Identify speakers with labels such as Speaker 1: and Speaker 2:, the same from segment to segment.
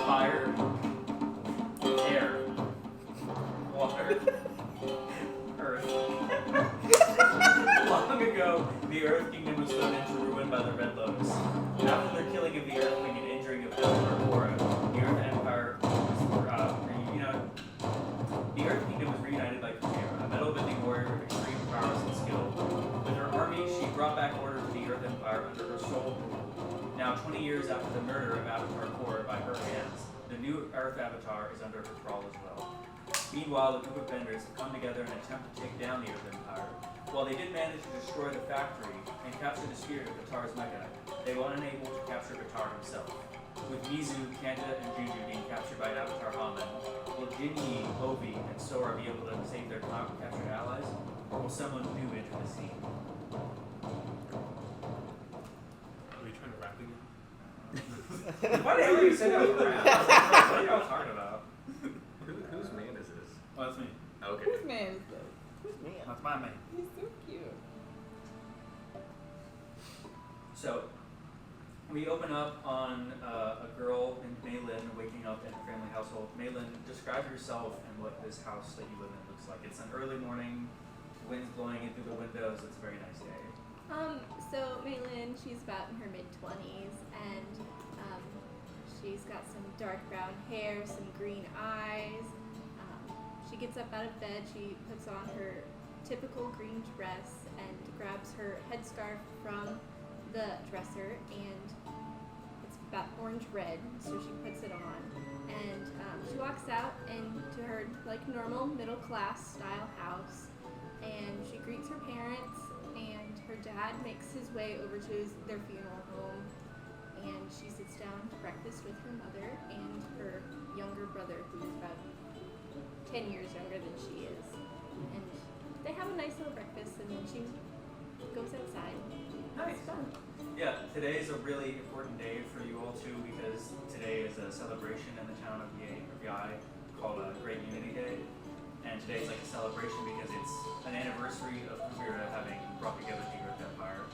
Speaker 1: fire, air, water, earth. Long ago, the Earth Kingdom was thrown into ruin by the Red Lotus. After their killing of the Earth King and injuring of Avatar Hamen, the Earth Empire was reunited. The Earth Kingdom was reunited by Chimera, a metal-bending warrior with extreme prowess and skill. With her army, she brought back order to the Earth Empire under her sole rule. Now, 20 years after the murder of Avatar Korra by her hands, the new Earth Avatar is under her thrall as well. Meanwhile, the group of benders have come together in an attempt to take down the Earth Empire. While they did manage to destroy the factory and capture the spirit of Batar's mecha, they were unable to capture Batar himself. With Mizu, Kanta, and Juju being captured by Avatar Hamen, will Jin Ye, Ovi, and Sora be able to save their captured allies, or will someone new enter the scene?
Speaker 2: Are we trying to rap again?
Speaker 1: Why the hell you say that was rap? What are y'all talking about?
Speaker 2: Whose man is this?
Speaker 1: Oh, that's me.
Speaker 2: Okay.
Speaker 3: Whose man is this? Whose man?
Speaker 1: That's my man.
Speaker 3: He's so cute.
Speaker 1: So, we open up on a girl named Maylin waking up in a family household. Maylin, describe yourself and what this house that you live in looks like. It's an early morning, wind's blowing in through the windows. It's a very nice day.
Speaker 4: So Maylin, she's about in her mid-20s, and she's got some dark brown hair, some green eyes. She gets up out of bed, she puts on her typical green dress and grabs her headscarf from the dresser, and it's about orange-red, so she puts it on. And she walks out into her like normal middle-class style house, and she greets her parents, and her dad makes his way over to their funeral home, and she sits down to breakfast with her mother and her younger brother, who is about 10 years younger than she is. And they have a nice little breakfast, and then she goes outside.
Speaker 1: Nice.
Speaker 4: It's fun.
Speaker 1: Yeah, today is a really important day for you all too, because today is a celebration in the town of Yai called Great Unity Day. And today is like a celebration because it's an anniversary of Kuvira having brought together the Earth Empire.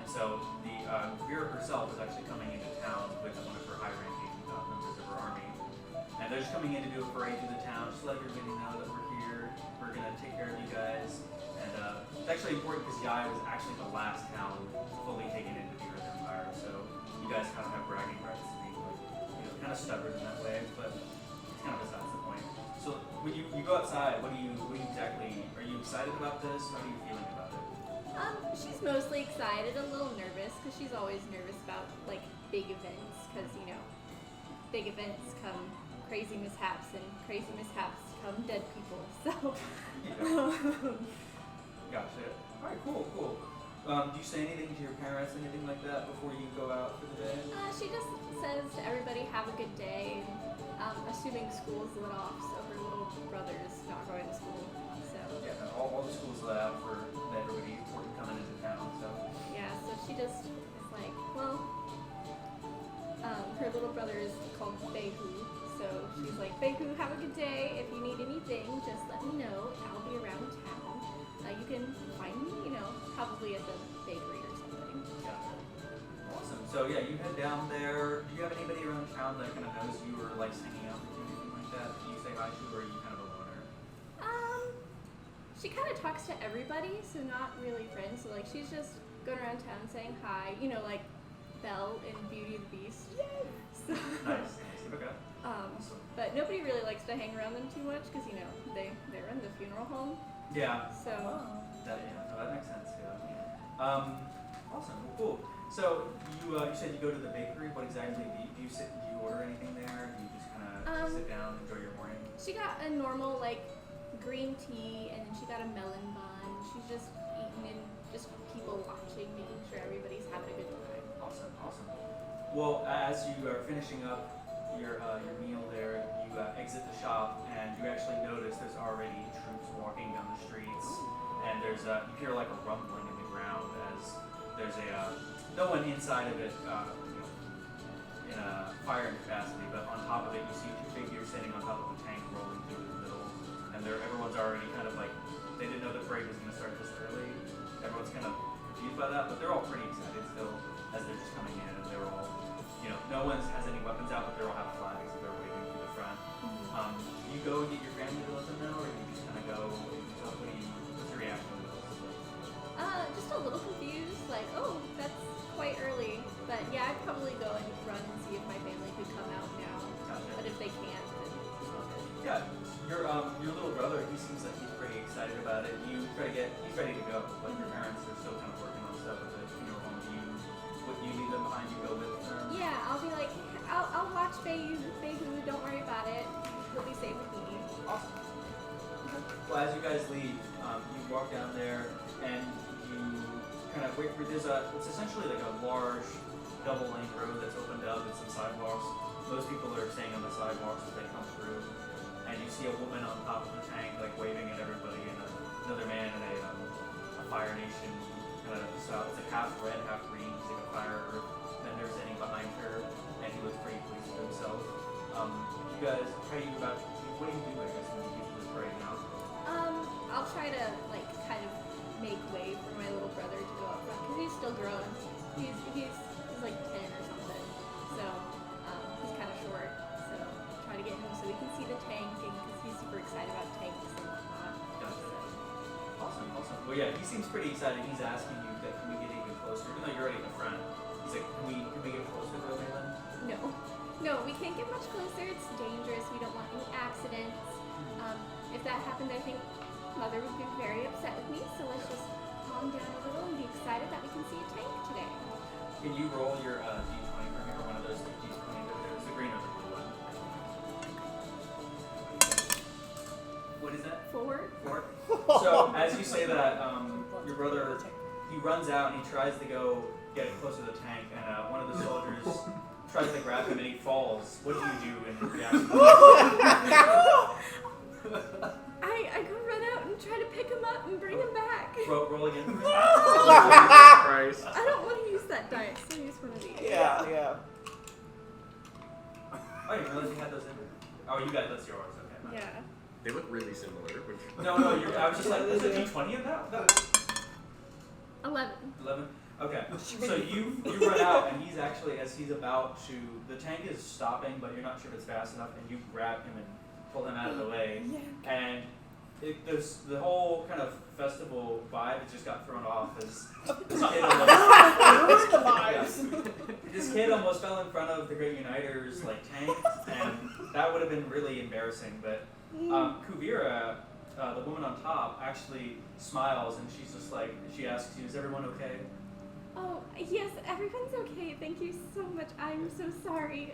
Speaker 1: And so the Kuvira herself is actually coming into town with one of her high-ranking members of her army. And they're just coming in to do a parade through the town, just to let everybody know that we're here, we're going to take care of you guys. And it's actually important because Yai was actually the last town fully taken into the Earth Empire, so you guys kind of have bragging rights to being like, kind of stubborn in that way, but it's kind of besides the point. So when you go outside, what do you exactly, are you excited about this? How are you feeling about it?
Speaker 4: She's mostly excited, a little nervous, because she's always nervous about like big events, because big events come crazy mishaps, and crazy mishaps come dead people. So.
Speaker 1: Gotcha. All right, cool. Do you say anything to your parents, anything like that, before you go out for the day?
Speaker 4: She just says to everybody, have a good day, and assuming school's lit off, so her little brother's not going to school. So.
Speaker 1: Yeah, no, all the schools let out for everybody coming into town, so.
Speaker 4: Yeah, so she just is like, well, her little brother is called Behu, so she's like, Behu, have a good day. If you need anything, just let me know. I'll be around town. You can find me, probably at the bakery or something.
Speaker 1: Gotcha. Awesome. So yeah, you head down there. Do you have anybody around town that kind of knows you or likes hanging out with you, anything like that? Do you say hi to, or are you kind of a loner?
Speaker 4: She kind of talks to everybody, so not really friends. So like, she's just going around town saying hi, like Belle in Beauty and the Beast. Yay! So,
Speaker 1: Nice. Okay. Awesome.
Speaker 4: But nobody really likes to hang around them too much because they run the funeral home.
Speaker 1: Yeah.
Speaker 4: So.
Speaker 1: That makes sense. Yeah. Awesome. Well, cool. So you said you go to the bakery. What exactly do you sit? Do you order anything there? Do you just kind of sit down, enjoy your morning?
Speaker 4: She got a normal green tea, and then she got a melon bun. She's just eating and just people watching, making sure everybody's having a good time.
Speaker 1: Awesome. Well, as you are finishing up your meal there, you exit the shop, and you actually notice there's already troops walking down the streets, and there's you hear like a rumbling in the ground as there's no one inside of it in a firing capacity, but on top of it you see two figures sitting on top of a tank rolling through the middle, and everyone's already kind of like, they didn't know the parade was going to start this early. Everyone's kind of confused by that, but they're all pretty excited still as they're just coming in, and they're all, no one has any weapons out, but they all have flags that they're waving.
Speaker 4: But yeah, I'd probably go and run and see if my family could come out now.
Speaker 1: Gotcha.
Speaker 4: But if they can't, then it's all good.
Speaker 1: Yeah, your little brother, he seems like he's pretty excited about it. He's ready to go. But your parents are still kind of working on stuff with the funeral home. You leave them behind, you go with them?
Speaker 4: Yeah, I'll be like, I'll watch Behu, don't worry about it. He'll be safe with me.
Speaker 1: Awesome. Well, as you guys leave, you walk down there and you kind of wait for it's essentially like a large double-lane road that's opened up with some sidewalks. Most people are staying on the sidewalks as they come through, and you see a woman on top of the tank like waving at everybody, and another man in a Fire Nation kind of style. It's like half red, half green. He's like a fire earth. Then there's Eddie behind her, and he looks pretty pleased with himself. You guys, what do you do, I guess, when you get to this parade now?
Speaker 4: I'll try to like kind of make way for my little brother to go up front because he's still growing. He's like 10 or something, so he's kind of short. So try to get him so we can see the tank, and because he's super excited about tanks and whatnot.
Speaker 1: Gotcha. Awesome. Well, yeah, he seems pretty excited. He's asking you that can we get even closer, even though you're already in the front. He's like, can we get closer to Maylin?
Speaker 4: No, we can't get much closer. It's dangerous. We don't want any accidents. If that happened, I think Mother would be very upset with me. So let's just calm down a little and be excited that we can see a tank today.
Speaker 1: Can you roll your D20 for me, or one of those D20? There's the green or the blue one. What is that?
Speaker 4: 4.
Speaker 1: 4. So as you say that, your brother, he runs out and he tries to go get close to the tank, and one of the soldiers tries to grab him and he falls. What do you do in reaction?
Speaker 4: I go run out and try to pick him up and bring him back.
Speaker 1: Roll again for me.
Speaker 2: Christ.
Speaker 4: I don't want to use that dice. I'll use one of these.
Speaker 3: Yeah.
Speaker 1: Oh, you realize you had those in there? Oh, you got that's yours. Okay.
Speaker 4: Yeah.
Speaker 2: They look really similar. Which...
Speaker 1: No. I was just like, there's a D20 in that. No.
Speaker 4: 11.
Speaker 1: 11. Okay. So you run out, and he's actually, as he's about to, the tank is stopping, but you're not sure if it's fast enough, and you grab him and pull him out of the way, and there's the whole kind of festival vibe just got thrown off as this kid almost fell in front of the Great Uniter's like tank, and that would have been really embarrassing. But Kuvira, the woman on top, actually smiles, and she's just like, she asks you, "Is everyone okay?"
Speaker 4: Oh, yes, everyone's okay. Thank you so much. I'm so sorry.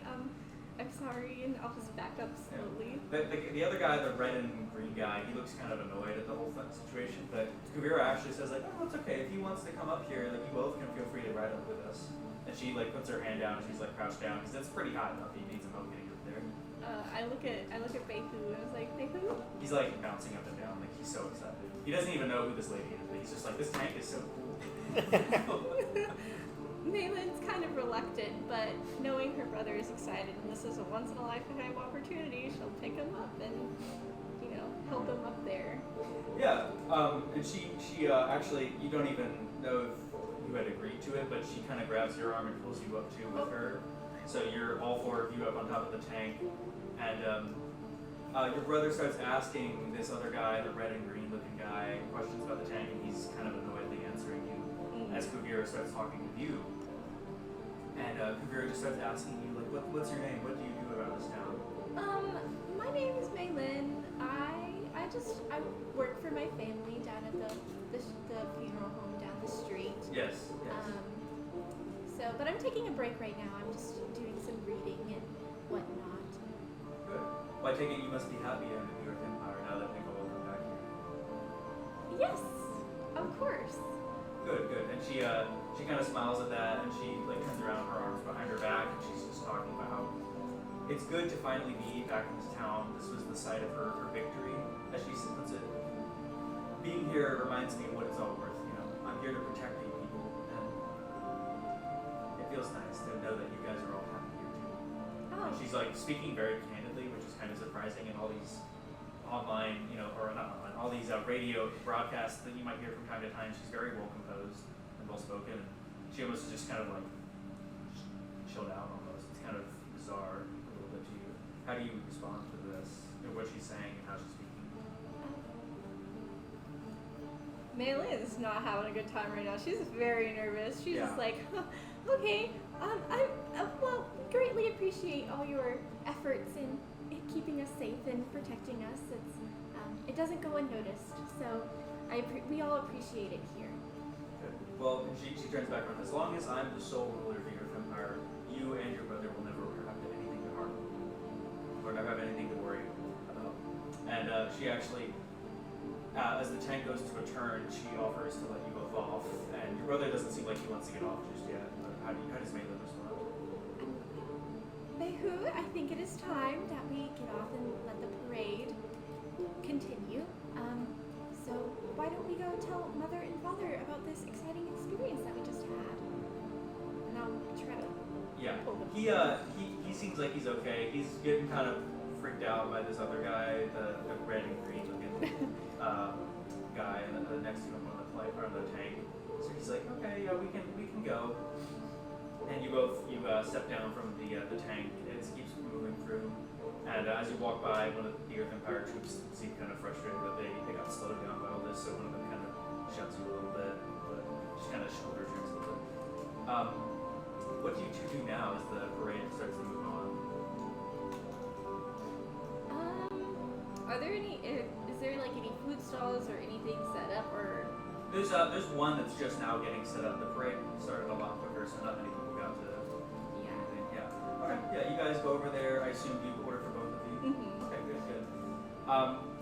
Speaker 4: I'm sorry, and I'll just back up slowly.
Speaker 1: The other guy, the red and green guy, he looks kind of annoyed at the whole situation, but Kuvira actually says like, "Oh, it's okay. If he wants to come up here, like, you both can feel free to ride up with us." And she like puts her hand down and she's like crouched down because it's pretty hot enough. He needs some help getting up there.
Speaker 4: I look at Behu and I was like, Behu?
Speaker 1: He's like bouncing up and down, like he's so excited. He doesn't even know who this lady is, but he's just like, this tank is so cool.
Speaker 4: Maylin's kind of reluctant, but knowing her brother is excited and this is a once-in-a-lifetime opportunity, she'll pick him up and, help him up there.
Speaker 1: Yeah, and she actually, you don't even know if you had agreed to it, but she kind of grabs your arm and pulls you up too with her. So you're all 4 of you up on top of the tank, and your brother starts asking this other guy, the red and green looking guy, questions about the tank, and he's kind of annoyedly answering you as Kuvira starts talking with you. And Kuvira just starts asking you, like, what's your name? What do you do around this town?
Speaker 4: My name is Maylin. I work for my family down at the funeral home down the street.
Speaker 1: Yes.
Speaker 4: But I'm taking a break right now. I'm just doing some reading and whatnot.
Speaker 1: Good. Well, I take it you must be happy in the New York Empire now that Nicole will come back here.
Speaker 4: Yes, of course.
Speaker 1: Good. And she kind of smiles at that, and she like turns around, her arms behind her back, and she's just talking about how it's good to finally be back in this town. This was the site of her victory, as she puts it. Being here reminds me of what it's all worth. I'm here to protect you people, and it feels nice to know that you guys are all happy here too.
Speaker 4: Oh.
Speaker 1: And she's like speaking very candidly, which is kind of surprising in all these online, or not online, all these radio broadcasts that you might hear from time to time. She's very well composed and well spoken, and she almost just kind of like chilled out almost. It's kind of bizarre a little bit to you. How do you respond to this, what she's saying and how she's speaking?
Speaker 4: Maylin is not having a good time right now. She's very nervous. She's just like, Okay. Well, greatly appreciate all your efforts in keeping us safe and protecting us. It doesn't go unnoticed, so we all appreciate it here.
Speaker 1: Good. Well, she turns back around. As long as I'm the sole ruler of the Earth Empire, you and your brother will never have anything to harm, or never have anything to worry about. And she actually, as the tank goes to a turn, she offers to let you both off. And your brother doesn't seem like he wants to get off just yet. But how does Maylin respond?
Speaker 4: Behu, I think it is time that we get off and let the parade continue. So why don't we go tell Mother and Father about this exciting experience that we just had? And I'll try to pull them.
Speaker 1: He seems like he's okay. He's getting kind of freaked out by this other guy, the red and green looking guy next to him on the flight or on the tank. So he's like, okay, yeah, we can go. And you step down from the tank. It keeps moving through. And as you walk by, one of the Earth Empire troops seem kind of frustrated that they got slowed down by all this, so one of them kind of shouts you a little bit, but just kind of shoulders you a little bit. What do you two do now as the parade starts to move on?
Speaker 4: Are there is there like any food stalls or anything set up, or?
Speaker 1: There's one that's just now getting set up. The parade started a lot quicker, so not many people got to anything. Yeah. Okay. Yeah, you guys go over there. I assume you order for both of you.
Speaker 4: Mm-hmm.
Speaker 1: Okay, good.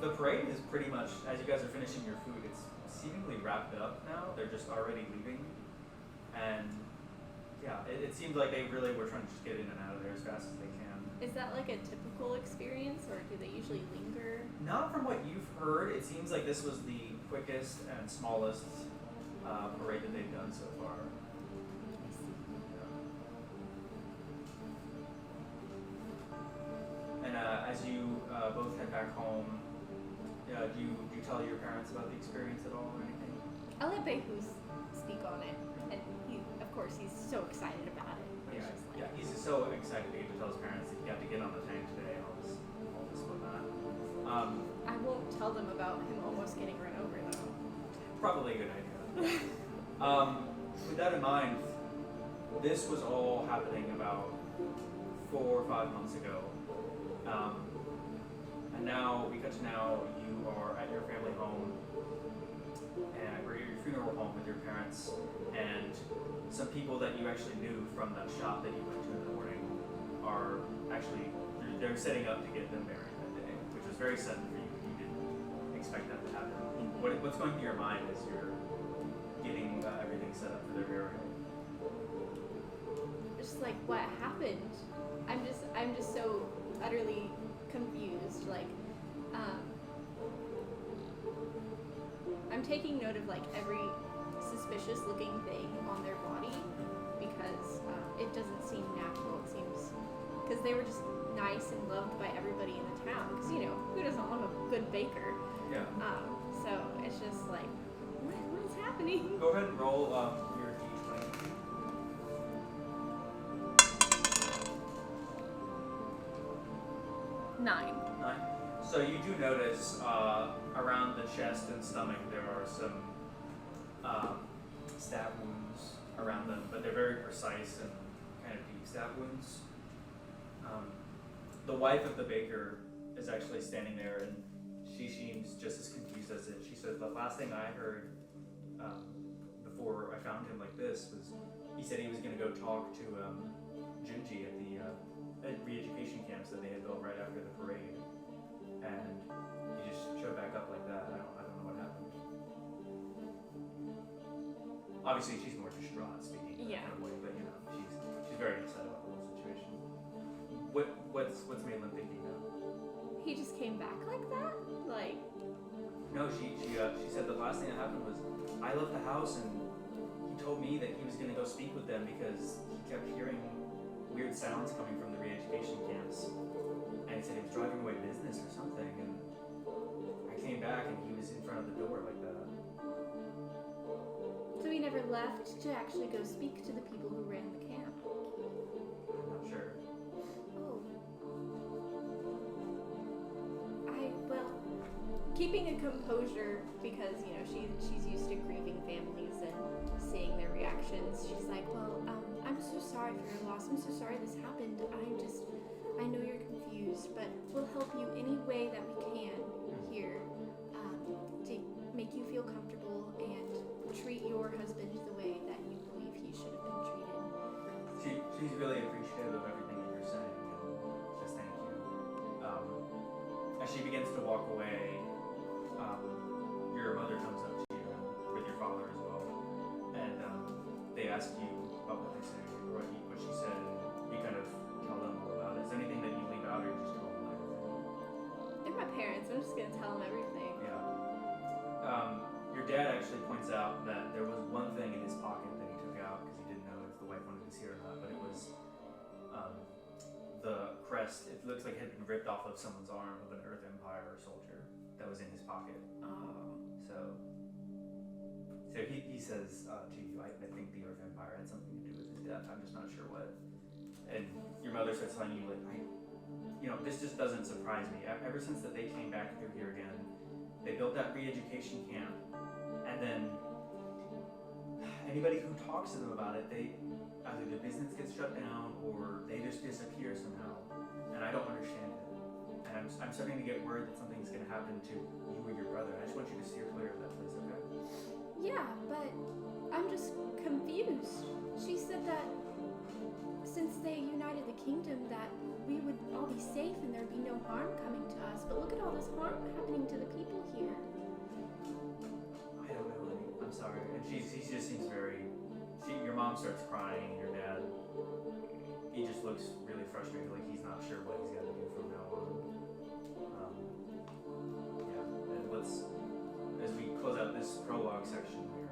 Speaker 1: The parade is pretty much, as you guys are finishing your food, it's seemingly wrapped up now. They're just already leaving, and yeah, it seems like they really were trying to just get in and out of there as fast as they can.
Speaker 4: Is that like a typical experience, or do they usually linger?
Speaker 1: Not from what you've heard. It seems like this was the quickest and smallest parade that they've done so far. And as you both head back home, do you tell your parents about the experience at all or anything?
Speaker 4: I'll let Behu speak on it, and of course, he's so excited about it.
Speaker 1: Yeah, he's just so excited to get to tell his parents that he got to get on the tank today and all this whatnot.
Speaker 4: I won't tell them about him almost getting run over, though.
Speaker 1: Probably a good idea. With that in mind, this was all happening about 4 or 5 months ago. And now, because now you are at your family home, or your funeral home with your parents, and some people that you actually knew from that shop that you went to in the morning are actually, they're setting up to get them married that day, which was very sudden for you. You didn't expect that to happen.
Speaker 4: Mm-hmm.
Speaker 1: What's going through your mind as you're getting everything set up for their burial?
Speaker 4: Just like, what happened? I'm just so utterly confused. Like, I'm taking note of like every suspicious looking thing on their body because it doesn't seem natural. It seems because they were just nice and loved by everybody in the town. Because who doesn't love a good baker?
Speaker 1: Yeah.
Speaker 4: So it's just like, what is happening?
Speaker 1: Go ahead and roll your d20.
Speaker 4: 9.
Speaker 1: 9. So you do notice around the chest and stomach there are some stab wounds around them, but they're very precise and kind of deep stab wounds. The wife of the baker is actually standing there, and she seems just as confused as it. She says, the last thing I heard before I found him like this was he said he was going to go talk to Junji at the reeducation camps that they had built right after the parade, and he just showed back up like that. I don't know what happened. Obviously, she's more distraught speaking in that kind of way, but she's very upset about the whole situation. What's Maylin thinking now?
Speaker 4: He just came back like that? Like...
Speaker 1: No, she said the last thing that happened was I left the house and he told me that he was going to go speak with them because he kept hearing weird sounds coming from the re-education camps, and he said he was driving away business or something, and I came back and he was in front of the door like that.
Speaker 4: So he never left to actually go speak to the people who ran the camp?
Speaker 1: I'm not sure.
Speaker 4: Oh. Well, keeping a composure because, she's used to grieving families and seeing their reactions, she's like, well, I'm so sorry for your loss. I'm so sorry this happened. I know you're confused, but we'll help you any way that we can here to make you feel comfortable and treat your husband the way that you believe he should have been treated.
Speaker 1: She's really appreciative of everything that you're saying, and says thank you. As she begins to walk away, your mother comes up to you with your father as well, and they ask you about what they say, or what she said, and you kind of tell them all about it. Is there anything that you leave out, or you just tell them everything?
Speaker 4: They're my parents. I'm just gonna tell them everything.
Speaker 1: Yeah. Your dad actually points out that there was one thing in his pocket that he took out because he didn't know if the wife wanted to see it or not, but it was the crest. It looks like it had been ripped off of someone's arm of an Earth Empire soldier that was in his pocket.
Speaker 4: Oh.
Speaker 1: So he says to you, I think the Earth Empire had something to do with his death. I'm just not sure what. And your mother starts telling you, like, this just doesn't surprise me. Ever since that they came back through here again, they built that reeducation camp, and then anybody who talks to them about it, either their business gets shut down or they just disappear somehow, and I don't understand it. And I'm starting to get worried that something's going to happen to you or your brother. I just want you to steer clear of that place, okay?
Speaker 4: Yeah, but I'm just confused. She said that since they united the kingdom that we would all be safe and there'd be no harm coming to us. But look at all this harm happening to the people here.
Speaker 1: I don't know, honey. I'm sorry. And he just seems very... Your mom starts crying, your dad, he just looks really frustrated, like he's not sure what he's got to do from now on. And as we close out this prologue section here,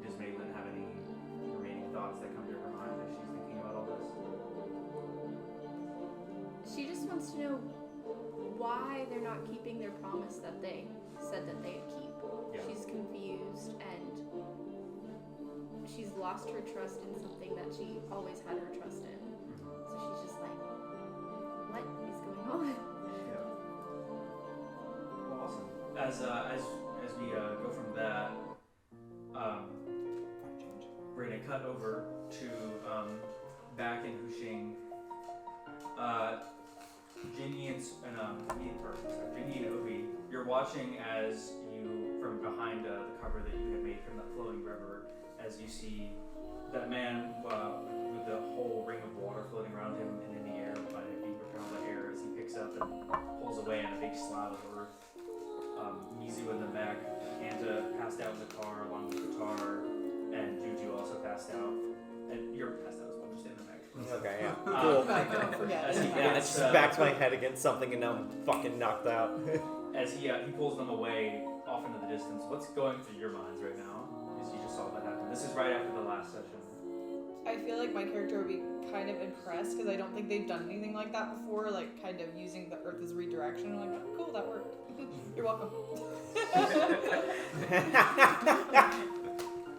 Speaker 1: does Maylin have any remaining thoughts that come to her mind as she's thinking about all this?
Speaker 4: She just wants to know why they're not keeping their promise that they said that they'd keep.
Speaker 1: Yeah.
Speaker 4: She's confused and she's lost her trust in something that she always had her trust in. So she's just like, what is going on?
Speaker 1: Yeah. Well, awesome. As we go from that, we're gonna cut over to back in Huxing. Jin Ye and Ovi, you're watching as you, from behind the cover that you had made from that flowing river, as you see that man with the whole ring of water floating around him and in the air, being propelled by air as he picks up and pulls away in a big slab of earth. Mizu in the mech, Kanta passed out in the car along with Guitar, and Juju also passed out. And you're passed out as well, just in the mech.
Speaker 5: Okay, yeah. Cool.
Speaker 3: Don't forget.
Speaker 1: As he
Speaker 5: I just backed my head against something and now I'm fucking knocked out.
Speaker 1: As he pulls them away off into the distance, what's going through your minds right now? As you just saw that happen. This is right after the last session.
Speaker 3: I feel like my character would be kind of impressed because I don't think they've done anything like that before, like kind of using the Earth as redirection. I'm like, oh, cool, that worked. You're welcome.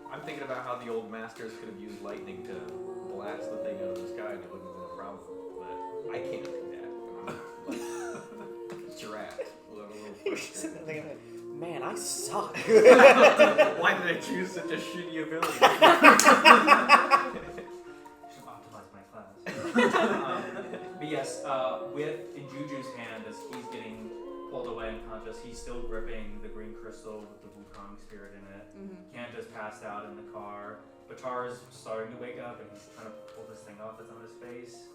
Speaker 6: I'm thinking about how the old masters could have used lightning to blast the thing out of the sky and it wouldn't have been a problem. But I can't do that. I'm like giraffe.
Speaker 5: Sitting there thinking, man, I suck.
Speaker 6: Why did I choose such a shitty ability?
Speaker 1: Should optimize my class. But yes, in Juju's hand, as he's getting pulled away unconscious, he's still gripping the green crystal with the Wukong spirit in it. Kanta's passed out in the car. Batar is starting to wake up and he's trying to pull this thing off that's on his face.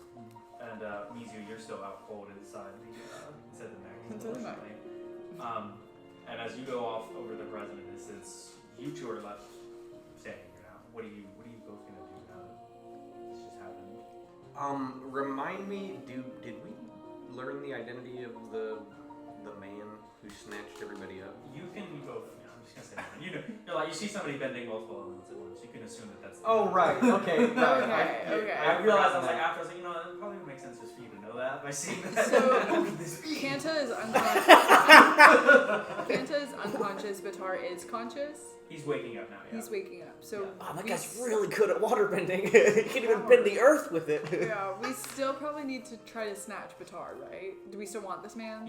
Speaker 1: And Mizu, you're still out cold inside the mech, unfortunately. And as you go off over the horizon in distance, you two are left standing here now. What are you both gonna do now that this just happened?
Speaker 6: Remind me, did we learn the identity of the man who snatched everybody up?
Speaker 1: You can both. I'm just gonna say that. You see somebody bending multiple elements at once. You can assume that that's.
Speaker 6: Oh right, okay, right.
Speaker 3: Okay.
Speaker 1: I realized it probably would make sense just for you to know that by seeing that.
Speaker 3: So Kanta is unconscious. Kanta is unconscious. Batar is conscious.
Speaker 1: He's waking up now. Yeah.
Speaker 3: He's waking up. So
Speaker 5: Oh, that guy's really good at waterbending. He can even bend the earth with it.
Speaker 3: yeah, we still probably need to try to snatch Batar, right? Do we still want this man?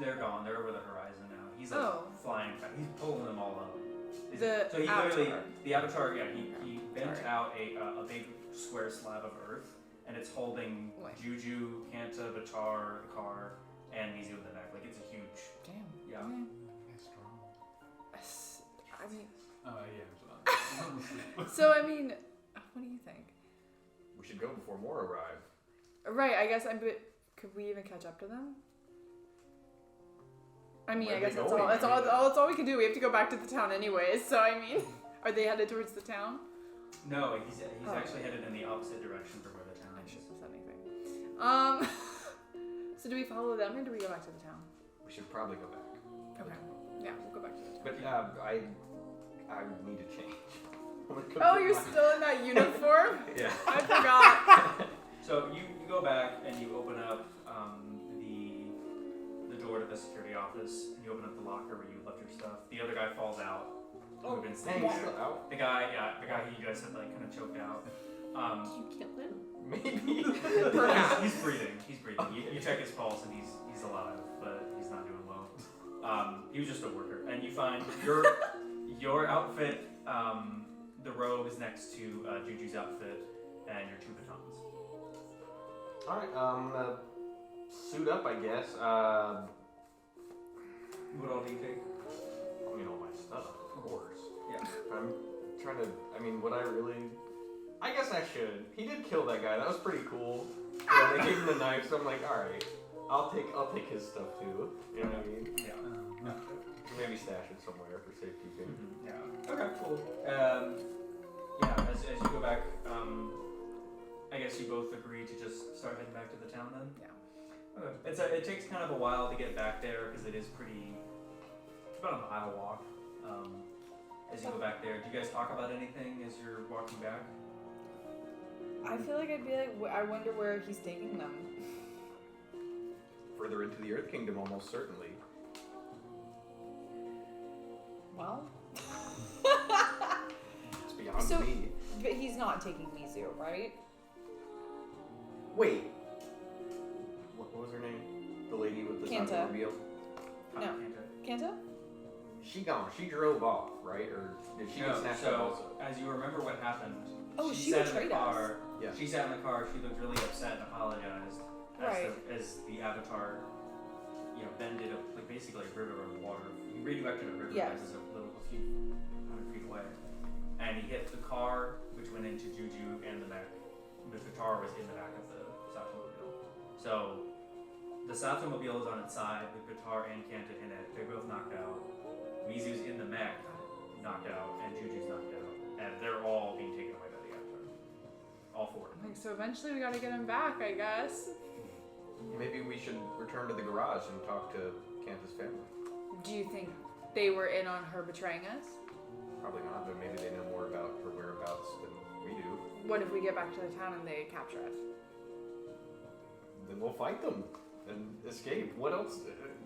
Speaker 1: They're gone. They're over the horizon now. He's flying. He's pulling them all up.
Speaker 3: The
Speaker 1: So he
Speaker 3: Avatar.
Speaker 1: literally, the Avatar, he bent out a big square slab of earth, and it's holding
Speaker 3: Wait.
Speaker 1: Juju, Kanta, Avatar, the car, and Mizu in the back. Like it's a huge.
Speaker 3: Damn.
Speaker 1: Yeah.
Speaker 3: Okay.
Speaker 2: That's strong.
Speaker 3: I mean,
Speaker 2: Yeah.
Speaker 3: so I mean, what do you think?
Speaker 6: We should go before more arrive.
Speaker 3: Right, I guess could we even catch up to them? I mean,
Speaker 6: Where
Speaker 3: I
Speaker 6: are
Speaker 3: guess
Speaker 6: they
Speaker 3: that's
Speaker 6: going?
Speaker 3: all. That's
Speaker 6: I mean,
Speaker 3: all. That's all we can do. We have to go back to the town anyways. So I mean, are they headed towards the town?
Speaker 1: No, he's
Speaker 3: Oh.
Speaker 1: actually headed in the opposite direction from where the town
Speaker 3: I
Speaker 1: is.
Speaker 3: shouldn't have said anything. So do we follow them or do we go back to the town?
Speaker 6: We should probably go back.
Speaker 3: Okay. Yeah, we'll go back to the town.
Speaker 6: But I need to change. I'm gonna go
Speaker 3: Oh,
Speaker 6: get
Speaker 3: you're
Speaker 6: my-
Speaker 3: still in that uniform?
Speaker 6: Yeah.
Speaker 3: I forgot.
Speaker 1: So you go back and you open up the door to the security office, and you open up the locker where you left your stuff. The other guy falls out.
Speaker 6: Oh,
Speaker 1: Who'd been
Speaker 6: hey,
Speaker 1: sitting
Speaker 6: he's
Speaker 1: there.
Speaker 6: still out?
Speaker 1: The guy who you guys had like kind of choked out.
Speaker 4: Did you kill him?
Speaker 6: Maybe.
Speaker 3: Perhaps.
Speaker 1: He's breathing. You check his pulse and he's alive, but he's not doing well. He was just a worker, and you find your outfit. The robe is next to Juju's outfit and your 2 batons.
Speaker 6: Alright, I'm gonna suit up, I guess.
Speaker 1: What all do you take?
Speaker 6: I mean, all my stuff, of course.
Speaker 1: Yeah.
Speaker 6: I'm trying to. I mean, would I really? I guess I should. He did kill that guy. That was pretty cool. Yeah, they gave him the knife, so I'm like, all right, I'll take his stuff too. You know what I mean?
Speaker 1: Yeah.
Speaker 6: Maybe stash it somewhere for safekeeping.
Speaker 1: Yeah. Okay. Cool. Yeah. As you go back, I guess you both agree to just start heading back to the town then.
Speaker 3: Yeah.
Speaker 1: Okay. It takes kind of a while to get back there because it is pretty. It's about a mile walk. As you go back there, do you guys talk about anything as you're walking back?
Speaker 3: I feel like I'd be like, I wonder where he's taking them.
Speaker 6: Further into the Earth Kingdom, almost certainly.
Speaker 3: Well.
Speaker 6: It's beyond
Speaker 3: So-
Speaker 6: me.
Speaker 3: But he's not taking Mizu, right?
Speaker 6: Wait. What was her name? The lady with the
Speaker 3: Kanta.
Speaker 6: automobile?
Speaker 3: No. Kanta?
Speaker 6: She gone. She drove off, right? Or did she get
Speaker 1: No,
Speaker 6: snatched up
Speaker 1: so
Speaker 6: also?
Speaker 1: as you remember what happened,
Speaker 3: Oh, she
Speaker 1: sat in the
Speaker 3: betrayed us.
Speaker 1: car.
Speaker 6: Yeah.
Speaker 1: She sat in the car. She looked really upset and apologized as the Avatar, bended like basically a river of water. He redirected a river
Speaker 3: Yes.
Speaker 1: as a few hundred feet away, and he hit the car, which went into Juju and the mech. The Avatar was in the back of the Satomobile. So the Satomobile is on its side with Avatar and Kanta in it. They're both knocked out. Mizu's in the mech, knocked out, and Juju's knocked out, and they're all being taken away by the Avatar. All 4.
Speaker 3: Like, so eventually we gotta get him back, I guess.
Speaker 6: Maybe we should return to the garage and talk to Kanta's family.
Speaker 3: Do you think they were in on her betraying us?
Speaker 6: Probably not, but maybe they know more about her whereabouts than we do.
Speaker 3: What if we get back to the town and they capture us?
Speaker 6: Then we'll fight them and escape. What else?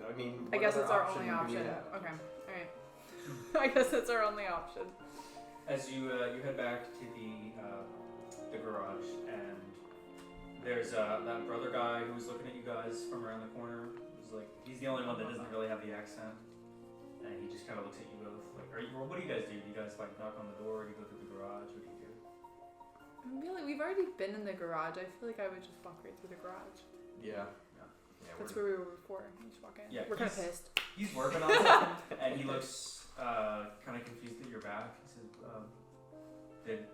Speaker 6: I mean,
Speaker 3: I
Speaker 6: what
Speaker 3: guess
Speaker 6: other
Speaker 3: that's our only
Speaker 6: do we
Speaker 3: option.
Speaker 6: have?
Speaker 3: Okay, alright. I guess that's our only option.
Speaker 1: As you head back to the garage, and there's that brother guy who's looking at you guys from around the corner. He's the only one that doesn't really have the accent, and he just kind of looks at you both like, what do you guys do? Do you guys like knock on the door? Do you go through the garage? What do you do?
Speaker 3: I feel like we've already been in the garage. I feel like I would just walk right through the garage.
Speaker 6: Yeah.
Speaker 3: That's where we were before. We just walk in.
Speaker 1: Yeah,
Speaker 3: we're kind of
Speaker 1: he's-
Speaker 3: pissed.
Speaker 1: He's working on it, and he looks kind of confused that you're back. He says, "Did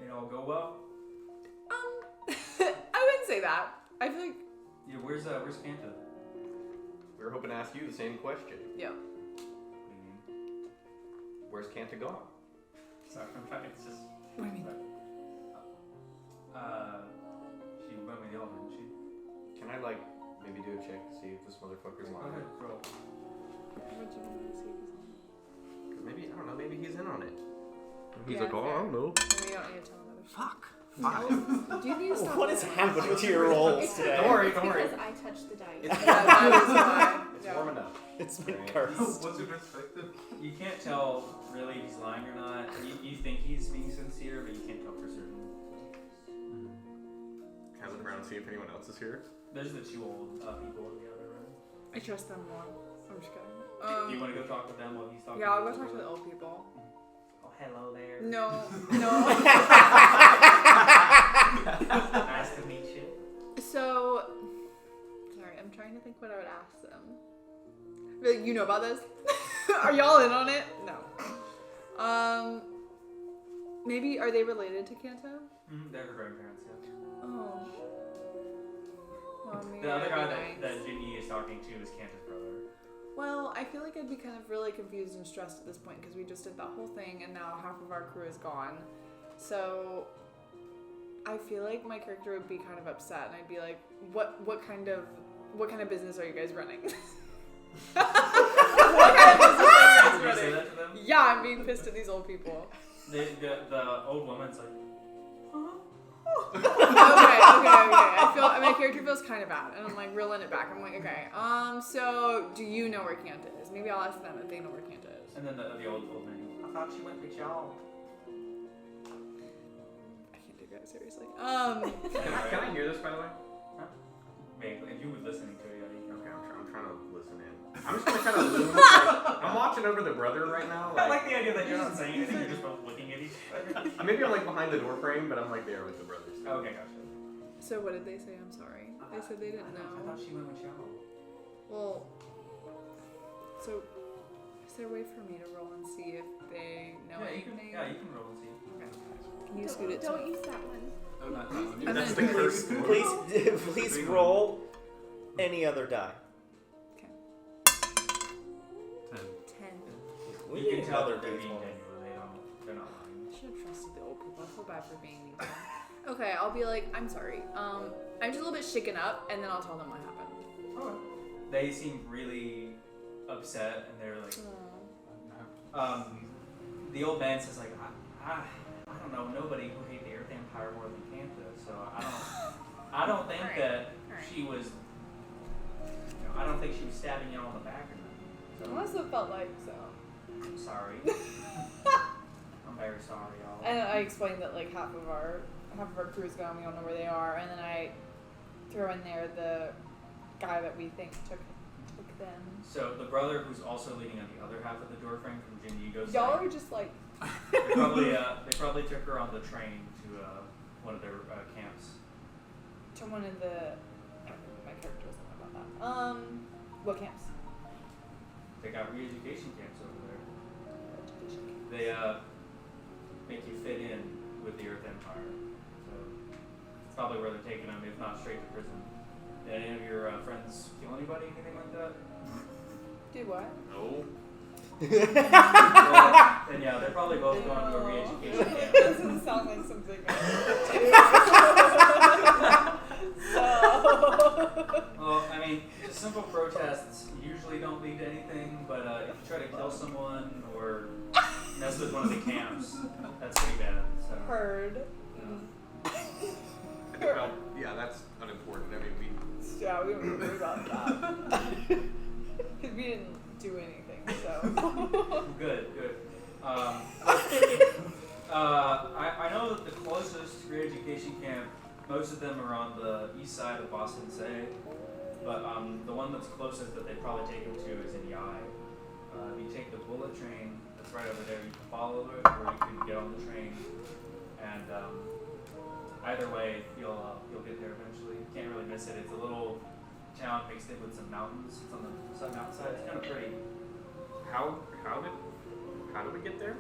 Speaker 1: it all go well?"
Speaker 3: I wouldn't say that. I feel like,
Speaker 1: Yeah, where's Kanta?
Speaker 6: We were hoping to ask you the same question.
Speaker 3: yeah.
Speaker 1: What do you mean?
Speaker 6: Where's Kanta gone?
Speaker 1: Sorry, it's just.
Speaker 3: What do you mean?
Speaker 1: She went with y'all, didn't she?
Speaker 6: Can I maybe do a check to see if this motherfucker's
Speaker 1: Go
Speaker 6: lying?
Speaker 1: ahead, roll.
Speaker 3: What do you want to see?
Speaker 6: Because maybe I don't know. Maybe he's in on it.
Speaker 3: He's like, "Oh, I don't
Speaker 6: know.
Speaker 3: We don't need to tell another.
Speaker 6: Fuck.
Speaker 3: Do you need to stop?
Speaker 5: What is
Speaker 3: rolling?
Speaker 5: happening to your rolls
Speaker 4: It's
Speaker 5: today?
Speaker 6: Don't worry,
Speaker 4: it's
Speaker 6: don't worry.
Speaker 4: because I touched the dice.
Speaker 6: It's
Speaker 3: Yeah, that is why.
Speaker 6: It's
Speaker 3: Yeah.
Speaker 6: warm enough.
Speaker 5: It's been
Speaker 6: Right.
Speaker 5: cursed.
Speaker 2: What's your perspective?
Speaker 1: You can't tell really if he's lying or not. You think he's being sincere, but you can't tell for certain.
Speaker 6: Can I look around and see if anyone else is here?
Speaker 1: There's the 2 old people in the other room.
Speaker 3: I trust them more. I'm just kidding.
Speaker 1: Do you want to go talk with them while he's talking?
Speaker 3: Yeah, I'll go talk to the old people.
Speaker 1: Oh, hello there.
Speaker 3: No.
Speaker 1: Nice to meet you.
Speaker 3: So, sorry, I'm trying to think what I would ask them. Really, you know about this? Are y'all in on it? No. Maybe are they related to Kanto?
Speaker 1: They're her grandparents, yeah.
Speaker 3: Oh. Well, maybe
Speaker 1: The other
Speaker 3: that'd
Speaker 1: guy
Speaker 3: be nice.
Speaker 1: that Jin Ye is talking to is Kanta's brother.
Speaker 3: Well, I feel like I'd be kind of really confused and stressed at this point because we just did that whole thing and now half of our crew is gone. So I feel like my character would be kind of upset and I'd be like, what kind of business are you guys running? What kind of business are you guys
Speaker 1: Did you say
Speaker 3: running?
Speaker 1: that to them?
Speaker 3: Yeah, I'm being pissed at these old people.
Speaker 1: The old woman's like,
Speaker 3: Okay. I feel my character feels kind of bad, and I'm like reeling it back. I'm like, okay. So do you know where Kanta is? Maybe I'll ask them if they know where Kanta is.
Speaker 1: and then the old man. I thought she went with y'all.
Speaker 3: I can't take that seriously.
Speaker 6: Can I hear this, by the way?
Speaker 1: Huh? Vaguely. You were listening to it, yeah.
Speaker 6: Okay, I'm trying to listen in. I'm just gonna kind of loom. Like, I'm watching over the brother right now.
Speaker 1: I like the idea that you're not saying anything, you're just both looking at each other.
Speaker 6: Maybe I'm like behind the door frame, but I'm like there with the brothers.
Speaker 1: Okay, gotcha.
Speaker 3: So what did they say? I'm sorry. They said they didn't
Speaker 1: I
Speaker 3: know.
Speaker 1: thought she went with y'all.
Speaker 3: Well, so is there a way for me to roll and see if they know anything?
Speaker 1: You can roll and see.
Speaker 3: Can you scoot it to
Speaker 4: Don't
Speaker 3: me?
Speaker 4: use that one.
Speaker 2: Oh, not that one.
Speaker 3: I'm
Speaker 6: That's
Speaker 3: gonna
Speaker 6: the
Speaker 3: do
Speaker 6: curse.
Speaker 5: Please roll any other die.
Speaker 2: 10.
Speaker 3: 10.
Speaker 5: We
Speaker 1: You
Speaker 5: need
Speaker 1: can tell
Speaker 5: another
Speaker 1: that they're being
Speaker 5: D20.
Speaker 1: genuine. They're not lying.
Speaker 3: I should have trusted the old people. I feel bad for being mean to them. Okay, I'll be like, I'm sorry. I'm just a little bit shaken up, and then I'll tell them what happened.
Speaker 1: Okay. They seem really upset, and they're like, the old man says like, I don't know, nobody who hate the Earth Empire more than Kanta, so I don't think
Speaker 3: Alright,
Speaker 1: that
Speaker 3: alright.
Speaker 1: she was, I don't think she was stabbing you on the back or nothing.
Speaker 3: It must have felt like so.
Speaker 1: So I'm sorry. I'm very sorry, y'all.
Speaker 3: And I explained that like half of our crew's gone. We don't know where they are, and then I throw in there the guy that we think took them.
Speaker 1: So the brother who's also leading on the other half of the door frame from Jin Ye goes.
Speaker 3: Y'all
Speaker 1: like,
Speaker 3: are just like
Speaker 1: they probably took her on the train to one of their camps.
Speaker 3: to one of the. My character doesn't know about that. What camps?
Speaker 1: They got re-education camps over there.
Speaker 3: Education camp.
Speaker 1: They make you fit in with the Earth Empire. So it's probably where they're taking them, if not straight to prison. Did any of your friends kill anybody, anything like that?
Speaker 3: Do what?
Speaker 6: No.
Speaker 1: Well, then yeah, they're probably both going to a re-education camp.
Speaker 3: That doesn't sound like something
Speaker 1: Well, I mean, just simple protests usually don't lead to anything, but if you try to kill someone or mess with one of the camps, that's pretty bad. So.
Speaker 3: Heard.
Speaker 6: Well, yeah, that's unimportant. I mean,
Speaker 3: Yeah, we don't need to worry about that. Because we didn't do anything, so.
Speaker 1: Good. I know that the closest re-education camp, most of them are on the east side of Boston Say, but the one that's closest that they'd probably take them to is in Yai. If you take the bullet train that's right over there, you can follow it, or you can get on the train, and either way, you'll get there eventually. You can't really miss it. It's a little town mixed in with some mountains. It's on the mountainside. It's kind of pretty.
Speaker 6: how did we get there?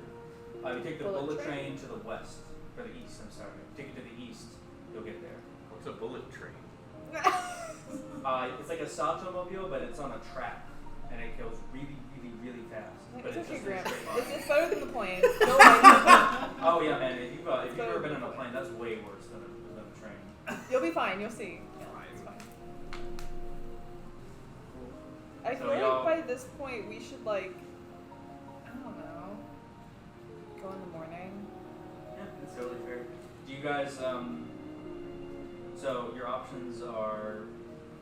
Speaker 1: You take the
Speaker 3: Bullet
Speaker 1: bullet
Speaker 3: train?
Speaker 1: train to the west, or the east, I'm sorry. Take it to the east, you'll get there.
Speaker 6: What's a bullet train?
Speaker 1: It's like a Sato-mobile, but it's on a track, and it goes really, really, really fast. But
Speaker 3: It's okay,
Speaker 1: just in a
Speaker 3: Graham.
Speaker 1: straight line.
Speaker 3: It's better than the plane. Don't like
Speaker 1: Oh yeah, man. If you've ever been in a plane, that's way worse than a train.
Speaker 3: it. You'll be fine. You'll see. Yeah, it's fine. I
Speaker 1: So
Speaker 3: feel
Speaker 1: y'all-
Speaker 3: like by this point we should like, I don't know, go in the morning.
Speaker 1: Yeah, it's totally fair. Do you guys, so your options are,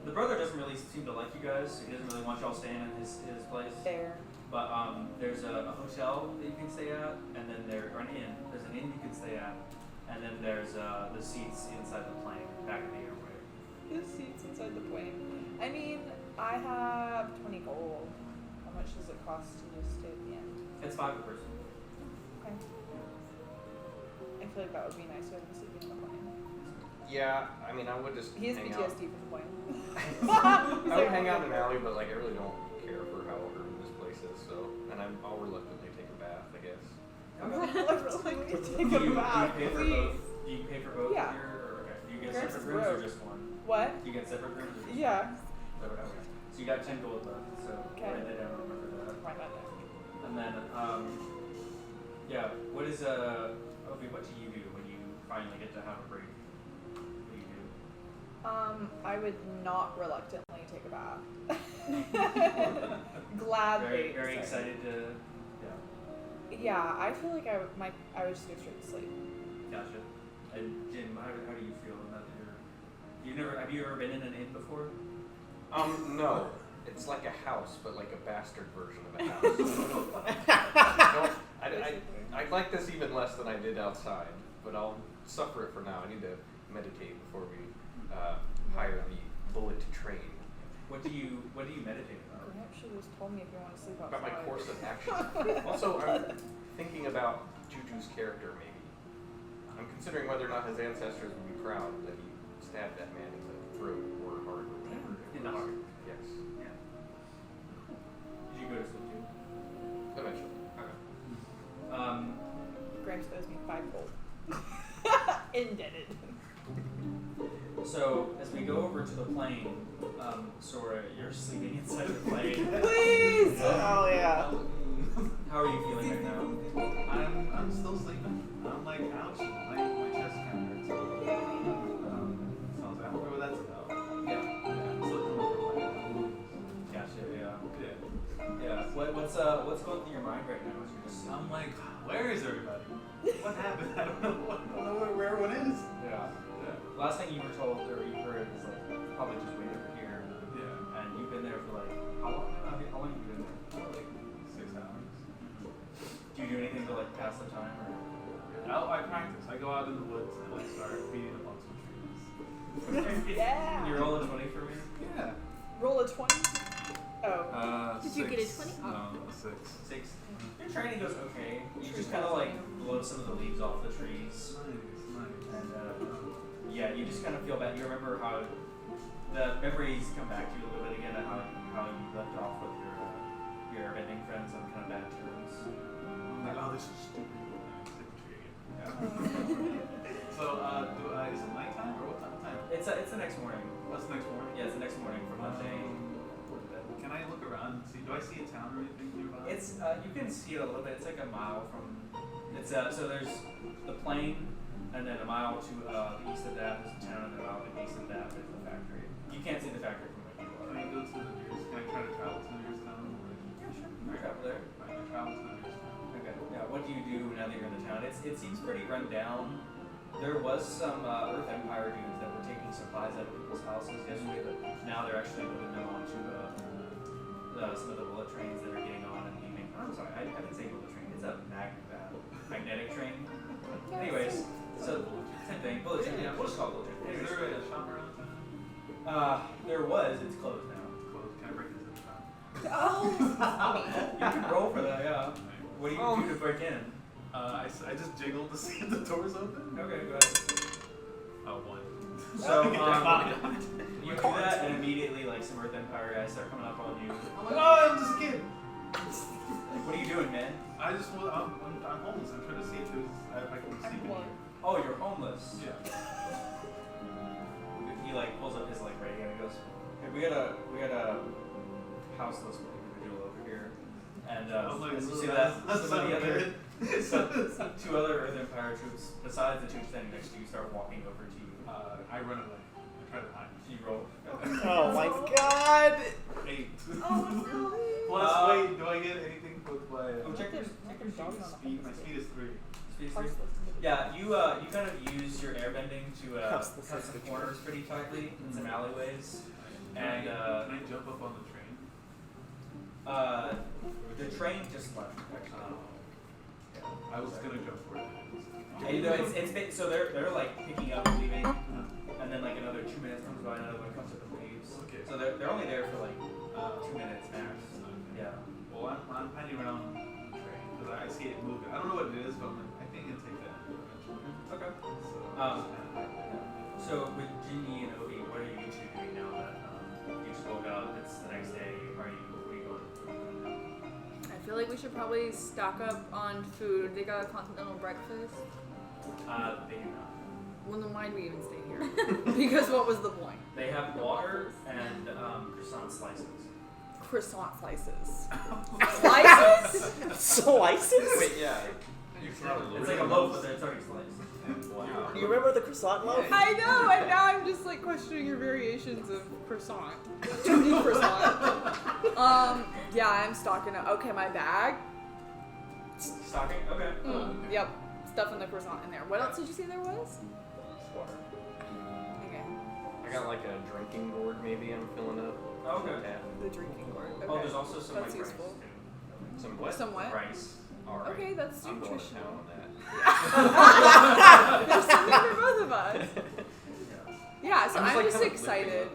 Speaker 1: the brother doesn't really seem to like you guys, so he doesn't really want y'all staying in his place.
Speaker 3: There.
Speaker 1: But there's a hotel that you can stay at, and then or an inn. There's an inn you can stay at, and then there's the seats inside the plane, back of the airway.
Speaker 3: The seats inside the plane. I mean, I have 20 gold. How much does it cost to just stay at the end?
Speaker 1: It's 5 per person.
Speaker 3: Okay. I feel like that would be nice to have a sleep in the plane.
Speaker 6: Yeah, I mean, I would just
Speaker 3: He has
Speaker 6: hang out.
Speaker 3: PTSD from the point.
Speaker 6: I would hang out in an alley, but like I really don't care for how urban this place is. So, and I'll reluctantly take a bath, I guess.
Speaker 3: Take
Speaker 1: Do
Speaker 3: a
Speaker 1: you
Speaker 3: bath,
Speaker 1: pay for
Speaker 3: please.
Speaker 1: both? Do you pay for both
Speaker 3: Yeah.
Speaker 1: here? Or, okay. Do you get
Speaker 3: Parents
Speaker 1: separate
Speaker 3: is
Speaker 1: rooms or
Speaker 3: broke.
Speaker 1: just one?
Speaker 3: What?
Speaker 1: Do you get separate rooms or just
Speaker 3: Yeah.
Speaker 1: one? Okay. So you got 10 gold left, so
Speaker 3: Okay.
Speaker 1: write that down, remember that.
Speaker 3: Write that down.
Speaker 1: And then, yeah, what is, Ovi, what do you do when you finally get to have a break? What do you do?
Speaker 3: I would not reluctantly take a bath. Gladly.
Speaker 1: Very, very
Speaker 3: sorry.
Speaker 1: excited to,
Speaker 3: Yeah, I feel like I would just go straight to sleep.
Speaker 1: gotcha. And Jin, how do you feel now that have you ever been in an inn before?
Speaker 6: No. It's like a house, but like a bastard version of a house. I like this even less than I did outside, but I'll suffer it for now. I need to meditate before we hire the bullet train.
Speaker 1: What do you meditate about?
Speaker 3: Grant should have just told me if you want to sleep outside.
Speaker 6: About my course of action. Also, I'm thinking about Juju's character, maybe. I'm considering whether or not his ancestors would be proud that he stabbed that man in the throat or heart or whatever.
Speaker 1: In the heart.
Speaker 6: Yes.
Speaker 1: Yeah. Did you go to sleep too?
Speaker 6: Eventually.
Speaker 1: Okay.
Speaker 3: Gramps owes me 5 gold. Indebted.
Speaker 1: So as we go over to the plane, Sora, you're sleeping inside the plane.
Speaker 3: Please! Oh yeah.
Speaker 1: How are you feeling right now?
Speaker 2: I'm still sleeping. I'm like, ouch, my chest kind of hurts. So I wonder what that's about.
Speaker 1: Yeah.
Speaker 2: Yeah, I'm still coming for a while.
Speaker 1: Gotcha. Yeah.
Speaker 2: Yeah.
Speaker 1: Yeah. What's going through your mind right now? As you're just
Speaker 2: I'm like, where is everybody? What happened? I don't know where everyone is.
Speaker 1: Yeah.
Speaker 2: Yeah.
Speaker 1: Last thing you were told or you heard is like probably just wait over here,
Speaker 2: Yeah.
Speaker 1: and you've been there for like how long? How long have you been there?
Speaker 2: Like 6 hours.
Speaker 1: Do you do anything to like pass the time or?
Speaker 2: I practice. I go out in the woods and I start beating up on some trees.
Speaker 3: Yeah.
Speaker 1: Can you roll a 20 for me?
Speaker 2: Yeah.
Speaker 3: Roll a 20. Oh.
Speaker 4: Did you get a 20?
Speaker 2: No, a 6.
Speaker 1: 6. Your training goes okay. You just kind of like blow some of the leaves off the trees,
Speaker 2: Nice.
Speaker 1: and yeah, you just kind of feel bad. You remember how the memories come back to you a little bit again, and how you left off with your airbending friends on kind of bad terms.
Speaker 2: I'm like, oh, this is stupid.
Speaker 1: Yeah.
Speaker 2: So, is it nighttime or what time?
Speaker 1: It's the next morning.
Speaker 2: What's next morning?
Speaker 1: Yeah, it's the next morning from Monday.
Speaker 2: Can I look around and see? Do I see a town or anything nearby?
Speaker 1: It's you can see it a little bit. It's like a mile from. It's so there's the plain, and then a mile to the east of that is the town, and then a mile to the east of that is the factory. You can't see the factory from where you
Speaker 2: Can I
Speaker 1: are.
Speaker 2: go to the nearest? Can I try to travel to the nearest town? Or?
Speaker 1: Yeah, sure. You can travel there.
Speaker 2: I can travel to the nearest town.
Speaker 1: Okay. Yeah. What do you do now that you're in the town? It seems pretty run down. There was some Earth Empire dudes that were taking supplies out of people's houses yesterday, but now they're actually moving them onto some of the bullet trains that are getting on and leaving. I'm sorry, I didn't say bullet train. It's a magnetic train. Anyways, so same thing. Bullet train. Yeah, we'll just call it bullet train.
Speaker 2: Is
Speaker 1: Anyways,
Speaker 2: there a shop around town?
Speaker 1: there was. It's closed now.
Speaker 2: Close. Can I break into the shop?
Speaker 3: Oh.
Speaker 1: You can roll for that. Yeah. What do you do to break in?
Speaker 2: I just jiggled to see if the door's open.
Speaker 1: Okay, go ahead.
Speaker 2: Oh, 1.
Speaker 1: So you do that, and immediately like some Earth Empire guys start coming up on you.
Speaker 2: I'm like, oh, I'm just a kid.
Speaker 1: Like, what are you doing, man?
Speaker 2: I'm homeless. I'm trying to see if I can see anything.
Speaker 1: Oh, you're homeless.
Speaker 2: Yeah.
Speaker 1: He like pulls up his like radio and he goes, "Hey, we got a houseless individual over here." And as you see that, some of the other, some 2 other Earth Empire troops, besides the two standing next to you, start walking over to you.
Speaker 2: I run away. I try to hide.
Speaker 1: You roll.
Speaker 5: Oh my god!
Speaker 2: 8.
Speaker 4: Oh no.
Speaker 2: Plus, wait, do I get anything with my
Speaker 1: Oh, check your
Speaker 2: speed? My speed is 3.
Speaker 1: speed three. Yeah, you kind of use your airbending to cut some corners pretty tightly in some alleyways, and
Speaker 2: Can I jump up on the train?
Speaker 1: the train just left. Actually.
Speaker 2: I was gonna jump for it.
Speaker 1: And, you know, it's so they're like picking up and leaving, and then like another 2 minutes comes by, another one comes up and leaves.
Speaker 2: Okay.
Speaker 1: So they're only there for like 2 minutes max.
Speaker 2: Okay.
Speaker 1: Yeah.
Speaker 2: Well, I'm hiding around the train because I see it moving. I don't know what it is, but I think I can take that eventually.
Speaker 1: Okay.
Speaker 2: So,
Speaker 1: Um,
Speaker 2: just kinda hide there.
Speaker 1: So So with Jin Ye and Ovi, what are you two doing now that you just woke up? It's the next day. What are you going?
Speaker 3: I feel like we should probably stock up on food. They got a continental breakfast.
Speaker 1: They do not.
Speaker 3: Well, then why do we even stay here? Because what was the point?
Speaker 1: They have water and croissant slices.
Speaker 3: Croissant slices. Slices?
Speaker 5: Slices?
Speaker 6: Wait, yeah.
Speaker 1: It's like a loaf, but it's already sliced.
Speaker 6: Wow.
Speaker 5: You remember the croissant loaf?
Speaker 3: I know, and now I'm just like questioning your variations of croissant. 2D croissant. Yeah, I'm stocking up. Okay, my bag.
Speaker 1: Stocking? Okay.
Speaker 3: Yep, stuff in the croissant in there. What else did you say there was?
Speaker 6: Water.
Speaker 3: Okay,
Speaker 6: I got like a drinking gourd maybe I'm filling up.
Speaker 1: Okay.
Speaker 6: Yeah.
Speaker 3: the drinking gourd. Okay.
Speaker 1: Oh, there's also some
Speaker 3: That's
Speaker 1: like
Speaker 3: useful.
Speaker 1: rice too.
Speaker 6: Some what?
Speaker 3: Some what?
Speaker 1: Rice.
Speaker 6: Alright.
Speaker 3: Okay, that's
Speaker 6: I'm going to town
Speaker 3: nutritional.
Speaker 6: on that.
Speaker 3: There's something for both of us. Yeah, so I'm just excited.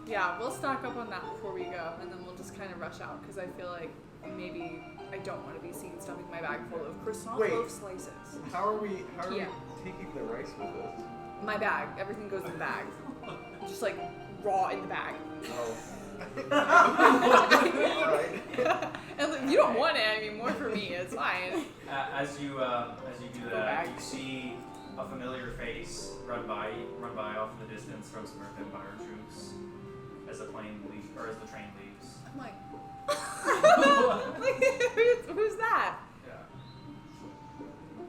Speaker 3: Yeah, we'll stock up on that before we go, and then we'll just kind of rush out because I feel like maybe I don't want to be seen stuffing my bag full of croissant
Speaker 7: Wait.
Speaker 3: loaf slices.
Speaker 7: How are we
Speaker 3: Yeah.
Speaker 7: taking the rice with us?
Speaker 3: My bag, everything goes in the bag, just like raw in the bag.
Speaker 7: Oh.
Speaker 3: And like, you don't want it. I mean, more for me. It's fine.
Speaker 1: As you do
Speaker 3: Go
Speaker 1: that,
Speaker 3: back.
Speaker 1: you see a familiar face run by off in the distance from some Earth Empire troops as the plane leaves, or as the train leaves.
Speaker 3: I'm like, who's that?
Speaker 1: Yeah.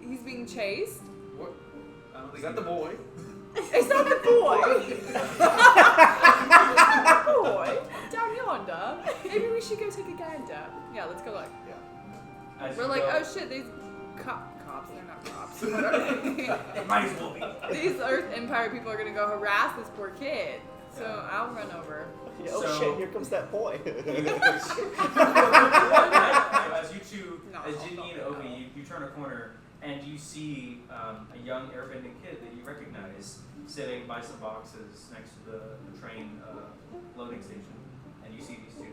Speaker 3: He's being chased.
Speaker 7: What?
Speaker 2: I don't
Speaker 7: Is
Speaker 2: think
Speaker 7: that the boy?
Speaker 3: It's not the boy. It's not the boy. Down yonder. Maybe we should go take a gander. Yeah, let's go look.
Speaker 1: As
Speaker 3: We're
Speaker 1: you
Speaker 3: like,
Speaker 1: go,
Speaker 3: oh shit, these cops. They're not cops. What are they?
Speaker 1: It might as well be.
Speaker 3: These Earth Empire people are gonna go harass this poor kid. So I'll run over.
Speaker 5: Oh
Speaker 1: So-
Speaker 5: shit, here comes that boy.
Speaker 1: So as you two,
Speaker 3: No,
Speaker 1: as
Speaker 3: I'll
Speaker 1: Jin Ye and
Speaker 3: go.
Speaker 1: Ovi, you turn a corner and you see a young airbending kid that you recognize sitting by some boxes next to the train loading station. And you see these two.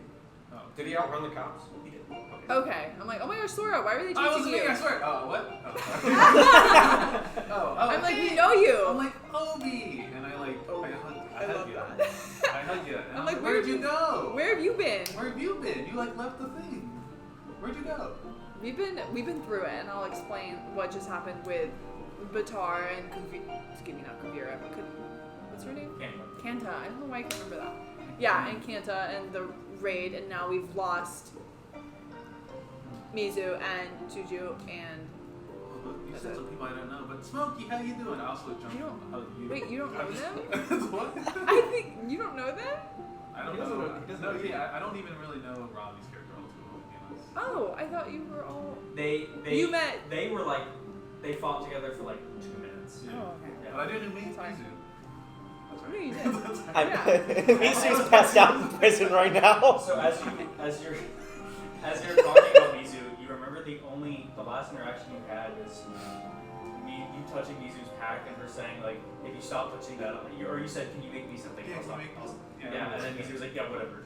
Speaker 6: Oh. Did he outrun the cops?
Speaker 1: He did.
Speaker 3: Okay. I'm like, oh my gosh, Sora, why were they
Speaker 2: I
Speaker 3: chasing
Speaker 2: wasn't
Speaker 3: you?
Speaker 2: I swear. Oh, what? Oh.
Speaker 3: I'm like,
Speaker 2: hey.
Speaker 3: we know you.
Speaker 2: I'm like, Obi! And I like, I
Speaker 3: love
Speaker 2: hug you.
Speaker 3: that.
Speaker 2: I hug you. And
Speaker 3: I'm like,
Speaker 2: where'd you go?
Speaker 3: Where have you been?
Speaker 2: Where have you been? You like left the thing. Where'd you go?
Speaker 3: We've been through it, and I'll explain what just happened with Batar and not Kuvira. What's her name? Kanta. I don't know why I can't remember that. Yeah, and Kanta and the raid, and now we've lost Mizu and Juju and.
Speaker 2: You
Speaker 3: That's
Speaker 2: said
Speaker 3: it.
Speaker 2: some people I don't know, but Smokey, how you doing? I also jumped
Speaker 3: You don't-
Speaker 2: on hug you.
Speaker 3: Wait, you don't know them?
Speaker 2: What?
Speaker 3: I think you don't know them.
Speaker 2: I don't
Speaker 7: He doesn't
Speaker 2: know.
Speaker 7: know- he doesn't know you.
Speaker 2: I don't even really know Robbie's character all too well, to be honest.
Speaker 3: Oh, I thought you were all.
Speaker 1: They
Speaker 3: You met-
Speaker 1: They were like, they fought together for like 2 minutes.
Speaker 2: Yeah.
Speaker 3: Oh, okay.
Speaker 1: Yeah.
Speaker 2: But I didn't meet
Speaker 3: Sorry.
Speaker 2: Mizu. That's
Speaker 3: Yeah, you
Speaker 2: right.
Speaker 3: did.
Speaker 2: That's right.
Speaker 5: I'm Misu's passed out in prison right now.
Speaker 1: So as you're talking about Mizu, you remember the last interaction you had was you touching Mizu's pack and her saying like, if you stop touching that, or you said, can you make me something?
Speaker 2: Yeah,
Speaker 1: I'll
Speaker 2: can
Speaker 1: stop.
Speaker 2: you make me something?
Speaker 1: Yeah, and then Mizu was like, yeah, whatever.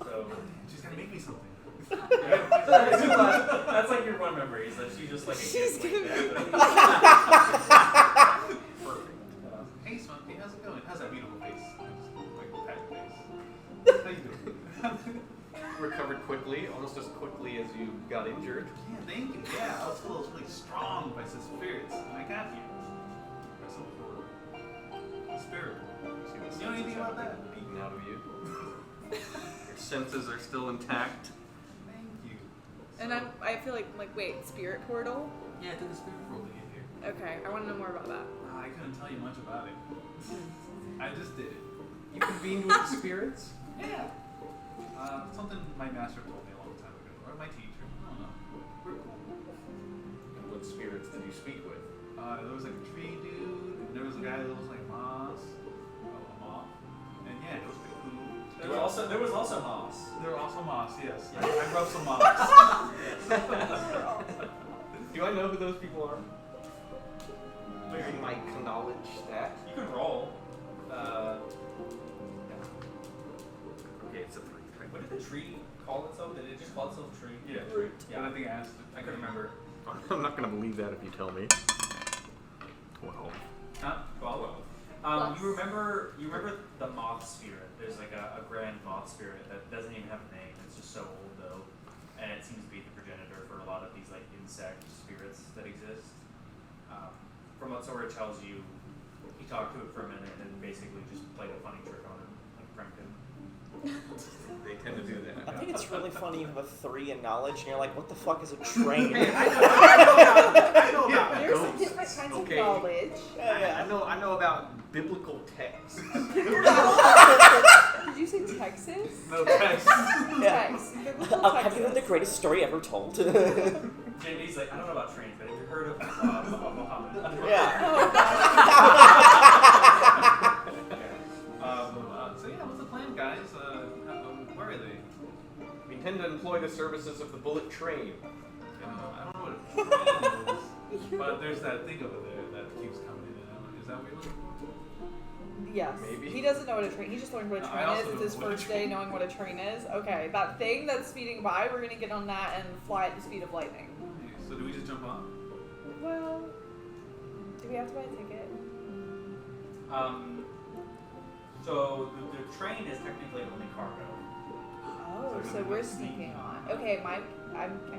Speaker 1: So
Speaker 2: She's gonna make me something.
Speaker 1: yeah, that's like your one memory is that she's just like a
Speaker 3: She's
Speaker 1: kid
Speaker 3: gonna
Speaker 1: like
Speaker 3: make
Speaker 1: that.
Speaker 6: Perfect.
Speaker 2: Hey, Smokey, how's it going? How's that beautiful face? Like pat face. How you doing?
Speaker 6: Recovered quickly, almost as quickly as you got injured.
Speaker 2: Yeah, thank you. Yeah, I was feeling really strong by some spirits, and I got you. By some spirit.
Speaker 6: See the
Speaker 2: You know anything
Speaker 6: senses
Speaker 2: about
Speaker 6: haven't
Speaker 2: that?
Speaker 6: been beaten out of you. Your senses are still intact.
Speaker 2: Thank you.
Speaker 3: And I feel like wait, spirit portal.
Speaker 2: Yeah, I did the spirit roll to get here.
Speaker 3: Okay, I want to know more about that.
Speaker 2: I couldn't tell you much about it. I just did it.
Speaker 6: You convened with the spirits?
Speaker 2: Yeah. Something my master told me a long time ago, or my teacher. I don't know. We're cool.
Speaker 6: And what spirits did you speak with?
Speaker 2: There was like a tree dude, and there was a guy that was like moss. A moth. And yeah, it was pretty cool.
Speaker 1: There was also Moss.
Speaker 2: There were also moss, yes.
Speaker 1: Yeah.
Speaker 2: I rubbed some moss.
Speaker 6: Do I know who those people are? Bearing my knowledge that.
Speaker 1: You can roll.
Speaker 6: Okay, it's a 3.
Speaker 1: What did the tree call itself? Did it just call itself a tree?
Speaker 2: Yeah,
Speaker 3: Root.
Speaker 2: yeah. I think I asked.
Speaker 1: I couldn't remember.
Speaker 6: I'm not gonna believe that if you tell me.
Speaker 1: Huh? 12.
Speaker 4: Plus.
Speaker 1: You remember the moth spirit. There's like a grand moth spirit that doesn't even have a name. It's just so old though, and it seems to be the progenitor for a lot of these like insect spirits that exist. From what Sora tells you, he talked to it for a minute and basically just played a funny trick on him, like pranked him.
Speaker 2: They tend to do that.
Speaker 5: I think it's really funny you have a 3 in knowledge, and you're like, what the fuck is a train?
Speaker 2: I know about
Speaker 3: There's
Speaker 2: ghosts.
Speaker 3: different kinds
Speaker 2: Okay.
Speaker 3: of knowledge.
Speaker 2: I know about biblical texts.
Speaker 3: Did you say Texas?
Speaker 2: No texts.
Speaker 3: Text. Biblical
Speaker 5: Have you heard the
Speaker 3: Texas.
Speaker 5: greatest story ever told?
Speaker 1: JB's like, I don't know about trains, but have you heard of Muhammad?
Speaker 5: Yeah.
Speaker 3: Oh, God.
Speaker 2: So yeah, what's the plan, guys? Where are they?
Speaker 6: We intend to employ the services of the bullet train.
Speaker 2: I don't know what a train is, but there's that thing over there that keeps coming in and out. Is that what you're looking for?
Speaker 3: Yes.
Speaker 6: Maybe.
Speaker 3: He doesn't know what a train. He just learned what a
Speaker 2: I
Speaker 3: train
Speaker 2: also
Speaker 3: is. It's
Speaker 2: don't
Speaker 3: his
Speaker 2: know what a
Speaker 3: first
Speaker 2: train
Speaker 3: day knowing what a train is. Okay, that thing that's speeding by, we're gonna get on that and fly at the speed of lightning.
Speaker 2: So do we just jump on?
Speaker 3: Well, do we have to buy a ticket?
Speaker 1: So the train is technically only cargo.
Speaker 3: Oh, so we're sneaking on. Okay, I'm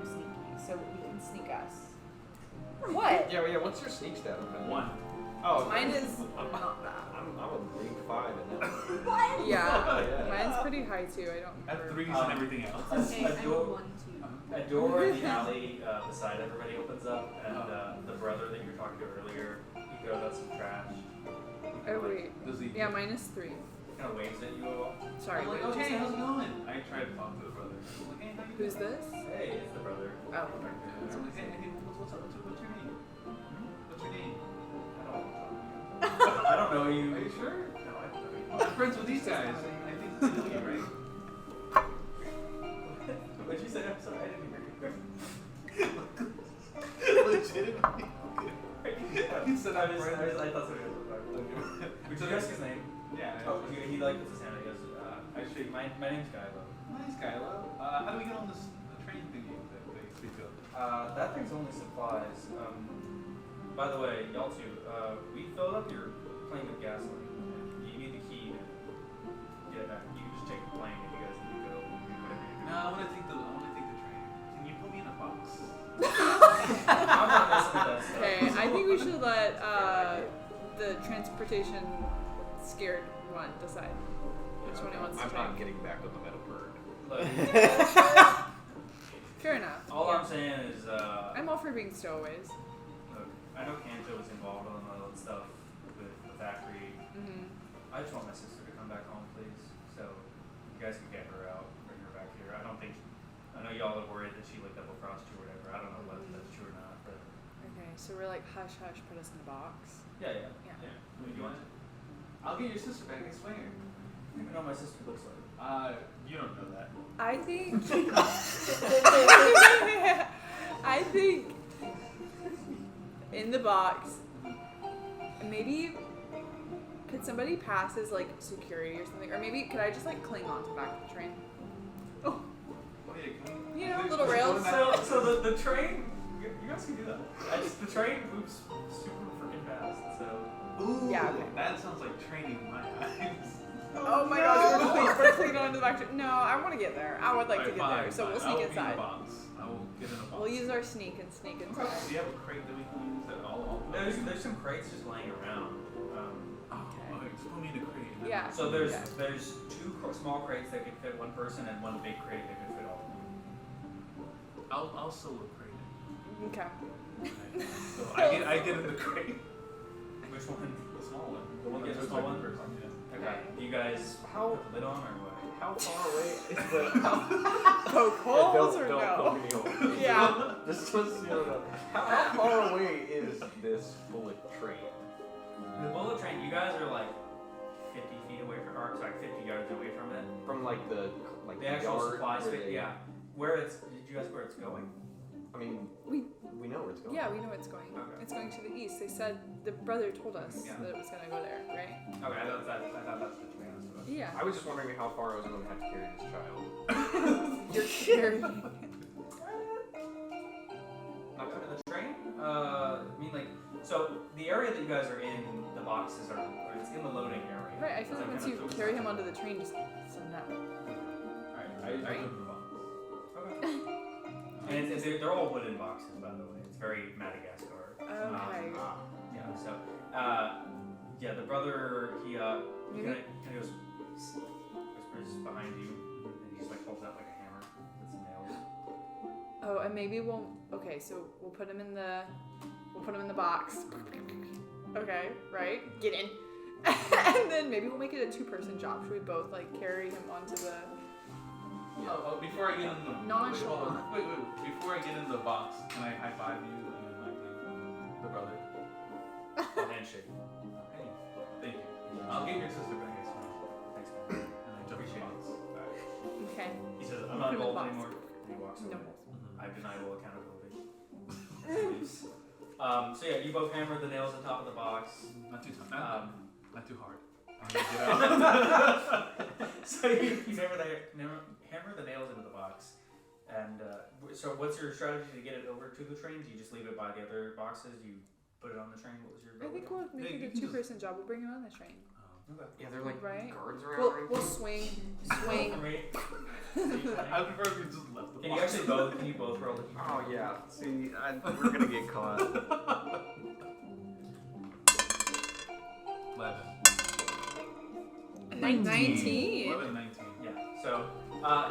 Speaker 3: sneaky, so we can sneak us. What?
Speaker 6: Yeah. What's your sneak stat?
Speaker 2: 1.
Speaker 6: Oh,
Speaker 3: Mine is not that.
Speaker 6: I'm a grade 5 in that.
Speaker 3: What? Yeah,
Speaker 6: Yeah.
Speaker 3: mine's pretty high too. I don't
Speaker 2: At
Speaker 3: remember.
Speaker 2: 3s and everything else.
Speaker 4: Okay, I'm a 1, 2.
Speaker 1: A door in the alley beside everybody opens up, and the brother that you were talking to earlier, he throws out some trash.
Speaker 3: Oh wait.
Speaker 2: Does he?
Speaker 3: Yeah, mine is 3.
Speaker 1: Kind of waves at you all.
Speaker 3: Sorry.
Speaker 2: I'm like,
Speaker 3: wait.
Speaker 2: okay, how's it going? I tried to talk to the brother. I'm like, hey, how you
Speaker 3: Who's
Speaker 2: doing?
Speaker 3: this?
Speaker 1: Hey, it's the brother.
Speaker 3: Oh.
Speaker 2: I'm like, hey, what's up? What's your name? What's your name?
Speaker 1: I don't know you.
Speaker 2: Are you sure?
Speaker 1: No, I don't know you.
Speaker 2: I'm friends with these guys. I think they know you, right?
Speaker 1: What'd you say? I'm sorry, I didn't hear you.
Speaker 2: Legitimately. He said I'm friends.
Speaker 1: I thought somebody was Would you ask his name?
Speaker 2: Yeah.
Speaker 1: Oh, he like puts his hand. He goes, actually, my name's Kylo.
Speaker 2: Nice guy, love. How do we get on this train thingy that they speak of?
Speaker 1: That thing's only supplies. By the way, y'all two, we filled up your plane with gasoline. You need the key to get it back. You can just take the plane if you guys need to go. Whatever you do.
Speaker 2: No, I want to take the train. Can you put me in a box?
Speaker 1: I'm not messing with that stuff.
Speaker 3: Okay, I think we should let the transportation scared one decide which one he wants to
Speaker 6: I'm
Speaker 3: take.
Speaker 6: not getting back on the metal bird.
Speaker 1: Look,
Speaker 3: Fair enough.
Speaker 1: all I'm saying is,
Speaker 3: I'm all for being stowaways.
Speaker 1: look, I know Kanta was involved in all that stuff with the factory.
Speaker 3: Mm-hmm.
Speaker 1: I just want my sister to come back home, please. So you guys can get her out, bring her back here. I know y'all are worried that she like double crossed you or whatever. I don't know whether that's true or not, but
Speaker 3: Okay, so we're like hush hush, put us in a box.
Speaker 1: yeah.
Speaker 3: Yeah.
Speaker 1: What do you want?
Speaker 2: I'll get your sister back. I swear.
Speaker 1: I don't even know what my sister looks like.
Speaker 2: You don't know that.
Speaker 3: I think. I think in the box, maybe could somebody pass as like security or something, or maybe could I just like cling on to the back of the train? Oh,
Speaker 2: Oh yeah, can we?
Speaker 3: you know,
Speaker 2: Please,
Speaker 3: little
Speaker 2: please go
Speaker 3: rails.
Speaker 2: in that-
Speaker 1: So the train, you guys can do that. The train moves super freaking fast. So
Speaker 2: Ooh,
Speaker 3: Yeah, okay.
Speaker 2: that sounds like training in my eyes.
Speaker 3: Oh my gosh, we're clinging on to the back. No, I want to get there. I would like to
Speaker 2: Alright,
Speaker 3: get there,
Speaker 2: fine,
Speaker 3: so we'll
Speaker 2: fine.
Speaker 3: sneak
Speaker 2: I will
Speaker 3: inside.
Speaker 2: Be in a box. I will get in a box.
Speaker 3: We'll use our sneak and sneak inside.
Speaker 2: Do you have a crate that we can use? That all
Speaker 1: there's some crates just laying around.
Speaker 2: Okay, just put me in a crate. and then-
Speaker 3: Yeah.
Speaker 1: So there's
Speaker 3: Okay.
Speaker 1: two small crates that could fit one person and one big crate that could fit all of them.
Speaker 2: I'll solo crate it.
Speaker 3: Okay.
Speaker 2: So I get in the crate.
Speaker 1: Which one?
Speaker 2: The small one.
Speaker 1: The one
Speaker 2: that
Speaker 1: that's
Speaker 2: fits
Speaker 1: small
Speaker 2: like
Speaker 1: one?
Speaker 2: the person, yeah.
Speaker 1: Okay. Do you guys
Speaker 5: How-
Speaker 1: put the lid on or what?
Speaker 5: How far away is the...
Speaker 3: Poke holes or
Speaker 5: don't
Speaker 3: no?
Speaker 5: poke any holes.
Speaker 3: Yeah.
Speaker 5: This was, how far away is this bullet train?
Speaker 1: The bullet train, you guys are like 50 feet away from, or sorry, 50 yards away from it.
Speaker 6: From like the
Speaker 1: The actual
Speaker 6: yard
Speaker 1: supply
Speaker 6: where
Speaker 1: space,
Speaker 6: they-
Speaker 1: yeah. Where it's, did you guys where it's going?
Speaker 6: I mean,
Speaker 3: We
Speaker 6: we know where it's going.
Speaker 3: Yeah, we know it's going.
Speaker 1: Okay.
Speaker 3: It's going to the east. They said the brother told us
Speaker 1: Yeah.
Speaker 3: that it was gonna go there, right?
Speaker 1: Okay, I thought that's the train.
Speaker 3: Yeah.
Speaker 6: I was just wondering how far I was going to have to carry this child.
Speaker 3: You're carrying.
Speaker 1: Not in the train? I mean, like, so the area that you guys are in, the boxes are, or it's in the loading area.
Speaker 3: Right, I feel like
Speaker 1: That
Speaker 3: once
Speaker 1: kind
Speaker 3: you
Speaker 1: of
Speaker 3: carry him onto the train, just send that.
Speaker 2: Alright, I
Speaker 3: Right.
Speaker 2: open the box.
Speaker 1: Okay. And they're all wooden boxes, by the way. It's very Madagascar.
Speaker 3: Okay.
Speaker 1: Yeah. So, yeah, the brother he kind of goes whispers behind you, and he just like pulls out like a hammer with some nails.
Speaker 3: Oh, and maybe we'll. Okay, so we'll put him in the box. Okay, right? Get in. And then maybe we'll make it a 2-person job. Should we both like carry him onto the?
Speaker 2: Oh, before I get in the
Speaker 3: Nonchalant.
Speaker 2: wait. Before I get in the box, can I high five you and like the brother?
Speaker 1: Handshake.
Speaker 2: Hey, thank you. I'll get your sister back. I swear.
Speaker 1: Thanks, man.
Speaker 2: And I jump in the
Speaker 1: Appreciate
Speaker 2: box.
Speaker 1: it.
Speaker 3: Okay.
Speaker 1: He says,
Speaker 3: Put
Speaker 1: "I'm not
Speaker 3: him in the
Speaker 1: involved
Speaker 3: box.
Speaker 1: anymore." And he walks away.
Speaker 3: No.
Speaker 1: I have deniable accountability. So yeah, you both hammer the nails on top of the box.
Speaker 2: Not too tough. Not too hard. I'm gonna get out.
Speaker 1: So you hammer the nails into the box. And so what's your strategy to get it over to the train? Do you just leave it by the other boxes? Do you put it on the train? What was your
Speaker 3: I think we'll make
Speaker 2: Yeah, you
Speaker 3: it a
Speaker 2: can just-
Speaker 3: 2-person job. We'll bring him on the train.
Speaker 1: Okay.
Speaker 6: Yeah, they're like
Speaker 3: Right.
Speaker 6: guards around. or
Speaker 3: We'll
Speaker 6: anything.
Speaker 3: swing.
Speaker 1: Right.
Speaker 2: I prefer if you just left the
Speaker 1: Can
Speaker 2: box.
Speaker 1: you actually both? Can you both roll?
Speaker 5: Oh yeah. See, we're gonna get caught.
Speaker 2: 11.
Speaker 3: 19.
Speaker 2: 11, 19.
Speaker 1: Yeah. So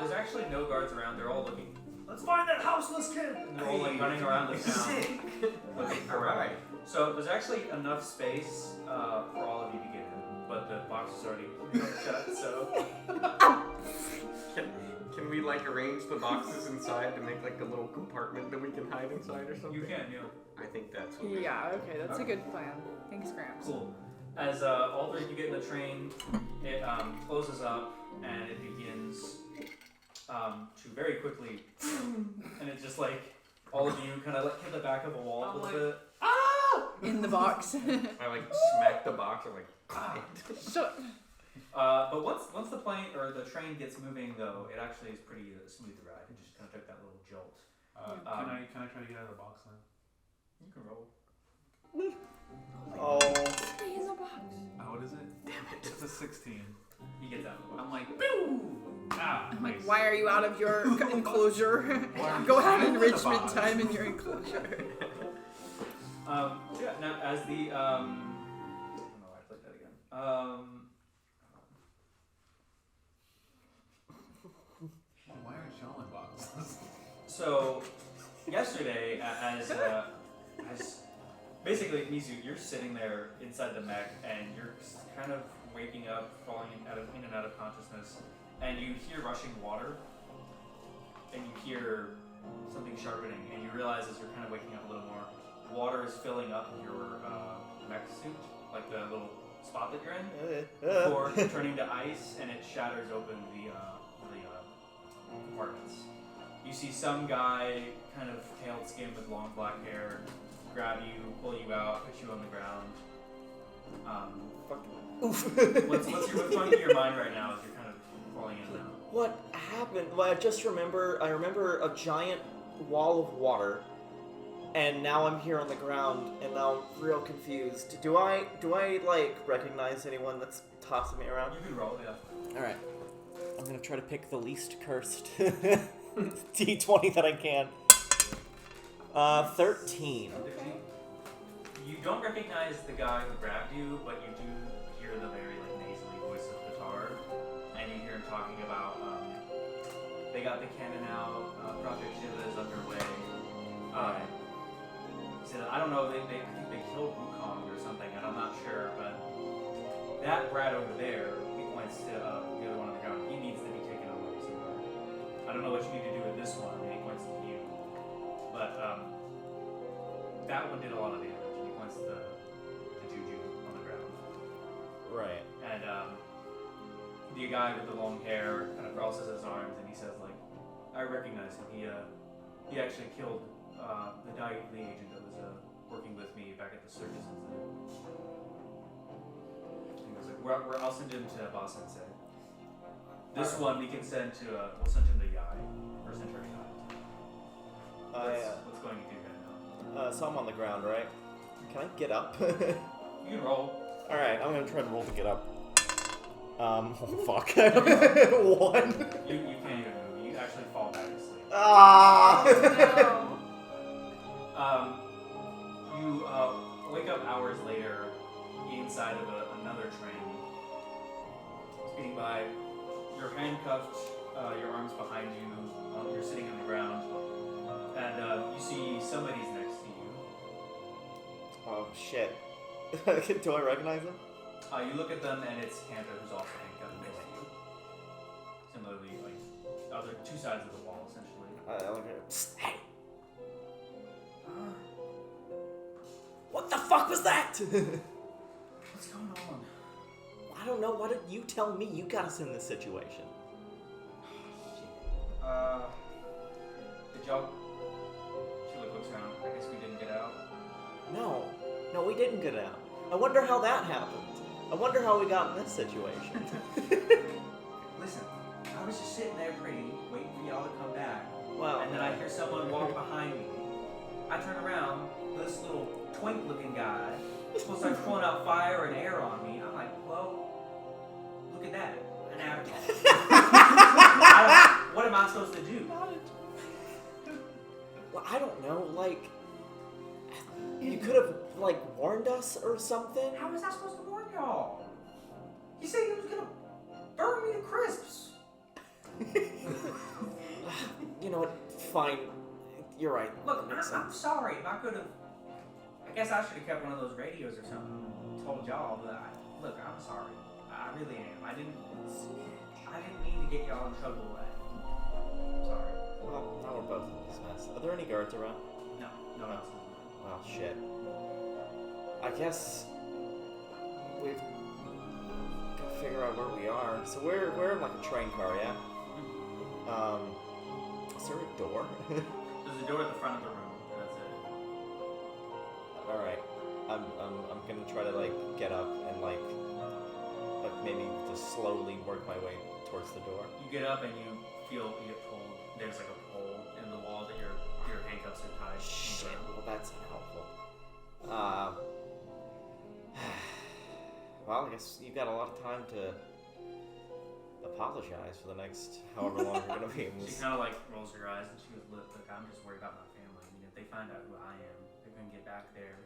Speaker 1: there's actually no guards around. They're all looking. Let's find that houseless kid. And they're all like running around the town looking for it. So there's actually enough space for all of you to get in, but the box is already shut. So
Speaker 6: Can we like arrange the boxes inside to make like a little compartment that we can hide inside or something?
Speaker 1: you can, yeah.
Speaker 6: I think that's what we
Speaker 3: Yeah. Okay, that's a good plan. Thanks, Gramps.
Speaker 1: Cool. As all three of you get in the train, it closes up and it begins to very quickly, and it's just like all of you kind of like hit the back of a wall a little bit.
Speaker 3: In the box.
Speaker 6: I like smack the box. I'm like,
Speaker 3: Shut.
Speaker 1: But once the plane or the train gets moving, though, it actually is pretty smooth ride. It just kind of took that little jolt.
Speaker 2: Can I try to get out of the box then?
Speaker 1: You can roll.
Speaker 5: Oh.
Speaker 3: Stay in the box.
Speaker 2: Oh, what is it? Damn it. It's a 16.
Speaker 1: He gets out of the box.
Speaker 2: I'm like, boo! Ah,
Speaker 3: I'm like,
Speaker 2: nice.
Speaker 3: why are you out of your enclosure? Go have enrichment time in your enclosure.
Speaker 1: Yeah. Now, as the I don't know why I played that again.
Speaker 2: Why aren't y'all in boxes?
Speaker 1: So, yesterday, as basically, Mizu, you're sitting there inside the mech, and you're kind of waking up, falling in and out of consciousness, and you hear rushing water, and you hear something sharpening, and you realize as you're kind of waking up a little more, water is filling up your mech suit, like the little spot that you're in, before turning to ice, and it shatters open the compartments. You see some guy, kind of paled skin with long black hair, grab you, pull you out, put you on the ground. What's going through your mind right now as you're kind of falling in and out?
Speaker 8: What happened? Well, I remember a giant wall of water, and now I'm here on the ground, and now I'm real confused. Do I like recognize anyone that's tossing me around?
Speaker 1: You can roll, yeah.
Speaker 8: All right, I'm gonna try to pick the least cursed D20 that I can. 13.
Speaker 1: You don't recognize the guy who grabbed you, but you do hear the very nasally voice of Qatar, and you hear him talking about they got the cannon out, Project Shiva is underway. He said, I don't know, I think they killed Wukong or something, and I'm not sure, but that brat over there, he points to the other one on the ground, he needs to be taken away somewhere. I don't know what you need to do with this one, and he points to you. But that one did a lot of damage, and he points to Juju on the ground.
Speaker 8: Right.
Speaker 1: And the guy with the long hair kind of crosses his arms, and he says, like, I recognize him. He actually killed the Dai Li agent that was working with me back at the circus incident. He goes like, I'll send him to Boss Sensei. This one we can send to we'll send him to Yai or Centauri Yai. What's going through right now?
Speaker 8: So I'm on the ground, right? Can I get up?
Speaker 1: You can roll.
Speaker 8: Alright, I'm gonna try to roll to get up. Oh fuck. 1.
Speaker 1: You can't even move. You actually fall back asleep.
Speaker 8: Ah!
Speaker 1: You wake up hours later inside of another train. Speeding by, you're handcuffed, your arms behind you, you're sitting on the ground, and you see somebody's next to you.
Speaker 8: Oh shit. Do I recognize him?
Speaker 1: You look at them and it's Kanta who's also handcuffed next to you. Similarly, like, other two sides of the wall, essentially.
Speaker 8: I look at him. Hey! What the fuck was that?
Speaker 1: What's going on?
Speaker 8: I don't know. Why did you tell me? You got us in this situation.
Speaker 1: Did y'all... She looks around. I guess we didn't get out.
Speaker 8: No, we didn't get out. I wonder how that happened. I wonder how we got in this situation.
Speaker 1: Listen, I was just sitting there pretty, waiting for y'all to come back.
Speaker 8: Wow.
Speaker 1: And then I hear someone walk behind me. I turn around, this little twink-looking guy starts throwing out fire and air on me. I'm like, well, look at that, an avatar. What am I supposed to do?
Speaker 8: Well, I don't know. Like, you could have warned us or something.
Speaker 1: How was I supposed to warn y'all? He said he was gonna burn me to crisps.
Speaker 8: You know what? Fine. You're right.
Speaker 1: Look,
Speaker 8: That makes
Speaker 1: I'm
Speaker 8: sense.
Speaker 1: sorry. I could have. I guess I should have kept one of those radios or something. Told y'all, but look, I'm sorry. I really am. I didn't mean to get y'all in trouble. Sorry.
Speaker 8: Well, now we're both in this mess. Are there any guards around?
Speaker 1: No, no else.
Speaker 8: Well, shit. I guess we've got to figure out where we are. So we're in like a train car, yeah? Is there a door?
Speaker 1: There's a door at the front of the room. That's it.
Speaker 8: All right. I'm gonna try to get up and maybe just slowly work my way towards the door.
Speaker 1: You get up and you get pulled. There's like a pole in the wall that your handcuffs are tied.
Speaker 8: Shit. Well, that's unhelpful. Well, I guess you've got a lot of time to apologize for the next however long you're gonna be in
Speaker 1: She
Speaker 8: this.
Speaker 1: kind of rolls her eyes and she goes, look, I'm just worried about my family. I mean, if they find out who I am, they're gonna get back there.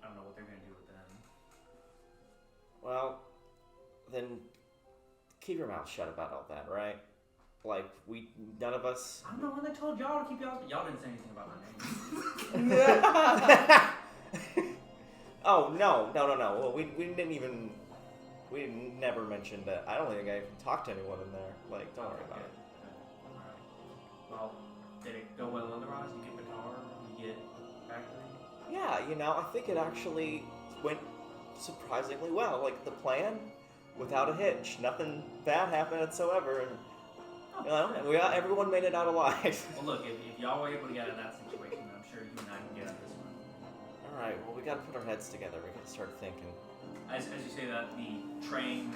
Speaker 1: I don't know what they're gonna do with them.
Speaker 8: Well, then keep your mouth shut about all that, right? None of us.
Speaker 1: I'm the one that told y'all to keep y'all didn't say anything about my name.
Speaker 8: Oh no! Well, we didn't even. We never mentioned that. I don't think I talked to anyone in there. Don't worry about it.
Speaker 1: Alright. Well, did it go well otherwise? You get the car, you get back there?
Speaker 8: Yeah, I think it actually went surprisingly well. The plan, without a hitch. Nothing bad happened whatsoever, and everyone made it out alive.
Speaker 1: Well, look, if y'all were able to get out of that situation, I'm sure you and I can get out of this one.
Speaker 8: All right. Well, we got to put our heads together. We got to start thinking.
Speaker 1: As you say that, the train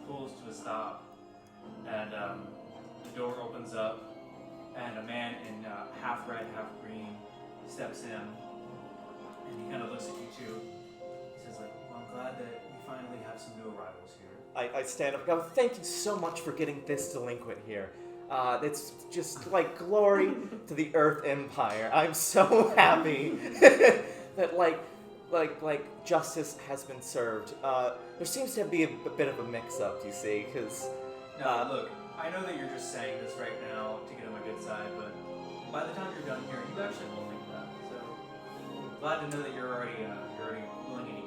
Speaker 1: pulls to a stop, and the door opens up, and a man in half red, half green steps in, and he kind of looks at you two. He says, well, I'm glad that we finally have some new arrivals here.
Speaker 8: I stand up and go, thank you so much for getting this delinquent here. It's just glory to the Earth Empire. I'm so happy that justice has been served. There seems to be a bit of a mix-up, you see, because...
Speaker 1: Now, look, I know that you're just saying this right now to get on my good side, but by the time you're done here, you actually will think that. So, glad to know that you're already willing to get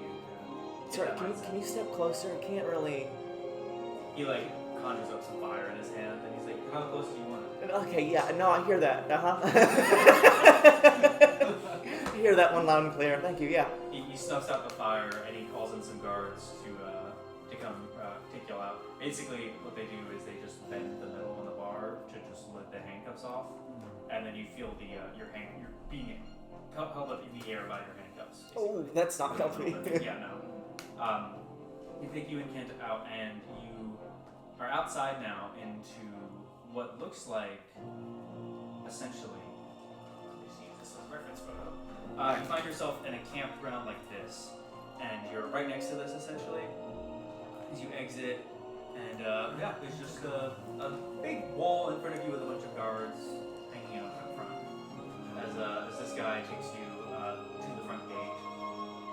Speaker 8: Sorry,
Speaker 1: that mindset.
Speaker 8: can you step closer? I can't really...
Speaker 1: He conjures up some fire in his hand, and he's like, how close do you want it?
Speaker 8: Okay, yeah, no, I hear that. I hear that one loud and clear. Thank you, yeah.
Speaker 1: He snuffs out the fire, and he calls in some guards to come take y'all out. Basically, what they do is they just bend the metal on the bar to just let the handcuffs off, and then you feel you're being held up in the air by your handcuffs.
Speaker 8: Oh, that's not helping.
Speaker 1: Yeah, no. You take you and Kanta out, and you are outside now into what looks like, essentially, let me see if this is reference photo. You find yourself in a campground like this, and you're right next to this essentially. As you exit, and yeah, there's just a big wall in front of you with a bunch of guards hanging out in front. As this guy takes you to the front gate,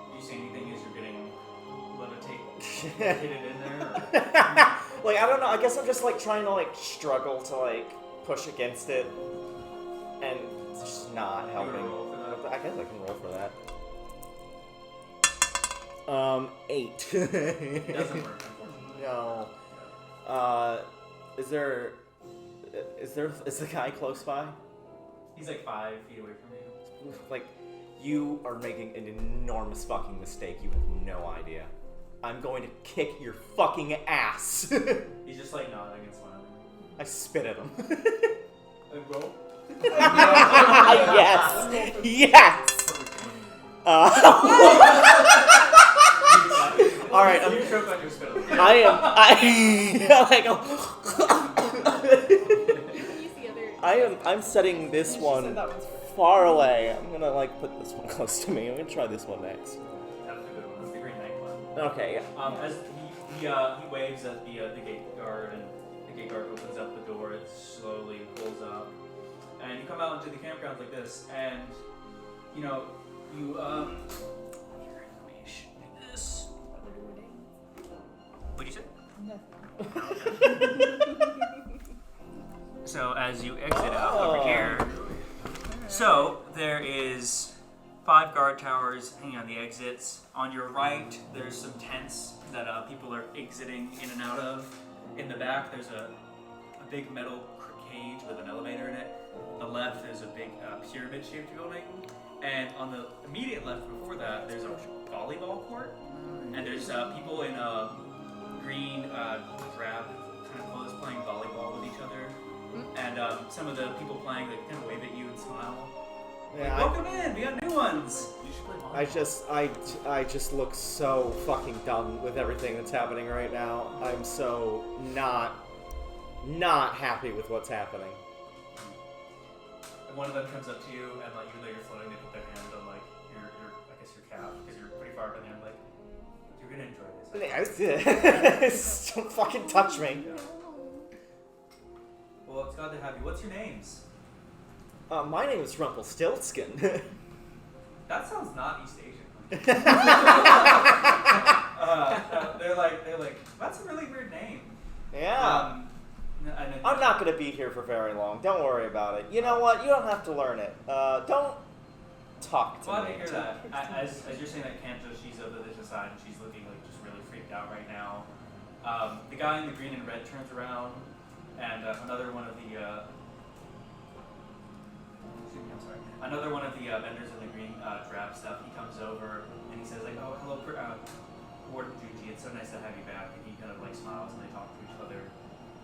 Speaker 1: do you see anything as you're getting hit it in there? Or?
Speaker 8: Like, I don't know. I guess I'm just like trying to like struggle to like push against it, and it's just not
Speaker 1: You wanna
Speaker 8: helping.
Speaker 1: roll for that?
Speaker 8: I guess I can roll for that. 8.
Speaker 1: It doesn't work, unfortunately.
Speaker 8: No. Is the guy close by?
Speaker 1: He's like 5 feet away from you.
Speaker 8: Like, you are making an enormous fucking mistake. You have no idea. I'm going to kick your fucking ass.
Speaker 1: He's just like nodding and smiling.
Speaker 8: I spit at him.
Speaker 1: Roll.
Speaker 8: Yes. Yes. All right.
Speaker 1: You choke on your spittle.
Speaker 8: I'm setting this
Speaker 3: She
Speaker 8: one
Speaker 3: said that one's
Speaker 8: far away. I'm gonna like put this one close to me. I'm gonna try this one next.
Speaker 1: That's the good one. That's the Green Knight one.
Speaker 8: Okay.
Speaker 1: As he waves at the gate guard, and the gate guard opens up the door. It slowly pulls up, and you come out into the campground like this, and you know you let me show you this. What'd you say? So as you exit out over here, so there is 5 guard towers hanging on the exits. On your right, there's some tents that people are exiting in and out of. In the back, there's a big metal cage with an elevator in it. On the left, there's a big pyramid-shaped building. And on the immediate left before that, there's a volleyball court. And there's people in green, drab kind of clothes playing volleyball with each other. And some of the people playing, they kind of wave at you and smile.
Speaker 8: Yeah,
Speaker 1: Welcome in, we got new ones.
Speaker 2: You should play volleyball.
Speaker 8: I just look so fucking dumb with everything that's happening right now. I'm so not happy with what's happening.
Speaker 1: And one of them comes up to you, and like even though you're floating, they put their hand on like your I guess your calf because you're pretty far up in there. Like you're gonna enjoy this.
Speaker 8: Don't fucking touch me.
Speaker 1: Well, it's glad to have you. What's your names?
Speaker 8: My name is Rumpelstiltskin.
Speaker 1: That sounds not East Asian. They're like that's a really weird name.
Speaker 8: Yeah.
Speaker 1: And then,
Speaker 8: I'm not gonna be here for very long. Don't worry about it. You know what? You don't have to learn it. Don't talk to
Speaker 1: Glad
Speaker 8: me.
Speaker 1: to hear that. As you're saying that, Kanta, she's over the side and she's looking like just really freaked out right now. The guy in the green and red turns around, and another one of the vendors in the green drab stuff. He comes over and he says like, "Oh, hello, Warden Juji. It's so nice to have you back." And he kind of like smiles and they talk to each other.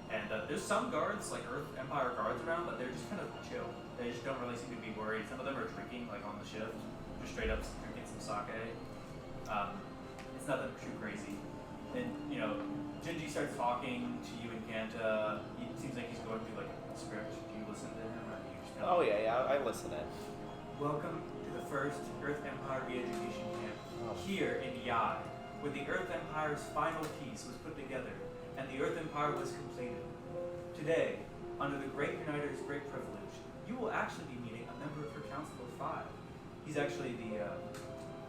Speaker 1: And there's some guards, like Earth Empire guards around, but they're just kind of chill. They just don't really seem to be worried. Some of them are drinking, like on the shift, just straight up drinking some sake. It's nothing too crazy. And you know, Jinji starts talking to you and Kanta. It seems like he's going through like a script. Do you listen to him, or do you just kind of...
Speaker 8: Oh yeah, I listen in.
Speaker 1: Welcome to the first Earth Empire reeducation camp here in Yai, where the Earth Empire's final piece was put together and the Earth Empire was completed. Today, under the Great Uniter's great privilege, you will actually be meeting a member of her Council of 5. He's actually he's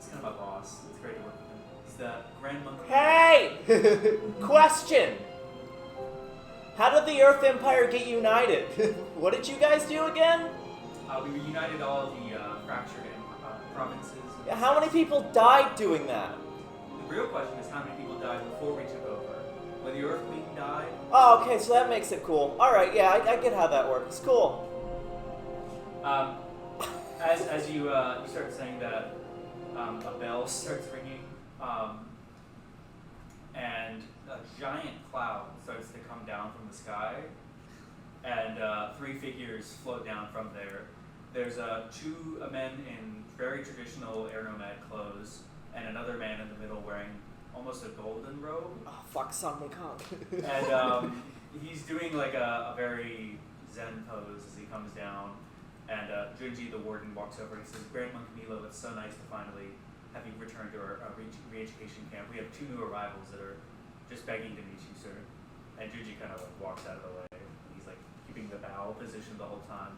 Speaker 1: kind of my boss. It's great to work with him. He's the Grand Monk.
Speaker 8: Hey! Question! How did the Earth Empire get united? What did you guys do again?
Speaker 1: We reunited all of the fractured provinces.
Speaker 8: How many people died doing that?
Speaker 1: The real question is how many people died before we took over. When the Earth Queen died.
Speaker 8: Oh, okay, so that makes it cool. Alright, yeah, I get how that works. Cool.
Speaker 1: As you start saying that, a bell starts ringing, and a giant cloud starts to come down from the sky, and 3 figures float down from there. There's 2 men in very traditional air nomad clothes, and another man in the middle wearing almost a golden robe.
Speaker 8: Oh, fuck, Son Kong.
Speaker 1: And he's doing like a very zen pose as he comes down. And Junji, the warden, walks over and says, Grand Monk Milo, it's so nice to finally have you returned to our re-education camp. We have 2 new arrivals that are just begging to meet you, sir. And Junji kind of like walks out of the way. He's like keeping the bow position the whole time.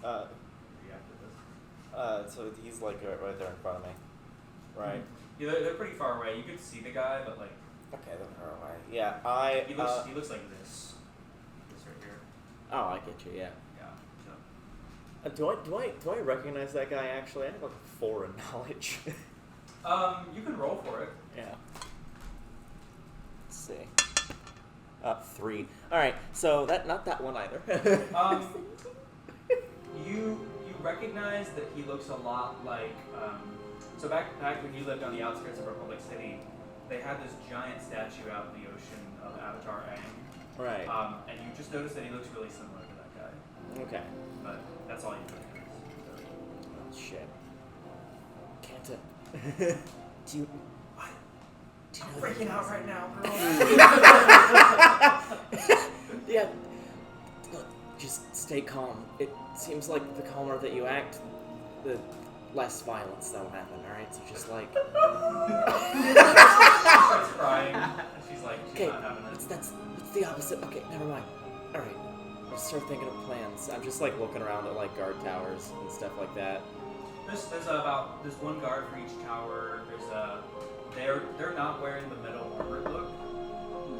Speaker 1: React to this.
Speaker 8: So he's like right there in front of me, right?
Speaker 1: Yeah, they're pretty far away. You could see the guy, but like.
Speaker 8: Okay, they're far away. Yeah,
Speaker 1: He looks like this. This right here.
Speaker 8: Oh, I get you. Yeah.
Speaker 1: Yeah. So.
Speaker 8: Do I recognize that guy actually? I have like 4 in knowledge.
Speaker 1: You can roll for it.
Speaker 8: Yeah. Let's see. 3. All right. So not that one either.
Speaker 1: You recognize that he looks a lot like. So back when you lived on the outskirts of Republic City, they had this giant statue out in the ocean of Avatar Hamen.
Speaker 8: Right.
Speaker 1: And you just noticed that he looks really similar to that guy.
Speaker 8: Okay.
Speaker 1: But that's all you recognize.
Speaker 8: Oh, shit. Kanta. Do you? What? Do you know
Speaker 1: Freaking out right now, girl.
Speaker 8: Yeah. Look, just stay calm. It seems like the calmer that you act, the less violence that'll happen. All right. So just like.
Speaker 1: She starts crying. And she's like, she's not having it.
Speaker 8: That's the opposite. Okay, never mind. All right. Let's start thinking of plans. I'm just like looking around at like guard towers and stuff like that.
Speaker 1: There's one guard for each tower. They're not wearing the metal armor look.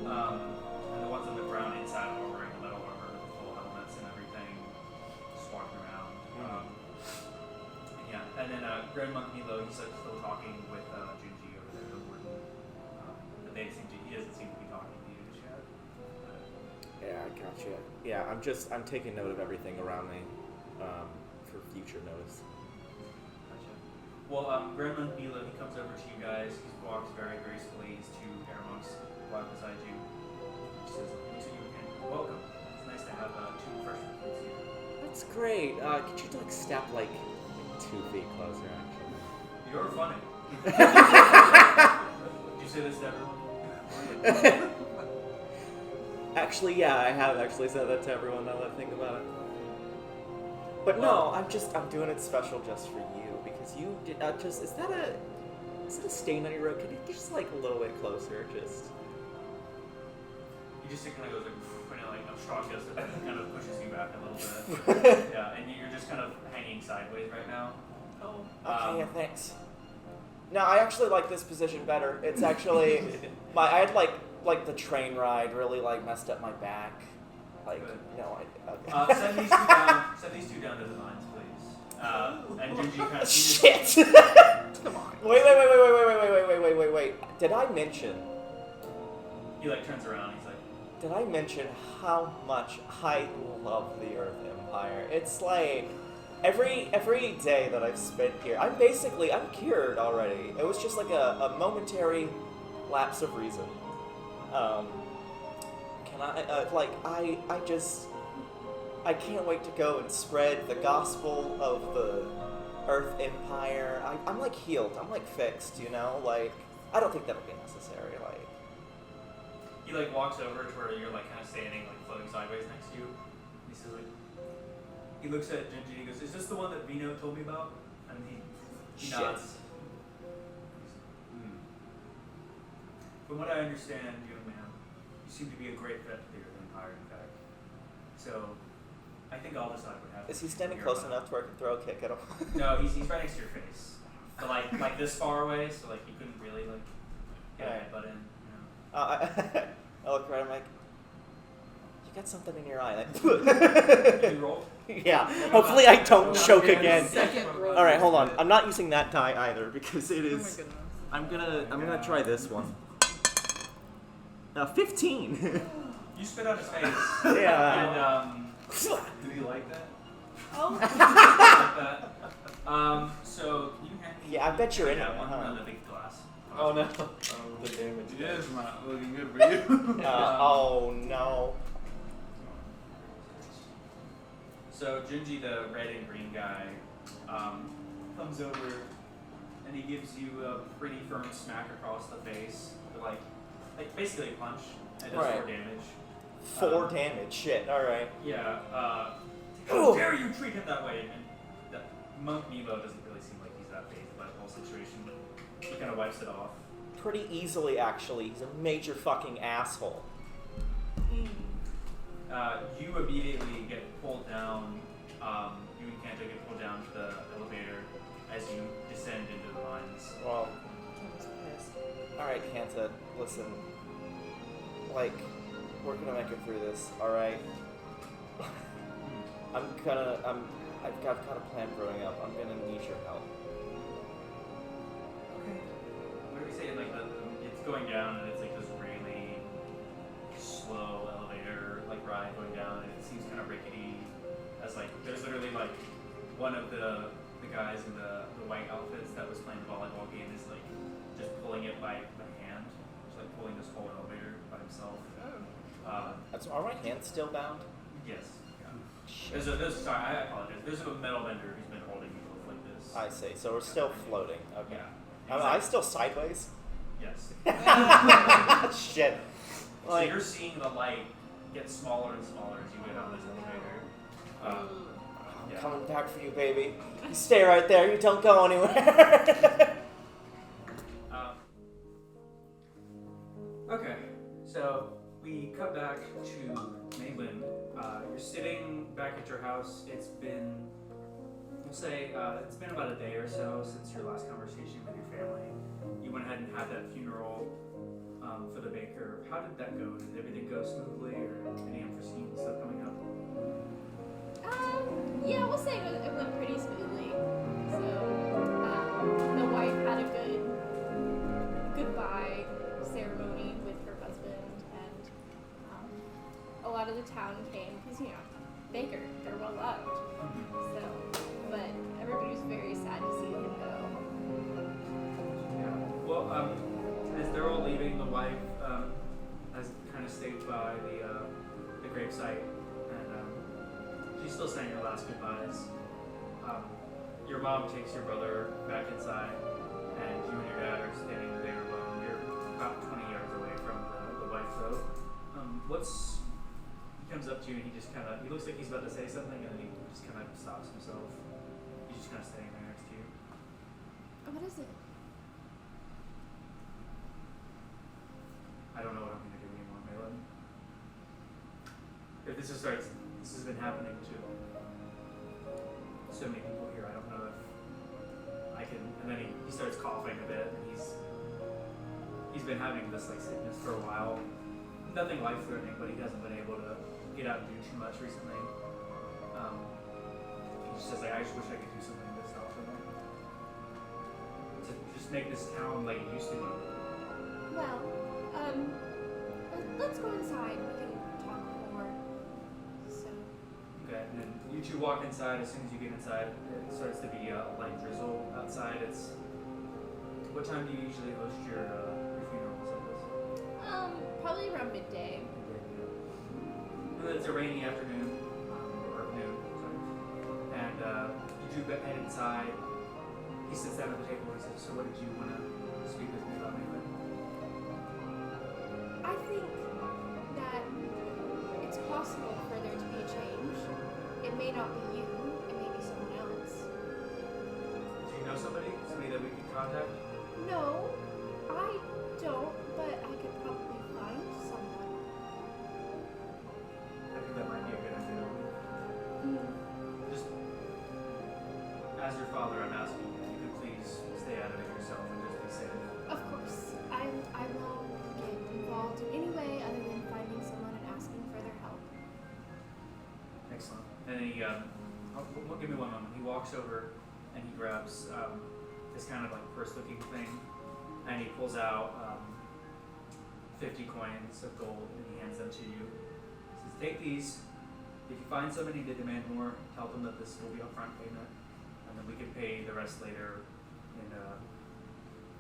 Speaker 1: And the ones on the ground inside are wearing the metal armor with the full helmets and everything, just walking around. Yeah, and then Grand Monk Milo, he's like still talking with Junji over there, the warden. But he doesn't seem to be talking to you just yet.
Speaker 8: Yeah, I gotcha. Yeah, I'm taking note of everything around me, for future notice.
Speaker 1: Gotcha. Well, Grand Monk Milo, he comes over to you guys. He walks very gracefully. His 2 air monks walk beside you. He says, "Looking to you again. Welcome. It's nice to have 2 fresh recruits here."
Speaker 8: That's great. Could you like step like 2 feet closer, actually?
Speaker 1: You're funny. Did you say this to everyone?
Speaker 8: Actually, yeah, I have actually said that to everyone now that I think about it. But no, I'm doing it special just for you because you did just. Is that a stain on your robe? Could you just like a little bit closer, just?
Speaker 1: He just kind of goes like, and like a strong gust of it kind of pushes you back a little bit. Yeah, and you're just kind of hanging sideways right now.
Speaker 8: Oh. Okay, yeah, thanks. No, I actually like this position better. It's actually I had like the train ride really like messed up my back. Like
Speaker 1: Good.
Speaker 8: no, okay.
Speaker 1: Send these 2 down. Send these 2 down to the mines, please. And Junji kind of.
Speaker 8: Shit!
Speaker 1: Come on.
Speaker 8: Wait. Did I mention?
Speaker 1: He like turns around. He's like.
Speaker 8: Did I mention how much I love the Earth Empire? It's like every day that I've spent here, I'm cured already. It was just like a momentary lapse of reason. Can I can't wait to go and spread the gospel of the Earth Empire. I'm like healed. I'm like fixed, you know? Like, I don't think that'll be necessary, like.
Speaker 1: He like walks over to where you're like kind of standing, like floating sideways next to you. He says like, he looks at Junji and he goes, "Is this the one that Vino told me about?" And he nods. From what I understand, young man, you seem to be a great fit for the Earth Empire, in fact. So, I think I'll decide what happens.
Speaker 8: Is he standing close enough to where I can throw a kick at him?
Speaker 1: No, he's right next to your face. But like this far away, so like you couldn't really like get a headbutt in. You know.
Speaker 8: I look right. I'm like, you got something in your eye. Like,
Speaker 1: Did you roll?
Speaker 8: Yeah. Hopefully I don't choke again.
Speaker 3: Second roll.
Speaker 8: All right, hold on. I'm not using that die either because it
Speaker 3: Oh my
Speaker 8: is.
Speaker 3: goodness.
Speaker 8: I'm gonna try this one. 15.
Speaker 1: You spit on his face.
Speaker 8: Yeah.
Speaker 1: And
Speaker 2: Did he like that?
Speaker 4: Oh.
Speaker 1: like that. So can you hand me?
Speaker 8: Yeah, I bet you're in
Speaker 1: that
Speaker 8: it,
Speaker 1: one
Speaker 8: huh?
Speaker 1: on the big glass.
Speaker 5: Oh no. The damage.
Speaker 2: Yeah, it's not looking good for you.
Speaker 8: Oh no.
Speaker 1: So Junji, the red and green guy, comes over and he gives you a pretty firm smack across the face, like basically a punch. It does
Speaker 8: Right.
Speaker 1: 4 damage.
Speaker 8: 4 damage. Shit. All right.
Speaker 1: Yeah. To How dare you treat him that way? And the monk Nemo doesn't really seem like he's that fazed by the whole situation. He kind of wipes it off.
Speaker 8: Pretty easily, actually. He's a major fucking asshole.
Speaker 1: You immediately get pulled down. You and Kanta get pulled down to the elevator as you descend into the mines.
Speaker 8: Well, alright, Kanta, listen. Like, we're gonna make it through this, alright? I've got a plan growing up. I'm gonna need your help.
Speaker 1: Okay. What are we saying? Like, it's going down and it's like this really slow elevator, like ride going down, and it seems kind of rickety. As like, there's literally like one of the guys in the white outfits that was playing the volleyball game is like just pulling it by the hand, just like pulling this whole elevator by himself.
Speaker 8: Are my hands still bound?
Speaker 1: Yes. Yeah. Sorry, I apologize. There's a metal vendor who's been holding you both like this.
Speaker 8: I see. So we're still floating. Okay.
Speaker 1: Yeah.
Speaker 8: Am I still sideways?
Speaker 1: Yes.
Speaker 8: Shit.
Speaker 1: So you're seeing the light get smaller and smaller as you get on this elevator.
Speaker 8: I'm coming back for you, baby. You stay right there. You don't go anywhere.
Speaker 1: Okay, so we cut back to Maylin. You're sitting back at your house. It's been, we'll say, it's been about a day or so since your last conversation with your family. You went ahead and had that funeral for the baker. How did that go? Did everything go smoothly, or any unforeseen stuff coming up?
Speaker 4: Yeah, we'll say it went pretty smoothly. So, the wife had a good goodbye ceremony with her husband, and a lot of the town came because, Baker, they're well loved. So, but everybody was very sad to see him go.
Speaker 1: Yeah. Well, as they're all leaving, the wife has kind of stayed by the gravesite, and she's still saying her last goodbyes. Your mom takes your brother back inside, and you and your dad are standing there alone. You're about 20 yards away from the wife, though. He comes up to you and he looks like he's about to say something, and then he just kind of stops himself. He's just kind of standing there next to you.
Speaker 4: What is it?
Speaker 1: I don't know what I'm going to do anymore, Maylin. If this has been happening to so many people here, I don't know if I can. And then he starts coughing a bit, and he's been having this like sickness for a while. Nothing life-threatening, but he hasn't been able to get out and do too much recently. He just says, I just wish I could do something to stop him. To just make this town like it used to be.
Speaker 4: Well, let's go inside. We can talk more. So.
Speaker 1: Okay, and then you two walk inside. As soon as you get inside, it starts to be a light drizzle outside. What time do you usually host your funerals like this?
Speaker 4: Probably around midday.
Speaker 1: And it's a rainy afternoon, or noon, sorry. And you two head inside. He sits down at the table and he says, so what did you want to speak with me about, Maylin?
Speaker 4: I think that it's possible for there to be a change. It may not be you, it may be someone else.
Speaker 1: Do you know somebody that we could contact?
Speaker 4: No, I don't, but I could probably find someone.
Speaker 1: I think that might be a good idea. Just, as your father, I'm asking you, if you could please stay out of it yourself and just be safe.
Speaker 4: Of course, I will get involved in any way other than finding someone and asking for their help.
Speaker 1: Excellent. And then he, give me one moment. He walks over and he grabs this kind of like purse-looking thing, and he pulls out 50 coins of gold and he hands them to you. He says, take these. If you find somebody to demand more, tell them that this will be upfront payment, and then we can pay the rest later in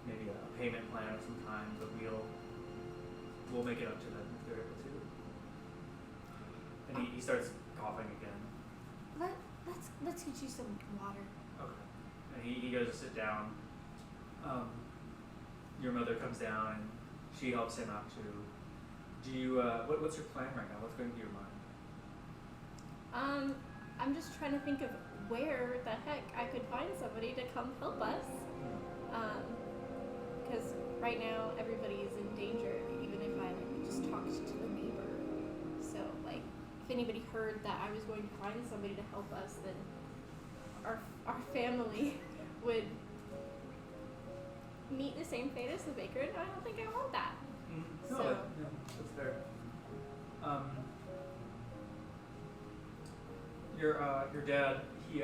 Speaker 1: maybe a payment plan of some kind, but we'll make it up to them if they're able to. And he starts coughing again.
Speaker 4: Let's get you some water.
Speaker 1: Okay. And he goes to sit down. Your mother comes down and she helps him out too. Do you what's your plan right now? What's going through your mind?
Speaker 4: I'm just trying to think of where the heck I could find somebody to come help us. Because right now everybody is in danger, even if I just talked to the neighbor. So like, if anybody heard that I was going to find somebody to help us, then our family would meet the same fate as the baker, and I don't think I want that.
Speaker 1: No,
Speaker 4: So-
Speaker 1: that's fair. Your dad, he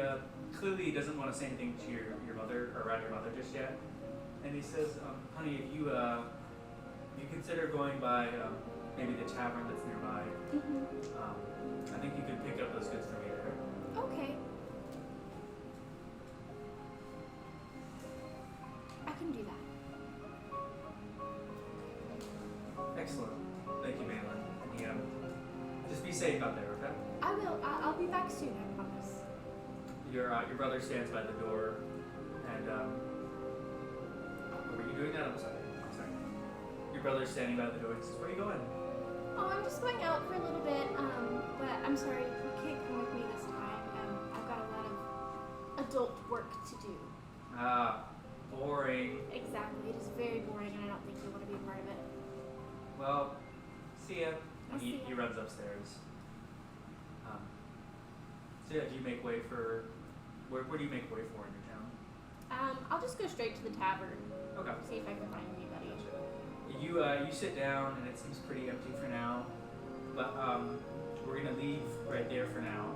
Speaker 1: clearly doesn't want to say anything to your mother or around your mother just yet, and he says, honey, if you consider going by maybe the tavern that's nearby, I think you could pick up those goods for me there.
Speaker 4: Okay. I can do that.
Speaker 1: Excellent. Thank you, Maylin. And he, just be safe out there, okay?
Speaker 4: I will. I'll be back soon, I promise.
Speaker 1: Your brother stands by the door, and were you doing that? I'm sorry. Your brother's standing by the door. He says, "Where are you going?"
Speaker 4: Oh, I'm just going out for a little bit. But I'm sorry, you can't come with me this time. I've got a lot of adult work to do.
Speaker 1: Ah, boring.
Speaker 4: Exactly. It is very boring, and I don't think you want to be a part of it.
Speaker 1: Well, see ya.
Speaker 4: I'll
Speaker 1: And
Speaker 4: see
Speaker 1: he
Speaker 4: ya.
Speaker 1: runs upstairs. So yeah, do you make way for where do you make way for in your town?
Speaker 4: I'll just go straight to the tavern.
Speaker 1: Okay.
Speaker 4: See if I can find anybody.
Speaker 1: You sit down and it seems pretty empty for now, but we're gonna leave right there for now,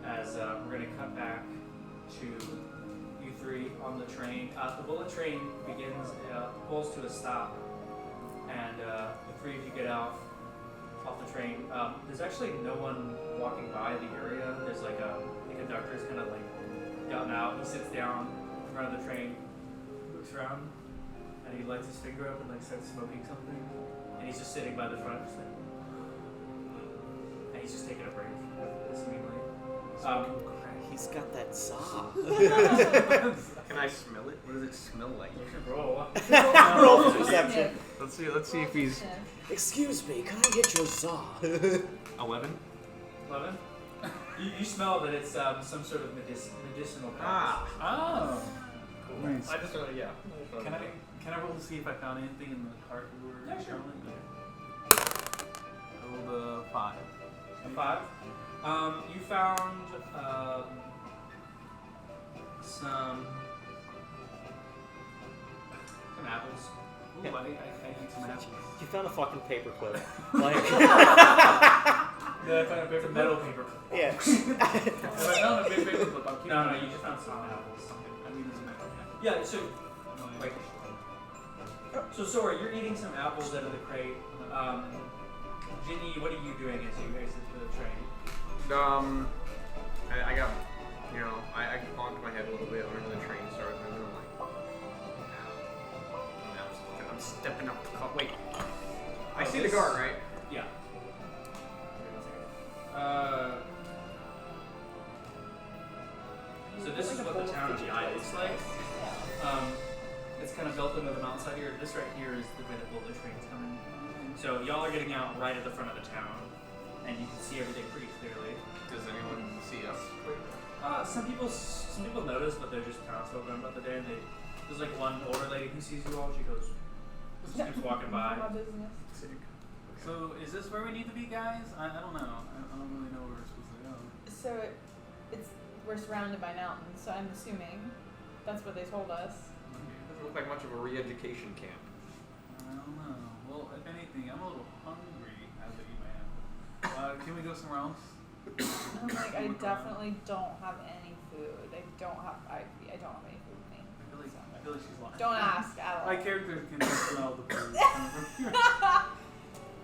Speaker 1: as we're gonna cut back to you three on the train. The bullet train begins pulls to a stop, and the three of you get off the train. There's actually no one walking by the area. There's like the conductor's kind of like gotten out. He sits down in front of the train, looks around, and he lights his finger up and like starts smoking something. And he's just sitting by the front, just like, and he's just taking a break, seemingly.
Speaker 8: He's got that saw.
Speaker 6: Can I smell it? What does it smell like?
Speaker 1: You should roll.
Speaker 8: Roll perception.
Speaker 2: Let's see if he's
Speaker 8: Excuse me, can I get your saw?
Speaker 2: 11.
Speaker 1: 11. You smell that it's some sort of medicinal practice.
Speaker 2: Oh. Nice.
Speaker 6: I just yeah.
Speaker 2: Can I roll to see if I found anything in the cart we were
Speaker 1: Yeah, sure.
Speaker 2: showing? I rolled a 5.
Speaker 1: A 5. You found some apples.
Speaker 2: Ooh, I eat some apples.
Speaker 8: You found a fucking paperclip. Like,
Speaker 1: I found a paper, metal paper.
Speaker 8: yeah.
Speaker 2: If I found a big paper clip, I'll keep
Speaker 1: No,
Speaker 2: it.
Speaker 1: you just found some apples.
Speaker 2: I mean, there's an apple.
Speaker 1: Yeah, so wait. So Sora, you're eating some apples out of the crate. Jin Ye, what are you doing as you exit the train?
Speaker 6: I got, I bonked my head a little bit whenever the train started moving. I'm like, I'm stepping up the car. Wait, I see the guard, right?
Speaker 1: Yeah. So this is what the town of Yi looks like. It's kind of built into the mountainside here. This right here is the way the bullet train's coming. So y'all are getting out right at the front of the town, and you can see everything pretty clearly.
Speaker 6: Does anyone see us?
Speaker 1: Some people notice, but they're just townsfolk going about the day. And there's like one older lady who sees you all. She goes, just keeps walking by.
Speaker 3: My business.
Speaker 2: So, is this where we need to be, guys? I don't know. I don't really know where we're supposed to go.
Speaker 3: So we're surrounded by mountains, so I'm assuming that's what they told us.
Speaker 6: Doesn't look like much of a re-education camp.
Speaker 2: I don't know. Well, if anything, I'm a little hungry, as a man. Can we go somewhere else?
Speaker 3: I'm like, I definitely don't have any food. I don't have any food with me.
Speaker 2: I feel like she's lying.
Speaker 3: Don't ask at all.
Speaker 2: My character can smell the food.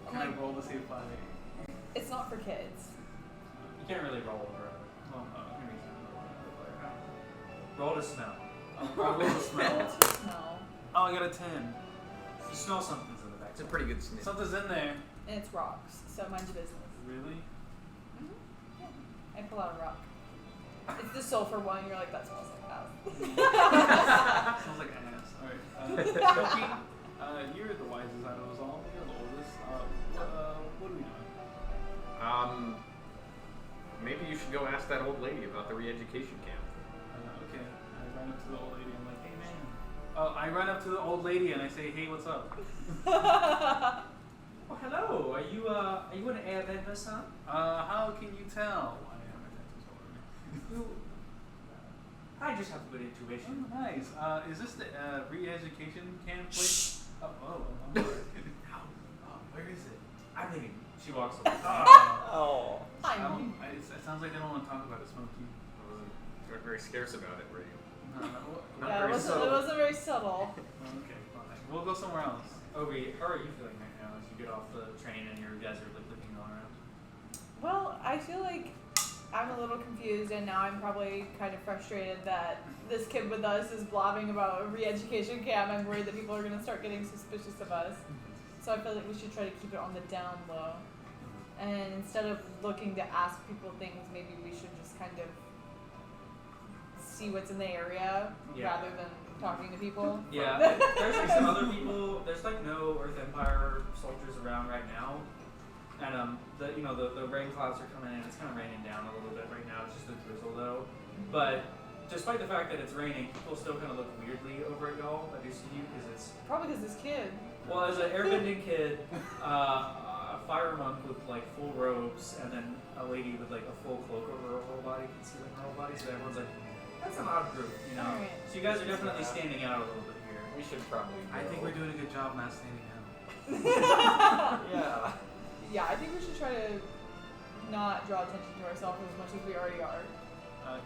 Speaker 2: Can I roll to see if I...
Speaker 3: It's not for kids.
Speaker 1: You can't really roll over it. Well, maybe you can roll to smell.
Speaker 2: I'll roll to smell.
Speaker 3: No.
Speaker 2: Oh, I got a 10.
Speaker 1: You smell something's in the back.
Speaker 6: It's a pretty good sniff.
Speaker 2: Something's in there.
Speaker 3: And it's rocks, so mind your business.
Speaker 2: Really?
Speaker 3: I pull out a rock. It's the sulfur one. You're like, that smells like ass.
Speaker 2: Smells like ass. Alright. Toki, you're the wisest out of us all. You're the oldest. What are we doing?
Speaker 6: Maybe you should should go ask that old lady about the re-education camp.
Speaker 2: Okay. I run up to the old lady. I'm like, hey man. Oh, I run up to the old lady and I say, hey, what's up?
Speaker 1: Oh, hello. Are you an airbender, son?
Speaker 2: How can you tell? I have my tattoos all over me.
Speaker 1: I just have a good intuition.
Speaker 2: Oh, nice. Is this the re-education camp place? I'm sorry. Where is it?
Speaker 1: I'm leaving. She walks away.
Speaker 8: Oh.
Speaker 2: It sounds like they don't want to talk about it, Smokey.
Speaker 6: You're very scarce about it, were you?
Speaker 2: No,
Speaker 6: Not
Speaker 3: Yeah,
Speaker 6: very
Speaker 3: it wasn't very subtle.
Speaker 2: okay, fine. We'll go somewhere else.
Speaker 1: Ovi, how are you feeling right now as you get off the train and you guys are like looking all around?
Speaker 3: Well, I feel like I'm a little confused, and now I'm probably kind of frustrated that this kid with us is blabbing about a re-education camp. I'm worried that people are going to start getting suspicious of us. So I feel like we should try to keep it on the down low. And instead of looking to ask people things, maybe we should just kind of see what's in the area rather than talking to people.
Speaker 1: Yeah, there's like some other people. There's like no Earth Empire soldiers around right now, and the rain clouds are coming in. It's kind of raining down a little bit right now. It's just a drizzle though. But despite the fact that it's raining, people still kind of look weirdly over at y'all. I do see you because it's
Speaker 3: Probably because this kid.
Speaker 1: well, as an airbending kid, a fire monk with like full robes, and then a lady with like a full cloak over her whole body, concealing her whole body. So everyone's like, that's an odd group, you know.
Speaker 3: Alright.
Speaker 1: So you guys are definitely standing out a little bit here.
Speaker 6: We should probably.
Speaker 2: I think we're doing a good job not standing out.
Speaker 8: Yeah.
Speaker 3: Yeah, I think we should try to not draw attention to ourselves as much as we already are.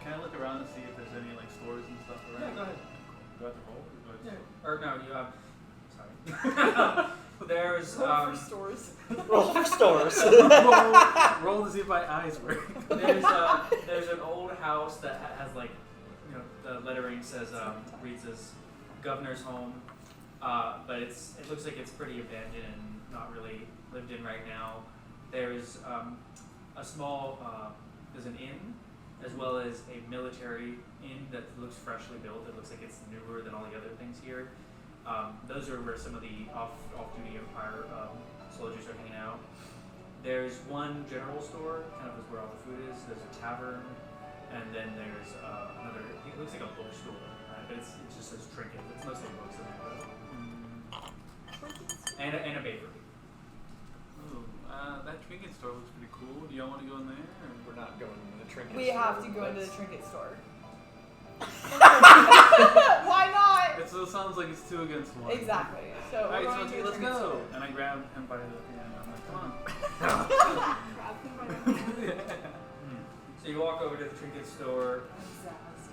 Speaker 2: Can I look around and see if there's any like stores and stuff around?
Speaker 1: Yeah, go ahead.
Speaker 2: Do I have to roll? Or do I just-
Speaker 1: Or no, you sorry. There's
Speaker 3: Roll for stores.
Speaker 8: Roll for stores.
Speaker 2: roll to see if my eyes work.
Speaker 1: there's an old house that has like, you know, the lettering says reads as Governor's Home, but it looks like it's pretty abandoned and not really lived in right now. There's a small there's an inn as well as a military inn that looks freshly built. It looks like it's newer than all the other things here. Those are where some of the off-duty Empire soldiers are hanging out. There's one general store, kind of is where all the food is. There's a tavern, and then there's another. It looks like a bookstore, but it just says trinkets. It's mostly books in there, and a bakery.
Speaker 2: Ooh, that trinket store looks pretty cool. Do y'all want to go in there? Or?
Speaker 6: We're not going to the trinket.
Speaker 3: We
Speaker 6: store.
Speaker 3: have to go into the
Speaker 6: Let's-
Speaker 3: trinket store. Why not?
Speaker 2: It still sounds like it's 2 against 1.
Speaker 3: Exactly. So
Speaker 2: Alright,
Speaker 3: we're going
Speaker 2: so
Speaker 3: to the
Speaker 2: let's
Speaker 3: trinket
Speaker 2: go.
Speaker 3: store.
Speaker 2: And I grab him by the hand. I'm like, come on.
Speaker 4: Grab him by the hand.
Speaker 1: So you walk over to the trinket store,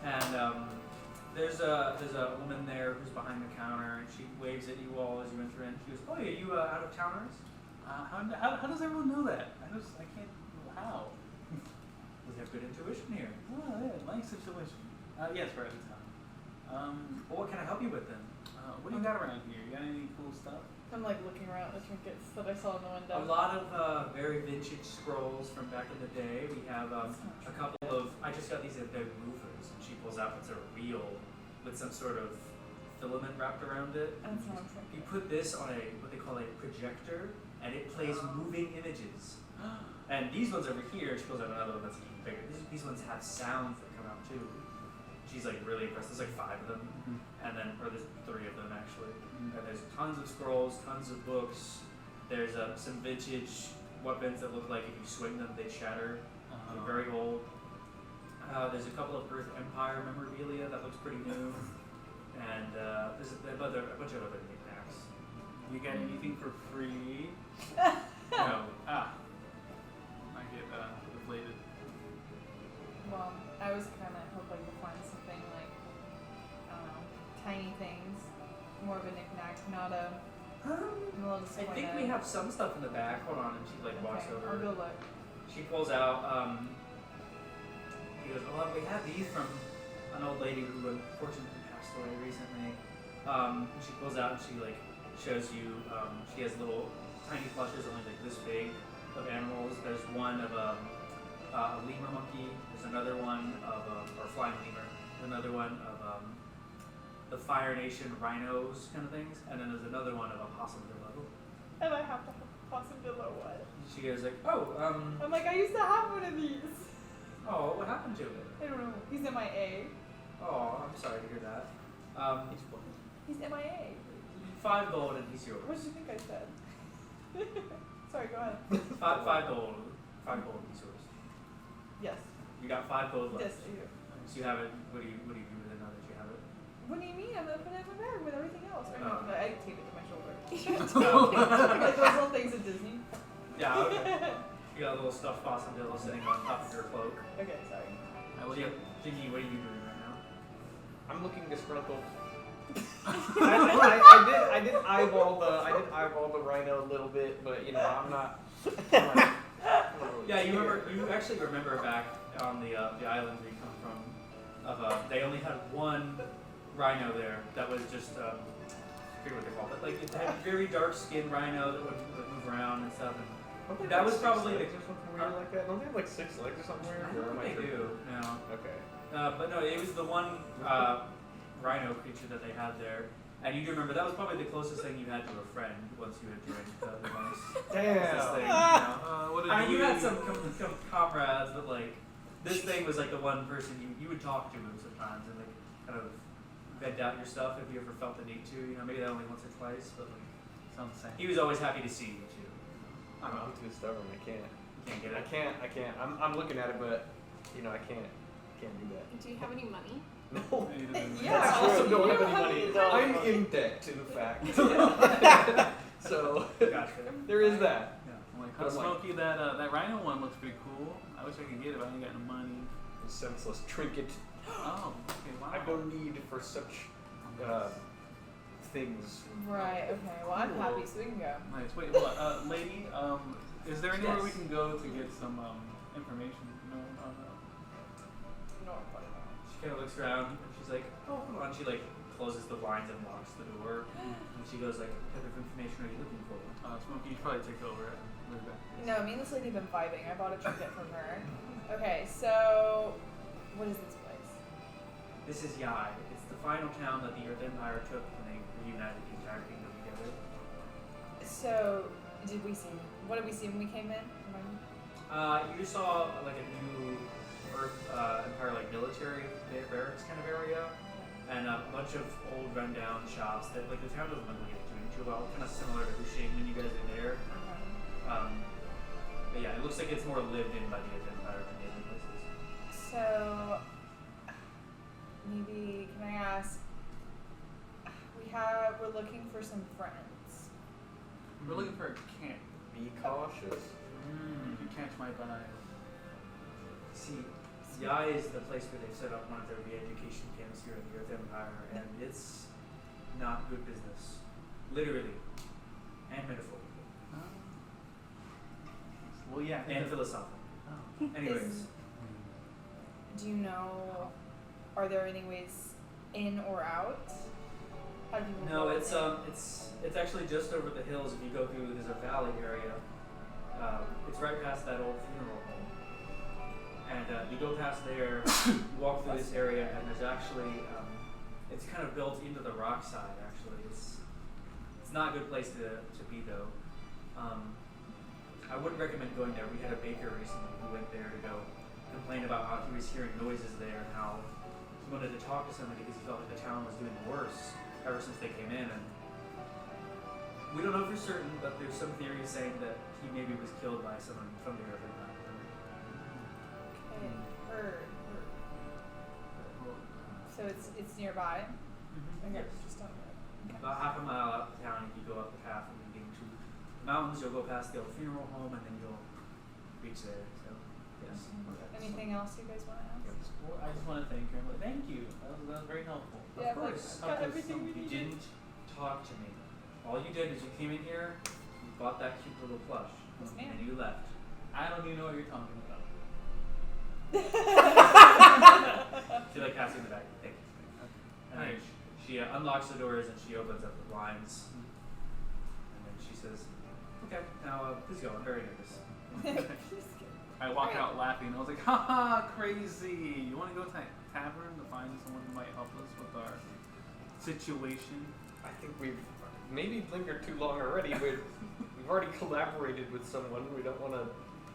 Speaker 1: and there's a woman there who's behind the counter, and she waves at you all as you enter in. She goes, "Oh, are you out of towners?"
Speaker 2: How does everyone know that? I can't. How?
Speaker 1: We have good intuition here.
Speaker 2: Oh, yeah, nice situation. Yes, we're out of town.
Speaker 1: Well, what can I help you with then?
Speaker 2: What do you got around here? You got any cool stuff?
Speaker 3: I'm like looking around at the trinkets that I saw in the window.
Speaker 1: A lot of very vintage scrolls from back in the day. We have a couple of. I just got these at the roofers, and she pulls out what's a reel with some sort of filament wrapped around it.
Speaker 3: That's not a
Speaker 1: You
Speaker 3: trinket.
Speaker 1: put this on what they call a projector, and it plays moving images. And these ones over here, she pulls out another one that's even bigger. These ones have sounds that come out too. She's like really impressed. There's like 5 of them, and then there's 3 of them actually. And there's tons of scrolls, tons of books. There's some vintage weapons that look like if you swing them, they shatter. They're very old. There's a couple of Earth Empire memorabilia that looks pretty new, and there's a bunch of other knickknacks.
Speaker 2: You got anything for free?
Speaker 1: No.
Speaker 2: I get deflated.
Speaker 3: Well, I was kind of hoping to find something like, I don't know, tiny things. More of a knickknack, not a. I'm a little
Speaker 1: I
Speaker 3: disappointed.
Speaker 1: think we have some stuff in the back. Hold on, and she like walks
Speaker 3: Okay,
Speaker 1: over.
Speaker 3: I'll go look.
Speaker 1: She pulls out. He goes, "Oh, we have these from an old lady who unfortunately passed away recently." She pulls out and she like shows you. She has little tiny plushes, only like this big, of animals. There's one of a lemur monkey. There's another one of or flying lemur. There's another one of the Fire Nation rhinos kind of things, and then there's another one of a possumdillo.
Speaker 3: And I have to have Possumdillo what?
Speaker 1: She goes like, "Oh,
Speaker 3: I'm like, I used to have one of these.
Speaker 1: Oh, what happened to it?
Speaker 3: I don't know. He's MIA.
Speaker 1: Oh, I'm sorry to hear that.
Speaker 3: He's MIA.
Speaker 1: 5 gold and he's yours.
Speaker 3: What did you think I said? Sorry, go ahead.
Speaker 1: 5 gold. 5 gold, he's yours.
Speaker 3: Yes.
Speaker 1: You got 5 gold left.
Speaker 3: Yes, I do.
Speaker 1: So you have it. What do you do with it now that you have it?
Speaker 3: What do you mean? I'm gonna put it in my bag with everything else. Or no,
Speaker 1: Oh.
Speaker 3: but I tape it to my shoulder.
Speaker 1: Oh.
Speaker 3: Like those little things at Disney.
Speaker 1: Yeah, okay. You got a little stuffed possum sitting on top of your cloak.
Speaker 3: Okay, sorry.
Speaker 1: Ziggy, what are you doing right now?
Speaker 6: I'm looking disgruntled. I did eyeball the rhino a little bit, but you know I'm not really
Speaker 1: Yeah, you
Speaker 6: care.
Speaker 1: actually remember back on the island we come from. They only had one rhino there that was just I forget what they called it. Like it had very dark skinned rhino that would move around and stuff.
Speaker 6: Don't they
Speaker 1: That
Speaker 6: have
Speaker 1: was
Speaker 6: 6
Speaker 1: probably
Speaker 6: legs or something weird like that. Don't they have like 6 legs or something weird?
Speaker 1: I
Speaker 6: Or
Speaker 1: don't
Speaker 6: am
Speaker 1: think they
Speaker 6: tripping?
Speaker 1: do. No.
Speaker 6: Okay.
Speaker 1: But no, it was the one rhino creature that they had there. And you do remember that was probably the closest thing you had to a friend once you had joined the mice. This thing, you know.
Speaker 2: What did
Speaker 1: I mean, you had some comrades, but like this thing was like the one person you would talk to him sometimes and like kind of vent out your stuff if you ever felt the need to. You know, maybe that only once or twice, but like
Speaker 2: Sounds the same.
Speaker 1: he was always happy to see you too.
Speaker 6: I'm too stubborn. I can't.
Speaker 1: You can't get
Speaker 6: I
Speaker 1: it.
Speaker 6: can't. I'm looking at it, but you know I can't do that.
Speaker 4: Do you have any money?
Speaker 6: No.
Speaker 3: Yeah,
Speaker 6: I also
Speaker 3: you
Speaker 6: don't have
Speaker 3: don't
Speaker 6: any money.
Speaker 8: have
Speaker 6: I'm
Speaker 8: money.
Speaker 6: in debt, in fact. So
Speaker 1: Gotcha.
Speaker 6: there is that.
Speaker 2: Yeah. I'm like,
Speaker 6: But
Speaker 2: huh,
Speaker 6: I'm like-
Speaker 2: Smokey, that rhino one looks pretty cool. I wish I could get it, but I ain't got no money.
Speaker 6: Senseless trinket.
Speaker 2: Oh, okay, wow.
Speaker 6: I have no need for such things.
Speaker 3: Right, okay. Well, I'm happy, so we can go.
Speaker 2: Nice. Wait, hold on. Lady, is there anywhere we
Speaker 1: Yes.
Speaker 2: can go to get some information? No.
Speaker 3: No, I'm fine.
Speaker 1: She kind of looks around and she's like, oh, hold on. She like closes the blinds and locks the door. And she goes like, what type of information are you looking for?
Speaker 2: Smokey, you should probably take over. Move back.
Speaker 3: No, me and this lady have been vibing. I bought a trinket from her. Okay, so what is this place?
Speaker 1: This is Yai. It's the final town that the Earth Empire took when they reunited the entire kingdom together.
Speaker 3: So what did we see when we came in? Remind me?
Speaker 1: You saw like a new Earth Empire like military barracks kind of area, and a bunch of old rundown shops that like the town doesn't look like it's doing too well. Kind of similar to Hushing when you guys are there. But yeah, it looks like it's more lived in by the Earth Empire than the other places.
Speaker 3: So maybe can I ask? We're looking for some friends.
Speaker 2: We're looking for a camp.
Speaker 6: Be cautious.
Speaker 2: You can catch my vibe.
Speaker 1: See, Yai is the place where they set up one of their re-education camps here in the Earth Empire, and it's not good business. Literally. And metaphorically.
Speaker 2: Well, yeah. I think
Speaker 1: And
Speaker 2: that's-
Speaker 1: philosophically.
Speaker 2: Oh.
Speaker 1: Anyways.
Speaker 3: Do you know? Are there any ways in or out? How do people
Speaker 1: No,
Speaker 3: go
Speaker 1: it's
Speaker 3: in?
Speaker 1: it's actually just over the hills. If you go through, there's a valley area. It's right past that old funeral home, and you go past there. You walk through this area, and there's actually it's kind of built into the rock side. Actually, it's not a good place to be though. I wouldn't recommend going there. We had a baker recently who went there to go complain about how he was hearing noises there and how he wanted to talk to somebody because he felt like the town was doing worse ever since they came in. And we don't know for certain, but there's some theories saying that he maybe was killed by someone from the Earth Empire.
Speaker 3: Okay, heard. So it's nearby. Okay,
Speaker 1: Yes.
Speaker 3: just on the okay.
Speaker 1: About half a mile out of town, if you go up the path and you get to the mountains, you'll go past the old funeral home and then you'll reach there. So, yes.
Speaker 3: Anything else you guys want to ask?
Speaker 2: Well, I just want to thank her. Thank you. That was very helpful.
Speaker 3: Yeah,
Speaker 1: Of course.
Speaker 3: got everything we
Speaker 1: You
Speaker 3: needed.
Speaker 1: didn't talk to me. All you did is you came in here, you bought that cute little plush,
Speaker 3: Yes, ma'am.
Speaker 1: and you left.
Speaker 2: I don't even know what you're talking about.
Speaker 1: She like passing the bag. Thank you. And then she unlocks the doors and she opens up the blinds. And then she says, "Okay, now please go. I'm very nervous."
Speaker 2: I walk
Speaker 3: Alright.
Speaker 2: out laughing. I was like, haha, crazy. You want to go to a tavern to find someone who might help us with our situation?
Speaker 6: I think we've maybe lingered too long already. We've already collaborated with someone. We don't want to.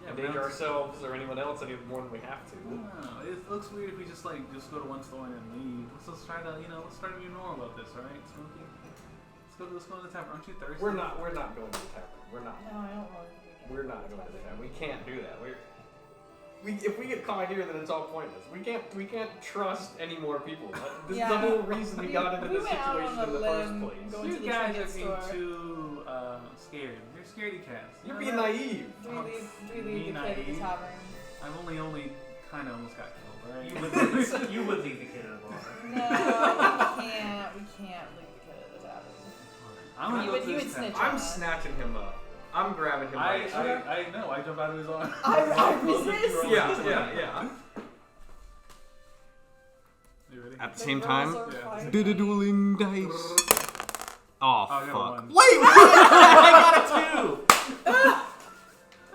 Speaker 6: endanger ourselves or anyone else any more than we have to.
Speaker 2: No, it looks weird if we just go to one store and then leave. Let's try to be normal about this, alright, Smokey? Let's go to the tavern. Aren't you thirsty?
Speaker 6: We're not going to the tavern. We're not.
Speaker 3: No, I don't want to.
Speaker 6: We're not going to the tavern. We can't do that. If we get caught here, then it's all pointless. We can't trust any more people. This is the whole reason we got into this situation in the first place.
Speaker 2: You guys are being too scared. You're scaredy cats.
Speaker 6: You're being naive.
Speaker 3: Do we leave the kid at the tavern?
Speaker 2: I've only kind of almost got killed, right?
Speaker 1: You would leave the kid at the bar.
Speaker 3: No, we can't leave the kid at the tavern.
Speaker 2: I'm gonna
Speaker 3: You
Speaker 2: go
Speaker 3: would-
Speaker 2: to
Speaker 3: you
Speaker 2: this
Speaker 3: would
Speaker 2: tavern.
Speaker 3: snitch.
Speaker 6: I'm snatching him up. I'm grabbing him by the shoulder.
Speaker 2: I know. I jump out of his arm.
Speaker 3: I resist.
Speaker 6: Yeah.
Speaker 2: You ready?
Speaker 6: At the
Speaker 3: The
Speaker 6: same
Speaker 3: girls
Speaker 6: time,
Speaker 3: are
Speaker 2: Yeah.
Speaker 3: fine.
Speaker 6: do the dueling dice. Oh,
Speaker 2: I got
Speaker 6: fuck.
Speaker 2: one.
Speaker 6: Wait, I got a 2!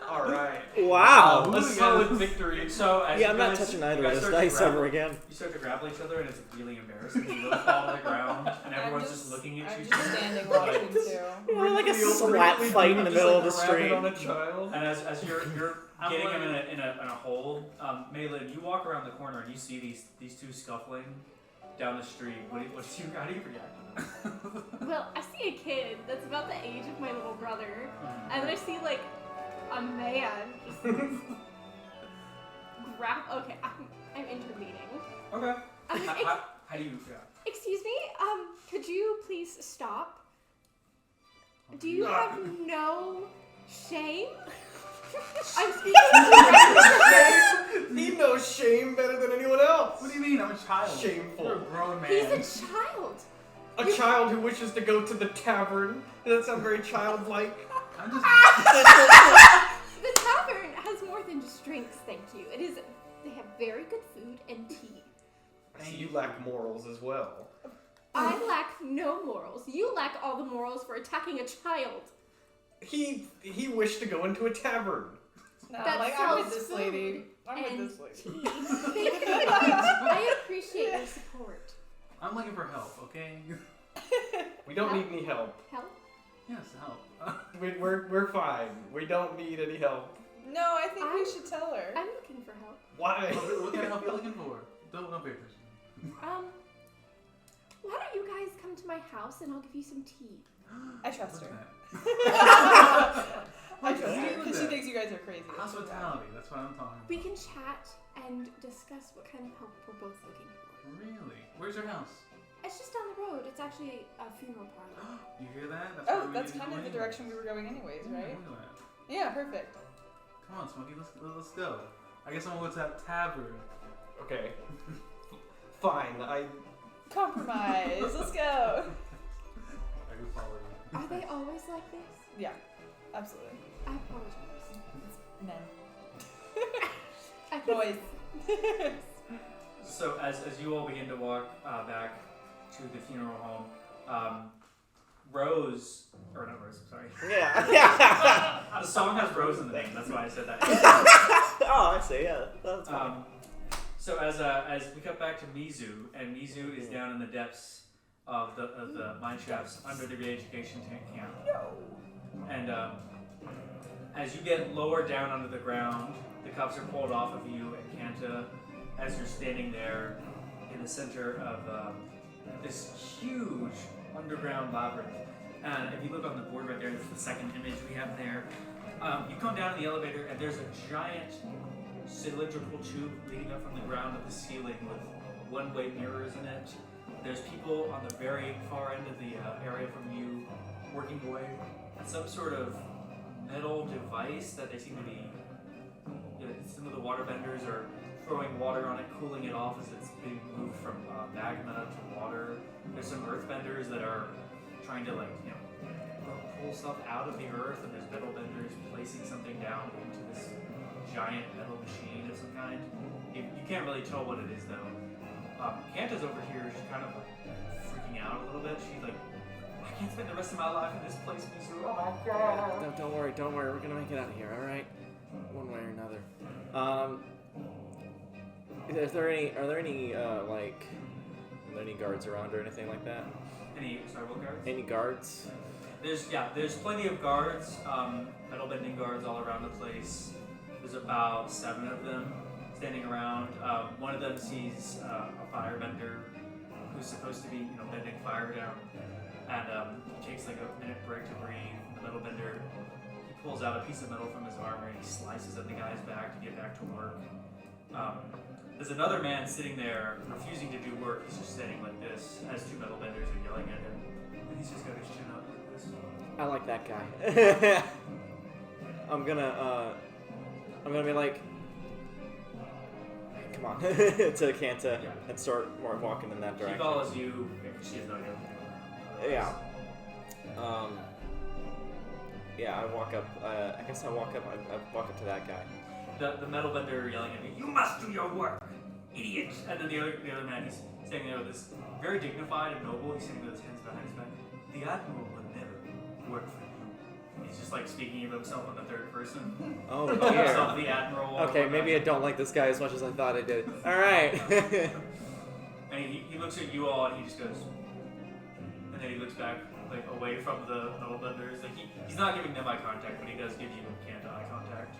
Speaker 6: Alright.
Speaker 8: Wow.
Speaker 6: A solid victory.
Speaker 1: So as
Speaker 8: Yeah,
Speaker 1: you
Speaker 8: I'm not
Speaker 1: guys-
Speaker 8: touching
Speaker 1: you
Speaker 8: either
Speaker 1: guys
Speaker 8: of those
Speaker 1: start to
Speaker 8: dice
Speaker 1: grapple-
Speaker 8: ever again.
Speaker 1: You start to grapple each other, and it's really embarrassing. You both fall to the ground, and everyone's just looking at
Speaker 3: I'm
Speaker 1: you.
Speaker 3: just standing watching too.
Speaker 8: We're like a slap fight in the middle of the street.
Speaker 6: On a child.
Speaker 1: And as you're getting him in a hold, Maylin, you walk around the corner and you see these two scuffling down the street. How do you react?
Speaker 4: Well, I see a kid that's about the age of my little brother, and then I see like a man just grab. Okay, I'm intervening.
Speaker 1: Okay.
Speaker 4: I'm like,
Speaker 1: How do you react?
Speaker 4: Excuse me, could you please stop? Do you have no shame? I'm speaking
Speaker 6: He knows shame better than anyone else.
Speaker 2: What do you mean? I'm a child.
Speaker 6: Shameful.
Speaker 2: You're a grown man.
Speaker 4: He's a child.
Speaker 6: A child who wishes to go to the tavern. Does that sound very childlike?
Speaker 2: I'm just.
Speaker 4: The tavern has more than just drinks, thank you. They have very good food and tea.
Speaker 6: I see you lack morals as well.
Speaker 4: I lack no morals. You lack all the morals for attacking a child.
Speaker 6: He wished to go into a tavern.
Speaker 3: No,
Speaker 4: That
Speaker 3: I'm with
Speaker 4: sells
Speaker 3: this
Speaker 4: food
Speaker 3: lady. I'm
Speaker 4: and
Speaker 3: with this lady.
Speaker 4: Thank you very much. I appreciate your support.
Speaker 2: I'm looking for help. Okay.
Speaker 6: We don't need any help.
Speaker 4: Help?
Speaker 2: Yes, help.
Speaker 6: We're fine. We don't need any help.
Speaker 3: No, I think we should tell her.
Speaker 4: I'm looking for help.
Speaker 6: Why?
Speaker 2: What kind of help are you looking for? Don't pay attention.
Speaker 4: Why don't you guys come to my house and I'll give you some tea?
Speaker 3: I trust
Speaker 2: What's
Speaker 3: her.
Speaker 2: that?
Speaker 3: I trust
Speaker 2: Okay.
Speaker 3: her because she thinks you guys are crazy.
Speaker 2: Hospitality. That's what I'm talking
Speaker 4: We
Speaker 2: about.
Speaker 4: can chat and discuss what kind of help we're both looking for.
Speaker 2: Really? Where's your house?
Speaker 4: It's just down the road. It's actually a funeral parlor.
Speaker 2: You hear that? That's
Speaker 3: Oh,
Speaker 2: where we
Speaker 3: that's
Speaker 2: need to
Speaker 3: kind
Speaker 2: go
Speaker 3: of the
Speaker 2: anyways.
Speaker 3: direction we were going anyways,
Speaker 2: Yeah,
Speaker 3: right?
Speaker 2: look at that.
Speaker 3: Yeah, perfect.
Speaker 2: Come on, Smokey. Let's go. I guess I'm gonna go to that tavern.
Speaker 6: Okay. Fine.
Speaker 3: Compromise. Let's go.
Speaker 2: I can follow you.
Speaker 4: Are they always like this?
Speaker 3: Yeah, absolutely.
Speaker 4: I apologize.
Speaker 3: Men.
Speaker 4: I think
Speaker 3: Boys.
Speaker 1: So as you all begin to walk back to the funeral home, Rose, or not Rose, sorry.
Speaker 8: Yeah.
Speaker 1: The song has Rose in the name, that's why I said that.
Speaker 8: Oh, I see. Yeah, that's fine.
Speaker 1: So as we cut back to Mizu, and Mizu is down in the depths of the mine shafts under the reeducation camp. And as you get lower down under the ground, the cuffs are pulled off of you, and Kanta, as you're standing there in the center of this huge underground labyrinth. And if you look on the board right there, that's the second image we have there. You come down in the elevator, and there's a giant cylindrical tube leading up from the ground to the ceiling with one-way mirrors in it. There's people on the very far end of the area from you working away at some sort of metal device that they seem to be. Some of the water benders are throwing water on it, cooling it off as it's being moved from magma to water. There's some earth benders that are trying to pull stuff out of the earth, and there's metal benders placing something down into this giant metal machine of some kind. You can't really tell what it is though. Kanta's over here, she's kind of freaking out a little bit. She's like, I can't spend the rest of my life in this place, Mizu. Oh my god.
Speaker 8: No, don't worry. We're gonna make it out of here. All right, one way or another. Are there any guards around or anything like that?
Speaker 1: What guards?
Speaker 8: Any guards?
Speaker 1: There's plenty of guards, metal bending guards all around the place. about 7 of them standing around. One of them sees a firebender who's supposed to be, bending fire down, and he takes like a minute break to breathe. The metal bender, he pulls out a piece of metal from his armor and he slices at the guy's back to get back to work. There's another man sitting there refusing to do work. He's just standing like this as 2 metal benders are yelling at him, and he's just got his chin up like this.
Speaker 8: I like that guy. I'm gonna be like, come on, to Kanta and start walking in that
Speaker 1: She
Speaker 8: direction.
Speaker 1: follows you because she has no idea.
Speaker 8: Yeah. Yeah, I walk up. I guess I walk up. I walk up to that guy.
Speaker 1: The metal bender yelling at me, "You must do your work, idiot!" And then the other man, he's standing there with this very dignified and noble. He's sitting with his hands behind his back. The Admiral will never work for you. He's just like speaking of himself in the third person.
Speaker 8: Oh
Speaker 1: Calling
Speaker 8: dear.
Speaker 1: himself the Admiral.
Speaker 8: Okay, maybe I don't like this guy as much as I thought I did. All right.
Speaker 1: And he looks at you all and he just goes, and then he looks back like away from the metal benders. Like he's not giving them eye contact, but he does give you and Kanta eye contact.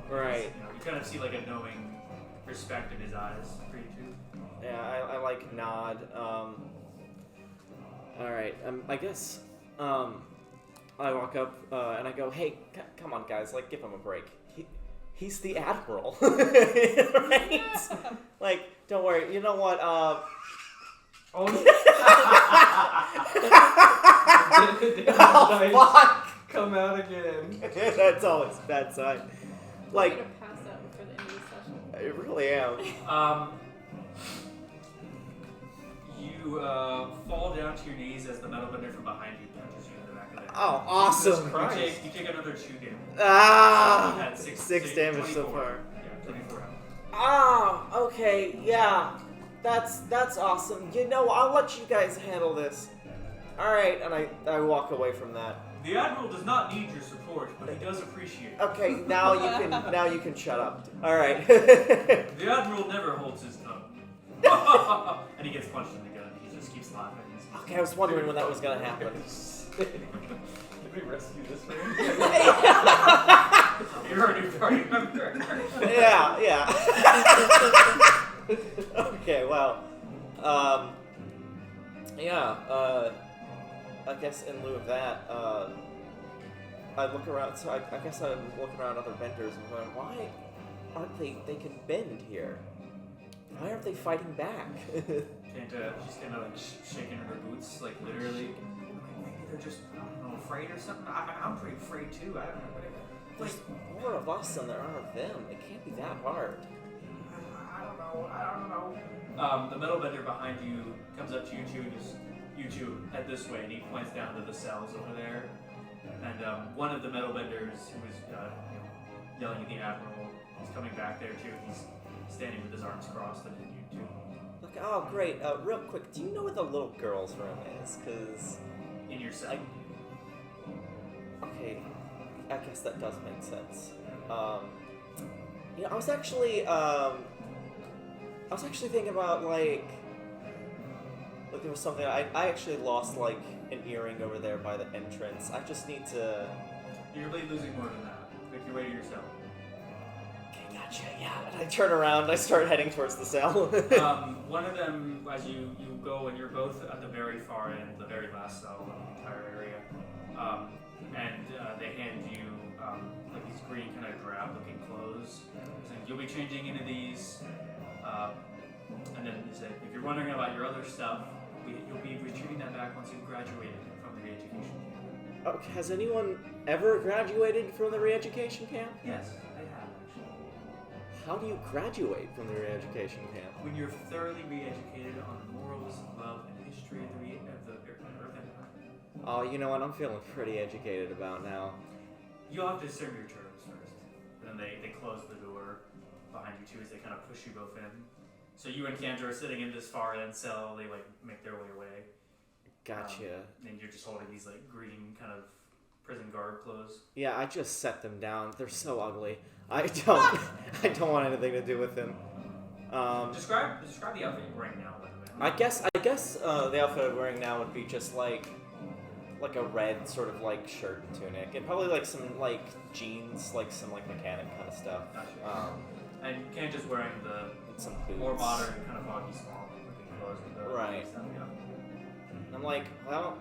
Speaker 8: Right.
Speaker 1: You kind of see like a knowing respect in his eyes for you two.
Speaker 8: Yeah, I like nod. All right. I guess. I walk up and I go, "Hey, come on, guys! Like, give him a break. He's the Admiral, right? Like, don't worry. You know what?
Speaker 5: Fuck! Come out again.
Speaker 8: That's always a bad sign.
Speaker 4: I'm
Speaker 8: Like,
Speaker 4: gonna pass out before the end of the session.
Speaker 8: I really am.
Speaker 1: You fall down to your knees as the metal bender from behind you punches you in the back of the head.
Speaker 8: Oh, awesome!
Speaker 1: You take another 2 damage.
Speaker 8: Ah,
Speaker 1: You had six
Speaker 8: damage so
Speaker 1: 24.
Speaker 8: far.
Speaker 1: Yeah, 24 out.
Speaker 8: Ah, okay, yeah, that's awesome. You know, I'll let you guys handle this. All right, and I walk away from that.
Speaker 1: The Admiral does not need your support, but he does appreciate it.
Speaker 8: Okay, now you can shut up. All right.
Speaker 1: The Admiral never holds his tongue. And he gets punched in the gut. He just keeps laughing.
Speaker 8: Okay, I was wondering when that was gonna happen.
Speaker 5: Did we rescue this man?
Speaker 1: You're a new party member.
Speaker 8: Yeah. Okay, well, I guess in lieu of that, I look around. So I guess I look around other vendors and going, why aren't they can bend here? Why aren't they fighting back?
Speaker 1: Kanta, she's kind of like shaking her boots, like literally. Maybe they're just, I don't know, afraid or something. I'm pretty afraid too. I don't know.
Speaker 8: There's more of us than there are of them. It can't be that hard.
Speaker 1: I don't know. The metal bender behind you comes up to you two, just you two head this way, and he points down to the cells over there. And one of the metal benders who was yelling at the Admiral is coming back there too. He's standing with his arms crossed looking at you two.
Speaker 8: Look, oh great. Real quick, do you know where the little girl's room is? Cause
Speaker 1: In your cell.
Speaker 8: okay, I guess that does make sense. I was actually thinking about like there was something I actually lost like an earring over there by the entrance. I just need to.
Speaker 1: You're really losing more than that. Make your way to your cell.
Speaker 8: Okay, gotcha. Yeah. And I turn around. And I start heading towards the cell.
Speaker 1: One of them, as you go, and you're both at the very far end, the very last cell of the entire area, and they hand you like these green kind of drab-looking clothes. Saying you'll be changing into these, and then they say if you're wondering about your other stuff, you'll be retrieving that back once you've graduated from the re-education camp.
Speaker 8: Okay, has anyone ever graduated from the re-education camp?
Speaker 1: Yes, I have actually.
Speaker 8: How do you graduate from the re-education camp?
Speaker 1: When you're thoroughly re-educated on the morals, love, and history of the Earth Empire.
Speaker 8: Oh, you know what? I'm feeling pretty educated about now.
Speaker 1: You'll have to serve your terms first. And then they close the door behind you two as they kind of push you both in. So you and Kanta are sitting in this far end cell. They like make their way away.
Speaker 8: Gotcha.
Speaker 1: And you're just holding these like green kind of prison guard clothes.
Speaker 8: Yeah, I just set them down. They're so ugly. I don't want anything to do with them.
Speaker 1: Describe the outfit you're wearing now, by the way.
Speaker 8: I guess the outfit I'm wearing now would be just like like a red sort of like shirt and tunic, and probably like some like jeans, like some like mechanic kind of stuff.
Speaker 1: Gotcha. And Kanta's wearing the
Speaker 8: And some boots.
Speaker 1: more modern, kind of foggy small looking clothes with the
Speaker 8: Right.
Speaker 1: stuff, yeah.
Speaker 8: And I'm like, well,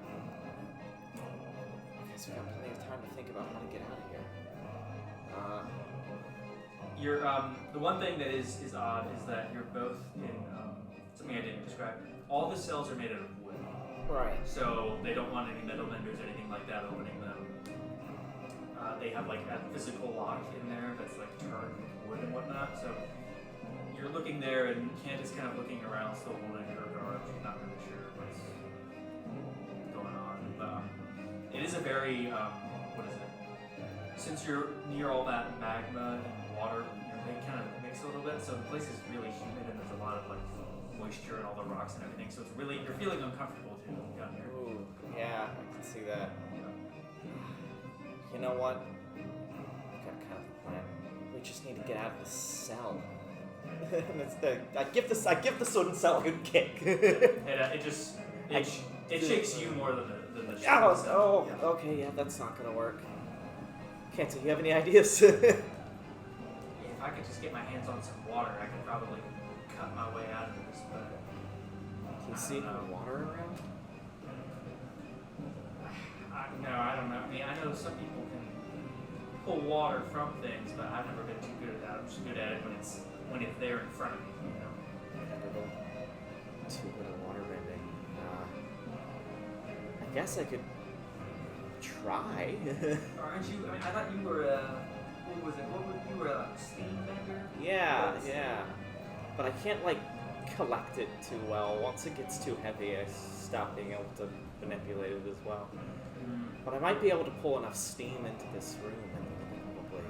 Speaker 8: I guess we got plenty of time to think about how to get out of here.
Speaker 1: You're the one thing that is odd is that you're both in something I didn't describe. All the cells are made out of wood,
Speaker 8: Right.
Speaker 1: so they don't want any metal benders or anything like that opening them. They have like a physical lock in there that's like turned with wood and whatnot. So you're looking there, and Kanta's kind of looking around, still holding her guard. She's not really sure what's going on. But it is a very what is it? Since you're near all that magma and water, they kind of mix a little bit. So the place is really humid, and there's a lot of like moisture and all the rocks and everything. So it's really you're feeling uncomfortable too down here.
Speaker 8: Ooh, yeah, I can see that. You know what? I've got kind of a plan. We just need to get out of the cell. And I give the sword and cell a good kick.
Speaker 1: It shakes you more than the
Speaker 8: Oh,
Speaker 1: yeah.
Speaker 8: okay, yeah, that's not gonna work. Kanta, you have any ideas?
Speaker 1: If I could just get my hands on some water, I could probably cut my way out of this. But
Speaker 8: Can you see any water around?
Speaker 1: no, I don't know. I mean, I know some people can pull water from things, but I've never been too good at that. I'm just good at it when it's there in front of me. You know.
Speaker 8: Never been too good at water bending. I guess I could try.
Speaker 1: Aren't you? I mean, I thought you were what was it? You were a steam bender?
Speaker 8: Yeah. But I can't like collect it too well. Once it gets too heavy, I stop being able to manipulate it as well. But I might be able to pull enough steam into this room and probably.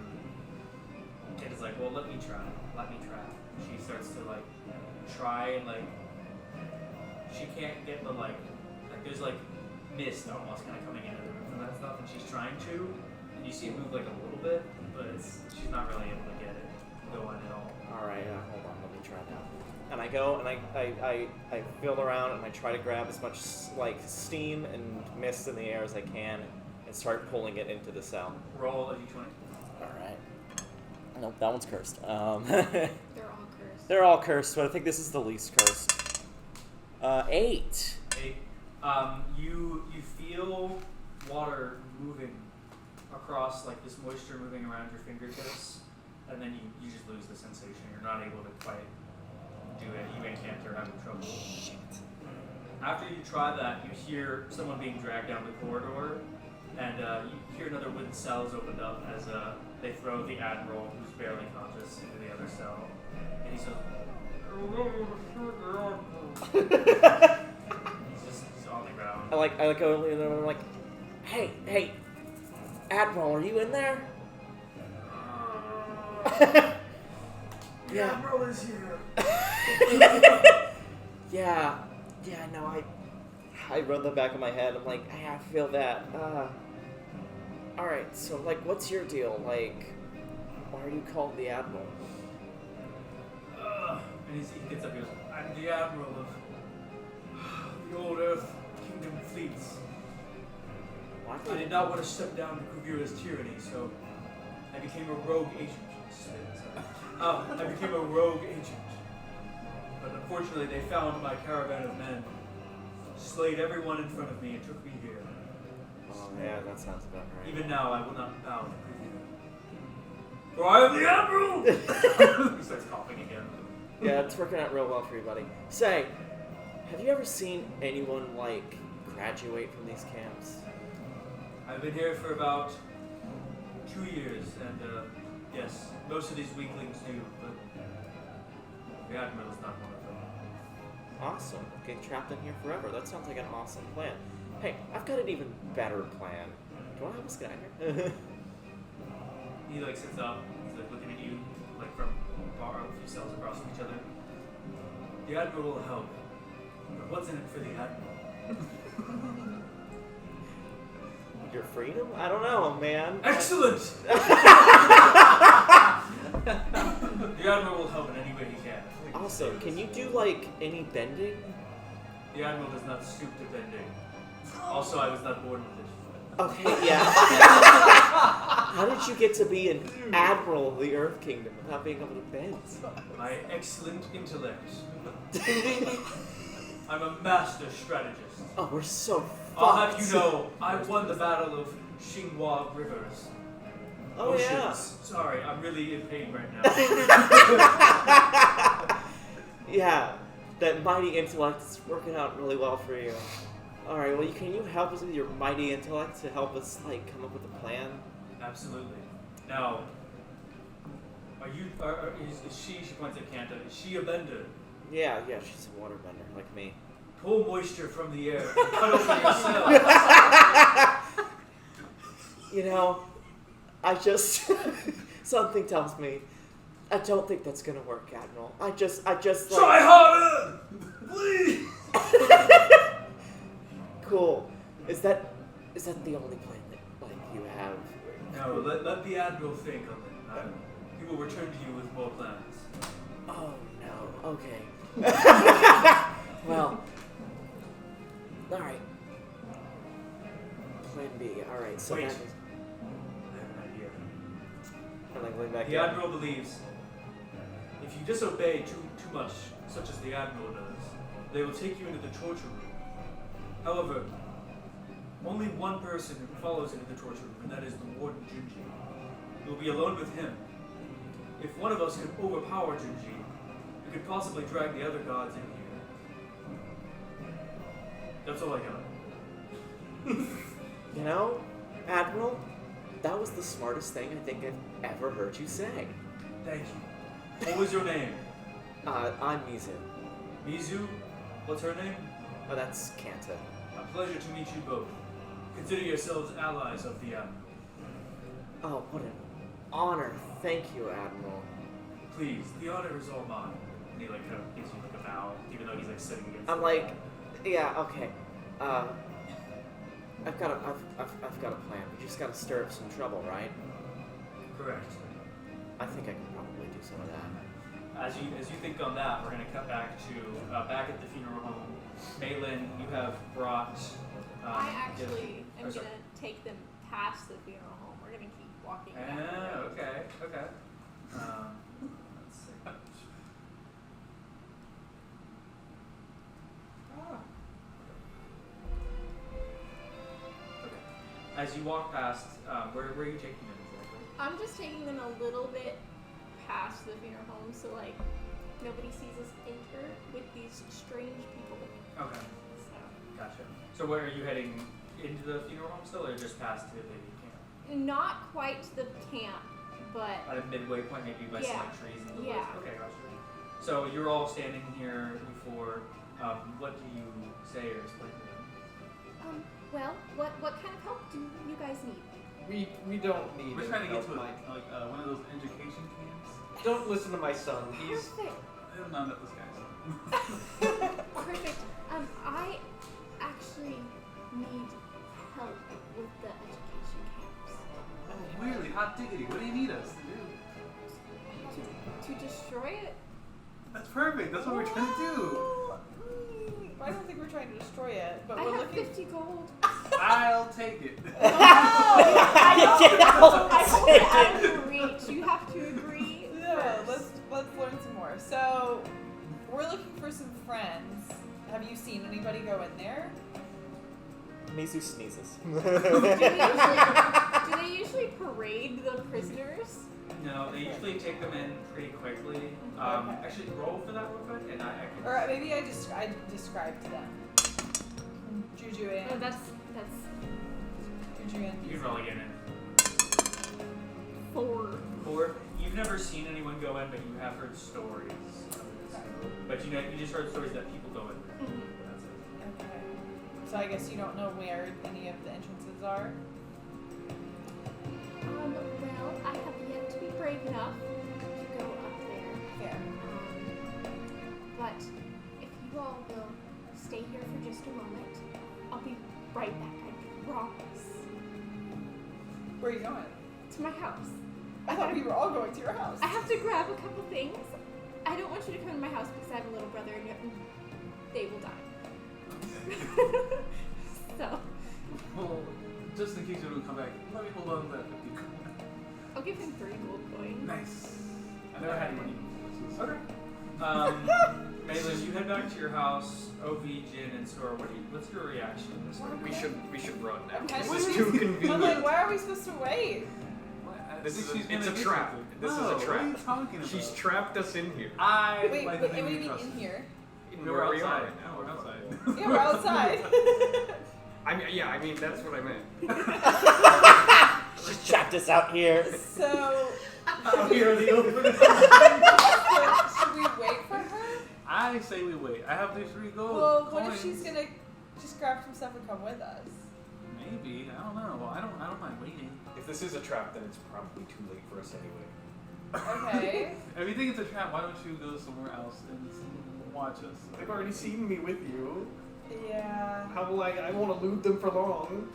Speaker 1: Kanta's like, well, let me try. She starts to like try and like she can't get the like there's like mist almost kind of coming into the room from that stuff, and she's trying to, and you see it move like a little bit, but she's not really able to get it going at all.
Speaker 8: All right, hold on, let me try now. And I go and I feel around and I try to grab as much like steam and mist in the air as I can and start pulling it into the cell.
Speaker 1: Roll a d20.
Speaker 8: All right. Nope, that one's cursed.
Speaker 4: They're all cursed.
Speaker 8: They're all cursed, but I think this is the least cursed. 8.
Speaker 1: You feel water moving across, like this moisture moving around your fingertips, and then you just lose the sensation. You're not able to quite do it. You and Kanta are having trouble.
Speaker 8: Shit.
Speaker 1: After you try that, you hear someone being dragged down the corridor, and you hear another wooden cell is opened up as they throw the Admiral, who's barely conscious, into the other cell. And he says, he's on the ground.
Speaker 8: I go and I'm like, hey, Admiral, are you in there?
Speaker 1: The Admiral is here.
Speaker 8: Yeah, no, I run the back of my head. I'm like, hey, I feel that. Alright, so, like, what's your deal? Like, why are you called the Admiral?
Speaker 1: And he gets up and goes, I'm the Admiral of the old Earth Kingdom fleets.
Speaker 8: What?
Speaker 1: I did not want to step down to Kuvira's tyranny, so I became a rogue agent. I became a rogue agent. But unfortunately, they found my caravan of men, slayed everyone in front of me, and took me here.
Speaker 8: Oh, yeah, that sounds about right.
Speaker 1: Even now, I will not bow to Kuvira. For I am the Admiral! He starts coughing again.
Speaker 8: Yeah, it's working out real well for you, buddy. Say, have you ever seen anyone, like, graduate from these camps?
Speaker 1: I've been here for about 2 years, and yes, most of these weaklings do, but the Admiral is not one of them.
Speaker 8: Awesome. Getting trapped in here forever. That sounds like an awesome plan. Hey, I've got an even better plan. Do you want to help us get out of here?
Speaker 1: He like sits up, he's like looking at you, like from a few cells across from each other. The Admiral will help, but what's in it for the Admiral?
Speaker 8: Your freedom? I don't know, man.
Speaker 1: Excellent! The Admiral will help in any way he can.
Speaker 8: Also, can you do, like, any bending?
Speaker 1: The Admiral does not stoop to bending. Also, I was not born with this.
Speaker 8: Okay, yeah. How did you get to be an admiral of the Earth Kingdom without being able to bend?
Speaker 1: My excellent intellect. I'm a master strategist.
Speaker 8: Oh, we're so fucked.
Speaker 1: I'll have you know, I won the battle of Xinhua Rivers.
Speaker 8: Oh,
Speaker 1: Oceans.
Speaker 8: yeah.
Speaker 1: Sorry, I'm really in pain right now.
Speaker 8: Yeah, that mighty intellect is working out really well for you. Alright, well, can you help us with your mighty intellect to help us, like, come up with a plan?
Speaker 1: Absolutely. Now, is she points at Kanta, is she a bender?
Speaker 8: Yeah, she's a waterbender, like me.
Speaker 1: Pull moisture from the air and cut open yourself.
Speaker 8: You know, I just... something tells me I don't think that's gonna work, Admiral. I just like...
Speaker 1: Try harder! Please!
Speaker 8: Cool. Is that the only plan that, like, you have?
Speaker 1: No, let the Admiral think on it. He will return to you with more plans.
Speaker 8: Oh, no. Okay. Well... Alright. Plan B. Alright, so
Speaker 1: Wait.
Speaker 8: that is...
Speaker 1: I have an idea.
Speaker 8: I'm like going back
Speaker 1: The Admiral believes if you disobey too much, such as the Admiral does, they will take you into the torture room. However, only one person follows into the torture room, and that is the Warden Jin Ye. You will be alone with him. If one of us can overpower Jin Ye, we could possibly drag the other gods in here. That's all I got.
Speaker 8: You know, Admiral, that was the smartest thing I think I've ever heard you say.
Speaker 1: Thank you. What was your name?
Speaker 8: I'm Mizu.
Speaker 1: Mizu? What's her name?
Speaker 8: Oh, that's Kanta.
Speaker 1: A pleasure to meet you both. Consider yourselves allies of the Admiral.
Speaker 8: Oh, what an honor. Thank you, Admiral.
Speaker 1: Please, the honor is all mine. And he like kind of gives you like a bow, even though he's like sitting against.
Speaker 8: I'm
Speaker 1: the
Speaker 8: like,
Speaker 1: wall.
Speaker 8: yeah, okay. I've got a plan. We just gotta stir up some trouble, right?
Speaker 1: Correct.
Speaker 8: I think I can probably do some of that.
Speaker 1: As you think on that, we're gonna cut back to back at the funeral home. Maylin, you have brought.
Speaker 4: I actually am
Speaker 1: Oh, sorry.
Speaker 4: gonna take them past the funeral home. We're gonna keep walking. down the
Speaker 1: Ah,
Speaker 4: road.
Speaker 1: okay. Let's see. Okay. As you walk past, where are you taking them exactly?
Speaker 4: I'm just taking them a little bit past the funeral home, so like nobody sees us enter with these strange people.
Speaker 1: Okay,
Speaker 4: So
Speaker 1: gotcha. So where are you heading? Into the funeral home still, or just past the camp?
Speaker 4: not quite the camp, but
Speaker 1: At a midway point, maybe by some
Speaker 4: Yeah.
Speaker 1: like trees in the
Speaker 4: Yeah.
Speaker 1: woods. Okay, gotcha. So you're all standing here before. What do you say or explain to them?
Speaker 4: well, what kind of help do you guys need?
Speaker 5: We don't need
Speaker 2: We're trying to get
Speaker 5: help,
Speaker 2: to
Speaker 5: Mike.
Speaker 2: one of those education camps.
Speaker 5: Don't listen to my son. He's
Speaker 4: Perfect.
Speaker 2: I don't know that this guy's.
Speaker 4: Perfect. I actually need help with the education camps.
Speaker 2: Oh, really? Hot diggity. What do you need us to do?
Speaker 4: To destroy it?
Speaker 2: That's perfect. That's what we're trying to do.
Speaker 3: I don't think we're trying to destroy it, but
Speaker 4: I
Speaker 3: we're
Speaker 4: have
Speaker 3: looking.
Speaker 4: 50 gold.
Speaker 2: I'll take it.
Speaker 3: Oh,
Speaker 4: I hold it out of your reach. You have to agree.
Speaker 3: Yeah,
Speaker 4: first.
Speaker 3: let's learn some more. So, we're looking for some friends. Have you seen anybody go in there?
Speaker 8: Mizu sneezes.
Speaker 4: Do they usually parade the prisoners?
Speaker 1: No, they usually take them in pretty quickly.
Speaker 3: Okay.
Speaker 1: Actually, roll for that real quick, and I can.
Speaker 3: Or maybe I describe to them. Juju
Speaker 4: No,
Speaker 3: and
Speaker 4: that's
Speaker 3: Juju and
Speaker 1: You can roll again.
Speaker 4: 4.
Speaker 1: 4. You've never seen anyone go in, but you have heard stories. But you just heard stories that people go in.
Speaker 4: Mhm.
Speaker 1: That's it.
Speaker 3: Okay. So I guess you don't know where any of the entrances are.
Speaker 4: Well, I have yet to be brave enough to go up there.
Speaker 3: Fair.
Speaker 4: But if you all will stay here for just a moment, I'll be right back, I promise.
Speaker 3: Where are you going?
Speaker 4: To my house.
Speaker 3: I thought we were all going to your house.
Speaker 4: I have to grab a couple things. I don't want you to come to my house because I have a little brother and they will die. So,
Speaker 2: hold on to that 50 coin.
Speaker 4: I'll give him 3 gold coins.
Speaker 2: Nice. I never had money before.
Speaker 1: Okay. Maylin, you head back to your house. Ovi, Jin, and Sora. What's your reaction to this?
Speaker 6: We should run now.
Speaker 3: I'm kind
Speaker 6: This
Speaker 3: of
Speaker 6: is too
Speaker 3: I'm like,
Speaker 6: convenient.
Speaker 3: why are we supposed to wait?
Speaker 6: This
Speaker 2: She's
Speaker 6: is
Speaker 2: gonna
Speaker 6: it's a
Speaker 2: do
Speaker 6: trap.
Speaker 2: something.
Speaker 6: This is
Speaker 2: No,
Speaker 6: a
Speaker 2: What are
Speaker 6: trap.
Speaker 2: you talking about?
Speaker 6: She's trapped us in here.
Speaker 2: I
Speaker 3: Wait,
Speaker 2: like
Speaker 3: wait,
Speaker 2: to
Speaker 3: and
Speaker 2: think
Speaker 3: what do
Speaker 2: we
Speaker 3: you
Speaker 2: trust
Speaker 3: mean in here?
Speaker 2: No,
Speaker 6: Where
Speaker 2: we're
Speaker 6: we are
Speaker 2: outside.
Speaker 6: right now.
Speaker 2: No, we're outside.
Speaker 3: Yeah, we're outside.
Speaker 6: I mean that's what I meant.
Speaker 8: She's trapped us out here.
Speaker 3: So,
Speaker 1: Out here in the open.
Speaker 3: should we wait for her?
Speaker 2: I say we wait. I have these 3 gold
Speaker 3: Well,
Speaker 2: coins.
Speaker 3: what if she's gonna just grab some stuff and come with us?
Speaker 2: Maybe. I don't know. Well, I don't mind waiting.
Speaker 5: If this is a trap, then it's probably too late for us anyway.
Speaker 3: Okay.
Speaker 2: If you think it's a trap, why don't you go somewhere else and watch us?
Speaker 5: They've already seen me with you.
Speaker 3: Yeah.
Speaker 5: How will I won't elude them for long.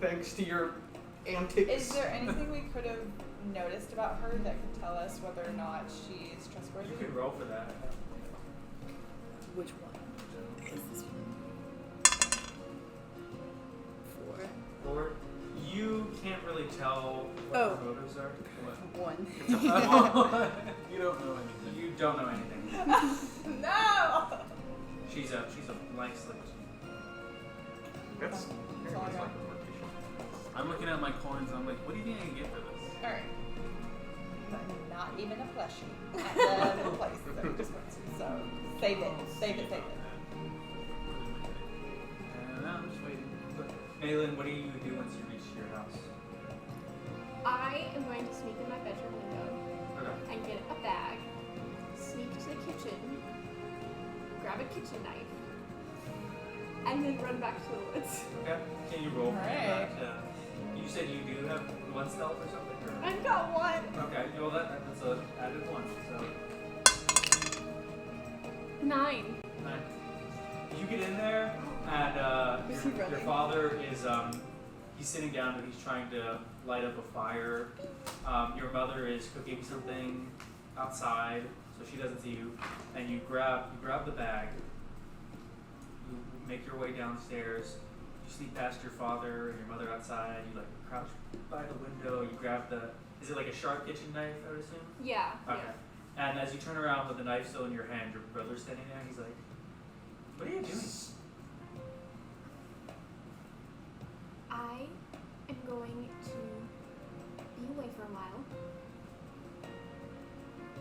Speaker 5: Thanks to your antics.
Speaker 3: Is there anything we could have noticed about her that could tell us whether or not she's trustworthy?
Speaker 1: You can roll for that.
Speaker 3: Which one? Is this one? 4.
Speaker 1: Or you can't really tell what
Speaker 3: Oh.
Speaker 1: her motives are.
Speaker 3: 1.
Speaker 2: You don't know anything.
Speaker 1: You don't know anything.
Speaker 3: No!
Speaker 1: She's a blank slate.
Speaker 6: That's
Speaker 3: all I
Speaker 6: that's
Speaker 3: got.
Speaker 6: like a rotation.
Speaker 2: I'm looking at my coins. I'm like, what do you think I can get for this?
Speaker 3: Alright. Not even a plushie at the place that we just went to. So, save it. Save it, save it.
Speaker 2: And now I'm just waiting.
Speaker 1: Maylin, what do you do once you reach your house?
Speaker 4: I am going to sneak in my bedroom window
Speaker 1: Okay.
Speaker 4: and get a bag, sneak to the kitchen, grab a kitchen knife, and then run back to the woods.
Speaker 1: Okay. Can you roll for
Speaker 3: Alright.
Speaker 1: that? You said you do have 1 stealth or something? Or?
Speaker 4: I've got 1.
Speaker 1: Okay. Well, that's a added 1. So
Speaker 4: 9.
Speaker 1: 9. You get in there, and
Speaker 3: Is he
Speaker 1: your
Speaker 3: running?
Speaker 1: father is he's sitting down, but he's trying to light up a fire. Your mother is cooking something outside, so she doesn't see you. And you grab the bag. You make your way downstairs. You sneak past your father and your mother outside. You like crouch by the window. You grab is it like a sharp kitchen knife, I would assume?
Speaker 4: Yeah.
Speaker 1: Okay. And as you turn around with the knife still in your hand, your brother's standing there. He's like, "What are you doing?"
Speaker 4: I am going to be away for a while.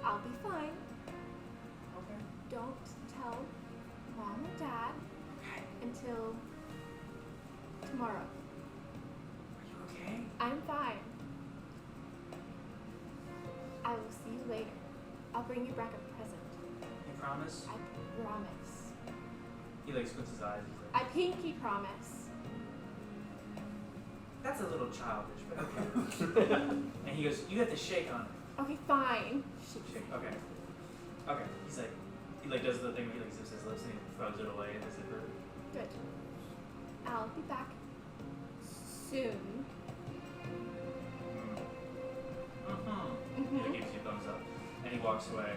Speaker 4: I'll be fine.
Speaker 1: Okay.
Speaker 4: Don't tell Mom or Dad until tomorrow.
Speaker 1: Are you okay?
Speaker 4: I'm fine. I will see you later. I'll bring you back a present.
Speaker 1: You promise?
Speaker 4: I promise.
Speaker 1: He like squints his eyes. He's like,
Speaker 4: I pinky promise.
Speaker 1: "That's a little childish, but okay." And he goes, "You have to shake on it."
Speaker 4: Okay, fine.
Speaker 1: Shake. Okay. Okay. He does the thing where he like zips his lips and he throws it away in the zipper.
Speaker 4: Good. I'll be back soon.
Speaker 1: He like gives you a thumbs up, and he walks away.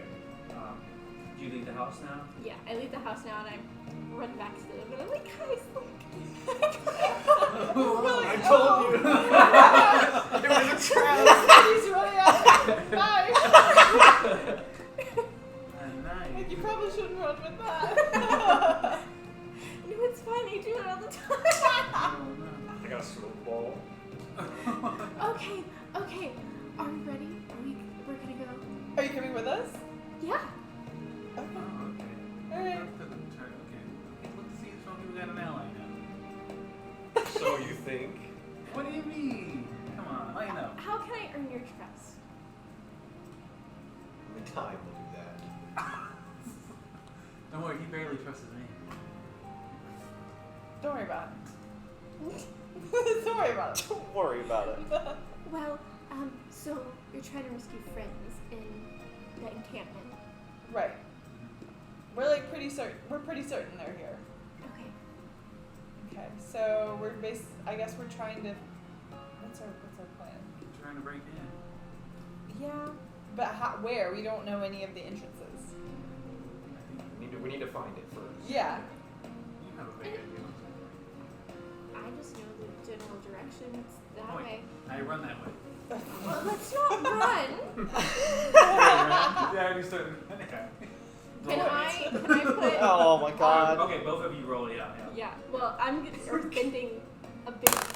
Speaker 1: Do you leave the house now?
Speaker 4: Yeah, I leave the house now and I run back to the but I'm like, guys, look.
Speaker 5: I told you. It was a trap.
Speaker 3: He's running out. Bye. Like, you probably shouldn't run with that.
Speaker 4: No, it's fine. I do it all the time.
Speaker 2: Oh,
Speaker 6: I got a snowball.
Speaker 4: Okay. Are we ready? We're gonna go.
Speaker 3: Are you coming with us?
Speaker 4: Yeah.
Speaker 3: Okay.
Speaker 2: no. Oh, okay.
Speaker 3: Alright.
Speaker 2: Okay. Let's see if some people got an ally now.
Speaker 6: So you think?
Speaker 2: What do you mean? Come on, lighten up.
Speaker 4: How can I earn your trust?
Speaker 5: The time will do that.
Speaker 2: Don't worry, he barely trusts me.
Speaker 3: Don't worry about it. Don't worry about it.
Speaker 8: Don't worry about it.
Speaker 4: Well, so you're trying to rescue friends in the encampment.
Speaker 3: Right. We're like pretty certain. We're pretty certain they're here.
Speaker 4: Okay.
Speaker 3: Okay. So I guess we're trying to. What's our plan?
Speaker 2: Trying to break in.
Speaker 3: Yeah. But where? We don't know any of the entrances.
Speaker 2: I think
Speaker 6: We need to find it first.
Speaker 3: Yeah.
Speaker 2: you have a big idea.
Speaker 4: I I just know the general direction. It's that
Speaker 2: Point.
Speaker 4: way.
Speaker 2: I run that way.
Speaker 4: Well, let's not run.
Speaker 2: Yeah, I already started running.
Speaker 4: Can I put?
Speaker 8: Oh my god.
Speaker 1: Okay, both of you roll. Yeah.
Speaker 4: Yeah. Well, I'm gonna earthbending a big hit.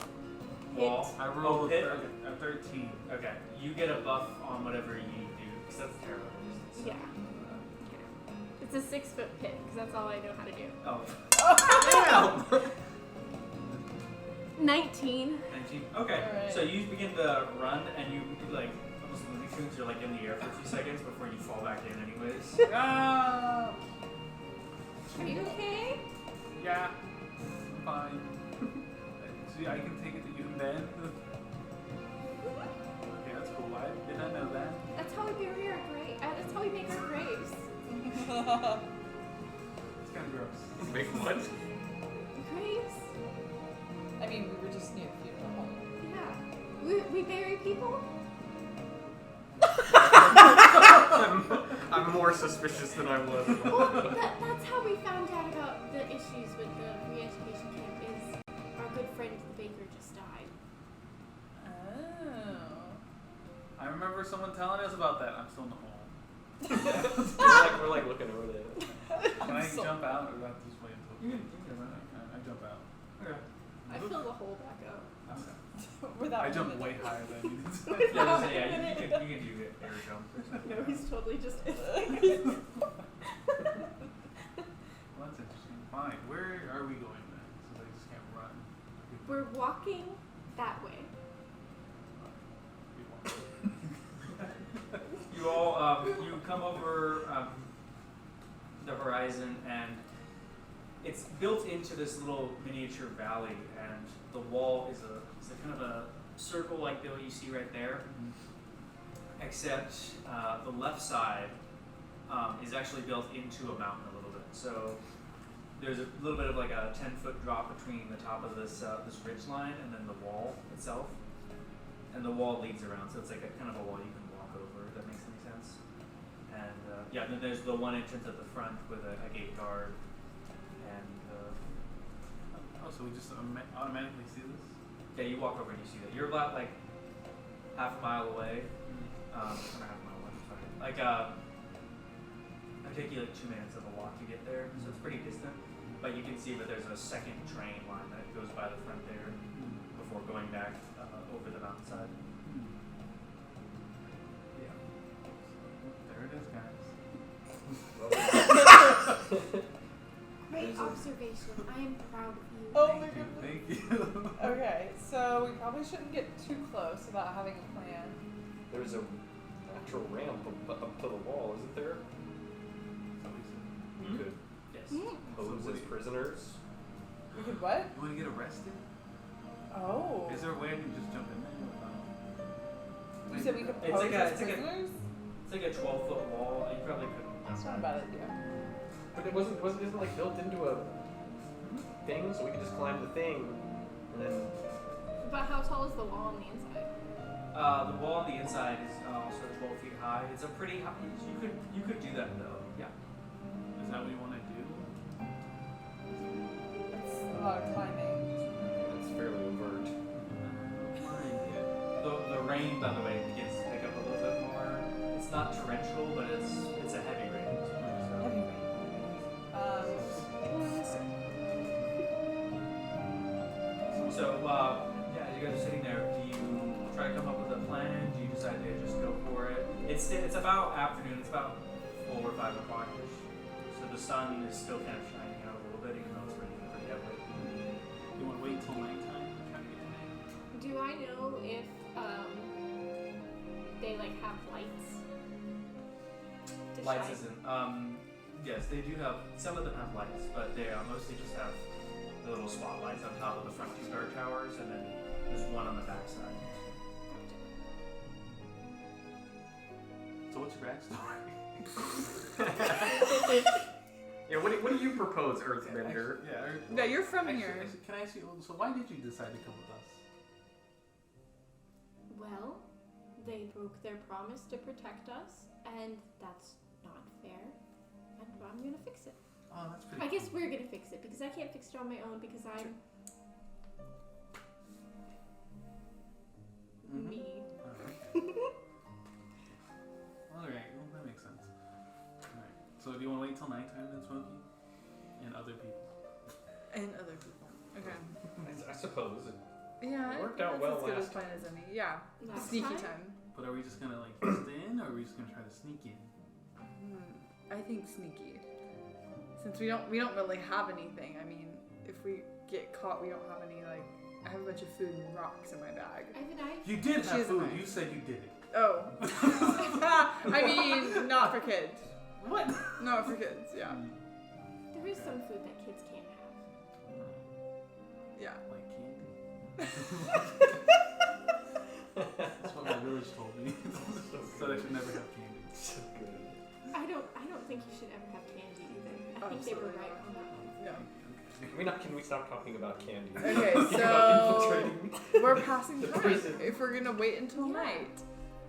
Speaker 1: Wall.
Speaker 2: I rolled
Speaker 1: hit.
Speaker 2: a 13.
Speaker 1: Okay, you get a buff on whatever you do because that's terrible. So,
Speaker 4: Yeah. It's a 6-foot pit because that's all I know how to do.
Speaker 1: Oh.
Speaker 4: 19.
Speaker 1: 19. Okay,
Speaker 3: Alright.
Speaker 1: so you begin to run and you like almost Looney Tunes. You're like in the air for a few seconds before you fall back in, anyways.
Speaker 2: Ah!
Speaker 4: Are you okay?
Speaker 2: Yeah. I'm fine. See, I can take it that you can bend. Okay, that's cool. I did not know that.
Speaker 4: That's how we bury our grave. That's how we make our graves.
Speaker 2: It's kind of gross.
Speaker 6: Make what?
Speaker 4: Graves?
Speaker 3: I mean, we were just near the funeral home.
Speaker 4: Yeah. We bury people?
Speaker 6: I'm more suspicious than I was.
Speaker 4: Well, that's how we found out about the issues with the re-education camp is our good friend the baker just died.
Speaker 3: Oh.
Speaker 2: I remember someone telling us about that. I'm still in the hole.
Speaker 6: we're like looking over there.
Speaker 2: Can I jump out or do I have to just wait until? I jump out.
Speaker 1: Okay.
Speaker 4: I fill the hole back up.
Speaker 3: Without
Speaker 2: I jump
Speaker 3: moving.
Speaker 2: way higher than you did.
Speaker 1: Yeah, you can do it. Air jump. Or something.
Speaker 4: No, he's totally just.
Speaker 2: Well, that's interesting. Fine. Where are we going then? Since I just can't run.
Speaker 4: We're walking that way.
Speaker 1: You all, you come over the horizon, and it's built into this little miniature valley, and the wall is a kind of a circle like the one you see right there, except the left side is actually built into a mountain a little bit. So there's a little bit of like a 10-foot drop between the top of this this ridge line and then the wall itself, and the wall leads around, so it's like a kind of a wall you can walk over, if that makes any sense. And yeah, then there's the one entrance at the front with a gate guard, and
Speaker 2: Oh, so we just automatically see this?
Speaker 1: yeah, you walk over and you see that. You're about like half a mile away. Not half a mile away, sorry. Like it'd take you like 2 minutes of a walk to get there, so it's pretty distant. But you can see that there's a second train line that goes by the front there before going back over the mountainside.
Speaker 2: Yeah. There it is, guys.
Speaker 4: Great observation. I am proud of you.
Speaker 3: Oh my goodness.
Speaker 2: Thank you.
Speaker 3: Okay, so we probably shouldn't get too close without having a plan.
Speaker 6: There's a natural ramp up to the wall, isn't there? We could
Speaker 1: Yes.
Speaker 6: pose as prisoners.
Speaker 3: We could what?
Speaker 2: You want to get arrested?
Speaker 3: Oh.
Speaker 2: Is there a way I can just jump in there?
Speaker 3: You said we could
Speaker 1: It's
Speaker 3: pose
Speaker 1: like a-
Speaker 3: as
Speaker 1: it's like a-
Speaker 3: prisoners?
Speaker 1: It's like a 12-foot wall. You probably couldn't.
Speaker 3: That's not a bad idea.
Speaker 6: But it wasn't like built into a thing, so we could just climb the thing and then.
Speaker 4: But how tall is the wall on the inside?
Speaker 1: The wall on the inside is also 12 feet high. It's a pretty high. You could do that though. Yeah.
Speaker 2: Is that what you want to do?
Speaker 3: It's a lot of climbing.
Speaker 6: It's fairly overt.
Speaker 1: The rain, by the way, begins to pick up a little bit more. It's not torrential, but it's a heavy rain.
Speaker 3: Heavy rain.
Speaker 1: So yeah, as you guys are sitting there, do you try to come up with a plan? Do you decide to just go for it? It's about afternoon. It's about 4 or 5 o'clock ish. So the sun is still kind of shining out a little bit, even though it's raining pretty heavily.
Speaker 2: You want to wait till nighttime to try to get to night?
Speaker 4: Do I know if they like have lights? To
Speaker 1: Lights
Speaker 4: shine?
Speaker 1: isn't. Yes, they do have. Some of them have lights, but they mostly just have the little spotlights on top of the front 2 guard towers, and then there's one on the back side.
Speaker 2: So what's your backstory?
Speaker 6: Yeah, what do you propose, Earthbender?
Speaker 3: No, you're from here.
Speaker 2: Actually, can I ask you, so why did you decide to come with us?
Speaker 4: Well, they broke their promise to protect us, and that's not fair. And I'm gonna fix it.
Speaker 2: Oh, that's pretty
Speaker 4: I guess we're gonna fix it because I can't fix it on my own because I'm
Speaker 2: So do you want to wait till nighttime then, Smokey? And other people?
Speaker 3: And other people. Okay.
Speaker 6: I suppose.
Speaker 3: Yeah,
Speaker 6: It worked
Speaker 3: I
Speaker 6: out
Speaker 3: think
Speaker 6: well
Speaker 3: that's as good
Speaker 6: last
Speaker 3: a plan as any. Yeah.
Speaker 4: Last
Speaker 3: Sneaky
Speaker 4: time?
Speaker 3: time.
Speaker 2: But are we just gonna like bust in, or are we just gonna try to sneak in?
Speaker 3: I think sneaky. Since we don't really have anything. I mean, if we get caught, we don't have any like. I have a bunch of food and rocks in my bag.
Speaker 4: I have a knife.
Speaker 2: You did
Speaker 3: She
Speaker 2: have
Speaker 3: has a
Speaker 2: food.
Speaker 3: knife.
Speaker 2: You said you did it.
Speaker 3: Oh. I mean, not for kids.
Speaker 2: What?
Speaker 3: Not for kids. Yeah.
Speaker 4: There is some food that kids can't have.
Speaker 3: Yeah.
Speaker 2: Like candy. That's what my village told me. Said I should never have candy.
Speaker 6: So good.
Speaker 4: I don't think you should ever have candy either. I think they were
Speaker 3: Absolutely
Speaker 4: right
Speaker 3: not.
Speaker 4: on that one.
Speaker 3: No.
Speaker 6: Can we stop talking about candy?
Speaker 3: Okay,
Speaker 6: Talking
Speaker 3: so
Speaker 6: about infiltrating
Speaker 3: we're passing
Speaker 6: the
Speaker 3: time.
Speaker 6: prison.
Speaker 3: If we're gonna wait until
Speaker 4: Yeah.
Speaker 3: night.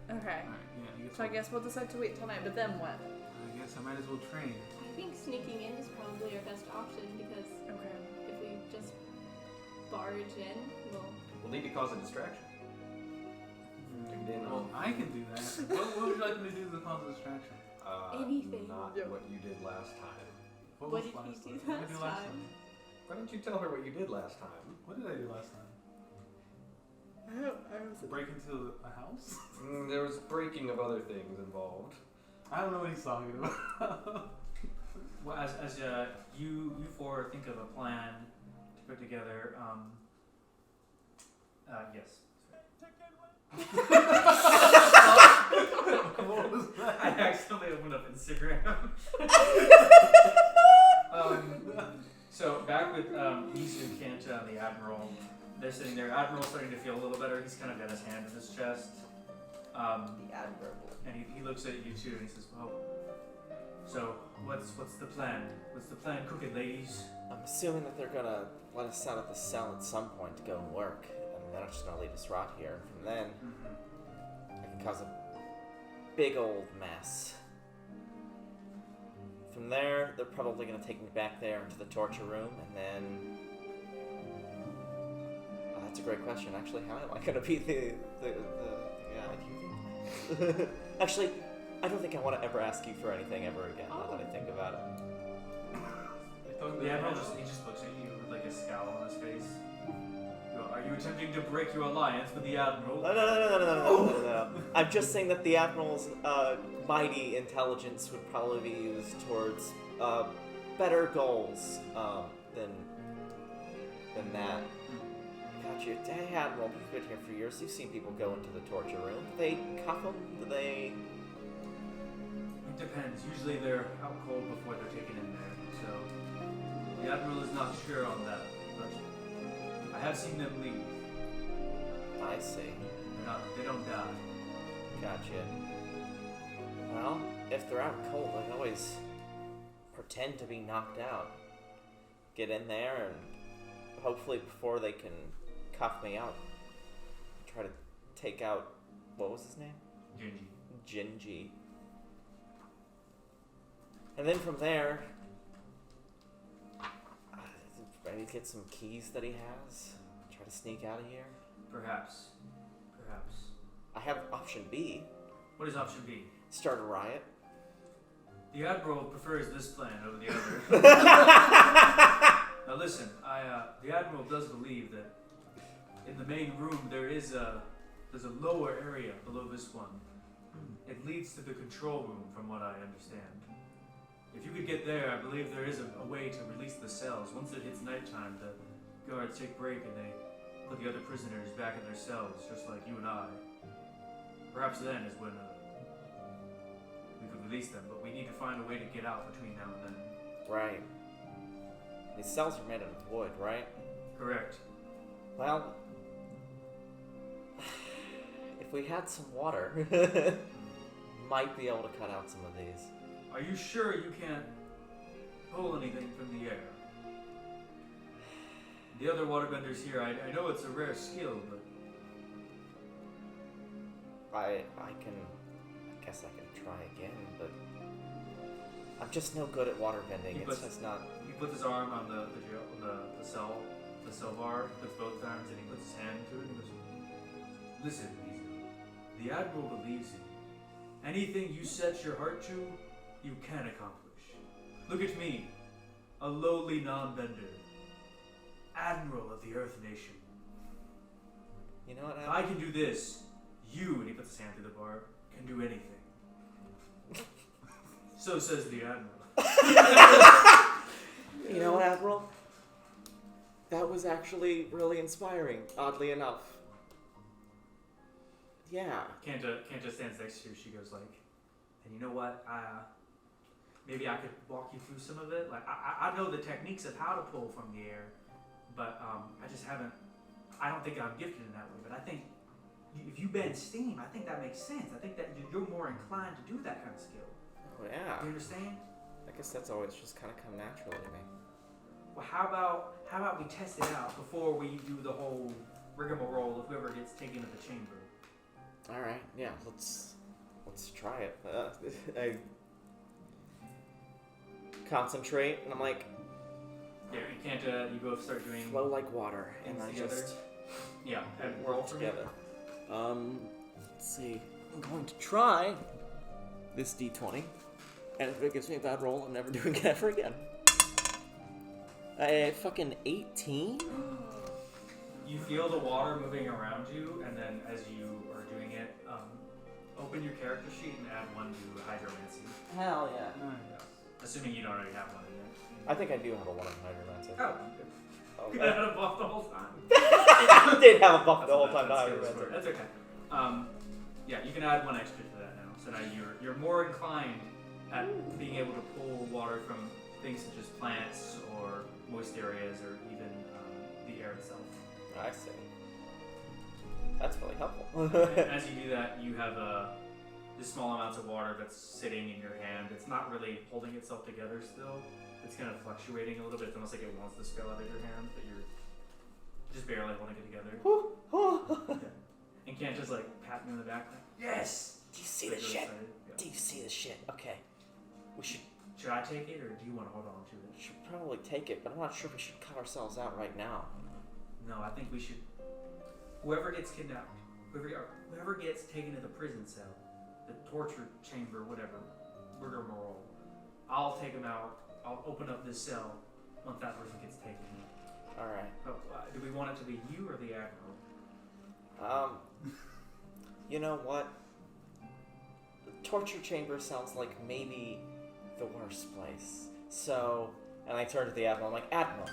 Speaker 3: Okay.
Speaker 2: Alright, yeah,
Speaker 3: So I guess we'll decide to wait till night. But then what?
Speaker 2: I guess I might as well train.
Speaker 4: I think sneaking in is probably our best option because
Speaker 3: Okay.
Speaker 4: if we just barge in,
Speaker 6: We'll need to cause a distraction. Get in
Speaker 2: Well,
Speaker 6: on
Speaker 2: I can do that. What would you like me to do to cause a distraction?
Speaker 4: Anything.
Speaker 6: Not
Speaker 3: Yeah.
Speaker 6: what you did last time.
Speaker 4: What
Speaker 2: was
Speaker 4: did
Speaker 2: last
Speaker 4: he
Speaker 2: time?
Speaker 4: do
Speaker 2: What did I do
Speaker 4: last
Speaker 2: last
Speaker 4: time?
Speaker 2: time?
Speaker 6: Why don't you tell her what you did last time?
Speaker 2: What did I do last time?
Speaker 3: I don't.
Speaker 2: Break into a house?
Speaker 6: There was breaking of other things involved.
Speaker 2: I don't know what he's talking about.
Speaker 1: Well, as you four think of a plan to put together, yes.
Speaker 2: What was that?
Speaker 1: I accidentally opened up Instagram. So back with Mizu, Kanta, and the Admiral, they're sitting there. Admiral's starting to feel a little better. He's kind of got his hand in his chest.
Speaker 3: The Admiral.
Speaker 1: And he looks at you two and he says, "Well, so what's the plan? What's the plan, cooking ladies?"
Speaker 8: I'm assuming that they're gonna let us out of the cell at some point to go and work, and they're not just gonna leave us rot here. And from then, I can cause a big old mess. From there, they're probably gonna take me back there into the torture room, and then. Oh, that's a great question. Actually, how am I gonna be the yeah? Actually, I don't think I want to ever ask you for anything ever again. Now that I think about it.
Speaker 1: The Admiral just looks at you with like a scowl on his face. Are you attempting to break your alliance with the Admiral?
Speaker 8: No. I'm just saying that the Admiral's mighty intelligence would probably be used towards better goals than that. Got you. Hey, Admiral, you've been here for years. You've seen people go into the torture room. Do they cuff them? Do they...
Speaker 1: It depends. Usually they're out cold before they're taken in there. So the Admiral is not sure on that, but I have seen them leave.
Speaker 8: I see.
Speaker 1: They don't die.
Speaker 8: Gotcha. Well, if they're out cold, they can always pretend to be knocked out. Get in there and hopefully before they can cuff me out, try to take out, what was his name? Jinji. And then from there, maybe get some keys that he has. Try to sneak out of here.
Speaker 1: Perhaps.
Speaker 8: I have option B.
Speaker 1: What is option B?
Speaker 8: Start a riot.
Speaker 1: The Admiral prefers this plan over the other. Now listen, the Admiral does believe that in the main room there's a lower area below this one. It leads to the control room, from what I understand. If you could get there, I believe there is a way to release the cells. Once it hits nighttime, the guards take break and they put the other prisoners back in their cells, just like you and I. Perhaps then is when we could release them, but we need to find a way to get out between now and then.
Speaker 8: Right. These cells are made out of wood, right?
Speaker 1: Correct.
Speaker 8: Well, if we had some water, might be able to cut out some of these.
Speaker 1: Are you sure you can't pull anything from the air? The other waterbenders here, I know it's a rare skill, but
Speaker 8: I guess I can try again, but I'm just no good at water bending.
Speaker 1: He
Speaker 8: It's
Speaker 1: puts-
Speaker 8: just not.
Speaker 1: he puts his arm on the cell bar, puts both arms, and he puts his hand to it, and he goes, "Listen, Mizu, the Admiral believes in you. Anything you set your heart to, you can accomplish. Look at me, a lowly non-bender, Admiral of the Earth Nation.
Speaker 8: You know what?
Speaker 1: If I can do this, you, and he puts his hand through the bar, can do anything. So says the Admiral.
Speaker 8: You know what, Admiral? That was actually really inspiring, oddly enough. Yeah.
Speaker 1: Kanta stands next to you. She goes like, and you know what? Maybe I could walk you through some of it. Like I know the techniques of how to pull from the air, but I just haven't. I don't think I'm gifted in that way. But I think if you bend steam, I think that makes sense. I think that you're more inclined to do that kind of skill.
Speaker 8: Oh, yeah.
Speaker 1: You understand?
Speaker 8: I guess that's always just kind of come naturally to me.
Speaker 1: Well, how about we test it out before we do the whole rigmarole of whoever gets taken to the chamber?
Speaker 8: All right, yeah, let's try it. I concentrate, and I'm like,
Speaker 1: Yeah, you can't. You both start doing
Speaker 8: flow like water, and
Speaker 1: things
Speaker 8: I
Speaker 1: together.
Speaker 8: just
Speaker 1: Yeah, and roll
Speaker 8: work
Speaker 1: for me.
Speaker 8: together. Let's see. I'm going to try this D20, and if it gives me a bad roll, I'm never doing it ever again. I fucking 18.
Speaker 1: You feel the water moving around you, and then as you are doing it, open your character sheet and add 1 to hydromancy.
Speaker 8: Hell yeah.
Speaker 1: Assuming you don't already have one in there.
Speaker 8: I think I do have a 1 in hydromancy.
Speaker 1: Oh, you
Speaker 8: Okay.
Speaker 1: had a buff the whole time.
Speaker 8: I did have a buff the whole time to
Speaker 1: That's
Speaker 8: hydromancy.
Speaker 1: That's okay. Yeah, you can add 1 extra to that now. So now you're more inclined at being able to pull water from things such as plants or moist areas or even the air itself.
Speaker 8: I see. That's really helpful.
Speaker 1: And as you do that, you have just small amounts of water that's sitting in your hand. It's not really holding itself together still. It's kind of fluctuating a little bit. It's almost like it wants to spill out of your hand, but you're just barely holding it together. Yeah. And Kant just like pat me on the back like, yes!
Speaker 8: Do you see
Speaker 1: Like,
Speaker 8: the
Speaker 1: really
Speaker 8: shit?
Speaker 1: excited. Yeah.
Speaker 8: Do you see the shit? Okay. We should
Speaker 1: Should I take it or do you want to hold on to it?
Speaker 8: probably take it, but I'm not sure if we should cut ourselves out right now.
Speaker 1: No, I think we should. Whoever gets kidnapped, whoever gets taken to the prison cell, the torture chamber, whatever, rigmarole, I'll take them out. I'll open up this cell once that person gets taken.
Speaker 8: All right.
Speaker 1: Oh, do we want it to be you or the Admiral?
Speaker 8: You know what? The torture chamber sounds like maybe the worst place. So, and I turn to the Admiral. I'm like, Admiral.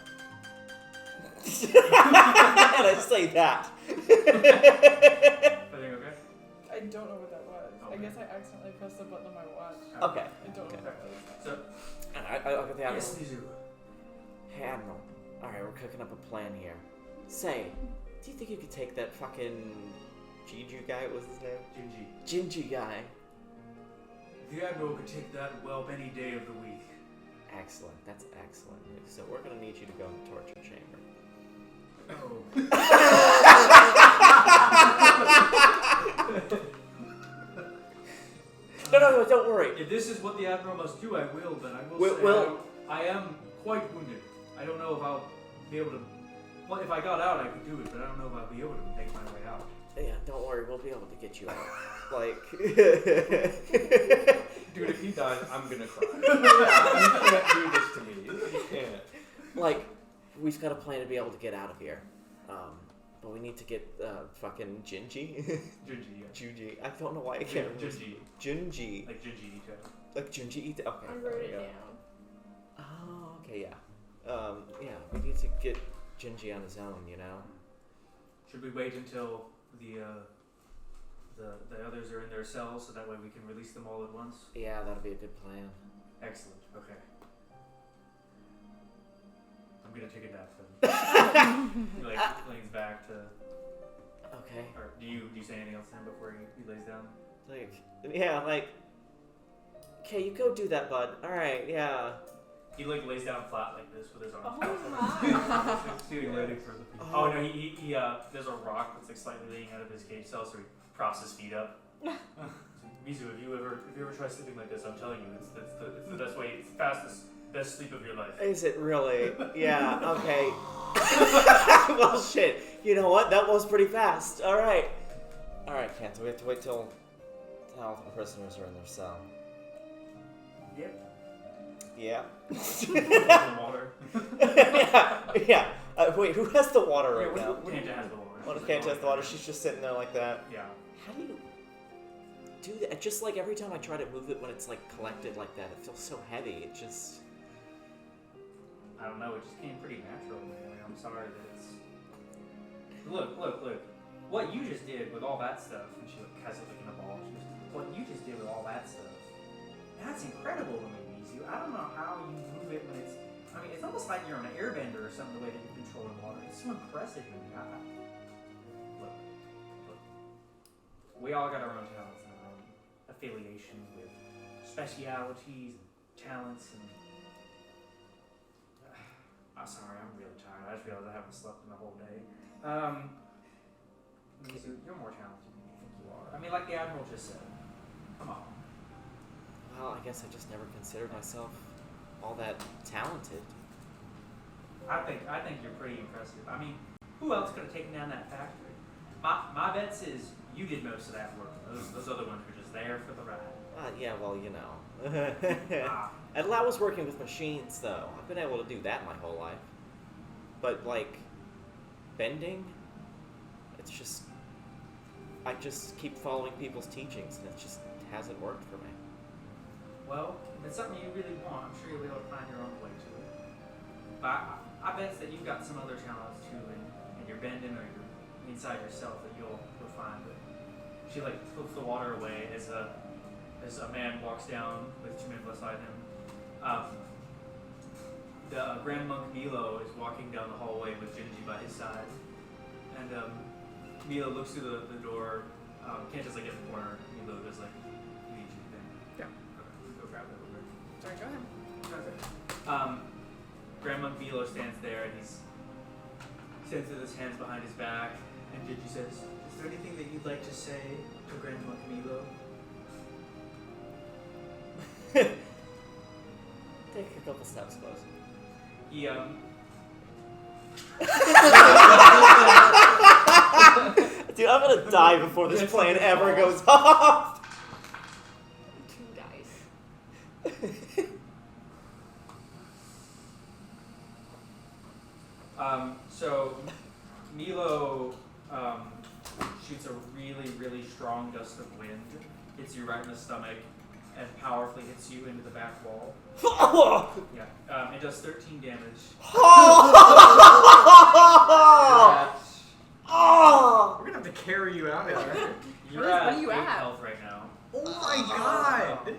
Speaker 8: And I say that.
Speaker 1: Everything okay?
Speaker 3: I don't know what that was. I
Speaker 1: Okay.
Speaker 3: guess I accidentally pressed the button on my watch.
Speaker 8: Okay.
Speaker 3: I don't know what that was.
Speaker 1: So,
Speaker 8: And I look at the Admiral.
Speaker 1: yes, Mizu.
Speaker 8: Hey, Admiral. Alright, we're cooking up a plan here. Say, do you think you could take that fucking Juju guy? What was his name?
Speaker 1: Jinji.
Speaker 8: Jinji guy.
Speaker 1: The Admiral could take that whelp any day of the week.
Speaker 8: Excellent. That's excellent news. So we're gonna need you to go in the torture chamber.
Speaker 1: Oh.
Speaker 8: No, don't worry.
Speaker 1: If this is what the Admiral must do, I will, but I will say
Speaker 8: Will-
Speaker 1: I am quite wounded. I don't know if I'll be able to... Well, if I got out, I could do it, but I don't know if I'll be able to make my way out.
Speaker 8: Yeah, don't worry. We'll be able to get you out. Like...
Speaker 6: Dude, if he dies, I'm gonna cry. You can't do this to me. You can't.
Speaker 8: Like, we've got a plan to be able to get out of here. But we need to get fucking Jinji.
Speaker 1: Jinji, yeah.
Speaker 8: Juji. I don't know why I can't remember.
Speaker 1: Jinji.
Speaker 8: Junji.
Speaker 1: Like Jinji Ito.
Speaker 8: Like Junji Ito. Okay.
Speaker 4: I
Speaker 8: there
Speaker 4: wrote
Speaker 8: we
Speaker 4: it
Speaker 8: go.
Speaker 4: down.
Speaker 8: Oh, okay, yeah. Yeah, we need to get Jinji on his own, you know?
Speaker 1: Should we wait until the others are in their cells so that way we can release them all at once?
Speaker 8: Yeah, that'll be a good plan.
Speaker 1: Excellent. Okay. I'm gonna take a nap then. He like leans back to.
Speaker 8: Okay.
Speaker 1: Or do you say anything else to him before he lays down?
Speaker 8: Like, yeah, like... Okay, you go do that, bud. Alright, yeah.
Speaker 1: He like lays down flat like this with his arms.
Speaker 4: Oh my.
Speaker 1: Getting ready for the people. Oh no, he there's a rock that's like slightly leaning out of his cage cell, so he props his feet up. Mizu, if you ever try sleeping like this, I'm telling you, it's the best way, it's the fastest, best sleep of your life.
Speaker 8: Is it really? Yeah, okay. Well, shit. You know what? That was pretty fast. Alright. Alright, Kanta, we have to wait till all the prisoners are in their cell.
Speaker 1: Yep.
Speaker 8: Yeah.
Speaker 1: The water.
Speaker 8: yeah. Wait, who has the water right now?
Speaker 1: Kanta has the water.
Speaker 8: What if
Speaker 1: She's like,
Speaker 8: Kanta has the water? She's just sitting there like that.
Speaker 1: Yeah.
Speaker 8: How do you do that? Just like every time I try to move it when it's like collected like that, it feels so heavy. It just.
Speaker 1: I don't know. It just came pretty natural, man. I'm sorry that it's. Look. What you just did with all that stuff, and she has it like in a ball. She goes, what you just did with all that stuff, that's incredible to me, Mizu. I don't know how you move it when it's. I mean, it's almost like you're on an airbender or something. The way that you control the water, it's so impressive to me. Look. We all got our own talents and our own affiliations with specialities and talents and. I'm sorry, I'm really tired. I just realized I haven't slept in the whole day. Mizu, you're more talented than you think you are. I mean, like the Admiral just said. Come on.
Speaker 8: Well, I guess I just never considered myself all that talented.
Speaker 1: I think you're pretty impressive. I mean, who else could have taken down that factory? My bets is you did most of that work. Those other ones were just there for the ride.
Speaker 8: Yeah, well, you know.
Speaker 1: Ah.
Speaker 8: And I was working with machines, though. I've been able to do that my whole life. But, like, bending, it's just... I just keep following people's teachings, and it just hasn't worked for me.
Speaker 1: Well, if it's something you really want, I'm sure you'll be able to find your own way to it. But I bet that you've got some other talents, too, in your bending or your inside yourself that you'll find. But she, like, flips the water away as a man walks down with two men beside him. The Grand Monk Milo is walking down the hallway with Jinji by his side. And Milo looks through the door. Kanta's like in the corner. Milo does like, you need your thing.
Speaker 3: Yeah.
Speaker 1: Okay, go grab that over there.
Speaker 3: Sorry, go ahead.
Speaker 1: Grand Monk Milo stands there and he stands with his hands behind his back. And Jinji says, is there anything that you'd like to say to Grand Monk Milo?
Speaker 8: Take a couple steps closer.
Speaker 1: He,
Speaker 8: Dude, I'm gonna die before this plane ever goes off!
Speaker 3: 2 dice.
Speaker 1: So Milo shoots a really, really strong gust of wind, hits you right in the stomach, and powerfully hits you into the back wall. Yeah, it does 13 damage.
Speaker 5: We're gonna have to carry you out of there.
Speaker 1: You're
Speaker 3: What
Speaker 1: at
Speaker 3: are you
Speaker 1: 8
Speaker 3: at?
Speaker 1: health right now.
Speaker 5: Oh my god!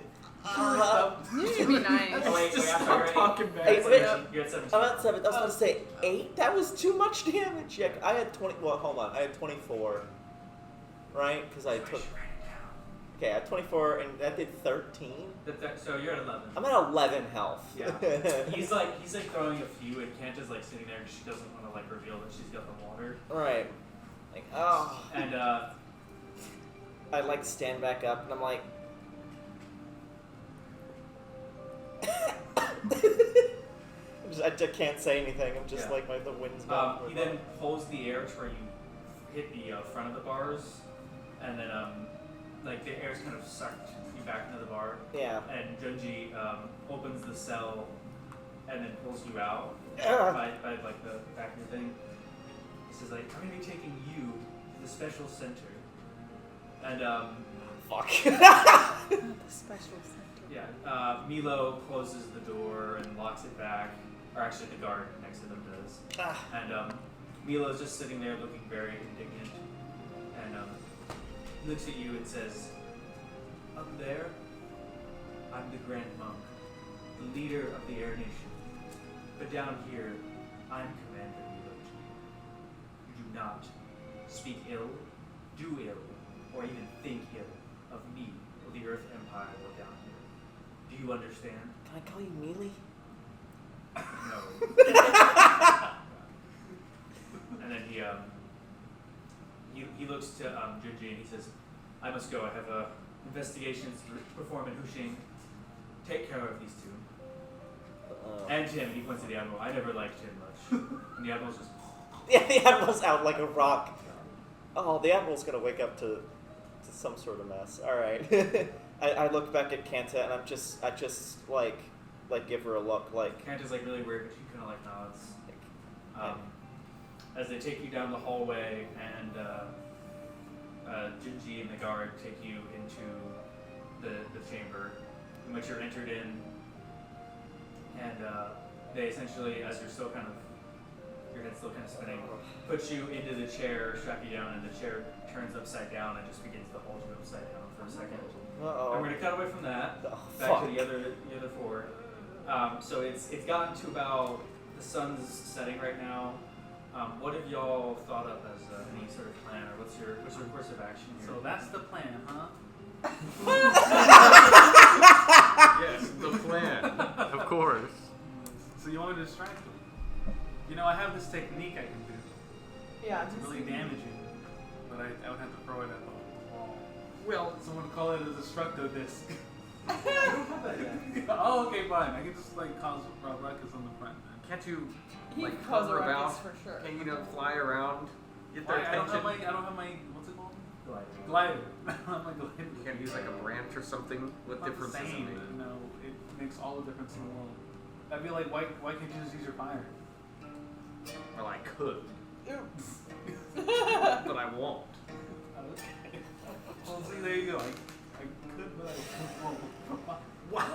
Speaker 3: You need to be nice.
Speaker 1: Oh, wait, I'm
Speaker 5: Stop
Speaker 1: sorry.
Speaker 5: talking
Speaker 8: Hey,
Speaker 5: back.
Speaker 8: wait.
Speaker 1: You're at 17.
Speaker 8: I'm at 7. I was about to say 8? That was too much damage. Yeah, I had 20. Well, hold on. I had 24. Right? Because I took. Okay, I had 24 and that did 13.
Speaker 1: So you're at 11.
Speaker 8: I'm at 11 health.
Speaker 1: Yeah. He's like throwing a few, and Kanta's like sitting there because she doesn't want to like reveal that she's got the water.
Speaker 8: Right. Like, oh.
Speaker 1: And
Speaker 8: I like stand back up and I'm like. I can't say anything. I'm just
Speaker 1: Yeah.
Speaker 8: like the wind's going.
Speaker 1: he then pulls the air to where you hit the front of the bars, and then like the air's kind of sucked you back into the bar.
Speaker 8: Yeah.
Speaker 1: And Junji opens the cell and then pulls you out
Speaker 8: Ah.
Speaker 1: by like the back of the thing. He says like, I'm gonna be taking you to the special center, and
Speaker 8: Fuck.
Speaker 3: The special center.
Speaker 1: yeah, Milo closes the door and locks it back, or actually the guard next to them does.
Speaker 8: Ah.
Speaker 1: And Milo's just sitting there looking very indignant, and he looks at you and says, up there, I'm the Grand Monk, the leader of the Air Nation. But down here, I'm Commander Milo. You do not speak ill, do ill, or even think ill of me or the Earth Empire or down here. Do you understand?
Speaker 8: Can I call you Mealy?
Speaker 1: No. And then he looks to Junji and he says, I must go. I have investigations to perform in Huxing. Take care of these two. And him, and he points to the Admiral. I never liked him much. And the Admiral's just...
Speaker 8: Yeah, the Admiral's out like a rock. Oh, the Admiral's gonna wake up to some sort of mess. Alright. I look back at Kanta and I just like like give her a look like.
Speaker 1: Kanta's like really weird, but she kind of like nods. As they take you down the hallway, and Jin Ye and the guard take you into the chamber in which you're entered in, and they essentially, as you're still kind of, your head's still kind of spinning, put you into the chair, strap you down, and the chair turns upside down and just begins to hold you upside down for a second.
Speaker 8: Uh-oh.
Speaker 1: And we're gonna cut away from that,
Speaker 8: Oh,
Speaker 1: back
Speaker 8: fuck.
Speaker 1: to the other four. So it's gotten to about the sun's setting right now. What have y'all thought of as any sort of plan, or what's your course of action here?
Speaker 2: So that's the plan, huh?
Speaker 6: Yes, the plan. Of course.
Speaker 2: So you want me to distract them? You know, I have this technique I can do.
Speaker 3: Yeah,
Speaker 2: It's really damaging, but I would have to throw it at the wall.
Speaker 6: Well,
Speaker 2: Someone would call it a destructo disc.
Speaker 1: I don't have that yet.
Speaker 2: Oh, okay, fine. I can just like cause a ruckus on the front then.
Speaker 6: can't you
Speaker 3: he
Speaker 6: like
Speaker 3: calls a
Speaker 6: hover
Speaker 3: ruckus
Speaker 6: about
Speaker 3: for sure.
Speaker 6: and fly around, get their
Speaker 2: Why? I don't
Speaker 6: attention?
Speaker 2: have my what's it called?
Speaker 1: Glider.
Speaker 2: Glider. I don't have my glider.
Speaker 6: You can't use like a branch or something. What
Speaker 2: Not
Speaker 6: difference
Speaker 2: the
Speaker 6: does it
Speaker 2: same.
Speaker 6: make?
Speaker 2: No, it makes all the difference in the world. I'd be like, why can't you just use your fire?
Speaker 6: Well, I could,
Speaker 3: Oops.
Speaker 6: but I won't.
Speaker 2: Okay. Well, see, there you go. I could, but I won't.
Speaker 6: What?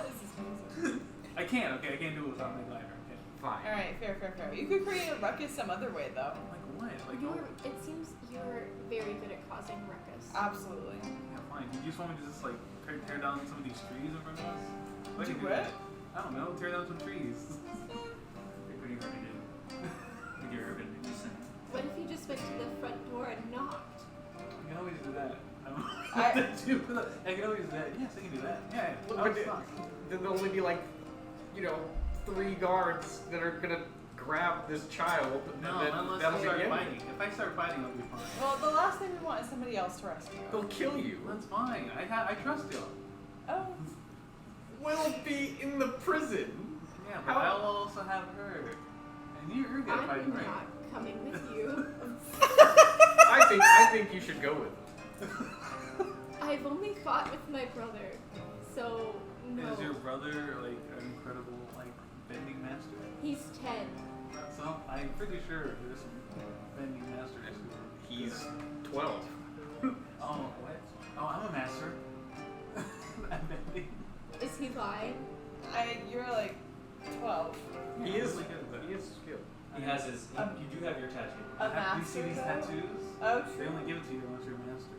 Speaker 2: I can't. Okay, I can't do it without my glider. Okay.
Speaker 6: Fine.
Speaker 3: Alright, fair. You could create a ruckus some other way though.
Speaker 2: Like what? Like
Speaker 4: It seems you're very good at causing ruckus.
Speaker 3: Absolutely.
Speaker 2: yeah, fine. You just want me to just like tear down some of these trees in front of us? I
Speaker 3: Do
Speaker 2: can
Speaker 3: what?
Speaker 2: that. I don't know. Tear down some trees.
Speaker 1: They're pretty hard to do. I think you're urban decent.
Speaker 4: What if you just went to the front door and knocked?
Speaker 2: I can always do that. I don't know
Speaker 3: I-
Speaker 2: what to do for that. I can always do that. Yes, I can do that. Yeah.
Speaker 6: Well,
Speaker 2: I
Speaker 6: but
Speaker 2: was
Speaker 6: it-
Speaker 2: stuck.
Speaker 6: Then there'll only be like, 3 guards that are gonna grab this child,
Speaker 2: No,
Speaker 6: and then
Speaker 2: unless
Speaker 6: that'll
Speaker 2: I
Speaker 6: be
Speaker 2: start
Speaker 6: the end.
Speaker 2: fighting. If I start fighting, I'll be fine.
Speaker 3: Well, the last thing we want is somebody else to rescue.
Speaker 6: They'll kill you.
Speaker 2: That's fine. I trust y'all.
Speaker 3: Oh.
Speaker 6: We'll be in the prison.
Speaker 2: Yeah, but
Speaker 6: How-
Speaker 2: I'll also have her. And you're good at
Speaker 4: I'm
Speaker 2: fighting, right?
Speaker 4: not coming with you.
Speaker 6: I think you should go with them.
Speaker 4: I've only fought with my brother, so no.
Speaker 2: Is your brother like an incredible like bending master?
Speaker 4: He's 10.
Speaker 2: So I'm pretty sure there's some bending masters who are.
Speaker 6: He's 12.
Speaker 2: Oh what? Oh, I'm a master. I'm bending.
Speaker 4: Is he lying?
Speaker 3: You're like 12.
Speaker 6: He
Speaker 2: Yeah,
Speaker 6: is.
Speaker 2: really good at that.
Speaker 6: He is skilled.
Speaker 1: He has his. You do have your tattoo.
Speaker 3: A
Speaker 2: Do you see
Speaker 3: master,
Speaker 2: these
Speaker 3: though?
Speaker 2: tattoos?
Speaker 3: Oh,
Speaker 2: They
Speaker 3: true.
Speaker 2: only give it to you unless you're a master.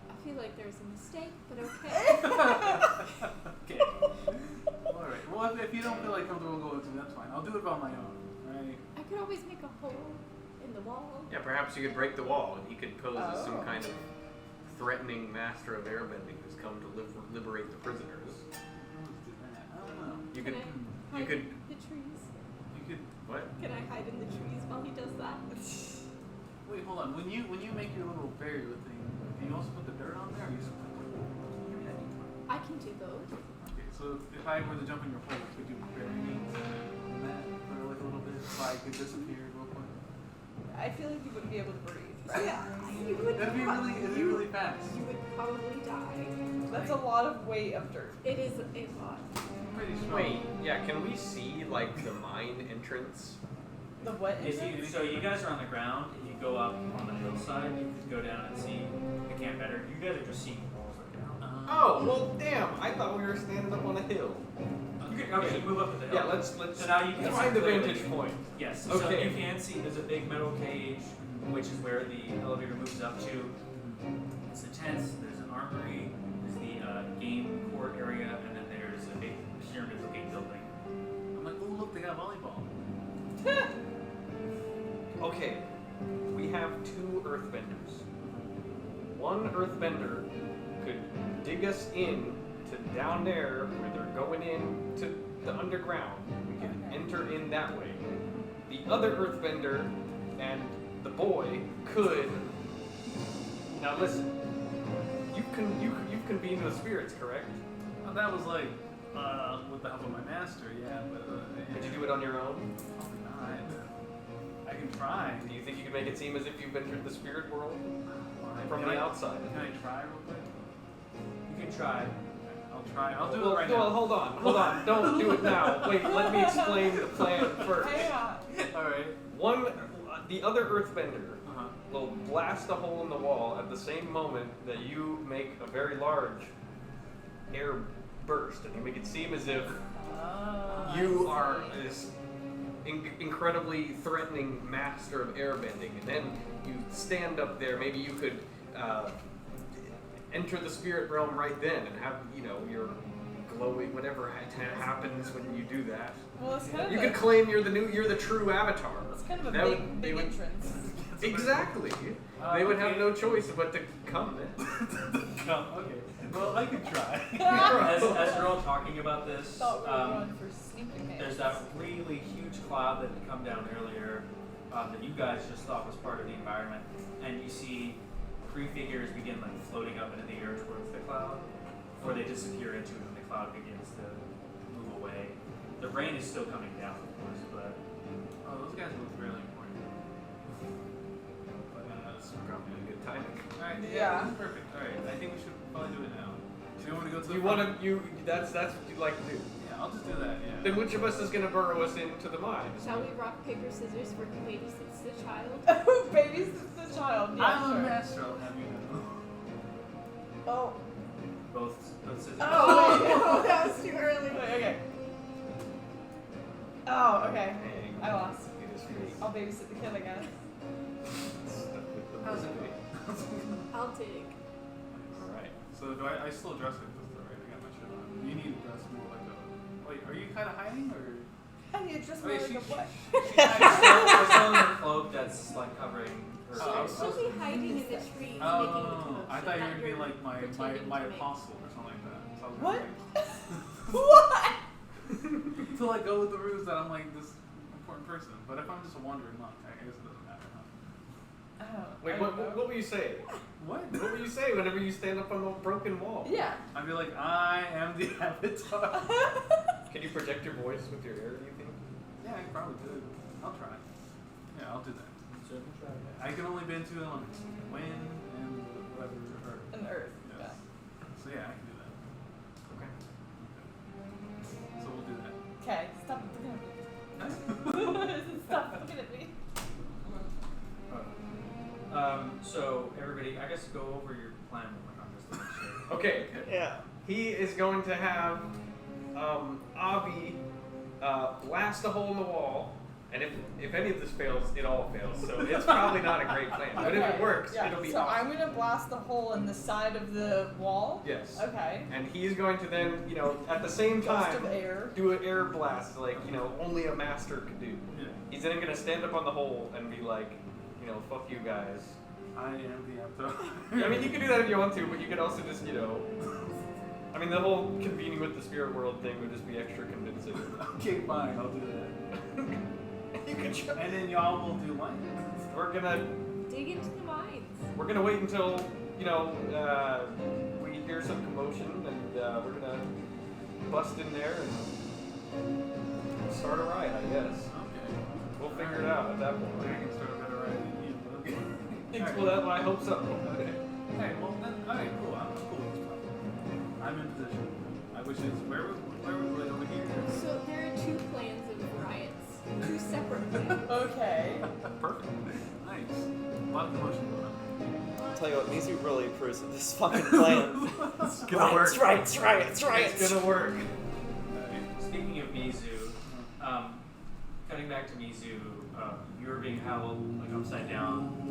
Speaker 4: I feel like there's a mistake, but okay.
Speaker 2: Okay. Alright. Well, if you don't feel like comfortable going to, that's fine. I'll do it on my own. Right?
Speaker 4: I could always make a hole in the wall.
Speaker 6: Yeah, perhaps you could break the wall, and he could pose as some
Speaker 3: Oh.
Speaker 6: kind of threatening master of airbending who's come to liberate the prisoners.
Speaker 2: I'll just do that. I don't know.
Speaker 6: You
Speaker 4: Can
Speaker 6: could.
Speaker 4: I
Speaker 6: You
Speaker 4: hide
Speaker 6: could.
Speaker 4: in the trees?
Speaker 2: You could.
Speaker 6: What?
Speaker 4: Can I hide in the trees while he does that?
Speaker 2: Wait, hold on. When you make your little fairy thing, do you also put the dirt on there, or you just put the
Speaker 4: I can do both.
Speaker 2: Okay, so if I were to jump in your hole, could you bury me in that for like a little bit so I could disappear real quick?
Speaker 3: I feel like you wouldn't be able to breathe.
Speaker 4: Yeah, you would.
Speaker 2: It'd be really fast.
Speaker 4: You would probably die.
Speaker 3: That's a lot of weight of dirt.
Speaker 4: It is a lot.
Speaker 2: I'm pretty strong.
Speaker 6: Wait, yeah, can we see, like, the mine entrance?
Speaker 3: The what
Speaker 1: If
Speaker 3: is
Speaker 1: you, so you guys are on the ground. If you go up on the hillside, you could go down and see the camp better. You guys are just seeing walls right now.
Speaker 6: Oh, well, damn, I thought we were standing up on a hill.
Speaker 1: You can okay. You move up to the hill.
Speaker 6: Yeah, let's
Speaker 1: So now you can
Speaker 6: find
Speaker 1: see
Speaker 6: the
Speaker 1: clearly.
Speaker 6: vantage point.
Speaker 1: Yes. So
Speaker 6: Okay.
Speaker 1: you can see there's a big metal cage, which is where the elevator moves up to. It's a tent. There's an armory. There's the game court area, and then there's a big pyramid-looking building.
Speaker 2: I'm like, oh look, they got volleyball.
Speaker 6: Okay, we have 2 earthbenders. One earthbender could dig us in to down there where they're going in to the underground. We can
Speaker 3: Okay.
Speaker 6: enter in that way. The other earthbender and the boy could. Now listen, you've convened the spirits, correct?
Speaker 2: Oh, that was like, with the help of my master, yeah, but
Speaker 6: Did you do it on your own?
Speaker 2: Probably not. I can try.
Speaker 6: Do you think you can make it seem as if you've entered the spirit world
Speaker 2: Fine.
Speaker 6: from
Speaker 2: Can
Speaker 6: the
Speaker 2: I-
Speaker 6: outside?
Speaker 2: Can I try real quick?
Speaker 1: You can try.
Speaker 2: I'll try. I'll do it
Speaker 6: Well,
Speaker 2: right
Speaker 6: well,
Speaker 2: now.
Speaker 6: hold on. Don't do it now. Wait, let me explain the plan first.
Speaker 3: Hang on.
Speaker 2: All right.
Speaker 6: The other Earthbender
Speaker 2: Uh-huh.
Speaker 6: will blast a hole in the wall at the same moment that you make a very large air burst, and you make it seem as if you are this incredibly threatening master of airbending, and then you stand up there. Maybe you could enter the spirit realm right then and have your glowing whatever happens when you do that.
Speaker 3: Well, it's kind of
Speaker 6: You could claim you're the true Avatar.
Speaker 3: It's kind of a
Speaker 6: That
Speaker 3: big
Speaker 6: would-
Speaker 3: entrance.
Speaker 6: Exactly. They would have no choice but to come then.
Speaker 2: Come. Okay. Well, I could try.
Speaker 1: As you're all talking about this,
Speaker 3: Thought we were going for sneaking
Speaker 1: there's that really huge cloud that had come down earlier that you guys just thought was part of the environment, and you see 3 figures begin like floating up into the air towards the cloud, before they disappear into it and the cloud begins to move away. The rain is still coming down, of course, but
Speaker 2: Oh, those guys look really important. But that's probably a good timing. All right.
Speaker 3: Yeah.
Speaker 2: That's perfect. All right. I think we should probably do it now. Do you want me to go to the
Speaker 6: You
Speaker 2: front?
Speaker 6: want to? That's what you like to do.
Speaker 2: Yeah, I'll just do that. Yeah.
Speaker 6: Then which of us is gonna burrow us into the mine?
Speaker 4: Shall we rock, paper, scissors for who babysits the child?
Speaker 3: Who babysits the child? Yeah,
Speaker 2: I'm a
Speaker 3: sure.
Speaker 2: master. I'll have you know.
Speaker 3: Oh.
Speaker 1: both scissors.
Speaker 3: Oh, wait.
Speaker 4: Oh, that was too early.
Speaker 3: Wait, okay. Oh, okay.
Speaker 6: Dang.
Speaker 3: I lost.
Speaker 6: It is fate.
Speaker 3: I'll babysit the kid, I guess.
Speaker 6: Stuck with the
Speaker 2: How's it
Speaker 6: misery.
Speaker 4: I'll take.
Speaker 2: All right. So do I still dress like this though, right? I got my shit on. You need to dress more like a. Wait, are you kind of hiding or?
Speaker 3: How do you just
Speaker 2: Wait,
Speaker 3: like
Speaker 2: she-
Speaker 3: a what?
Speaker 1: We're still in her cloak that's like covering her
Speaker 2: Oh,
Speaker 1: face.
Speaker 4: She'll be hiding in the trees, making a
Speaker 2: Oh, I
Speaker 4: commotion
Speaker 2: thought you
Speaker 4: that
Speaker 2: were gonna be
Speaker 4: you're
Speaker 2: like my
Speaker 4: pretending to make.
Speaker 2: apostle or something like that. So I was
Speaker 3: What?
Speaker 2: gonna
Speaker 3: What?
Speaker 2: to like go with the ruse that I'm like this important person. But if I'm just a wandering monk, I guess it doesn't matter, huh?
Speaker 3: Oh,
Speaker 6: Wait,
Speaker 3: I
Speaker 6: what
Speaker 3: don't know.
Speaker 6: will you say?
Speaker 2: What?
Speaker 6: What will you say whenever you stand up on the broken wall?
Speaker 3: Yeah.
Speaker 2: I'd be like, I am the Avatar.
Speaker 6: Can you project your voice with your air, do you think?
Speaker 2: Yeah, I probably could. I'll try. Yeah, I'll do that.
Speaker 1: Certainly try that.
Speaker 2: I can only bend 2 elements: wind and whatever. Earth.
Speaker 3: An earth.
Speaker 2: Yes. So yeah, I can do that.
Speaker 6: Okay.
Speaker 2: So we'll do that.
Speaker 3: Okay, stop looking at me. Stop looking at me.
Speaker 1: So everybody, I guess go over your plan one more time just to make sure.
Speaker 6: Okay.
Speaker 8: Yeah.
Speaker 6: He is going to have Avi blast a hole in the wall, and if any of this fails, it all fails. So it's probably not a great plan. But if it
Speaker 3: Okay,
Speaker 6: works,
Speaker 3: yeah.
Speaker 6: it'll be
Speaker 3: So
Speaker 6: awesome.
Speaker 3: I'm gonna blast the hole in the side of the wall.
Speaker 6: Yes.
Speaker 3: Okay.
Speaker 6: And he's going to then, at the same
Speaker 3: Gust
Speaker 6: time,
Speaker 3: of air.
Speaker 6: do an air blast like, only a master could do.
Speaker 2: Yeah.
Speaker 6: He's then going to stand up on the hole and be like, fuck you guys.
Speaker 2: I am the Avatar.
Speaker 6: I mean, you can do that if you want to, but you could also just, I mean, the whole convening with the spirit world thing would just be extra convincing.
Speaker 2: Okay, fine. I'll do that.
Speaker 6: You can try.
Speaker 2: And then y'all will do what?
Speaker 6: We're gonna
Speaker 4: Dig into the mines.
Speaker 6: wait until we hear some commotion, and we're gonna bust in there and start a riot, I guess.
Speaker 2: Okay.
Speaker 6: We'll figure it out at that
Speaker 2: I
Speaker 6: point.
Speaker 2: can start a better writing than you, but okay.
Speaker 6: Well, I hope so.
Speaker 2: Okay. Hey, well then, alright, cool. I'm cool with this problem. I'm in position. Which is where was it over here?
Speaker 4: So there are 2 plans of riots. 2 separate plans.
Speaker 3: Okay.
Speaker 2: Perfect. Nice. A lot of commotion going on.
Speaker 8: I'll tell you what, Mizu really approves of this fucking plan.
Speaker 2: It's
Speaker 8: Right,
Speaker 2: gonna work.
Speaker 8: it's right, it's right, it's right.
Speaker 6: It's gonna work.
Speaker 2: Alright.
Speaker 1: Speaking of Mizu, cutting back to Mizu, you're being held like upside down.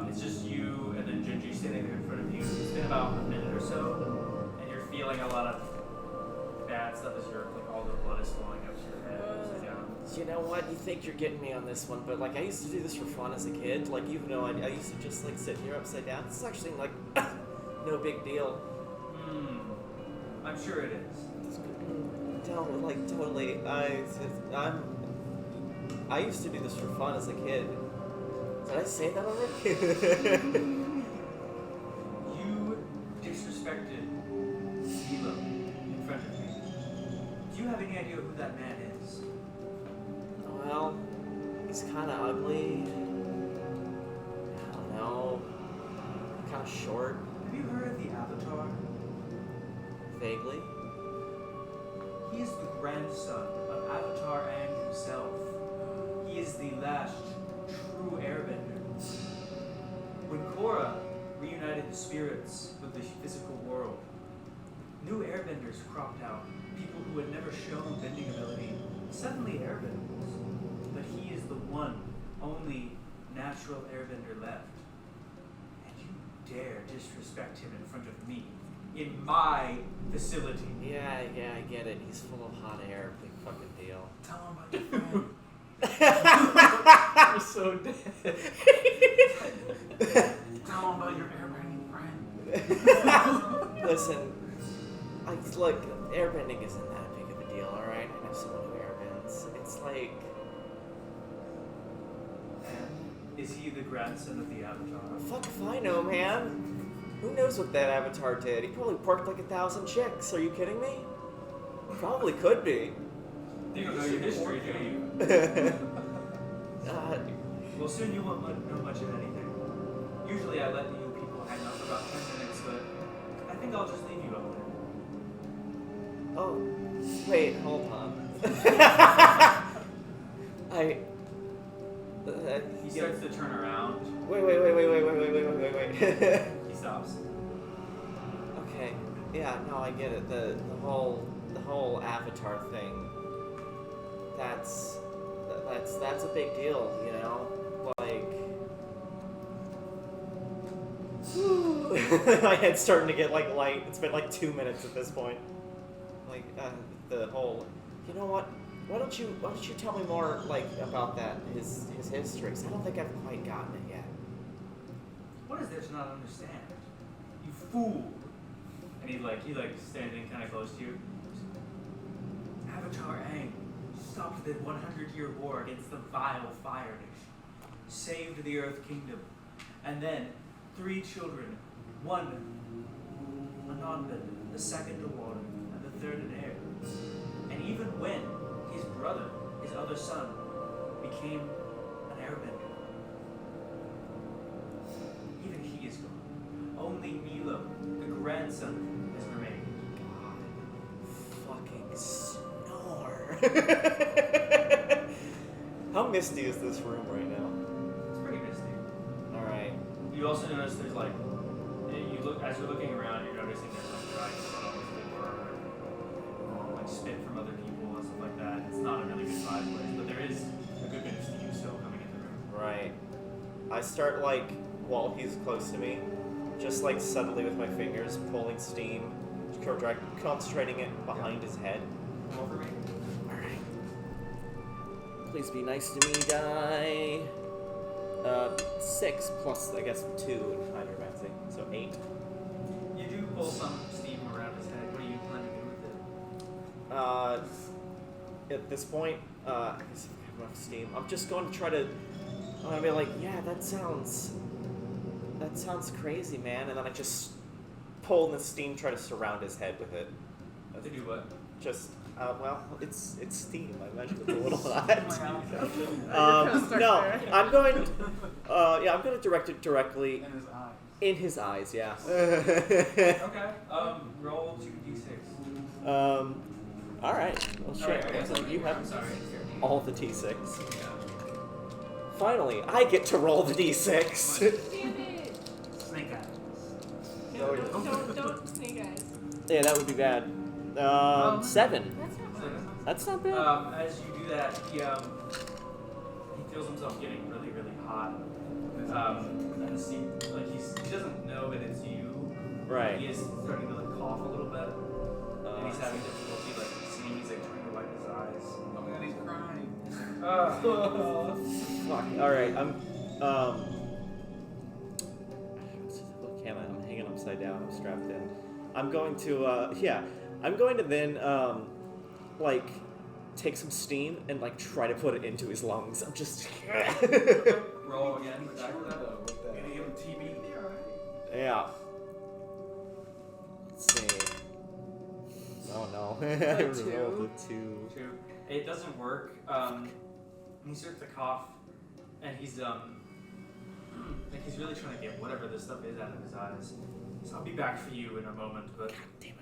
Speaker 1: It's just you and then Juju standing there in front of you. It's been about a minute or so, and you're feeling a lot of bad stuff as all the blood is flowing up to your head upside down.
Speaker 8: You know what? You think you're getting me on this one, but I used to do this for fun as a kid. You have no idea. I used to just sit here upside down. This is actually no big deal.
Speaker 1: I'm sure it is.
Speaker 8: Totally. I used to do this for fun as a kid. Did I say that already?
Speaker 1: You disrespected Zilo in front of me. Do you have any idea who that man is?
Speaker 8: Well, he's kind of ugly. I don't know. Kind of short.
Speaker 1: Have you heard of the Avatar?
Speaker 8: Vaguely.
Speaker 1: He is the grandson of Avatar Hamen himself. He is the last true airbender. When Korra reunited the spirits with the physical world, new airbenders cropped out. People who had never shown bending ability, suddenly airbenders. But he is the one, only natural airbender left. And you dare disrespect him in front of me, in my facility.
Speaker 8: Yeah, I get it. He's full of hot air. Big fucking deal.
Speaker 2: Tell him about your friend.
Speaker 5: You're so dead.
Speaker 2: Tell him about your airbending friend.
Speaker 8: Listen, look, airbending isn't that big of a deal, alright? I know someone who airbends. It's like...
Speaker 1: And is he the grandson of the Avatar?
Speaker 8: Fuck if I know, man. Who knows what that Avatar did? He probably porked like 1,000 chicks. Are you kidding me? Probably could be.
Speaker 1: You don't know your history, do you? Well, soon you won't know much of anything. Usually I let you people hang out for about 10 minutes, but I think I'll just leave you up there.
Speaker 8: Oh, wait, hold on.
Speaker 1: He starts to turn around.
Speaker 8: Wait.
Speaker 1: He stops.
Speaker 8: Okay, yeah, no, I get it. The whole Avatar thing. That's a big deal, you know? Like, my head's starting to get like light. It's been like 2 minutes at this point. Like, the whole, you know what? Why don't you tell me more like about that, his history? 'Cause I don't think I've quite gotten it yet.
Speaker 1: What is there to not understand? You fool! And he standing kind of close to you. Avatar Aang stopped the 100-year war against the vile Fire Nation, saved the Earth Kingdom, and then 3 children, one a non-bender, the second a water, and the third an air. And even when his brother, his other son, became an airbender, even he is gone. Only Milo, the grandson, has remained.
Speaker 8: Fucking snore. How misty is this room right now?
Speaker 1: It's pretty misty.
Speaker 8: Alright.
Speaker 1: You also notice there's as you're looking around, you're noticing there's dry spit on the floor, and spit from other people and stuff like that. It's not a really good vibe place, but there is a good bit of steam still coming in the room.
Speaker 8: Right. I start while he's close to me, just subtly with my fingers pulling steam, concentrating it behind his head.
Speaker 1: Come over me.
Speaker 8: Alright. Please be nice to me, guy. 6 plus, I guess, 2 in hydromancy, so 8.
Speaker 1: You do pull some steam around his head. What are you planning to do with it?
Speaker 8: At this point, I guess if I have enough steam, I'm just going to try to, I'm going to be like, yeah, that sounds crazy, man, and then I just pull in the steam, try to surround his head with it.
Speaker 1: To do what?
Speaker 8: Just, well, it's steam. I imagine it's a little hot.
Speaker 3: You're
Speaker 8: No, I'm going. I'm going to direct it directly
Speaker 2: In his eyes.
Speaker 8: in his eyes. Yeah.
Speaker 1: Okay. Roll 2d6.
Speaker 8: All right. Well, shit.
Speaker 1: Okay,
Speaker 8: Looks like you
Speaker 1: I'm
Speaker 8: have
Speaker 1: sorry.
Speaker 8: all the d6. Finally, I get to roll the d6.
Speaker 4: Damn it!
Speaker 2: Snake eyes.
Speaker 4: Don't snake eyes.
Speaker 8: Yeah, that would be bad. 7.
Speaker 4: That's not bad.
Speaker 8: That's not bad.
Speaker 1: As you do that, he feels himself getting really, really hot. And the steam, he doesn't know that it's you.
Speaker 8: Right.
Speaker 1: He is starting to cough a little bit, and he's having difficulty seeing. He's trying to wipe his eyes.
Speaker 2: Oh my god, he's crying.
Speaker 8: Fuck. All right. I'm. What can I? I'm hanging upside down. I'm strapped in. I'm going to. I'm going to then take some steam and try to put it into his lungs. I'm just.
Speaker 1: Roll again. Back to that. Gonna give him TB.
Speaker 8: Yeah. Let's see. Oh no. I rolled a 2.
Speaker 1: 2. It doesn't work. He starts to cough, and he's he's really trying to get whatever this stuff is out of his eyes. So I'll be back for you in a moment, but
Speaker 8: God damn it.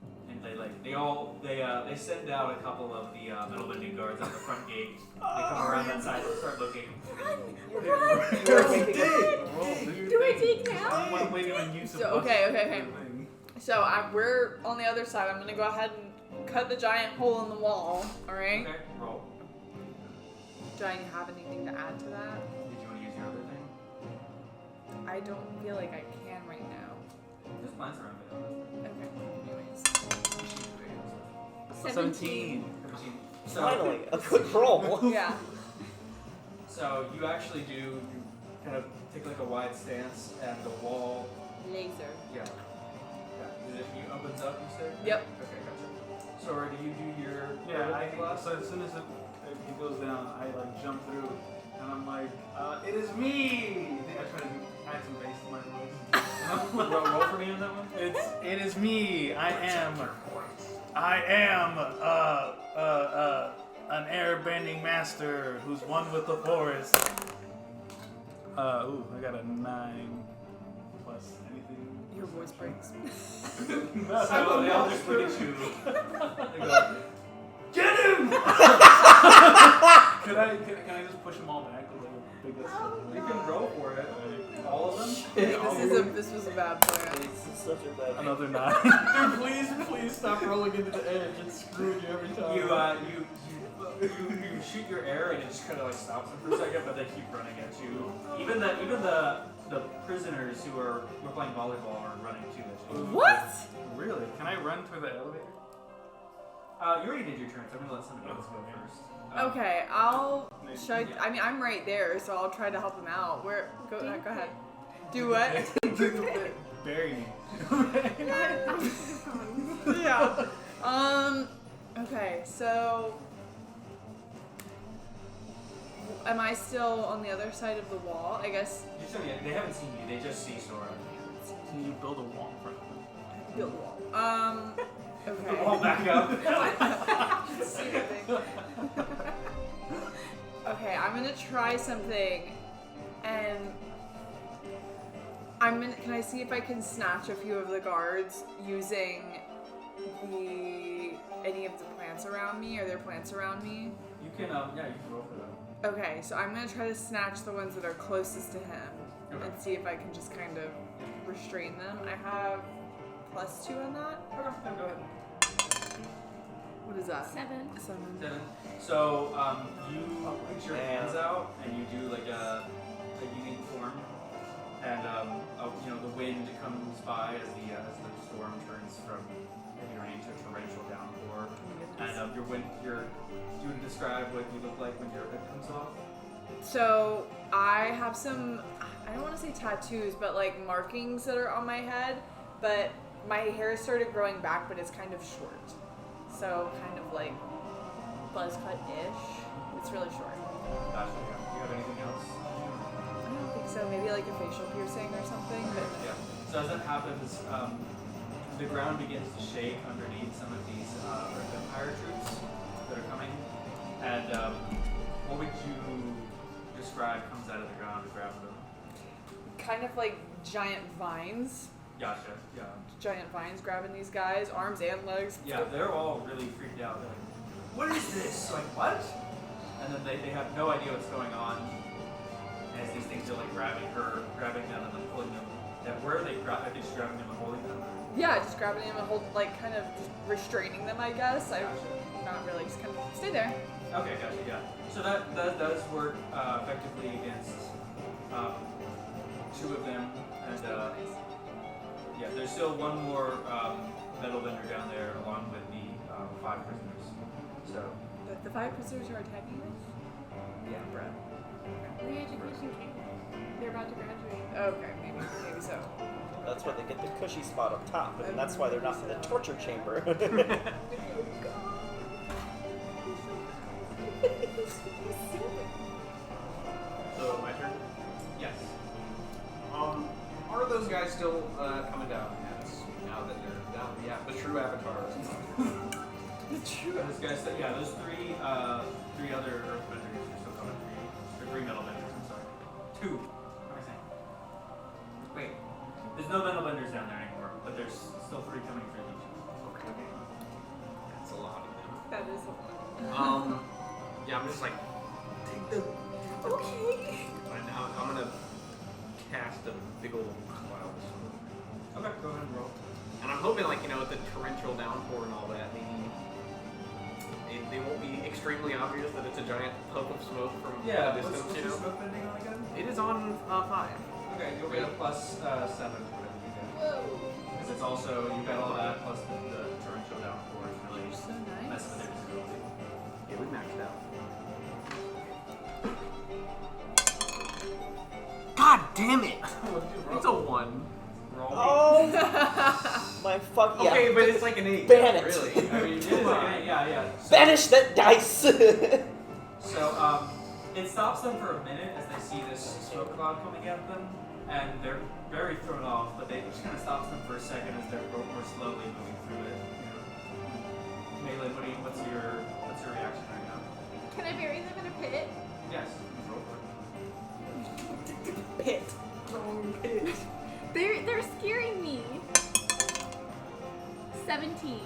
Speaker 1: And they send out a couple of the metal bending guards at the front gate. They come around that side and start looking.
Speaker 4: Run!
Speaker 2: Roll,
Speaker 4: Do I dig now?
Speaker 2: I'm waiting on you to
Speaker 3: So,
Speaker 2: bust
Speaker 3: okay.
Speaker 2: the thing.
Speaker 3: So we're on the other side. I'm gonna go ahead and cut the giant hole in the wall. All right.
Speaker 1: Okay, roll.
Speaker 3: Do I have anything to add to that?
Speaker 1: Did you want to use your other thing?
Speaker 3: I don't feel like I can right now.
Speaker 1: Just glance around it.
Speaker 3: Okay. Anyways.
Speaker 4: 17.
Speaker 1: 13. So,
Speaker 8: Finally, a good roll.
Speaker 3: Yeah.
Speaker 1: So you actually do, you kind of take like a wide stance and the wall,
Speaker 3: Laser.
Speaker 1: yeah. It opens up, you said?
Speaker 3: Yep.
Speaker 1: Okay, gotcha. Sora, do you do your
Speaker 2: Yeah,
Speaker 1: everything class?
Speaker 2: so as soon as it goes down, I like jump through, and I'm like, it is me! I try to add some bass to my voice.
Speaker 1: roll for me on that one?
Speaker 2: It is me. I am an airbending master who's one with the forest. I got a 9 plus anything.
Speaker 3: Your voice breaks.
Speaker 1: So they all just look at you. They go,
Speaker 2: Get him! Can I just push them all back a little bit?
Speaker 1: you can roll for it. All of them?
Speaker 3: This was a bad plan.
Speaker 8: This is such a bad.
Speaker 2: Another 9.
Speaker 5: Dude, please stop rolling into the edge. It's screwing you every time.
Speaker 1: You shoot your arrow and it just kind of like stops them for a second, but they keep running at you. Even the prisoners who are playing volleyball are running too at you.
Speaker 3: What?
Speaker 2: Really? Can I run through the elevator?
Speaker 1: You already did your turn, so I'm gonna let somebody else go first.
Speaker 3: Okay, I'm right there, so I'll try to help him out. Go ahead. Do what?
Speaker 2: Bury me.
Speaker 3: Yeah. Okay, so am I still on the other side of the wall? I guess.
Speaker 1: They haven't seen you. They just see Sora.
Speaker 2: Can you build a wall in front of me?
Speaker 3: Build a wall. Okay.
Speaker 1: Wall back up.
Speaker 3: See the thing. Okay, I'm gonna try something, and can I see if I can snatch a few of the guards using any of the plants around me? Are there plants around me?
Speaker 1: You can roll for them.
Speaker 3: Okay, so I'm gonna try to snatch the ones that are closest to him and see if I can just kind of restrain them. I have +2 on that.
Speaker 1: Okay, go ahead.
Speaker 3: What is that?
Speaker 4: 7.
Speaker 1: 7. So you put your hands out and you do like a unique form, and the wind comes by as the storm turns from heavy rain to torrential downpour, and you would describe what you look like when your hood comes off.
Speaker 3: So I have some, I don't want to say tattoos, but like markings that are on my head, but my hair started growing back, but it's kind of short. So kind of like buzz cut-ish. It's really short.
Speaker 1: Gotcha. Yeah. Do you have anything else?
Speaker 3: I don't think so. Maybe like a facial piercing or something. But
Speaker 1: Yeah. So as that happens, the ground begins to shake underneath some of these Empire troops that are coming. And what would you describe comes out of the ground to grab them?
Speaker 3: kind of like giant vines.
Speaker 1: Gotcha. Yeah.
Speaker 3: Giant vines grabbing these guys, arms and legs.
Speaker 1: Yeah, they're all really freaked out. They're like, what is this? Like, what? And then they have no idea what's going on. As these things are like grabbing them and like pulling them. Where are they grabbing? Are they just grabbing them and holding them?
Speaker 3: Yeah, just grabbing them and like kind of just restraining them, I guess. I'm not really, just kind of stay there.
Speaker 1: Okay, gotcha, yeah. So that does work effectively against two of them. And yeah, there's still one more metal vendor down there along with the 5 prisoners. So,
Speaker 3: The 5 prisoners are attacking us?
Speaker 1: yeah, Brad.
Speaker 4: Reeducation camp. They're about to graduate.
Speaker 3: Okay, maybe so.
Speaker 8: That's why they get the cushy spot up top, and that's why they're not in the torture chamber.
Speaker 6: So my turn.
Speaker 1: Yes.
Speaker 6: Are those guys still coming down at us now that they're down? Yeah, the true avatars.
Speaker 1: Those guys, yeah, those 3 other earth vendors are still coming. 3 metal vendors, I'm sorry. 2. What am I saying? Wait. There's no metal vendors down there anymore, but there's still 3 coming through each.
Speaker 6: That's a lot of them.
Speaker 3: That is a lot.
Speaker 6: Yeah, I'm just like, take the.
Speaker 3: Okay.
Speaker 6: And I'm gonna cast a big old cloud of smoke.
Speaker 1: Okay, go ahead and roll.
Speaker 6: And I'm hoping, like, with the torrential downpour and all that, maybe they won't be extremely obvious that it's a giant puff of smoke from
Speaker 1: Yeah,
Speaker 6: a distance,
Speaker 1: what's your smoke bending on again?
Speaker 6: It is on 5.
Speaker 1: Okay, you'll get a plus 7 to whatever you get.
Speaker 4: Whoa.
Speaker 1: Because it's also, you got all that plus the torrential downpour is really
Speaker 3: So nice.
Speaker 1: messing with their visibility.
Speaker 6: Yeah, we maxed out.
Speaker 8: God damn it!
Speaker 6: It's a 1.
Speaker 1: Roll.
Speaker 8: Oh my fuck yeah!
Speaker 6: Okay, but it's like an 8.
Speaker 8: Ban it.
Speaker 6: Really? I mean,
Speaker 1: It is
Speaker 6: come
Speaker 1: like,
Speaker 6: on.
Speaker 1: yeah. So,
Speaker 8: Banish that dice!
Speaker 1: So, it stops them for a minute as they see this smoke cloud coming at them, and they're very thrown off, but it just kind of stops them for a second as they're more slowly moving through it. Maylin, what's your reaction right now?
Speaker 4: Can I bury them in a pit?
Speaker 1: Yes, roll for it.
Speaker 3: Pit.
Speaker 4: They're scaring me. 17.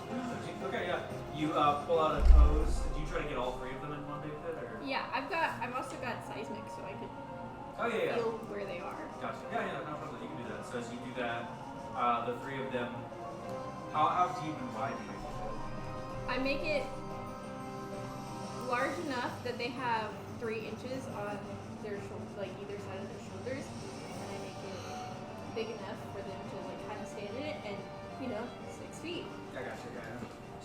Speaker 1: Okay, yeah. You pull out a pose. Do you try to get all 3 of them in one big pit, or?
Speaker 4: Yeah, I've also got seismic, so I could
Speaker 1: Oh yeah.
Speaker 4: feel where they are.
Speaker 1: Gotcha. Yeah, no problem. You can do that. So as you do that, the 3 of them. How deep and wide do you make the pit?
Speaker 4: I make it large enough that they have 3 inches on their like either side of their shoulders, and I make it big enough for them to like kind of stand in it, and 6 feet.
Speaker 1: I gotcha. Yeah.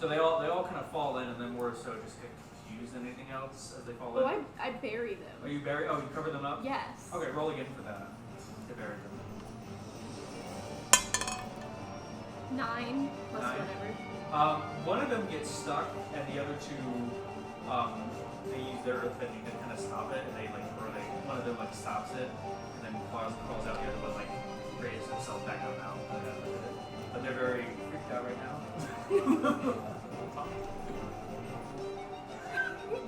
Speaker 1: So they all kind of fall in, and then more so just get confused than anything else as they fall
Speaker 4: Oh,
Speaker 1: in.
Speaker 4: I bury them.
Speaker 1: Oh, you bury? Oh, you cover them up?
Speaker 4: Yes.
Speaker 1: Okay, roll again for that. To bury them.
Speaker 4: 9 plus
Speaker 1: 9.
Speaker 4: whatever.
Speaker 1: One of them gets stuck, and the other 2, they use their earth bending to kind of stop it, and one of them like stops it, and then crawls out. The other one like raises himself back up out. But they're very freaked out right now.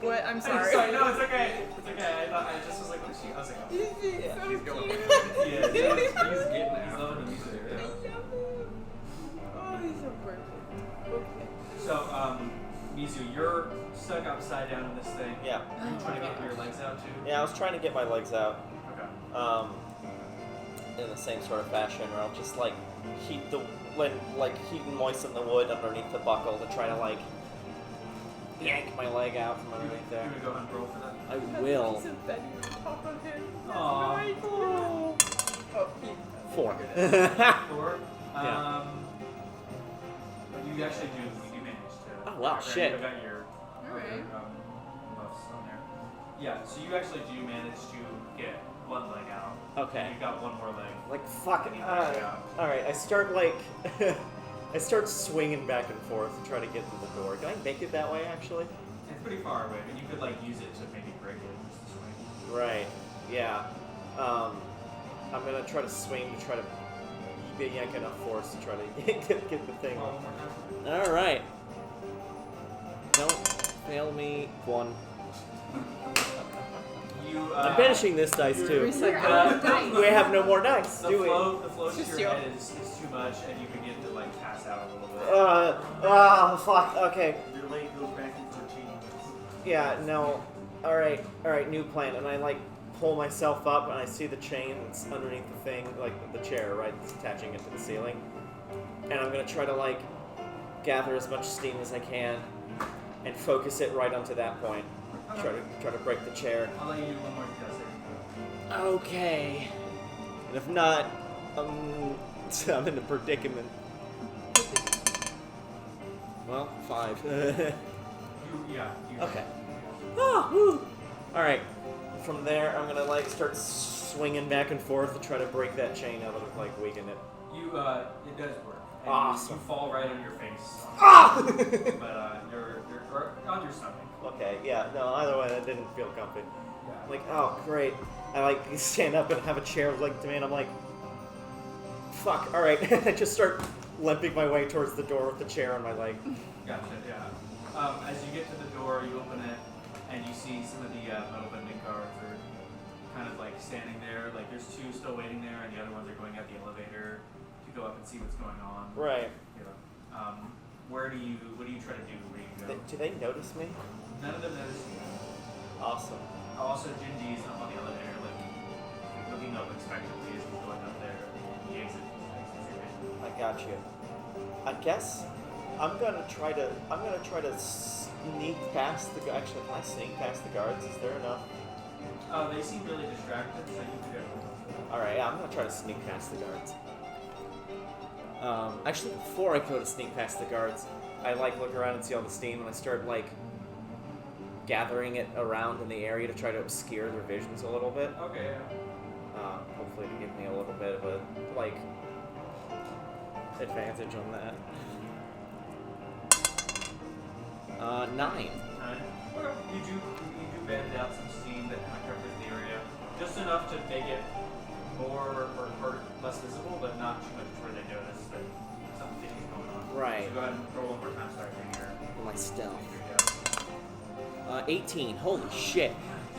Speaker 3: What? I'm
Speaker 1: I'm
Speaker 3: sorry.
Speaker 1: sorry. No, it's okay. It's okay. I just was like, what is she? I was like, oh.
Speaker 8: Yeah.
Speaker 6: He's going.
Speaker 1: Yeah,
Speaker 6: He's getting
Speaker 1: He's
Speaker 6: after
Speaker 1: loving the
Speaker 6: it.
Speaker 1: music.
Speaker 3: I
Speaker 1: Yeah.
Speaker 3: love it. Oh, he's so perfect. Okay.
Speaker 1: So, Mizu, you're stuck upside down in this thing.
Speaker 8: Yeah.
Speaker 1: Are you trying to get your legs out too?
Speaker 8: Yeah, I was trying to get my legs out.
Speaker 1: Okay.
Speaker 8: In the same sort of fashion where I'll just like heat and moisten the wood underneath the buckle to try to like yank my leg out from underneath
Speaker 1: You're
Speaker 8: there.
Speaker 1: gonna go ahead and roll for that.
Speaker 8: I will.
Speaker 3: Piece of bedding on top of him. That's
Speaker 1: Aw.
Speaker 3: right. Oh,
Speaker 8: 4.
Speaker 1: 4.
Speaker 8: Yeah.
Speaker 1: You actually do manage to.
Speaker 8: Oh, wow,
Speaker 1: Okay,
Speaker 8: shit.
Speaker 1: You got your
Speaker 3: Alright.
Speaker 1: buffs on there. Yeah, so you actually do manage to get one leg out.
Speaker 8: Okay.
Speaker 1: You got one more leg.
Speaker 8: Like fuck.
Speaker 1: And you push it out.
Speaker 8: All right, I start I start swinging back and forth to try to get to the door. Can I make it that way actually?
Speaker 1: It's pretty far away, but you could like use it to maybe break it just to swing.
Speaker 8: Right. Yeah. I'm gonna try to swing to try to yank enough force to try to get the thing.
Speaker 1: Roll one more time.
Speaker 8: All right. Don't fail me. 1.
Speaker 1: You.
Speaker 8: I'm banishing this dice too.
Speaker 4: You're out of dice.
Speaker 8: We have no more dice,
Speaker 1: The
Speaker 8: do we?
Speaker 1: flow
Speaker 3: It's
Speaker 1: to
Speaker 3: just
Speaker 1: your
Speaker 3: you.
Speaker 1: head is too much, and you begin to like pass out a little bit.
Speaker 8: Fuck. Okay.
Speaker 9: Your leg goes back into the chain.
Speaker 8: Yeah. No. All right. New plan. And I like pull myself up, and I see the chain that's underneath the thing, like the chair, right? It's attaching it to the ceiling. And I'm gonna try to like gather as much steam as I can, and focus it right onto that point. Try to break the chair.
Speaker 1: I'll let you do one more test there.
Speaker 8: Okay. And if not, I'm in a predicament. Well, 5. Okay. All right. From there, I'm gonna like start swinging back and forth to try to break that chain out of like weaken it.
Speaker 1: It does work. And
Speaker 8: Awesome.
Speaker 1: You fall right on your face.
Speaker 8: Ah!
Speaker 1: But you're on your stomach.
Speaker 8: Okay. Yeah. No. Either way, that didn't feel comfy.
Speaker 1: Yeah.
Speaker 8: I'm like, oh great. I like stand up and have a chair like to me, and I'm like, fuck. All right. I just start limping my way towards the door with the chair on my leg.
Speaker 1: Gotcha. Yeah. As you get to the door, you open it, and you see some of the metal bending guards are kind of like standing there. Like there's 2 still waiting there, and the other ones are going out the elevator to go up and see what's going on.
Speaker 8: Right.
Speaker 1: Yeah. what do you try to do? Where do you go?
Speaker 8: Do they notice me?
Speaker 1: None of them notice you.
Speaker 8: Awesome.
Speaker 1: Also, Jinji's up on the elevator, like looking up expectantly as he's going up there. He exits your vision.
Speaker 8: I got you. I guess I'm gonna try to sneak past the. Actually, can I sneak past the guards? Is there enough?
Speaker 1: They seem really distracted, so you can go.
Speaker 8: All right, yeah, I'm gonna try to sneak past the guards. Actually, before I go to sneak past the guards, I like look around and see all the steam, and I start like gathering it around in the area to try to obscure their visions a little bit.
Speaker 1: Okay, yeah.
Speaker 8: Hopefully to give me a little bit of a like advantage on that. 9.
Speaker 1: Okay. You do bend out some steam that kind of covers the area, just enough to make it more or less visible, but not too much where they notice that something is going on.
Speaker 8: Right.
Speaker 1: So go ahead and roll one more time, start doing your
Speaker 8: My stealth.
Speaker 1: yeah.
Speaker 8: 18. Holy shit.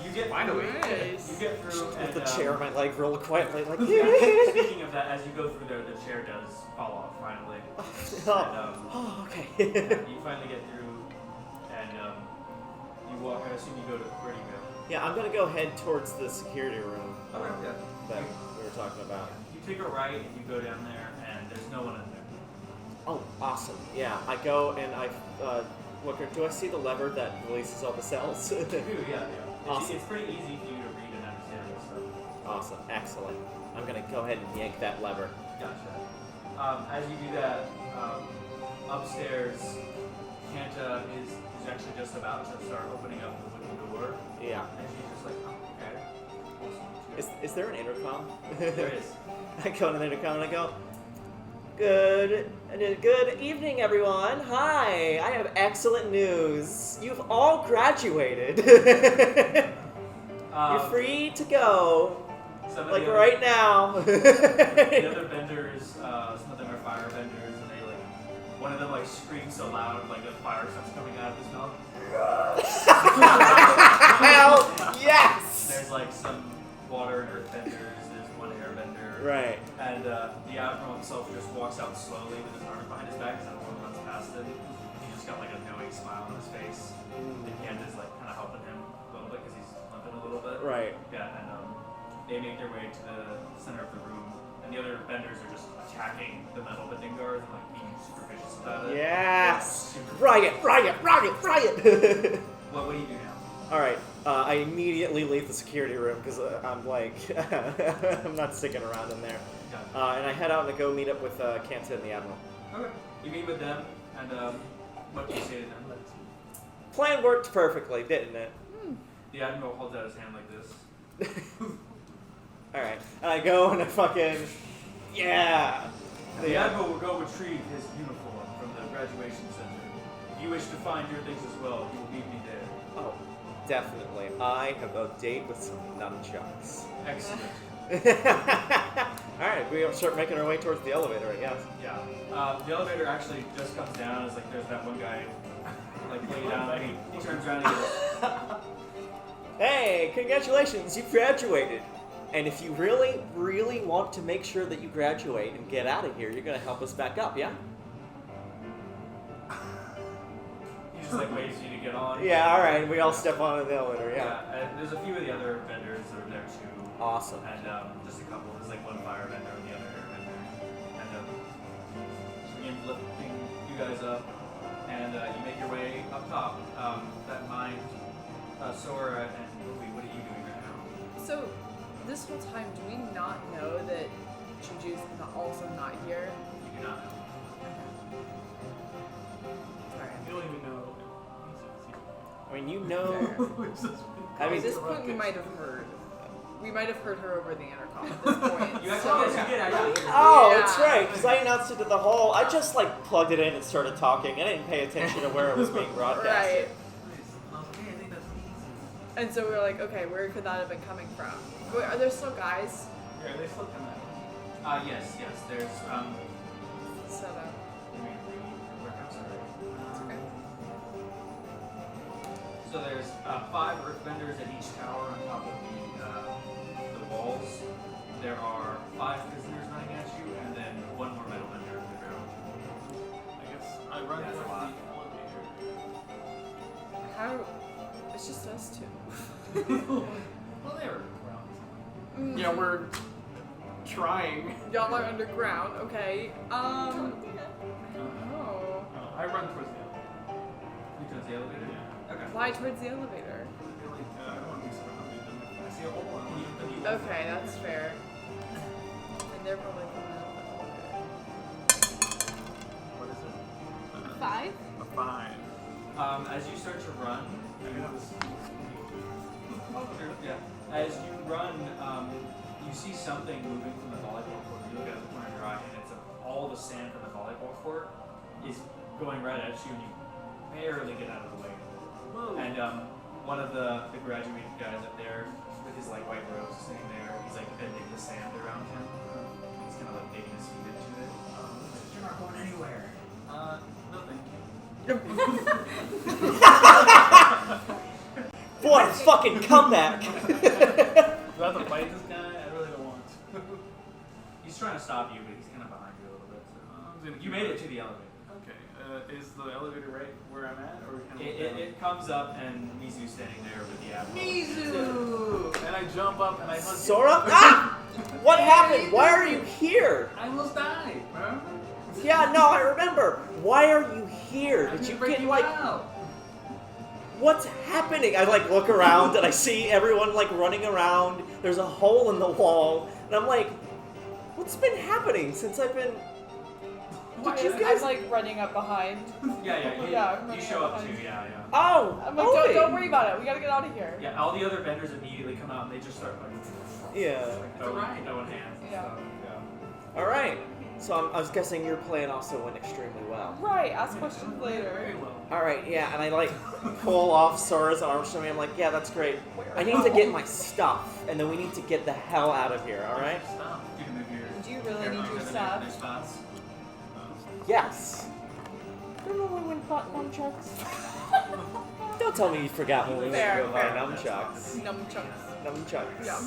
Speaker 1: You get
Speaker 2: Finally.
Speaker 3: Nice.
Speaker 1: You get through
Speaker 8: With
Speaker 1: and
Speaker 8: the chair, my leg roll quietly like.
Speaker 1: speaking of that, as you go through there, the chair does fall off finally.
Speaker 8: Oh, okay.
Speaker 1: You finally get through, and you walk. I assume you go to where do you go?
Speaker 8: Yeah, I'm gonna go head towards the security room
Speaker 1: Yeah.
Speaker 8: that we were talking about.
Speaker 1: You take a right and you go down there, and there's no one in there.
Speaker 8: Oh, awesome. Yeah, I go and I look. Do I see the lever that releases all the cells?
Speaker 1: You do, yeah.
Speaker 8: Awesome.
Speaker 1: It's pretty easy for you to read and understand this stuff.
Speaker 8: Awesome. Excellent. I'm gonna go ahead and yank that lever.
Speaker 1: Gotcha. As you do that, upstairs, Kanta is actually just about to start opening up the wooden door,
Speaker 8: Yeah.
Speaker 1: and she's just like, oh, okay. Awesome.
Speaker 8: Is there an intercom?
Speaker 1: There is.
Speaker 8: I go to the intercom and I go, Good evening, everyone. Hi, I have excellent news. You've all graduated. You're free to go.
Speaker 1: Some of
Speaker 8: Like
Speaker 1: the other,
Speaker 8: right now.
Speaker 1: The other vendors, some of them are fire vendors, and they like, one of them like screams so loud, like the fire starts coming out of his mouth.
Speaker 8: Hell yes!
Speaker 1: There's like some water and earth vendors. There's one air vendor.
Speaker 8: Right.
Speaker 1: And the Admiral himself just walks out slowly with his arm behind his back as everyone runs past him. He just got like a knowing smile on his face. And Canda's like kind of helping him a little bit because he's limping a little bit.
Speaker 8: Right.
Speaker 1: Yeah, and they make their way to the center of the room. And the other vendors are just attacking the metal bending guards and like being super vicious about it.
Speaker 8: Yes!
Speaker 1: Super-
Speaker 8: Riot!
Speaker 1: What do you do now?
Speaker 8: Alright, I immediately leave the security room because I'm like, I'm not sticking around in there.
Speaker 1: Gotcha.
Speaker 8: And I head out to go meet up with Kanta and the Admiral.
Speaker 1: Okay. You meet with them, and what do you say to them?
Speaker 8: Plan worked perfectly, didn't it?
Speaker 1: The Admiral holds out his hand like this.
Speaker 8: Alright, and I go and I fucking, yeah!
Speaker 1: The Admiral will go retrieve his uniform from the graduation center. If you wish to find your things as well, you will meet me there.
Speaker 8: Oh, definitely. I have a date with some nunchucks.
Speaker 1: Excellent.
Speaker 8: Alright, we have to start making our way towards the elevator, I guess.
Speaker 1: Yeah. The elevator actually just comes down. It's like there's that one guy, like laying down, and he turns around and he goes,
Speaker 8: Hey, congratulations, you graduated. And if you really, really want to make sure that you graduate and get out of here, you're going to help us back up, yeah?
Speaker 1: he just like waits for you to get on.
Speaker 8: Yeah, alright, we all step onto the elevator, yeah.
Speaker 1: And there's a few of the other vendors that are there too.
Speaker 8: Awesome.
Speaker 1: And just a couple. There's like one fire vendor and the other air vendor. And begin lifting you guys up, and you make your way up top. That mind, Sora and Ovi, what are you doing right now?
Speaker 3: So, this whole time, do we not know that Juju's also not here?
Speaker 1: You do not know.
Speaker 3: Alright.
Speaker 2: You don't even know.
Speaker 8: I mean, you know... I
Speaker 3: At
Speaker 8: mean,
Speaker 3: this point, we might have heard. We might have heard her over the intercom at this point.
Speaker 1: You actually, yes, you did actually.
Speaker 8: oh,
Speaker 3: Yeah.
Speaker 8: that's right, because I announced it to the whole... I just, like, plugged it in and started talking. I didn't pay attention to where it was being broadcasted.
Speaker 3: Right.
Speaker 2: Okay, I think that's easy.
Speaker 3: And so we were like, okay, where could that have been coming from? Wait, are there still guys
Speaker 2: Yeah, they still come out.
Speaker 1: Yes. There's
Speaker 3: set up?
Speaker 1: let me read. I'm sorry.
Speaker 3: It's okay.
Speaker 1: So there's 5 earth vendors at each tower on top of the walls. There are 5 prisoners running at you, and then 1 more metal vendor in the ground.
Speaker 2: I guess I run
Speaker 1: That's a
Speaker 2: towards
Speaker 1: lot.
Speaker 2: the elevator.
Speaker 3: How? It's just us two.
Speaker 2: Well, they were around.
Speaker 9: Yeah, we're trying.
Speaker 3: Y'all are underground, okay.
Speaker 4: Don't do that.
Speaker 3: Oh.
Speaker 2: I run towards the elevator.
Speaker 1: You towards the elevator?
Speaker 2: Yeah.
Speaker 1: Okay.
Speaker 3: Why towards the elevator?
Speaker 2: I feel like I don't want to be surrounded. I see a hole.
Speaker 1: Can you
Speaker 3: Okay, that's fair. And they're probably coming out of the elevator.
Speaker 2: What is it?
Speaker 4: 5.
Speaker 2: A 5.
Speaker 1: As you start to run,
Speaker 2: I mean, that was.
Speaker 1: yeah. As you run, you see something moving from the volleyball court. You look at the corner of your eye, and it's all the sand from the volleyball court is going right at you, and you barely get out of the way.
Speaker 2: Whoa.
Speaker 1: And one of the graduated guys up there with his like white robes sitting there, he's like bending the sand around him. He's kind of like digging his feet into it. You're not going anywhere.
Speaker 2: No, thank you.
Speaker 8: Boy, fucking comeback!
Speaker 2: Do I have to fight this guy? I really don't want to.
Speaker 1: He's trying to stop you, but he's kind of behind you a little bit.
Speaker 2: I'm gonna
Speaker 1: You made it to the elevator.
Speaker 2: Okay. Is the elevator right where I'm at, or kind of
Speaker 1: It comes up, and Mizu's standing there with the Admiral.
Speaker 2: Mizu! And I jump up and I hug
Speaker 8: Sora? Ah! What happened? Why are you here?
Speaker 2: I almost died. Remember?
Speaker 8: Yeah, no, I remember. Why are you here? Did you get like...
Speaker 2: out?
Speaker 8: What's happening? I like look around and I see everyone like running around. There's a hole in the wall. And I'm like, what's been happening since I've been... Did you
Speaker 3: I'm
Speaker 8: guys...
Speaker 3: like running up behind.
Speaker 1: Yeah,
Speaker 3: I'm
Speaker 1: you
Speaker 3: running
Speaker 1: show up
Speaker 3: behind.
Speaker 1: too, yeah.
Speaker 8: Oh!
Speaker 3: I'm like,
Speaker 8: Ovi!
Speaker 3: don't worry about it. We gotta get out of here.
Speaker 1: Yeah, all the other vendors immediately come out and they just start like
Speaker 8: Yeah.
Speaker 1: throwing hands and
Speaker 3: Yeah.
Speaker 1: stuff. Yeah.
Speaker 8: Alright. So I was guessing your plan also went extremely well.
Speaker 3: Right. Ask questions later.
Speaker 2: Very well.
Speaker 8: Alright, yeah, and I like pull off Sora's arms from me. I'm like, yeah, that's great. I need to get my stuff, and then we need to get the hell out of here, alright?
Speaker 2: Stop.
Speaker 1: You can move your
Speaker 3: Do you really need your
Speaker 1: their
Speaker 3: stuff?
Speaker 1: spots.
Speaker 8: Yes. Remember when we fought nunchucks? Don't tell me you forgot when we went
Speaker 3: Fair,
Speaker 8: to buy
Speaker 3: fair.
Speaker 8: nunchucks.
Speaker 3: Nunchucks.
Speaker 8: Nunchucks.
Speaker 3: Yeah.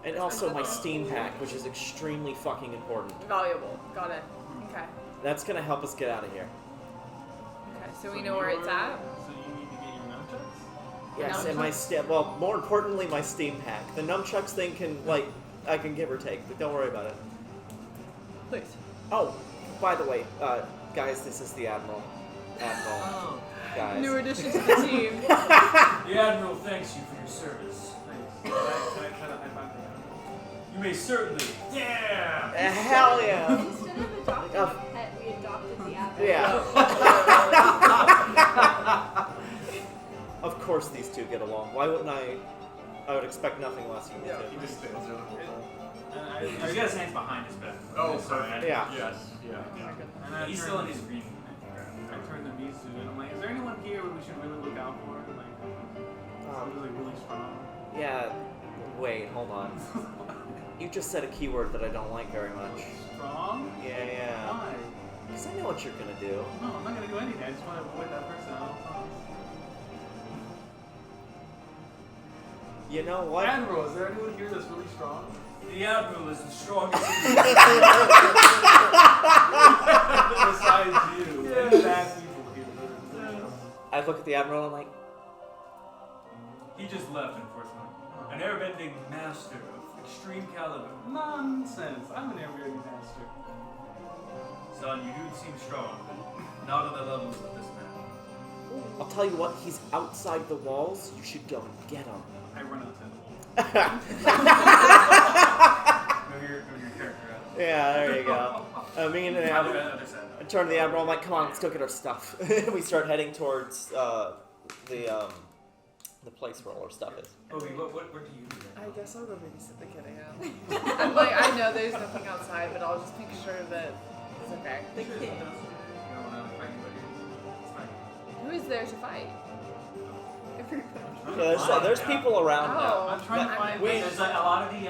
Speaker 8: And also my Steam pack, which is extremely fucking important.
Speaker 3: Valuable. Got it. Okay.
Speaker 8: That's gonna help us get out of here.
Speaker 3: Okay. So we know where it's at.
Speaker 2: So you need to get your nunchucks?
Speaker 8: Yes, and my well, more importantly, my Steam pack. The nunchucks thing can I can give or take, but don't worry about it.
Speaker 3: Please.
Speaker 8: Oh, by the way, guys, this is the Admiral. Admiral,
Speaker 2: Oh,
Speaker 8: guys.
Speaker 3: New addition to the team.
Speaker 1: The Admiral thanks you for your service.
Speaker 2: nice. Can I try to high five the guy?
Speaker 1: You may certainly. Yeah!
Speaker 8: Hell yeah!
Speaker 4: Instead of adopting a pet, we adopted the Admiral.
Speaker 8: Yeah. Of course these two get along. Why wouldn't I? I would expect nothing less from the
Speaker 3: Yeah.
Speaker 8: two.
Speaker 9: He just stands there the whole time.
Speaker 1: He's got his hands behind his back.
Speaker 9: Oh,
Speaker 1: sorry.
Speaker 9: perfect.
Speaker 8: Yeah.
Speaker 9: Yes. Yeah.
Speaker 2: And I
Speaker 1: He's
Speaker 2: turn-
Speaker 1: still in his green.
Speaker 2: I turn to Mizu and I'm like, is there anyone here we should really look out for? Like, really strong.
Speaker 8: Yeah. Wait, hold on. You just said a keyword that I don't like very much.
Speaker 2: Strong?
Speaker 8: Yeah.
Speaker 2: Why?
Speaker 8: Because I know what you're gonna do.
Speaker 2: No, I'm not gonna do anything. I just want to avoid that person at all times.
Speaker 8: You know what?
Speaker 2: Admiral, is there anyone here that's really strong?
Speaker 1: The Admiral is the strongest.
Speaker 2: Besides you, and bad people here.
Speaker 8: I look at the Admiral and I'm like,
Speaker 1: He just left, unfortunately. An airbending master of extreme caliber.
Speaker 2: Nonsense. I'm an airbending master.
Speaker 1: Son, you do seem strong, but not on the levels of this man.
Speaker 8: I'll tell you what, he's outside the walls. You should go and get him.
Speaker 2: I run out to the wall.
Speaker 1: Move your character out.
Speaker 8: Yeah, there you go. I mean,
Speaker 1: Other side.
Speaker 8: I turn to the Admiral, I'm like, come on, let's go get our stuff. We start heading towards the place where all our stuff is.
Speaker 1: Ovi, what do you do?
Speaker 3: I guess I'll go babysit the kid again. I'm like, I know there's nothing outside, but I'll just make sure that it's okay.
Speaker 4: The kid.
Speaker 1: You don't want to fight anybody. It's fine.
Speaker 3: Who is there to fight?
Speaker 8: There's people around now.
Speaker 3: Oh,
Speaker 2: I'm trying to find.
Speaker 1: Wait, there's like a lot of the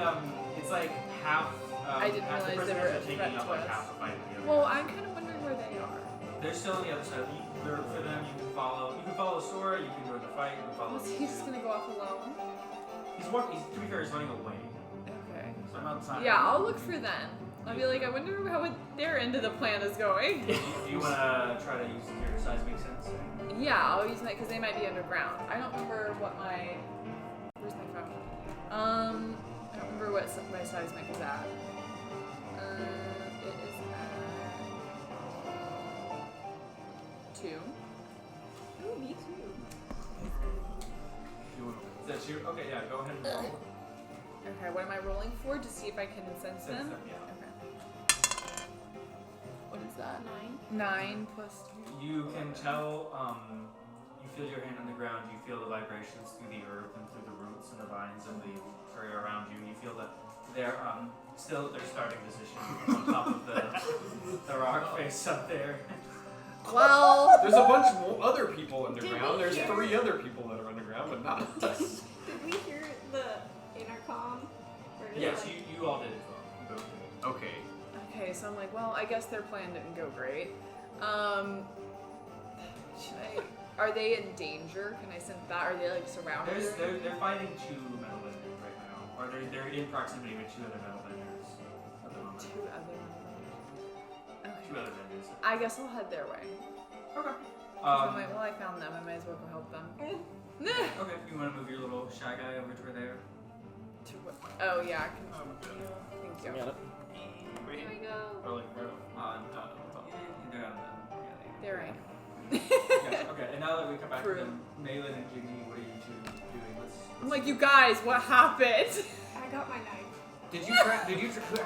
Speaker 1: it's like half.
Speaker 3: I didn't
Speaker 1: half the
Speaker 3: realize they
Speaker 1: prisoners
Speaker 3: were
Speaker 1: are
Speaker 3: a
Speaker 1: taking
Speaker 3: threat
Speaker 1: up
Speaker 3: to
Speaker 1: like
Speaker 3: us.
Speaker 1: half the fight of the other.
Speaker 3: Well, I'm kind of wondering where they are.
Speaker 1: They're still on the other side. For them, you can follow Sora. You can join the fight. You can follow.
Speaker 3: Was he just gonna go off alone?
Speaker 1: He's walking. To be fair, he's running away.
Speaker 3: Okay.
Speaker 2: I'm outside.
Speaker 3: Yeah, I'll look for them. I'll be like, I wonder how their end of the plan is going.
Speaker 1: Do you want to try to use your seismic sense?
Speaker 3: Yeah, I'll use my, because they might be underground. I don't remember what my, where's my phone? I don't remember what my seismic is at. It is at 2.
Speaker 4: Ooh, me too.
Speaker 1: That's you? Okay, yeah, go ahead and roll.
Speaker 3: Okay, what am I rolling for? To see if I can sense them?
Speaker 1: Yeah.
Speaker 3: Okay. What is that?
Speaker 4: 9.
Speaker 3: 9 plus 2.
Speaker 1: You can tell, you feel your hand on the ground, you feel the vibrations through the earth and through the roots and the vines of the area around you. You feel that they're still at their starting position on top of the rock face up there.
Speaker 3: Well,
Speaker 6: There's a bunch of other people underground. There's
Speaker 4: Yeah.
Speaker 6: 3 other people that are underground, but not us.
Speaker 4: Did we hear the intercom? Or did
Speaker 1: Yes,
Speaker 4: it,
Speaker 1: you all did as well. You both did.
Speaker 6: Okay.
Speaker 3: okay, so I'm like, well, I guess their plan didn't go great. Should I? Are they in danger? Can I sense that? Are they like surrounded?
Speaker 1: They're fighting 2 metal vendors right now. Or they're in proximity with 2 other metal vendors at the moment.
Speaker 3: 2 other.
Speaker 1: 2
Speaker 3: Okay.
Speaker 1: other vendors.
Speaker 3: I guess I'll head their way.
Speaker 1: Okay.
Speaker 3: 'Cause I'm like, well, I found them. I might as well go help them.
Speaker 1: Okay, you want to move your little shy guy over to there?
Speaker 3: To what? Oh yeah, I can. Thank you.
Speaker 8: Got it.
Speaker 4: Here we go.
Speaker 1: Or like right on top.
Speaker 3: They're right.
Speaker 1: Yeah, okay, and now that we come back
Speaker 3: Crew.
Speaker 1: to them, Maylin and Jiggy, what are you 2 doing?
Speaker 3: I'm like, you guys, what happened?
Speaker 4: I got my knife.
Speaker 6: Did you trap?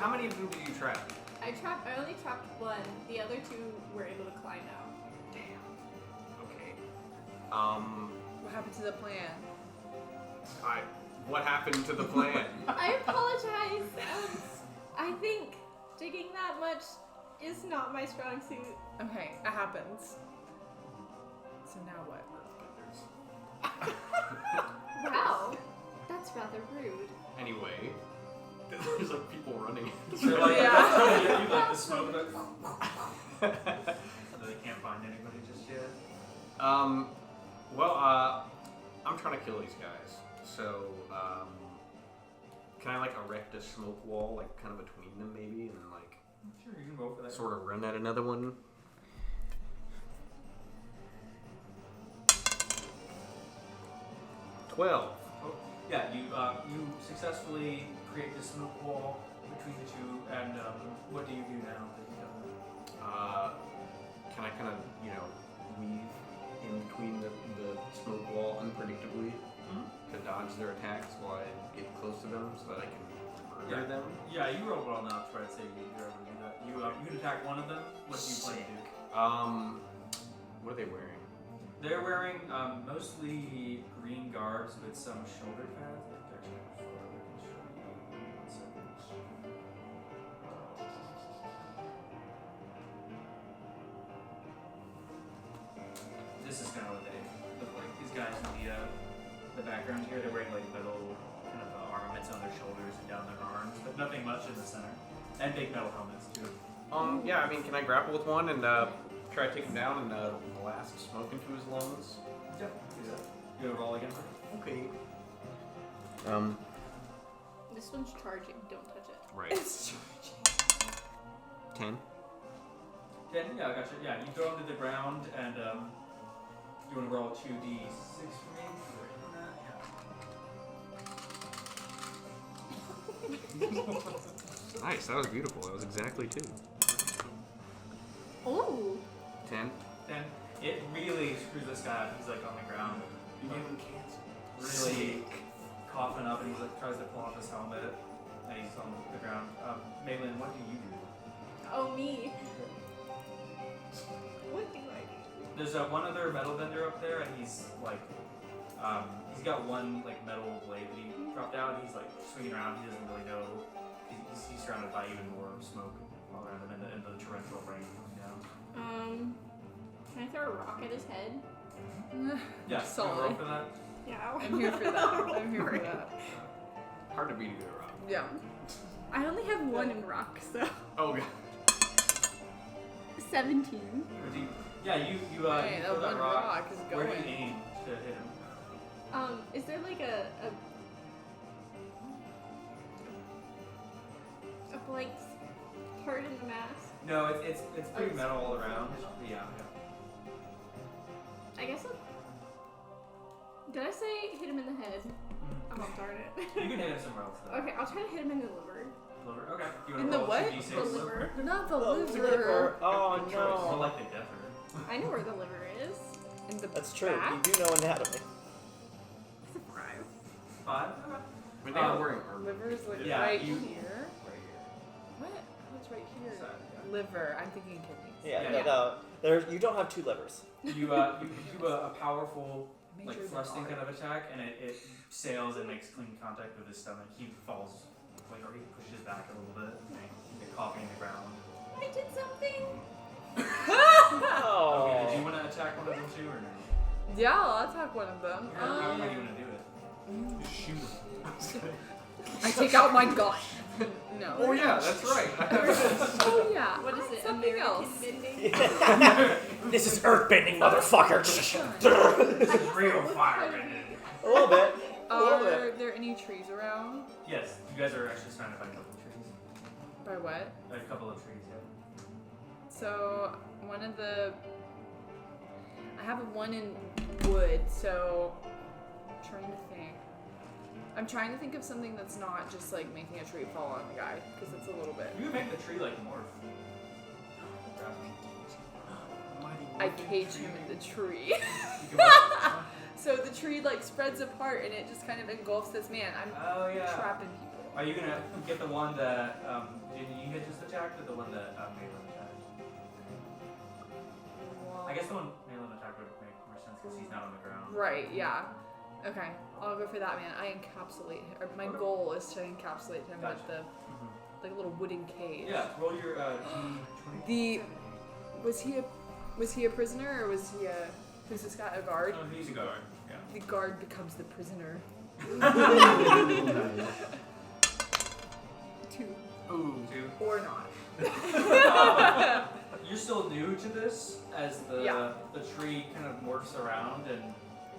Speaker 6: How many of them did you trap?
Speaker 4: I only trapped 1. The other 2 were able to climb out.
Speaker 6: Okay.
Speaker 3: What happened to the plan?
Speaker 6: What happened to the plan?
Speaker 4: I apologize. I think digging that much is not my strong suit.
Speaker 3: Okay, it happens. So now what?
Speaker 4: Wow, that's rather rude.
Speaker 6: Anyway, there's like people running.
Speaker 1: So like,
Speaker 3: Yeah.
Speaker 1: you like the smoke, but they can't find anybody just yet.
Speaker 6: Well, I'm trying to kill these guys. So, can I like erect a smoke wall, like kind of between them maybe, and like
Speaker 1: Sure, you can go for that.
Speaker 6: sort of run at another one? $12.
Speaker 1: Oh, yeah, you successfully create the smoke wall between the 2, and what do you do now that you've done that?
Speaker 6: Can I kind of, weave in between the smoke wall unpredictably to dodge their attacks while I get close to them so that I can murder them?
Speaker 1: Yeah, you roll well enough to try to say you're able to do that. You can attack one of them. What do you plan to do?
Speaker 6: What are they wearing?
Speaker 1: They're wearing mostly green garbs with some shoulder pads. This is kind of what they look like. These guys in the background here, they're wearing like metal kind of armaments on their shoulders and down their arms, but nothing much in the center. And big metal helmets too.
Speaker 6: Yeah, I mean, can I grapple with one and try to take him down and blast smoke into his lungs?
Speaker 1: Yeah, do that. You gonna roll again for it?
Speaker 6: Okay.
Speaker 4: This one's charging. Don't touch it.
Speaker 6: Right. 10.
Speaker 1: 10, yeah, I gotcha. Yeah, you throw him to the ground and you want to roll 2d6 for me?
Speaker 6: Nice, that was beautiful. That was exactly 2.
Speaker 4: Oh.
Speaker 6: 10.
Speaker 1: 10. It really screws this guy up. He's like on the ground.
Speaker 6: You gave him cancer.
Speaker 1: Really coughing up, and he's like tries to pull off his helmet, and he's on the ground. Maylin, what do you do?
Speaker 4: Oh, me. What do I do?
Speaker 1: There's one other metal vendor up there, and he's like, he's got one like metal blade that he dropped out, and he's like swinging around. He doesn't really know. He's surrounded by even more smoke all around him, and the torrential rain coming down.
Speaker 4: Can I throw a rock at his head?
Speaker 1: Yeah, you wanna roll for that?
Speaker 4: Yeah.
Speaker 3: I'm here for that. I'm here for that.
Speaker 6: Hard to beat a good rock.
Speaker 3: Yeah.
Speaker 4: I only have 1 in rock, so.
Speaker 6: Oh god.
Speaker 4: 17.
Speaker 1: Yeah, you
Speaker 3: Hey,
Speaker 1: you
Speaker 3: that
Speaker 1: throw that
Speaker 3: one
Speaker 1: rock.
Speaker 3: rock is
Speaker 1: Where do you
Speaker 3: going.
Speaker 1: aim to hit him?
Speaker 4: Is there like a blank part in the mask?
Speaker 1: No, it's pretty metal all around. Yeah.
Speaker 4: I guess did I say hit him in the head? Oh, darn it.
Speaker 1: You can hit him somewhere else though.
Speaker 4: Okay, I'll try to hit him in the liver.
Speaker 1: Liver? Okay. You
Speaker 3: In
Speaker 1: wanna
Speaker 3: the
Speaker 1: roll
Speaker 3: what?
Speaker 1: 2d6?
Speaker 4: The liver.
Speaker 3: Not the
Speaker 8: Oh,
Speaker 3: liver.
Speaker 8: Oh
Speaker 1: Good choice. More
Speaker 8: no.
Speaker 1: like the death.
Speaker 4: I know where the liver is.
Speaker 3: In the
Speaker 8: That's true.
Speaker 3: back?
Speaker 8: You do know anatomy.
Speaker 4: Surprise.
Speaker 1: 5? Okay.
Speaker 6: But now we're wearing armor.
Speaker 3: Liver's like
Speaker 1: Yeah,
Speaker 3: right
Speaker 1: you-
Speaker 3: here.
Speaker 6: Right here.
Speaker 3: What? What's right here?
Speaker 1: Side, yeah.
Speaker 3: Liver. I'm thinking kidneys.
Speaker 8: Yeah,
Speaker 1: Yeah.
Speaker 8: no. There, you don't have two livers.
Speaker 1: You do a powerful like
Speaker 3: Major
Speaker 1: thrusting
Speaker 3: liver.
Speaker 1: kind of attack, and it sails and makes clean contact with his stomach. He falls, like, or he pushes back a little bit, coughing the ground.
Speaker 4: I did something.
Speaker 8: Oh.
Speaker 1: Okay, did you want to attack one of them too, or no?
Speaker 3: Yeah, I'll attack one of them.
Speaker 1: How do you want to do it?
Speaker 6: Just shoot him.
Speaker 3: I take out my gun. No.
Speaker 6: Oh yeah, that's right.
Speaker 3: Oh yeah.
Speaker 4: What is it?
Speaker 3: Something
Speaker 4: American
Speaker 3: else.
Speaker 4: bending?
Speaker 8: This is earthbending, motherfucker.
Speaker 1: This is real fire, man.
Speaker 8: A little bit. A little
Speaker 3: Are
Speaker 8: bit.
Speaker 3: there any trees around?
Speaker 1: Yes, you guys are actually trying to find a couple of trees.
Speaker 3: By what?
Speaker 1: A couple of trees, yeah.
Speaker 3: So one of the I have one in wood, so I'm trying to think. I'm trying to think of something that's not just like making a tree fall on the guy, because it's a little bit.
Speaker 1: You can make the tree like morph.
Speaker 3: I cage him in the tree.
Speaker 1: You can make-
Speaker 3: So the tree like spreads apart and it just kind of engulfs this man. I'm
Speaker 1: Oh yeah.
Speaker 3: trapping people.
Speaker 1: Are you gonna get the one that Jin Ye had just attacked, or the one that Maylin attacked? I guess the one Maylin attacked would make more sense because he's not on the ground.
Speaker 3: Right, yeah. Okay, I'll go for that man. I encapsulate him. Or my goal is to encapsulate him
Speaker 1: Gotcha.
Speaker 3: with the like little wooden cage.
Speaker 1: Yeah, roll your D20.
Speaker 3: The was he a prisoner or was he a who's this guy, a guard?
Speaker 1: Oh, he's a guard. Yeah.
Speaker 3: The guard becomes the prisoner. 2
Speaker 6: Ooh.
Speaker 1: 2.
Speaker 3: or not.
Speaker 1: You're still new to this, as the
Speaker 3: Yeah.
Speaker 1: the tree kind of morphs around and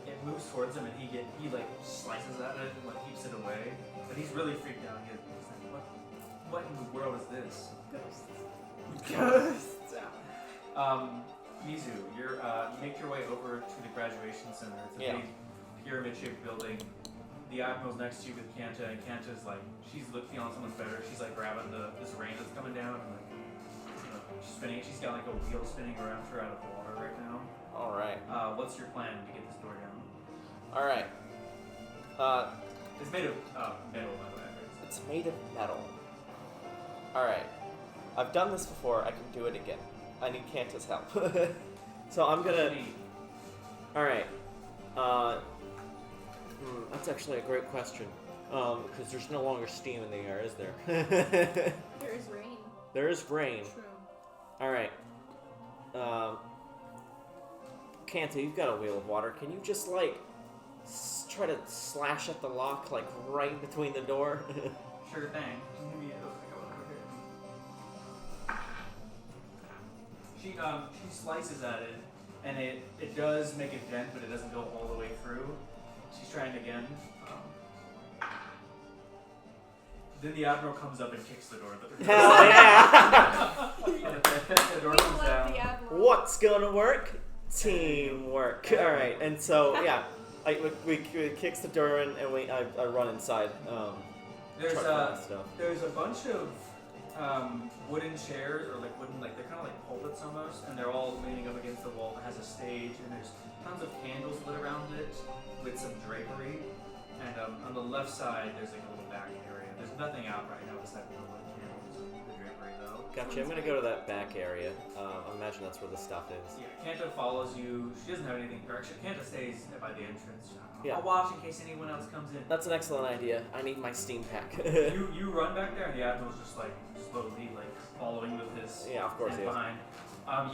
Speaker 1: it moves towards him, and he like slices at it and like keeps it away. But he's really freaked out. He's like, what in the world is this?
Speaker 3: Ghosts.
Speaker 1: Mizu, you make your way over to the graduation center. It's a
Speaker 8: Yeah.
Speaker 1: big pyramid-shaped building. The Admiral's next to you with Kanta, and Kanta's like, she's feeling someone's better. She's like grabbing this rain that's coming down and like, she's spinning it. She's got like a wheel spinning around her out of the water right now.
Speaker 8: All right.
Speaker 1: What's your plan to get this door down?
Speaker 8: All right.
Speaker 1: It's made of metal, by the way.
Speaker 8: It's made of metal. All right. I've done this before. I can do it again. I need Kanta's help. So I'm gonna. All right. That's actually a great question. Because there's no longer steam in the air, is there?
Speaker 4: There is rain.
Speaker 8: There is rain.
Speaker 3: True.
Speaker 8: All right. Kanta, you've got a wheel of water. Can you just like try to slash at the lock, like right between the door?
Speaker 1: Sure thing. Give me a over here. She slices at it, and it does make a dent, but it doesn't go all the way through. She's trying again. Then the Admiral comes up and kicks the door.
Speaker 8: Hell yeah!
Speaker 1: The door
Speaker 4: We
Speaker 1: comes
Speaker 4: love
Speaker 1: down.
Speaker 4: the Admiral.
Speaker 8: What's gonna work? Teamwork. All right, and so yeah, we kicks the door in, and I run inside.
Speaker 1: There's
Speaker 8: truck full of stuff.
Speaker 1: there's a bunch of wooden chairs, or like wooden, like they're kind of like pulpits almost, and they're all leaning up against the wall. It has a stage, and there's tons of candles lit around it with some drapery. And on the left side, there's like a little back area. There's nothing out right now besides the lit candles and the drapery, though.
Speaker 8: Gotcha. I'm gonna go to that back area. I imagine that's where the stuff is.
Speaker 1: Yeah, Kanta follows you. She doesn't have anything. Or actually, Kanta stays by the entrance.
Speaker 8: Yeah.
Speaker 1: I'll watch in case anyone else comes in.
Speaker 8: That's an excellent idea. I need my steam pack.
Speaker 1: You run back there, and the Admiral's just like slowly like following with his
Speaker 8: Yeah, of course
Speaker 1: hand
Speaker 8: he is.
Speaker 1: behind.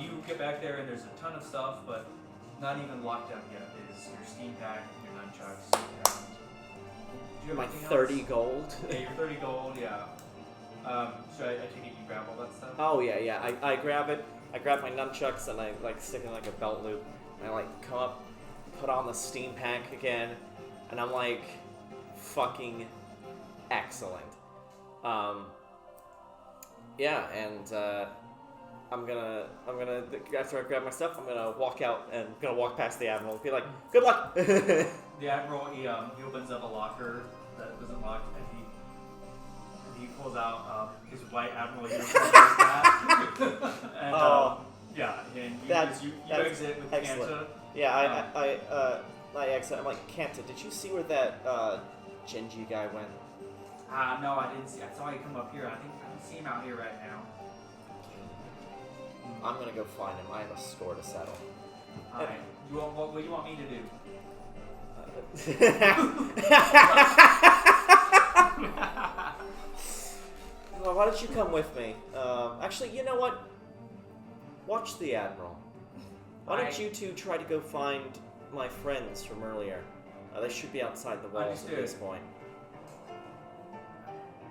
Speaker 1: You get back there, and there's a ton of stuff, but not even locked down yet. Is your steam pack, your nunchucks, and do you have
Speaker 8: My
Speaker 1: anything
Speaker 8: 30
Speaker 1: else?
Speaker 8: gold.
Speaker 1: Yeah, your 30 gold. Yeah. Should I take it you grab all that stuff?
Speaker 8: Oh yeah. I grab it. I grab my nunchucks and I like stick in like a belt loop. And I like come up, put on the steam pack again, and I'm like, fucking excellent. yeah, and I'm gonna after I grab my stuff, I'm gonna walk out and gonna walk past the Admiral and be like, good luck.
Speaker 1: The Admiral, he opens up a locker that wasn't locked, and he pulls out his white Admiral uniform and yeah, and you
Speaker 8: That's
Speaker 1: exit with
Speaker 8: excellent.
Speaker 1: Kanta.
Speaker 8: Yeah, I exit. I'm like, Kanta, did you see where that Jin Ye guy went?
Speaker 1: No, I didn't see. I saw you come up here. I don't see him out here right now.
Speaker 8: I'm gonna go find him. I have a score to settle.
Speaker 1: Alright. What do you want me to do?
Speaker 8: Well, why don't you come with me? Actually, you know what? Watch the Admiral. Why don't you two try to go find my friends from earlier? They should be outside the walls at this point.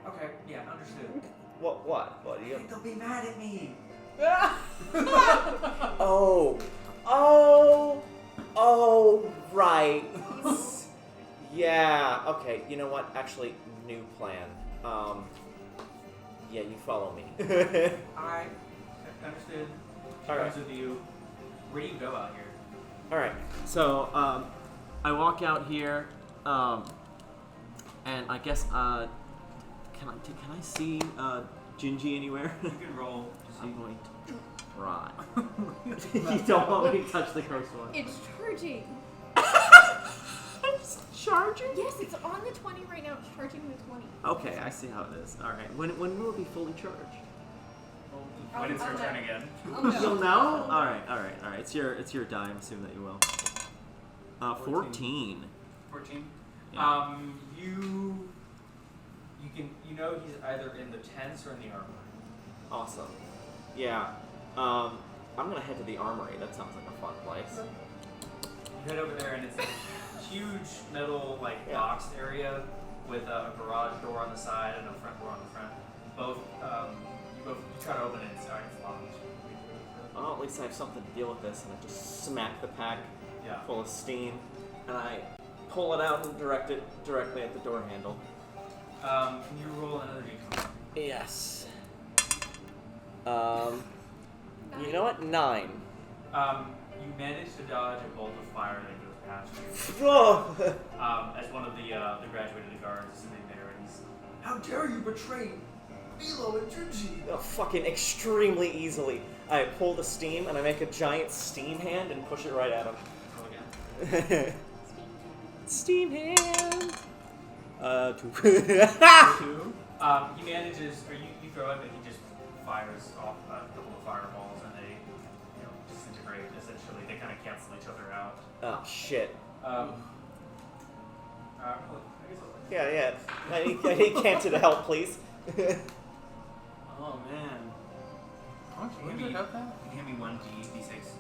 Speaker 1: Okay, yeah, understood.
Speaker 8: What? What do you?
Speaker 1: They'll be mad at me.
Speaker 8: Oh, right. Yeah. Okay. You know what? Actually, new plan. Yeah, you follow me.
Speaker 1: Alright, understood. She
Speaker 8: Alright.
Speaker 1: comes with you. Where do you go out here?
Speaker 8: All right. So I walk out here, and I guess can I see Jin Ye anywhere?
Speaker 1: You can roll to see.
Speaker 8: I'm going to try. You don't want me to touch the cursed one.
Speaker 4: It's charging.
Speaker 8: It's charging?
Speaker 4: Yes, it's on the 20 right now. It's charging the 20.
Speaker 8: Okay, I see how it is. All right. When will it be fully charged?
Speaker 1: When it's your
Speaker 4: I'll
Speaker 1: turn
Speaker 4: know.
Speaker 1: again.
Speaker 8: You'll know? All right. It's your die. I'm assuming that you will. 14.
Speaker 1: 14.
Speaker 8: Yeah.
Speaker 1: You know he's either in the tents or in the armory.
Speaker 8: Awesome. Yeah. I'm gonna head to the armory. That sounds like a fun place.
Speaker 1: You head over there and it's a huge metal box area with a garage door on the side and a front door on the front. You try to open it and it's locked.
Speaker 8: Well, at least I have something to deal with this, and I just smack the pack full of steam, and I pull it out and direct it directly at the door handle.
Speaker 1: Can you roll another d20?
Speaker 8: Yes. You know what? 9.
Speaker 1: You manage to dodge a bolt of fire that goes past you. As one of the graduated guards is sitting there, and he's, "How dare you betray Milo and Juju?"
Speaker 8: Fucking extremely easily. I pull the steam, and I make a giant steam hand and push it right at him.
Speaker 1: Roll again.
Speaker 8: Steam hand! 2.
Speaker 1: 2. He manages, or you throw it, and he just fires off a couple of fireballs, and they, disintegrate. Essentially, they kind of cancel each other out.
Speaker 8: Oh shit.
Speaker 1: Well, I guess
Speaker 8: Yeah. I need Kanta to help, please.
Speaker 2: Oh man. Aren't you
Speaker 1: Give
Speaker 2: gonna
Speaker 1: me-
Speaker 2: cut that?
Speaker 1: you can hand me 1d6.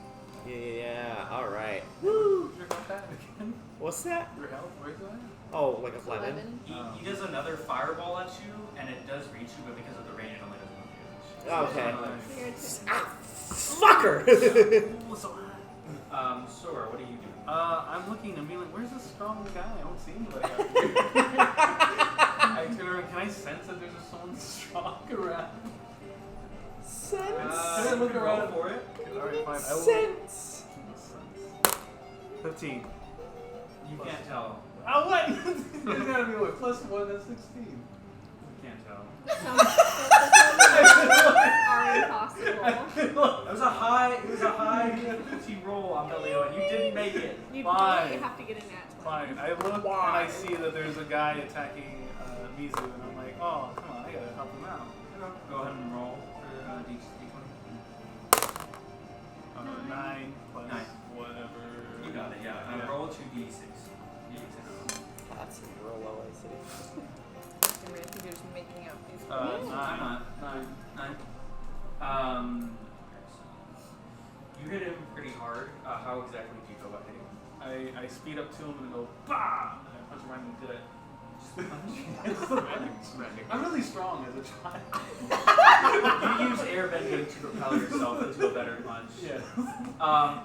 Speaker 8: Yeah, alright.
Speaker 2: Woo! You cut that again?
Speaker 8: What's that?
Speaker 2: Your health, where's that?
Speaker 8: Oh, like 11?
Speaker 1: He does another fireball at you, and it does reach you, but because of the rain, it only does 1 damage.
Speaker 8: Okay.
Speaker 4: Weird.
Speaker 8: Fucker!
Speaker 1: Sora, what are you doing?
Speaker 2: I'm looking and being like, where's this strong guy? I don't see anybody out here. I turn around, can I sense that there's someone strong around?
Speaker 8: Sense.
Speaker 2: Can I
Speaker 1: You
Speaker 2: look
Speaker 1: can roll
Speaker 2: around?
Speaker 1: for it.
Speaker 2: Alright, fine. I will.
Speaker 8: Sense.
Speaker 2: 15.
Speaker 1: You can't tell.
Speaker 2: Oh, what? There's gotta be what? +1, that's 16.
Speaker 1: You can't tell.
Speaker 4: Some are impossible.
Speaker 1: It was a high difficulty roll on Melio, and you didn't make it.
Speaker 4: You
Speaker 2: Fine.
Speaker 4: have to get a nat 20.
Speaker 2: Fine. I look and I see that there's a guy attacking Mizu, and I'm like, oh, come on, I gotta help him out.
Speaker 1: Go ahead and roll for D20.
Speaker 2: 9 plus
Speaker 1: 9.
Speaker 2: whatever.
Speaker 1: You got it, yeah. Roll 2d6.
Speaker 8: That's real low, I see.
Speaker 3: I think you're just making up these.
Speaker 2: 9.
Speaker 1: I'm not.
Speaker 2: 9.
Speaker 1: 9. You hit him pretty hard. How exactly do you go about hitting him?
Speaker 2: I speed up to him and go, bah! And I punch him right in the gut. I'm really strong as a child.
Speaker 1: You use airbending to propel yourself into a better punch.
Speaker 2: Yeah.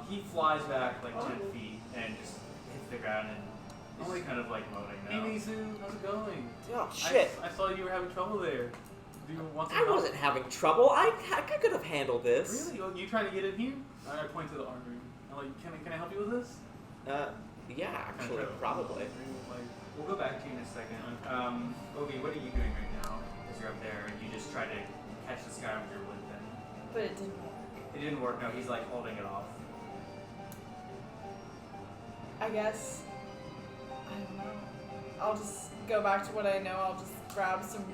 Speaker 1: He flies back like 10 feet and just hits the ground and is kind of like moaning
Speaker 2: Hey
Speaker 1: now.
Speaker 2: Mizu, how's it going?
Speaker 8: Oh, shit.
Speaker 2: I saw you were having trouble there. Do you want some
Speaker 8: I
Speaker 2: help?
Speaker 8: wasn't having trouble. I could have handled this.
Speaker 2: Really? You trying to get in here? I point to the armory. I'm like, can I help you with this?
Speaker 8: Yeah, actually, probably.
Speaker 2: Like,
Speaker 1: We'll go back to you in a second. Ovi, what are you doing right now? As you're up there and you just try to catch this guy with your wood thing.
Speaker 3: But it didn't work.
Speaker 1: It didn't work. No, he's like holding it off.
Speaker 3: I guess. I don't know. I'll just go back to what I know. I'll just grab some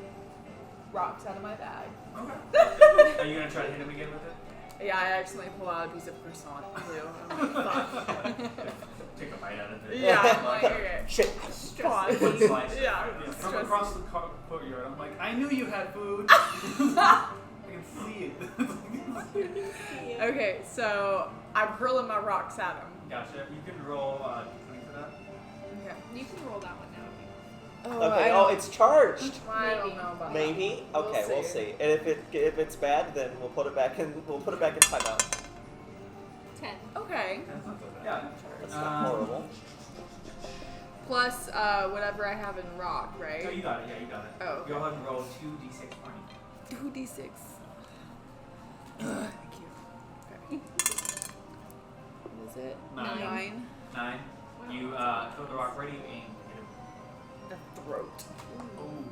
Speaker 3: rocks out of my bag.
Speaker 1: Okay. Are you gonna try to hit him again with it?
Speaker 3: Yeah, I accidentally pull out a piece of croissant too. I'm like, fuck.
Speaker 1: Take a bite out of it.
Speaker 3: Yeah, I'm like, okay.
Speaker 8: Shit.
Speaker 3: Fine.
Speaker 1: Slice it.
Speaker 3: Yeah.
Speaker 2: from
Speaker 3: Stress.
Speaker 2: across the courtyard, I'm like, I knew you had food. I can see it.
Speaker 3: Okay, so I'm hurling my rocks at him.
Speaker 1: Gotcha. You can roll 20 for that.
Speaker 3: Okay.
Speaker 4: You can roll that one now.
Speaker 8: Okay. Oh, it's charged.
Speaker 3: I don't know about
Speaker 8: Maybe.
Speaker 3: that.
Speaker 8: Okay, we'll see. And if it's bad, then we'll put it back in. We'll put it back in timeout.
Speaker 4: 10.
Speaker 3: Okay.
Speaker 1: That's not so bad. Yeah.
Speaker 8: That's not horrible.
Speaker 3: Plus whatever I have in rock, right?
Speaker 1: No, you got it. Yeah, you got it.
Speaker 3: Oh, okay.
Speaker 1: Go ahead and roll 2d6 points.
Speaker 3: 2d6. Thank you. Okay. What is it?
Speaker 2: 9.
Speaker 1: 9. You throw the rock. Where do you aim? Hit him.
Speaker 3: The throat.
Speaker 1: Ooh.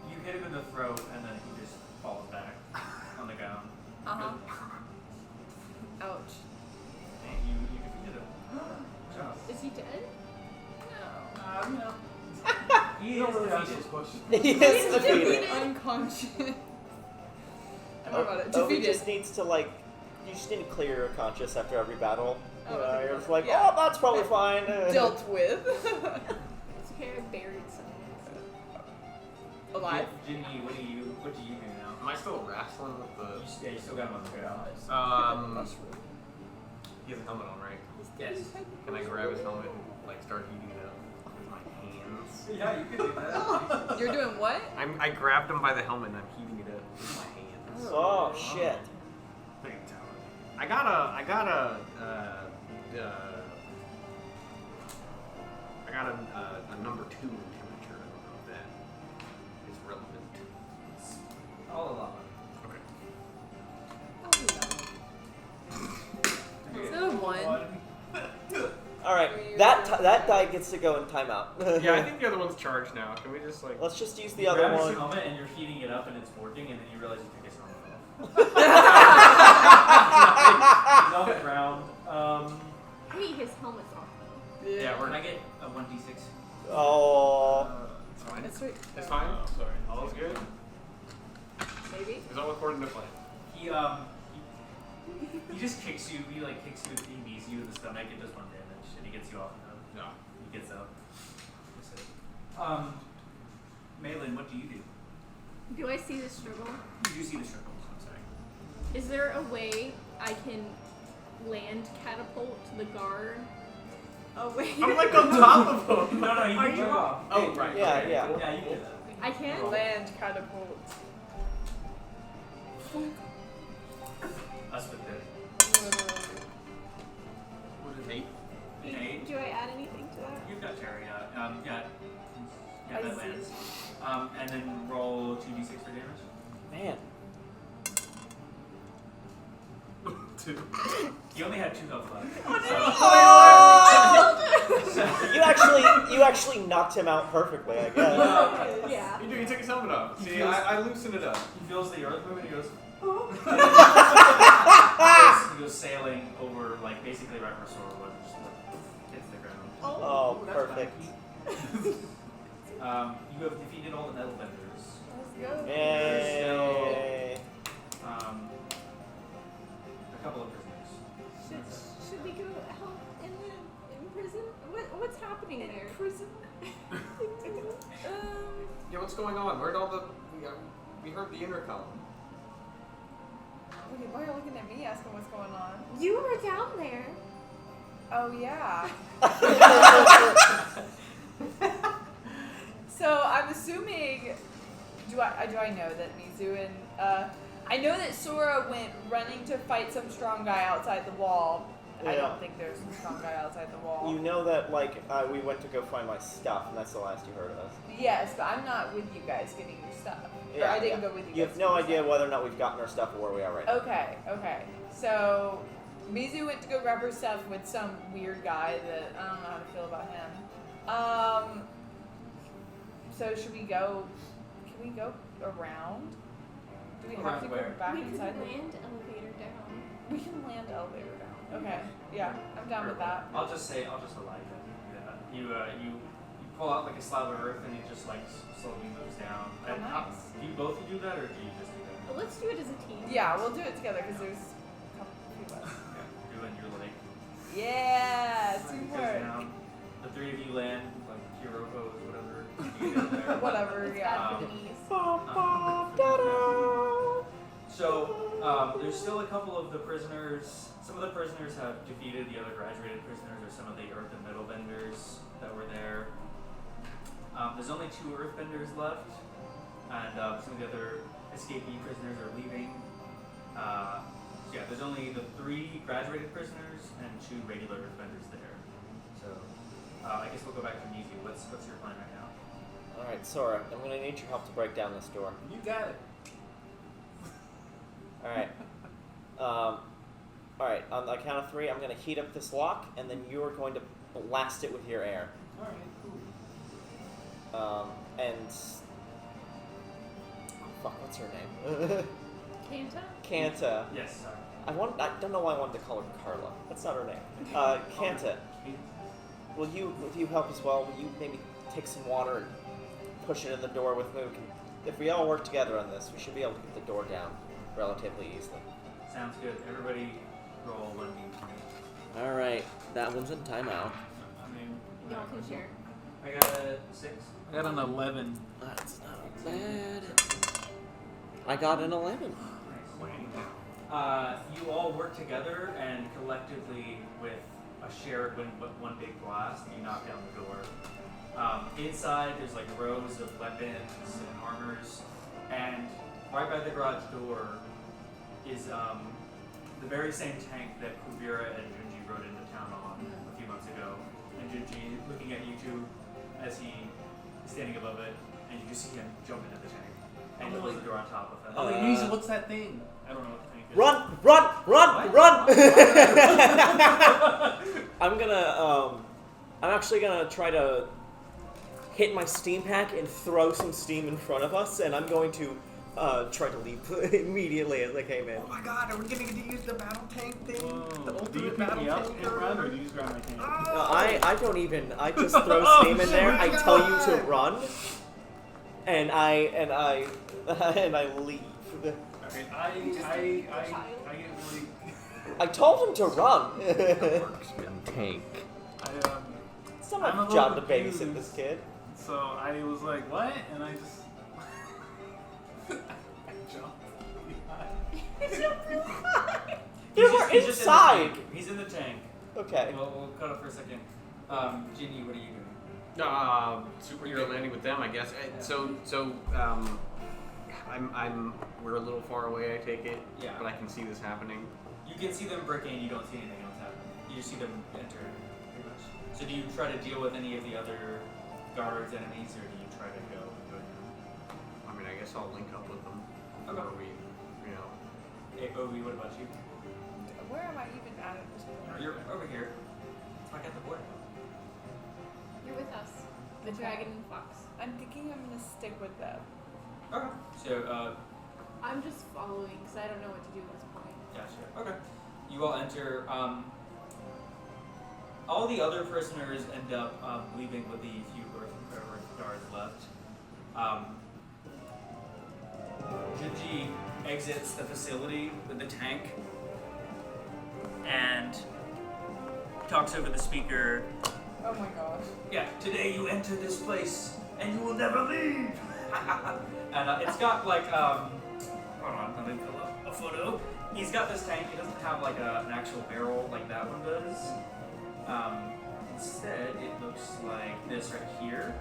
Speaker 1: You hit him in the throat, and then he just falls back on the ground.
Speaker 3: Uh-huh. Ouch.
Speaker 1: And you defeated him. Good job.
Speaker 4: Is he dead?
Speaker 3: No.
Speaker 2: You know.
Speaker 1: He
Speaker 2: You don't
Speaker 1: is
Speaker 2: really ask
Speaker 1: defeated.
Speaker 2: those questions.
Speaker 8: He is defeated.
Speaker 3: Unconscious. What about it?
Speaker 8: Oh, he
Speaker 3: Defeated.
Speaker 8: just needs to like. You just need to clear your conscious after every battle.
Speaker 3: Oh,
Speaker 8: You know,
Speaker 3: okay.
Speaker 8: you're just like,
Speaker 3: Yeah.
Speaker 8: oh, that's probably fine.
Speaker 3: Dealt with.
Speaker 4: It's okay, I buried someone.
Speaker 3: Alive.
Speaker 1: Jin Ye, what do you do now?
Speaker 6: Am I still wrestling with the?
Speaker 1: Yeah, you still got him on the ground.
Speaker 3: Mushroom.
Speaker 6: He has a helmet on, right?
Speaker 1: Yes.
Speaker 6: Can I grab his helmet and like start heating it up with my hands?
Speaker 1: Yeah, you can do that.
Speaker 3: You're doing what?
Speaker 6: I grabbed him by the helmet and I'm heating it up with my hands.
Speaker 8: Oh shit.
Speaker 6: I got a number 2 in temperature. I don't know if that is relevant.
Speaker 1: All along.
Speaker 6: Okay.
Speaker 3: Instead of one.
Speaker 8: All right, that die gets to go in timeout.
Speaker 6: Yeah, I think the other one's charged now. Can we just like?
Speaker 8: Let's just use the
Speaker 1: You
Speaker 8: other
Speaker 1: grab his
Speaker 8: one.
Speaker 1: helmet and you're heating it up and it's working, and then you realize you took his helmet off. He's on the ground.
Speaker 4: Hey, his helmet's off though.
Speaker 1: Yeah, we're gonna get a 1d6.
Speaker 8: Oh.
Speaker 6: It's fine.
Speaker 3: It's sweet.
Speaker 6: It's fine.
Speaker 2: Oh, sorry.
Speaker 6: All's good.
Speaker 3: Maybe.
Speaker 6: It's all according to plan.
Speaker 1: He just kicks you. He like kicks you. He knees you in the stomach. It does 1 damage, and he gets you off.
Speaker 6: No.
Speaker 1: He gets up. That's it. Maylin, what do you do?
Speaker 4: Do I see the struggle?
Speaker 1: You do see the struggles. I'm sorry.
Speaker 4: Is there a way I can land catapult the guard? Oh wait.
Speaker 6: I'm like on top of him.
Speaker 1: No, you
Speaker 4: Are
Speaker 1: can
Speaker 4: you-
Speaker 1: jump off.
Speaker 6: Oh, right.
Speaker 8: Yeah,
Speaker 6: okay.
Speaker 8: yeah.
Speaker 1: Yeah, you can do that.
Speaker 4: I can?
Speaker 3: Land catapult.
Speaker 1: Us with the
Speaker 2: What is
Speaker 6: 8.
Speaker 1: an 8.
Speaker 4: Do I add anything to that?
Speaker 1: You've got Terry. Yeah,
Speaker 3: I
Speaker 1: that
Speaker 3: see.
Speaker 1: lands. And then roll 2d6 for damage.
Speaker 8: Man.
Speaker 6: 2.
Speaker 1: You only had 2 health left.
Speaker 8: You actually knocked him out perfectly, I guess.
Speaker 4: Yeah.
Speaker 6: You took his helmet off.
Speaker 1: He
Speaker 6: See,
Speaker 1: feels-
Speaker 6: I loosened it up.
Speaker 1: He feels the earth move and he goes. He goes sailing over, like basically right where Sora was, just like hits the ground.
Speaker 8: Oh, perfect.
Speaker 1: You have defeated all the metal benders.
Speaker 3: Let's go.
Speaker 1: There's still
Speaker 8: Yay.
Speaker 1: a couple of prisoners.
Speaker 4: Should we go help in prison? What's happening there?
Speaker 3: Prison.
Speaker 6: Yeah, what's going on? Where'd all the... We heard the intercom.
Speaker 3: Okay, why are you looking at me asking what's going on?
Speaker 4: You were down there.
Speaker 3: Oh yeah. So I'm assuming. Do I know that Mizu and I know that Sora went running to fight some strong guy outside the wall. I
Speaker 8: Yeah.
Speaker 3: don't think there's some strong guy outside the wall.
Speaker 8: You know that we went to go find my stuff, and that's the last you heard of us.
Speaker 3: Yes, but I'm not with you guys getting your stuff.
Speaker 8: Yeah,
Speaker 3: or I didn't go with you.
Speaker 8: You
Speaker 3: guys
Speaker 8: have no
Speaker 3: getting your
Speaker 8: idea whether or not we've gotten our stuff or where we are right now.
Speaker 3: Okay. So Mizu went to go grab her stuff with some weird guy that I don't know how to feel about him. So should we go? Can we go around? Do we have
Speaker 1: Around
Speaker 3: to go
Speaker 1: where?
Speaker 3: back
Speaker 4: We can
Speaker 3: inside?
Speaker 4: land elevator down.
Speaker 3: We can land elevator down. Okay. Yeah, I'm down with that.
Speaker 1: I'll just allow you to do that. You pull out like a slab of earth and it just like slowly moves down.
Speaker 3: Oh,
Speaker 1: And
Speaker 3: nice.
Speaker 1: do you both do that or do you just do that?
Speaker 4: Well, let's do it as a team.
Speaker 3: Yeah, we'll do it together because there's a couple of us.
Speaker 1: Yeah, you and your like.
Speaker 3: Yeah,
Speaker 1: Goes
Speaker 3: teamwork.
Speaker 1: down. The three of you land like Hiroko, whatever. You get there.
Speaker 3: Whatever.
Speaker 4: It's
Speaker 3: Yeah.
Speaker 4: bad for the knees.
Speaker 1: So there's still a couple of the prisoners. Some of the prisoners have defeated the other graduated prisoners, or some of the Earth and Middle Benders that were there. There's only 2 Earthbenders left, and some of the other escapee prisoners are leaving. So yeah, there's only the 3 graduated prisoners and 2 regular Earthbenders there. So I guess we'll go back to Mizu. What's your plan right now?
Speaker 8: All right, Sora, I'm gonna need your help to break down this door.
Speaker 2: You got it.
Speaker 8: All right. All right. On the count of 3, I'm gonna heat up this lock, and then you are going to blast it with your air.
Speaker 2: All right, cool.
Speaker 8: And fuck, what's her name?
Speaker 4: Kanta?
Speaker 8: Kanta.
Speaker 1: Yes, sorry.
Speaker 8: I don't know why I wanted to call her Carla. That's not her name. Kanta. Will you help as well? Will you maybe take some water and push it in the door with me? If we all work together on this, we should be able to get the door down relatively easily.
Speaker 1: Sounds good. Everybody roll 1d20.
Speaker 8: All right, that one's in timeout.
Speaker 2: I mean,
Speaker 4: Y'all can share.
Speaker 1: I got a 6.
Speaker 2: I got an 11.
Speaker 8: That's not bad. I got an 11.
Speaker 1: You all work together and collectively, with a shared one big blast, you knock down the door. Inside, there's like rows of weapons and armors, and right by the garage door is the very same tank that Kubira and Junji rode into town on a few months ago. And Junji looking at you two as he is standing above it, and you just see him jump into the tank and close the door on top of him.
Speaker 2: Oh, Mizu, what's that thing? I don't know what the thing is.
Speaker 8: Run! I'm actually gonna try to hit my steam pack and throw some steam in front of us, and I'm going to try to leap immediately as I came in.
Speaker 5: Oh my god, are we getting to use the battle tank thing? The
Speaker 2: Whoa. Do you
Speaker 5: ultimate
Speaker 2: pick
Speaker 5: battle
Speaker 2: me up
Speaker 5: tank
Speaker 2: and run, or do you just grab my tank?
Speaker 8: I don't even. I just throw steam in there. I tell you to run, and I leave.
Speaker 2: Okay, I get really.
Speaker 8: I told him to run.
Speaker 5: Marksman tank.
Speaker 8: It's not
Speaker 2: I'm a
Speaker 8: my
Speaker 2: little
Speaker 8: job to
Speaker 2: confused.
Speaker 8: babysit this kid.
Speaker 2: So I was like, what? And I just. I jumped behind.
Speaker 8: You were
Speaker 1: He's just
Speaker 8: inside.
Speaker 1: in the tank. He's in the tank.
Speaker 8: Okay.
Speaker 1: We'll cut off for a second. Ginny, what are you doing?
Speaker 6: Superhero landing with them, I guess. We're a little far away, I take it.
Speaker 1: Yeah.
Speaker 6: But I can see this happening.
Speaker 1: You can see them breaking, you don't see anything else happen. You just see them enter, pretty much. So do you try to deal with any of the other guards, enemies, or do you try to go and join them?
Speaker 6: I mean, I guess I'll link up with them.
Speaker 1: Okay.
Speaker 6: Or we, you know.
Speaker 1: Hey, Ovi, what about you?
Speaker 3: Where am I even at this point?
Speaker 1: You're over here. It's back at the border.
Speaker 4: You're with us. The dragon and fox.
Speaker 3: I'm thinking I'm gonna stick with them.
Speaker 1: Okay. So,
Speaker 4: I'm just following because I don't know what to do at this point.
Speaker 1: gotcha. Okay. You all enter. All the other prisoners end up leaving with the few Earth guards left. Junji exits the facility with the tank and talks over the speaker.
Speaker 3: Oh my gosh.
Speaker 1: Yeah, today you enter this place and you will never leave. And it's got like, hold on, let me pull up a photo. He's got this tank. It doesn't have like an actual barrel like that one does. Instead, it looks like this right here.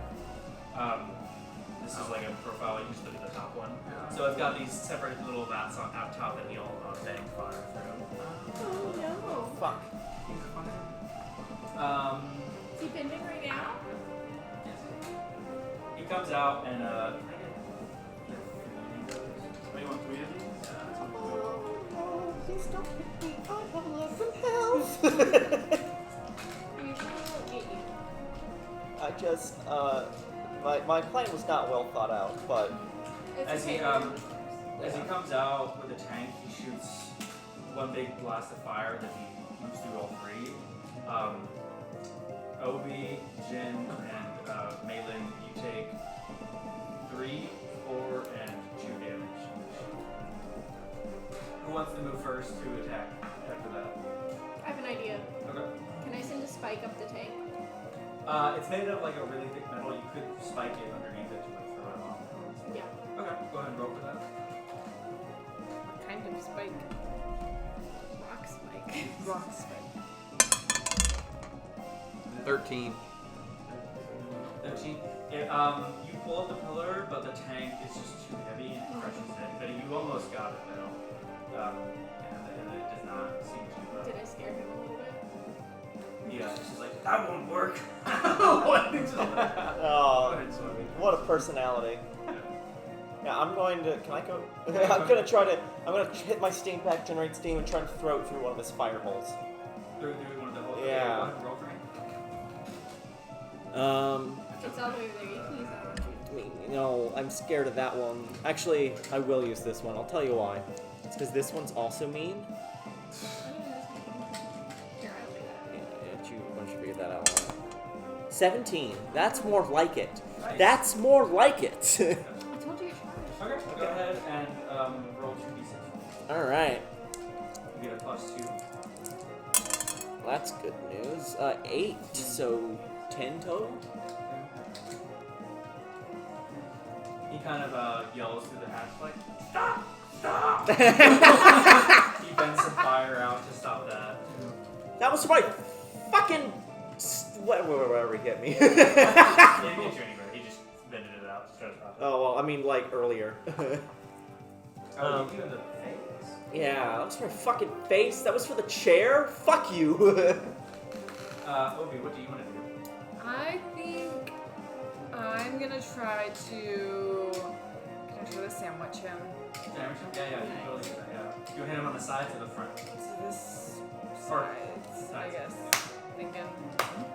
Speaker 1: This is like a profile. You just look at the top one. So it's got these separate little vats on out top that you'll bang fire through.
Speaker 4: Oh no.
Speaker 8: Fuck.
Speaker 1: comes out and
Speaker 2: What do you want, 3 of these?
Speaker 8: Please don't hit me. I have 11 health.
Speaker 4: We will get you.
Speaker 8: I just, my plan was not well thought out, but
Speaker 4: It's
Speaker 1: as
Speaker 4: okay.
Speaker 1: he comes out with a tank, he shoots one big blast of fire that he moves through all 3. Ovi, Jin, and Maylin, you take 3, 4, and 2 damage. Who wants to move first to attack after that?
Speaker 4: I have an idea.
Speaker 1: Okay.
Speaker 4: Can I send a spike up the tank?
Speaker 1: It's made of like a really thick metal. You could spike it underneath it to like throw it off.
Speaker 4: Yeah.
Speaker 1: Okay, go ahead and roll for that.
Speaker 3: What kind of spike?
Speaker 4: Rock spike.
Speaker 3: Rock spike.
Speaker 9: 13.
Speaker 1: 13. You pull up the pillar, but the tank is just too heavy and it crushes it. But you almost got it though. And it does not seem to.
Speaker 4: Did I scare him a little bit?
Speaker 1: Yeah, she's like, that won't work.
Speaker 2: What?
Speaker 1: Go
Speaker 8: oh,
Speaker 1: ahead, Sophie.
Speaker 8: what a personality. Yeah, I'm going to. Can I go? I'm gonna hit my steam pack, generate steam, and try to throw it through one of his fire holes.
Speaker 1: Through one of the holes.
Speaker 8: Yeah.
Speaker 1: Okay, go ahead and roll for me.
Speaker 4: It's all the way over there. You can use that one too.
Speaker 8: No, I'm scared of that one. Actually, I will use this one. I'll tell you why. It's because this one's also mean.
Speaker 4: Here, I'll do that.
Speaker 8: Yeah, you figure that out. 17. That's more like it.
Speaker 1: Nice.
Speaker 8: That's more like it.
Speaker 4: I told you to try.
Speaker 1: Okay, go ahead and roll 2d6.
Speaker 8: All right.
Speaker 1: You get a +2.
Speaker 8: That's good news. 8. So 10 total.
Speaker 1: He kind of yells through the hatch like, stop! Stop! He bends some fire out to stop that.
Speaker 8: That was my fucking. Whatever he hit me.
Speaker 1: He didn't get you anywhere. He just bended it out to try to stop it.
Speaker 8: Oh well, I mean like earlier.
Speaker 1: Oh, you in the face.
Speaker 8: Yeah, that was for my fucking face. That was for the chair. Fuck you.
Speaker 1: Ovi, what do you want to do?
Speaker 3: I think I'm gonna try to. Can I try to sandwich him?
Speaker 1: Damage him? Yeah, you totally do that, yeah. You hit him on the sides or the front?
Speaker 3: To this
Speaker 1: Or-
Speaker 3: sides, I
Speaker 1: sides.
Speaker 3: guess. Thinking.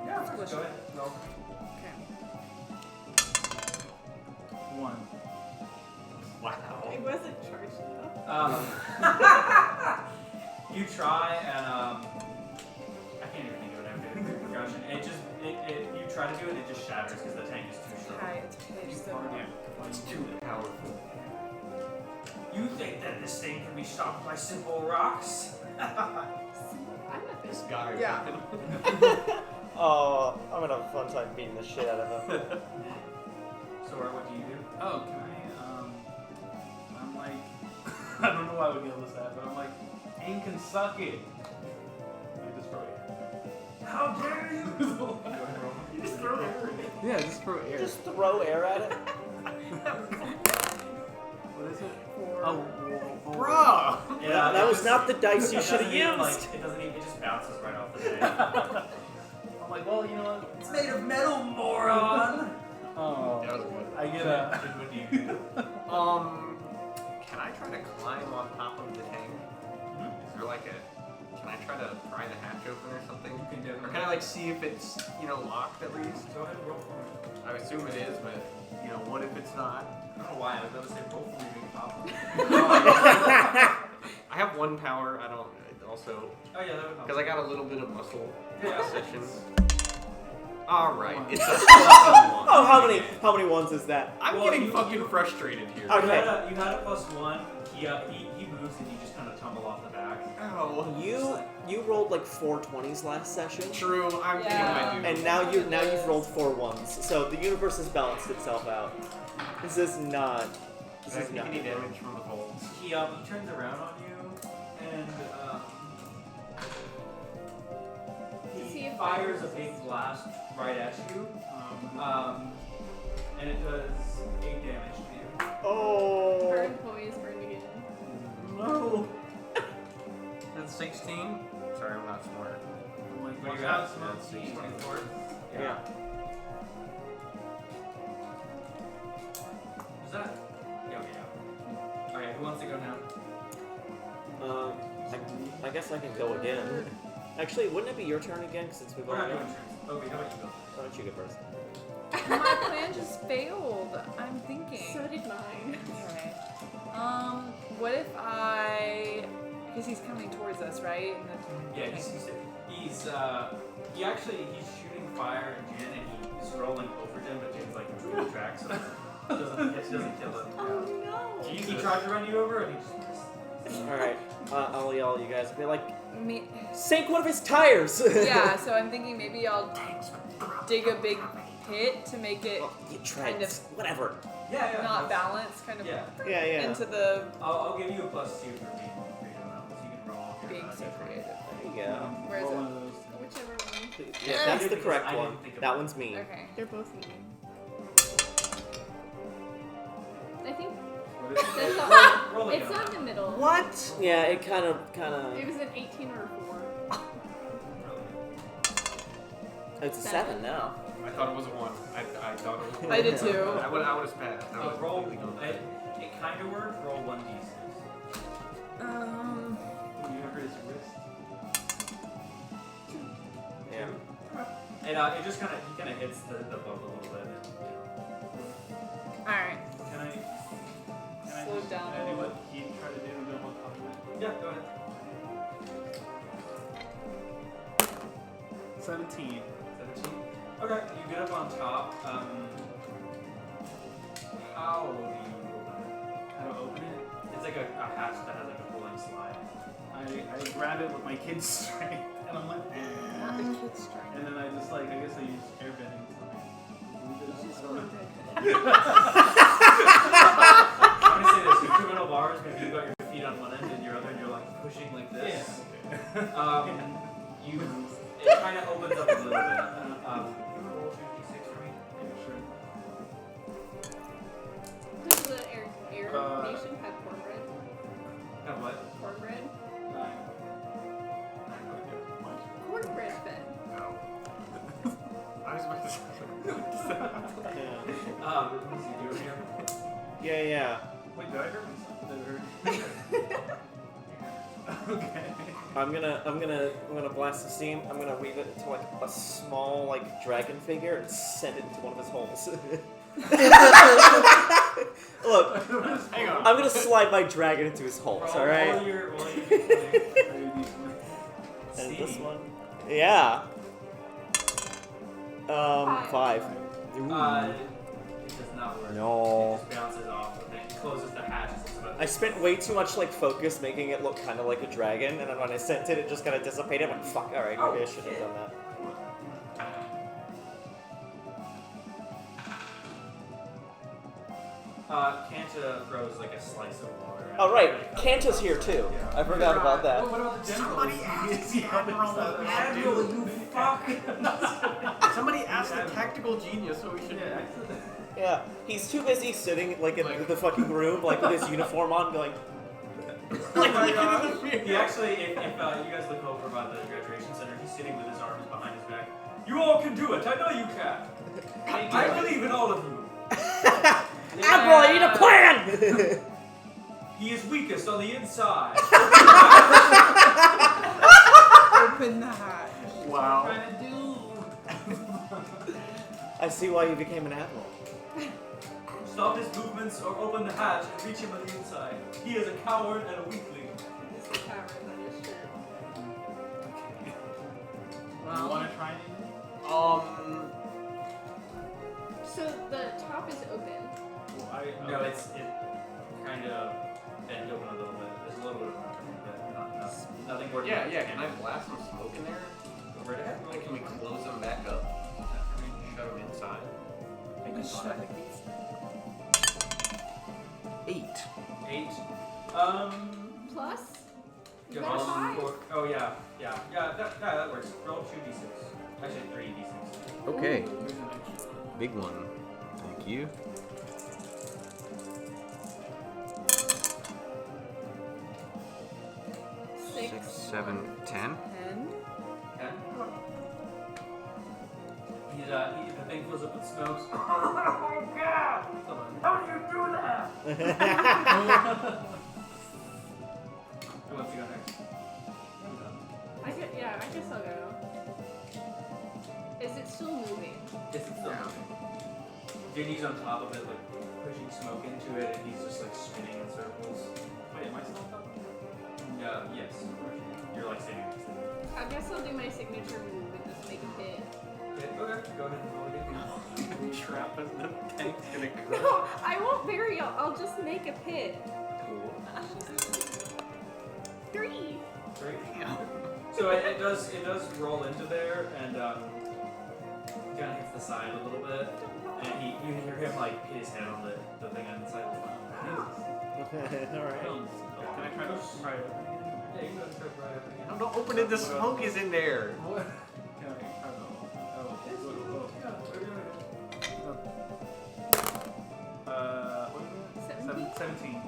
Speaker 1: Yeah,
Speaker 3: Squish
Speaker 1: go
Speaker 3: it.
Speaker 1: ahead. Roll.
Speaker 3: Okay.
Speaker 2: 1.
Speaker 9: Wow.
Speaker 4: I wasn't charged enough.
Speaker 1: You try and I can't even think of it after the progression. It just you try to do it, it just shatters because the tank is too strong.
Speaker 3: Hi, it's okay. Just
Speaker 6: It's too powerful.
Speaker 1: You think that this thing can be stopped by simple rocks?
Speaker 4: I'm not
Speaker 6: This
Speaker 4: this.
Speaker 6: guy.
Speaker 3: Yeah.
Speaker 8: Oh, I'm gonna have a fun time beating the shit out of him.
Speaker 1: Sora, what do you do?
Speaker 2: Oh, can I, I'm like, I don't know why we get this at, but I'm like, Aang can suck it. I just throw air.
Speaker 1: How dare you!
Speaker 2: You just throw air. Yeah, just throw air.
Speaker 8: Just throw air at it.
Speaker 2: What is it? Oh,
Speaker 6: Bruh!
Speaker 1: Yeah,
Speaker 8: That
Speaker 1: it
Speaker 8: was
Speaker 1: just-
Speaker 8: not the dice you
Speaker 1: it
Speaker 8: should have
Speaker 1: doesn't even,
Speaker 8: used.
Speaker 1: Like, it doesn't even, it just bounces right off the tank.
Speaker 2: I'm like, well, you know what?
Speaker 1: It's made of metal, moron!
Speaker 2: Oh,
Speaker 6: That was good.
Speaker 2: I get a.
Speaker 1: What do you do?
Speaker 6: Can I try to climb on top of the tank? Is there like a... Can I try to pry the hatch open or something?
Speaker 1: You can do it.
Speaker 6: Or can I like see if it's, locked at least?
Speaker 1: Go ahead and roll for me.
Speaker 6: I assume it is, but, what if it's not?
Speaker 1: I don't know why, I was about to say roll for me, big pop.
Speaker 6: I have 1 power, I don't... Also...
Speaker 1: Oh yeah, that would help.
Speaker 6: Because I got a little bit of muscle
Speaker 1: Yeah.
Speaker 6: session. Alright, it's a +1.
Speaker 8: Oh, how many ones is that?
Speaker 6: I'm
Speaker 1: Well,
Speaker 6: getting
Speaker 1: you-
Speaker 6: fucking frustrated here.
Speaker 8: Okay.
Speaker 1: You had a +1. He moves and you just kind of tumble off the back.
Speaker 6: Ow.
Speaker 8: You rolled like 4 20s last session,
Speaker 6: True, I'm getting
Speaker 3: Yeah.
Speaker 6: my due.
Speaker 8: and now you've rolled 4 1s. So the universe has balanced itself out. This is not.
Speaker 6: Did I take any damage from the bolts?
Speaker 1: He turns around on you and
Speaker 4: See
Speaker 1: he
Speaker 4: if
Speaker 1: fires a big blast right at you. And it does 8 damage to you.
Speaker 8: Oh.
Speaker 4: Burn employees burn again.
Speaker 1: No.
Speaker 6: That's 16? Sorry, I'm not smart.
Speaker 2: I'm like,
Speaker 1: What do
Speaker 2: watch
Speaker 1: you
Speaker 2: out,
Speaker 1: got?
Speaker 2: Smokey.
Speaker 1: 24.
Speaker 8: Yeah. guess I can go again. Actually, wouldn't it be your turn again since we've
Speaker 1: We're
Speaker 8: all
Speaker 1: not doing
Speaker 8: gone?
Speaker 1: turns. Okay, how about you go?
Speaker 8: Why don't you go first?
Speaker 3: My plan just failed. I'm thinking.
Speaker 4: So did mine.
Speaker 3: Okay. What if because he's coming towards us, right? And
Speaker 1: Yeah, he's shooting fire at Jin and he's rolling over Jin, but Jin's like between the tracks, so it doesn't kill him.
Speaker 4: Oh no.
Speaker 1: He tried to run you over and he just missed.
Speaker 8: Alright, I'll yell at you guys. Be like,
Speaker 3: Me.
Speaker 8: sink one of his tires!
Speaker 3: Yeah, so I'm thinking maybe I'll dig a big pit to make it
Speaker 8: You treads, whatever.
Speaker 1: Yeah.
Speaker 3: not balanced, kind of
Speaker 1: Yeah.
Speaker 8: Yeah.
Speaker 3: into the
Speaker 1: I'll give you a +2 for being creative around, so you can roll. your
Speaker 3: being so creative.
Speaker 8: There you go.
Speaker 3: Where is
Speaker 2: Roll
Speaker 3: it?
Speaker 2: one of those two.
Speaker 4: Whichever one.
Speaker 8: Yeah, that's the
Speaker 1: Because
Speaker 8: correct
Speaker 1: I didn't
Speaker 8: one.
Speaker 1: think of
Speaker 8: That
Speaker 1: it.
Speaker 8: one's me.
Speaker 3: Okay.
Speaker 4: They're both mean. I think
Speaker 2: What is it?
Speaker 4: that's all.
Speaker 1: Roll
Speaker 4: It's
Speaker 1: again.
Speaker 4: on the middle.
Speaker 8: What? Yeah, it kind of.
Speaker 4: It was an 18 or a 4.
Speaker 8: It's a 7 now.
Speaker 5: I thought it was a 1. I thought it was a 1.
Speaker 3: I did too.
Speaker 5: I would have passed. I was
Speaker 1: Roll.
Speaker 5: completely done.
Speaker 1: It kind of worked. Roll 1d6.
Speaker 2: You ever his wrist?
Speaker 8: Yeah.
Speaker 1: And it just kind of hits the bump a little bit. And,
Speaker 3: Alright.
Speaker 1: Can I
Speaker 3: Slow down
Speaker 2: Can
Speaker 3: a
Speaker 2: I do
Speaker 3: little.
Speaker 2: what he tried to do and go on top of it?
Speaker 1: Yeah, go ahead.
Speaker 2: 17.
Speaker 1: 17. Okay, you get up on top. How do you open it?
Speaker 2: How to open it?
Speaker 1: It's like a hatch that has like a pulling slide.
Speaker 2: I grab it with my kid's strength and I'm like,
Speaker 3: Not the kid's strength.
Speaker 2: and then I just I guess I use airbending to move it up. I don't know.
Speaker 1: I'm gonna say this: your two middle bars, maybe you got your feet on one end and your other, and you're like pushing like this. It kind of opens up a little bit. You wanna roll 2d6 for me?
Speaker 2: Sure.
Speaker 4: Does the air nation have cornbread?
Speaker 1: Have what?
Speaker 4: Cornbread?
Speaker 2: 9.
Speaker 4: Cornbread then.
Speaker 5: No. I was about to say.
Speaker 1: Let me see. Do it here.
Speaker 8: Yeah.
Speaker 1: Wait, did I hurt myself?
Speaker 2: Okay.
Speaker 8: I'm gonna blast the steam. I'm gonna weave it into like a small like dragon figure and send it into one of his holes. Look,
Speaker 5: Hang on.
Speaker 8: I'm gonna slide my dragon into his holes. All right.
Speaker 1: Roll your
Speaker 8: And this one. Yeah. 5. Ooh.
Speaker 1: It does not work.
Speaker 8: No.
Speaker 1: It just bounces off. And it closes the hatch.
Speaker 8: I spent way too much like focus making it look kind of like a dragon, and then when I sent it, it just kind of dissipated. I'm like, fuck. All right, maybe I should have done that.
Speaker 1: Kanta throws like a slice of water.
Speaker 8: Oh right, Kanta's here too. I forgot about that.
Speaker 1: What about the general?
Speaker 5: Somebody asked the Admiral
Speaker 1: Admiral, you fuck!
Speaker 5: Somebody asked the tactical genius, so we should.
Speaker 8: Yeah, he's too busy sitting like in the fucking room, like with his uniform on, going.
Speaker 1: He actually, if you guys look over by the graduation center, he's sitting with his arms behind his back. You all can do it. I know you can. I believe in all of you.
Speaker 8: Admiral, I need a plan.
Speaker 1: He is weakest on the inside.
Speaker 3: Open the hatch.
Speaker 5: Wow.
Speaker 8: I see why you became an admiral.
Speaker 1: Stop his movements or open the hatch and reach him on the inside. He is a coward and a weakling.
Speaker 4: It's the power on your shirt.
Speaker 2: You want to try anything?
Speaker 4: So the top is open.
Speaker 1: No, it kind of bent open a little bit. There's a little bit of room, but nothing more.
Speaker 5: Yeah. Can I blast some smoke in there?
Speaker 1: Go right ahead.
Speaker 5: Like, can we close them back up? Shut them inside. Eight.
Speaker 1: 8.
Speaker 4: Plus? You
Speaker 1: Come
Speaker 4: got a
Speaker 1: on.
Speaker 4: 5.
Speaker 1: Oh yeah. That works. Roll 2d6. Actually 3d6.
Speaker 5: Okay. Big one. Thank you. 6, 7, 10.
Speaker 3: 10.
Speaker 1: Okay. The thing fills up with smokes. Oh god! How do you do that? Who wants to go next?
Speaker 4: I guess I'll go. Is it still moving?
Speaker 1: Yes, it's still moving. Ginny's on top of it, like pushing smoke into it, and he's just like spinning in circles.
Speaker 2: Wait, am I still on top of it?
Speaker 1: Yes. You're like standing next to it.
Speaker 4: I guess I'll do my signature move and just make a pit.
Speaker 1: Okay, go ahead and roll again.
Speaker 5: Trap as the tank's gonna crash.
Speaker 4: No, I won't bury. I'll just make a pit.
Speaker 5: Cool.
Speaker 4: 3.
Speaker 1: Great. So it does roll into there and kind of hits the side a little bit, and you hear him like hit his head on the thing on the side of the mouth.
Speaker 8: Alright.
Speaker 2: Can I try to pry it open again?
Speaker 1: Yeah, you can go and try right up again.
Speaker 5: No, don't open it. The smoke is in there.
Speaker 2: What? Can I try to what is it? 17.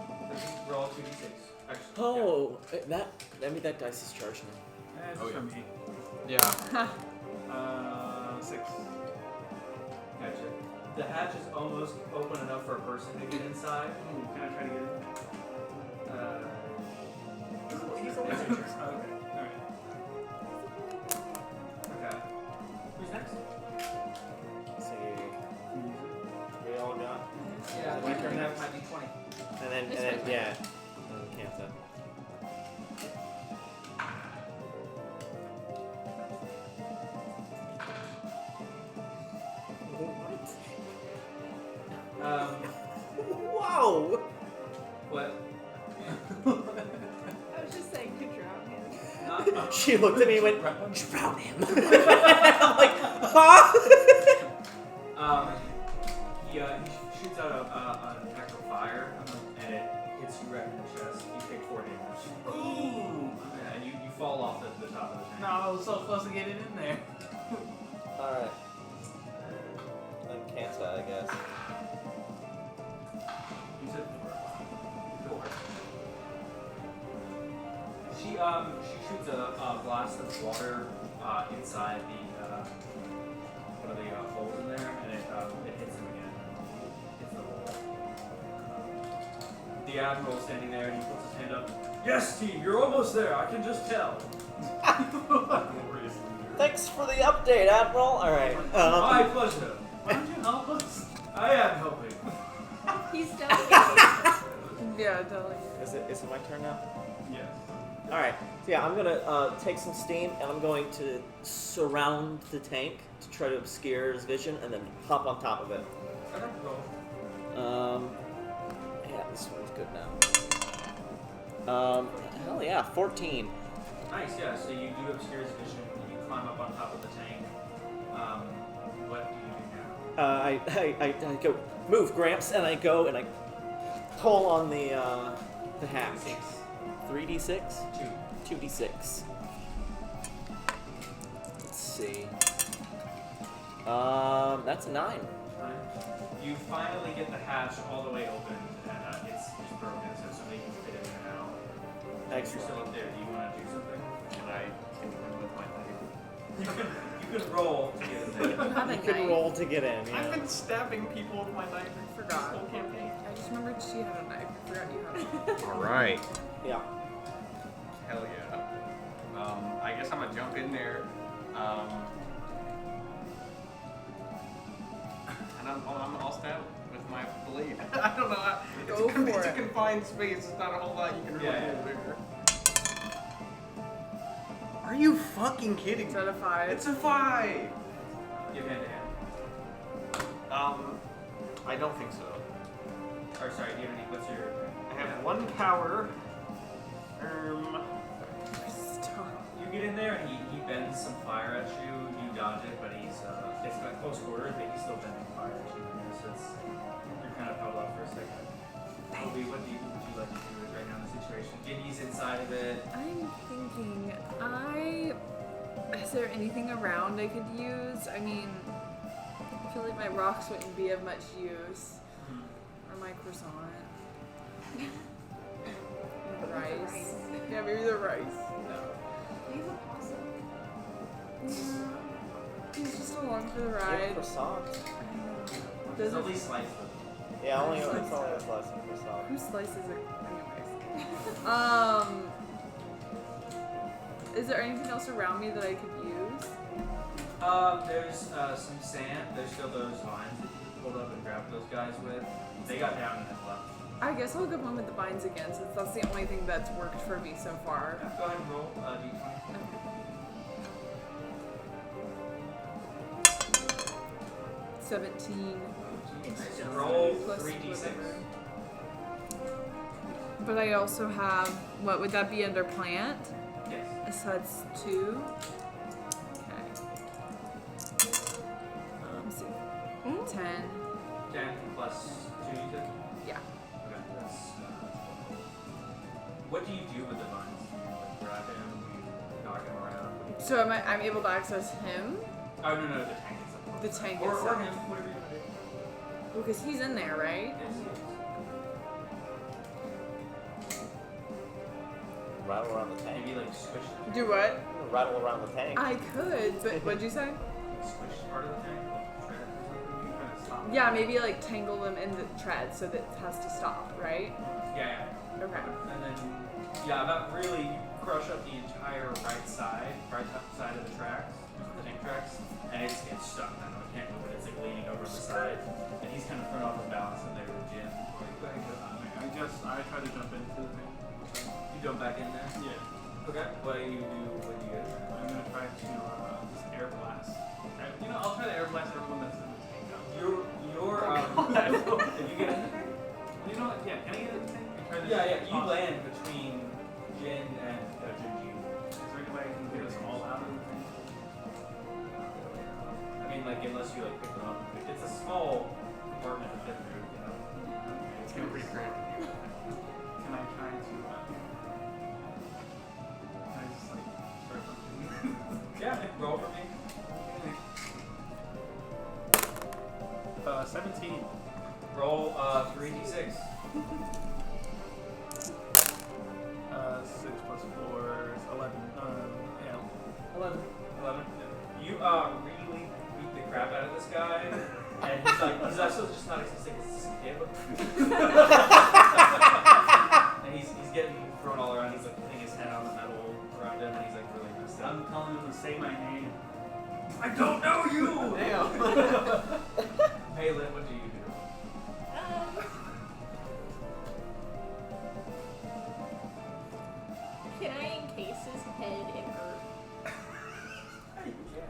Speaker 1: Roll 2d6. Actually,
Speaker 8: Oh, that dice is charged now.
Speaker 2: That's
Speaker 9: Oh, yeah.
Speaker 2: for me.
Speaker 9: Yeah.
Speaker 2: 6.
Speaker 1: Gotcha. The hatch is almost open enough for a person to get inside.
Speaker 2: Ooh, can I try to get in?
Speaker 1: He's a wizard.
Speaker 2: Okay. Alright.
Speaker 1: Okay. Who's next?
Speaker 8: Let's see. We all got.
Speaker 1: Yeah, my turn. That might be 20.
Speaker 8: And then yeah. Kanta. Wow!
Speaker 1: What?
Speaker 4: I was just saying to drown him.
Speaker 8: She looked at me and went, drown him. I'm like, huh?
Speaker 1: He shoots out an attack of fire, and it hits you right in the chest. You take 4 damage.
Speaker 2: Ooh!
Speaker 1: Yeah, and you fall off the top of the tank.
Speaker 2: No, I was so close to getting in there.
Speaker 8: Alright. Then Kanta, I guess.
Speaker 1: You said 4. She shoots a blast of water inside the one of the holes in there, and it hits him again. Hits the hole. The Admiral standing there, and he puts his hand up. Yes, team, you're almost there. I can just tell.
Speaker 8: Thanks for the update, Admiral. Alright.
Speaker 1: My pleasure.
Speaker 2: Why don't you help us?
Speaker 1: I am helping.
Speaker 4: He's delegating.
Speaker 3: Yeah, totally.
Speaker 8: Is it my turn now?
Speaker 2: Yes.
Speaker 8: Alright. So yeah, I'm gonna take some steam and I'm going to surround the tank to try to obscure his vision and then hop on top of it.
Speaker 1: I don't know.
Speaker 8: Yeah, this one's good now. Hell yeah, 14.
Speaker 1: Nice, yeah. So you do obscure his vision. You climb up on top of the tank. What do you do now?
Speaker 8: I go, move, Gramps, and I go and I pull on the hatch. 3d6? 2d6. Let's see. That's a 9.
Speaker 1: You finally get the hatch all the way open, and it's broken, so somebody can fit in there now. You're
Speaker 8: Excellent.
Speaker 1: still up there. Do you want to do something?
Speaker 5: Can I hit him with my knife?
Speaker 1: You can roll to get in there.
Speaker 3: Have a
Speaker 8: You can
Speaker 3: knife.
Speaker 8: roll to get in,
Speaker 5: I've
Speaker 8: yeah.
Speaker 5: been stabbing people with my knife
Speaker 3: I
Speaker 5: this
Speaker 3: forgot.
Speaker 5: whole campaign.
Speaker 3: I just remembered she had a knife. I forgot you had one.
Speaker 5: All right.
Speaker 8: Yeah.
Speaker 5: Hell yeah. I guess I'm gonna jump in there. And I'll stab with my blade. I don't know.
Speaker 3: Go for
Speaker 5: It's a
Speaker 3: it.
Speaker 5: confined space. It's not a whole lot you can really
Speaker 1: Yeah,
Speaker 5: do
Speaker 1: yeah.
Speaker 5: there. Are you fucking kidding
Speaker 3: Is
Speaker 5: me?
Speaker 3: that a 5?
Speaker 5: It's a 5.
Speaker 1: Give hand to hand.
Speaker 5: I don't think so.
Speaker 1: Or sorry, do you have any? What's your?
Speaker 5: I have 1 power.
Speaker 3: Stop.
Speaker 1: You get in there and he bends some fire at you. You dodge it, but it's like close quarters, but he's still bending fire at you. So you're kind of held up for a second. Ovi, what would you like to do right now in the situation? Ginny's inside of it.
Speaker 3: I'm thinking, is there anything around I could use? I mean, I feel like my rocks wouldn't be of much use. Or my croissant. Maybe rice. Yeah, maybe the rice.
Speaker 4: Leave a possum.
Speaker 3: Yeah. He's just along for the
Speaker 8: Yeah,
Speaker 3: ride.
Speaker 8: croissant.
Speaker 1: There's
Speaker 3: Does
Speaker 1: at
Speaker 3: it,
Speaker 1: least slice them.
Speaker 8: Yeah, only it's only a slice of croissant.
Speaker 3: who slices it? Anyways. Is there anything else around me that I could use?
Speaker 1: There's some sand. There's still those vines that you pulled up and grabbed those guys with. They got down and then left.
Speaker 3: I guess I'll go one with the vines again, since that's the only thing that's worked for me so far.
Speaker 1: Yeah, go ahead and roll d20.
Speaker 3: Okay. 17.
Speaker 1: Nice. Roll
Speaker 3: Plus
Speaker 1: 3d6.
Speaker 3: whatever. But I also have, what would that be under plant?
Speaker 1: Yes.
Speaker 3: So that's 2. Okay. Let's see. 10.
Speaker 1: 10 plus 2, you said?
Speaker 3: Yeah.
Speaker 1: Okay, that's. What do you do with the vines? You like, grab him, you knock him around? What do you do?
Speaker 3: So I'm able to access him?
Speaker 1: Oh, no, the tank itself.
Speaker 3: The tank
Speaker 1: Or
Speaker 3: itself.
Speaker 1: him, whatever you want to do.
Speaker 3: Well, because he's in there, right?
Speaker 1: Yes, he is.
Speaker 8: Rattle around the tank.
Speaker 1: Maybe like squish the
Speaker 3: Do what?
Speaker 8: Rattle around the tank.
Speaker 3: I could, but what'd you say?
Speaker 1: squish part of the tank, like tread or something.
Speaker 2: You kind of stop.
Speaker 3: Yeah, maybe like tangle them in the tread so that it has to stop, right?
Speaker 1: Yeah.
Speaker 3: Okay.
Speaker 1: And then, yeah, about really crush up the entire right side of the tracks, the tank tracks, and it's stuck. I know it can't move it. It's like leaning over the side, and he's kind of thrown off his balance in there with Jin.
Speaker 2: I try to jump into the thing.
Speaker 1: You jump back in there.
Speaker 2: Yeah.
Speaker 1: Okay. What do you do? What do you get?
Speaker 2: I'm gonna try to just air blast. I'll try to air blast everyone that's in the tank.
Speaker 1: You're if you get in there.
Speaker 2: You know what? Yeah, can I get in the tank? I try to
Speaker 1: Yeah. You
Speaker 2: toss-
Speaker 1: land between Jin and Juju.
Speaker 2: Is there any way I can get us all out of the tank?
Speaker 1: I mean, like unless you like pick them up. It's a small compartment to fit through. You know.
Speaker 6: It's getting pretty cramped.
Speaker 2: Can I try to? Can I just like start something?
Speaker 1: Yeah. Roll for me.
Speaker 2: 17.
Speaker 1: Roll 3d6.
Speaker 2: 6 plus 4 is 11. Yeah.
Speaker 1: 11. You really beat the crap out of this guy, and he's also just not existing as a kid. And he's getting thrown all around. He's like putting his head on the metal around him, and he's like really messed up.
Speaker 2: I'm telling him to say my name.
Speaker 1: I don't know you.
Speaker 6: Damn.
Speaker 1: Maylin, what do you do?
Speaker 4: Can I encase his head in earth?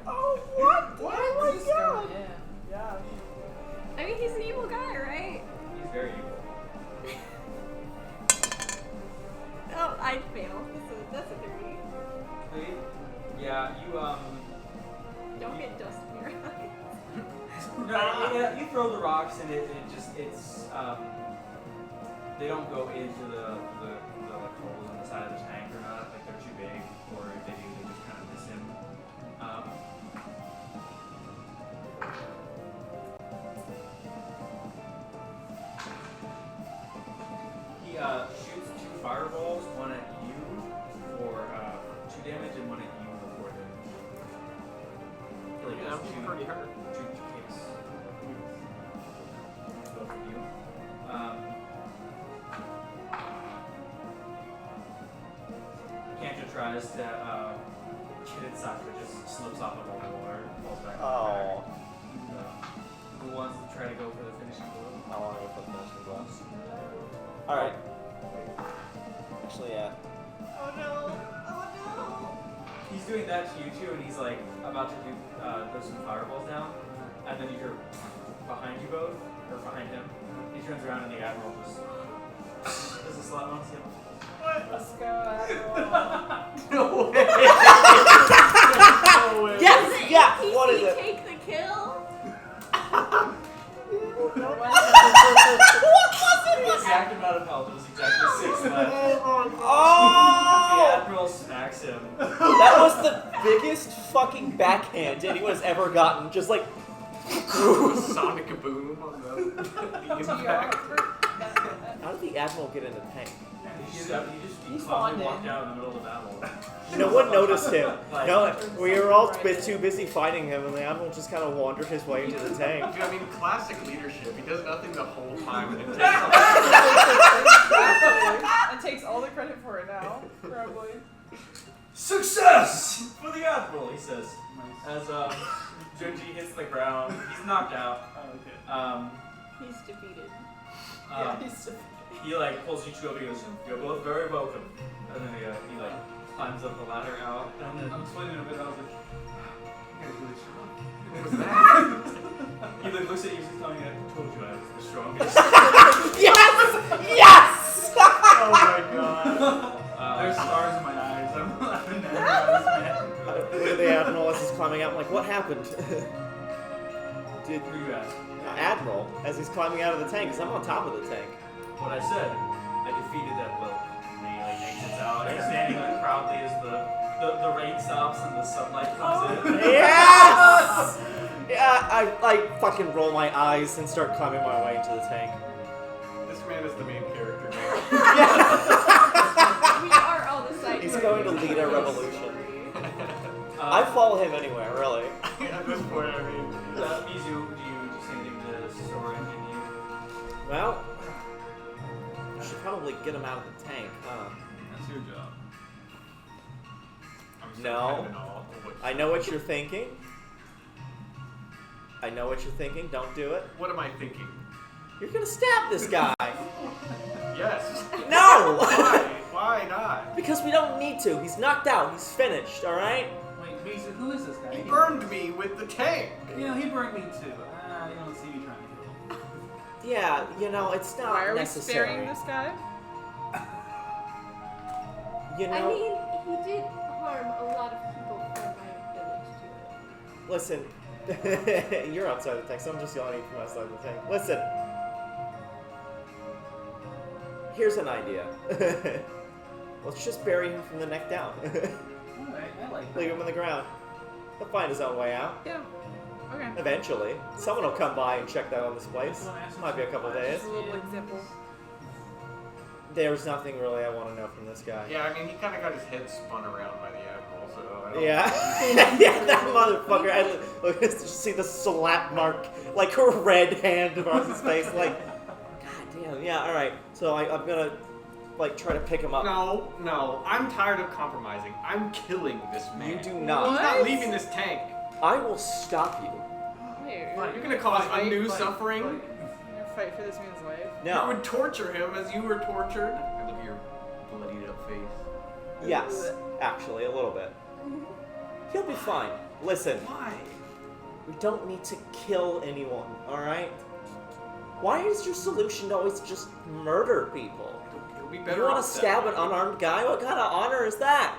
Speaker 3: Oh, what?
Speaker 1: What?
Speaker 3: Oh my
Speaker 1: Just
Speaker 3: god!
Speaker 1: go in.
Speaker 3: Yeah.
Speaker 4: I mean, he's an evil guy, right?
Speaker 1: He's very evil.
Speaker 4: Oh, I fail. That's a 3.
Speaker 1: Yeah, you
Speaker 4: Don't get dust in your eyes.
Speaker 1: No, yeah, you throw the rocks and it's they don't go into the like holes on the side of the tank or not, like they're too big, or if they do, they just kind of miss him. He shoots 2 fireballs, one at you for 2 damage and one at you for 4 damage. Really
Speaker 2: Yeah,
Speaker 1: does
Speaker 2: I'm pretty hurt.
Speaker 1: 2 kicks. Both of you. Kanta tries to get inside, but just slips off of the water and falls back on the
Speaker 8: Oh.
Speaker 1: back. Who wants to try to go for the finishing blow?
Speaker 8: I want to go for the finishing blows. Alright. Actually, yeah.
Speaker 4: Oh no! Oh no!
Speaker 1: He's doing that to you too, and he's like about to do throw some fireballs down, and then you hear behind you both, or behind him. He turns around and the Admiral just does a slap on him.
Speaker 3: Let's go, Admiral.
Speaker 6: No way.
Speaker 8: No way. Yes! Yeah!
Speaker 4: Does
Speaker 8: What is
Speaker 4: he
Speaker 8: it?
Speaker 4: take the kill?
Speaker 1: The exact amount of health, it was exactly 6 left. The
Speaker 8: Oh!
Speaker 1: Admiral smacks him.
Speaker 8: That was the biggest fucking backhand anyone's ever gotten. Just like.
Speaker 6: Sonic kaboom on the impact.
Speaker 8: How did the Admiral get in the tank?
Speaker 1: He just
Speaker 3: He's
Speaker 1: calmly
Speaker 3: spawned
Speaker 1: walked
Speaker 3: in.
Speaker 1: out in the middle of the battle.
Speaker 8: No one noticed him.
Speaker 1: Like,
Speaker 8: No, we were all too busy fighting him, and the Admiral just kind of wandered his way into the tank.
Speaker 6: Dude, I mean, classic leadership. He does nothing the whole time and it
Speaker 3: And takes all the credit for it now, probably.
Speaker 1: Success for the Admiral, he says.
Speaker 2: Nice.
Speaker 1: As Junji hits the ground, he's knocked out.
Speaker 2: Oh, okay.
Speaker 4: He's defeated.
Speaker 1: He like pulls Juju over and goes, "You're both very welcome." And then he like climbs up the ladder out. And then
Speaker 2: I'm sweating a bit. I was like, you guys really strong.
Speaker 6: What was that?
Speaker 1: he like looks at you and telling you, "I told you I was the strongest."
Speaker 8: Yes!
Speaker 6: Oh my god.
Speaker 2: There's stars in my eyes. I'm laughing at this man.
Speaker 8: Look at the Admiral as he's climbing out. I'm like, what happened? Dude,
Speaker 1: Who you ask?
Speaker 8: Admiral, as he's climbing out of the tank, because I'm on top of the tank.
Speaker 1: What I said, I defeated that will. And he like exits out. He's standing like proudly as the rain stops and the sunlight comes in.
Speaker 8: Yes! Yeah, I fucking roll my eyes and start climbing my way into the tank.
Speaker 6: This man is the main character.
Speaker 4: We are all the side
Speaker 8: He's going to lead a
Speaker 4: characters.
Speaker 8: revolution. I follow him anywhere, really.
Speaker 6: At this point, I mean.
Speaker 1: Mizu, do you say anything to Sora and Jin Ye?
Speaker 8: Well, I should probably get him out of the tank, huh?
Speaker 2: That's your job.
Speaker 6: I'm so
Speaker 8: No.
Speaker 6: kind of in awe of what-
Speaker 8: I know what you're thinking. I know what you're thinking. Don't do it.
Speaker 6: What am I thinking?
Speaker 8: You're gonna stab this guy.
Speaker 6: Yes.
Speaker 8: No!
Speaker 6: Why? Why not?
Speaker 8: Because we don't need to. He's knocked out. He's finished, alright?
Speaker 2: Wait, Mizu, who is this guy?
Speaker 6: He burned me with the tank.
Speaker 2: You know, he burned me too. You don't see me trying to kill him.
Speaker 8: Yeah, you know, it's not
Speaker 3: Why are we
Speaker 8: necessary.
Speaker 3: sparing this guy?
Speaker 8: You
Speaker 4: I
Speaker 8: know,
Speaker 4: mean, he did harm a lot of people from my village too.
Speaker 8: listen. You're outside the tank, so I'm just yelling at you from outside the tank. Listen. Here's an idea. Let's just bury him from the neck down.
Speaker 2: Alright, I like that.
Speaker 8: Leave him on the ground. He'll find his own way out.
Speaker 3: Yeah. Okay.
Speaker 8: Eventually. Someone will come by and check that on this place. Might be a couple days.
Speaker 3: Just a little example.
Speaker 8: There's nothing really I want to know from this guy.
Speaker 6: Yeah, I mean, he kind of got his head spun around by the Admiral, so I don't
Speaker 8: Yeah. Yeah, that motherfucker. I look, just see the slap mark, like her red hand across his face. Like, god damn. Yeah, alright. So I'm gonna, like, try to pick him up.
Speaker 6: No, I'm tired of compromising. I'm killing this man.
Speaker 8: You do
Speaker 6: He's
Speaker 8: not.
Speaker 6: not leaving this tank.
Speaker 8: I will stop you.
Speaker 3: Wait,
Speaker 6: You're gonna cause
Speaker 2: Fight,
Speaker 6: undue
Speaker 2: fight,
Speaker 6: suffering?
Speaker 2: fight.
Speaker 3: you're gonna fight for this man's life?
Speaker 6: You
Speaker 8: No.
Speaker 6: would torture him as you were tortured. I look at your bloodied up face.
Speaker 8: Yes, actually, a little bit. He'll be fine. Listen,
Speaker 6: Why?
Speaker 8: we don't need to kill anyone, alright? Why is your solution to always just murder people?
Speaker 6: It'll be better
Speaker 8: You want to
Speaker 6: off that
Speaker 8: stab
Speaker 6: way.
Speaker 8: an unarmed guy? What kind of honor is that?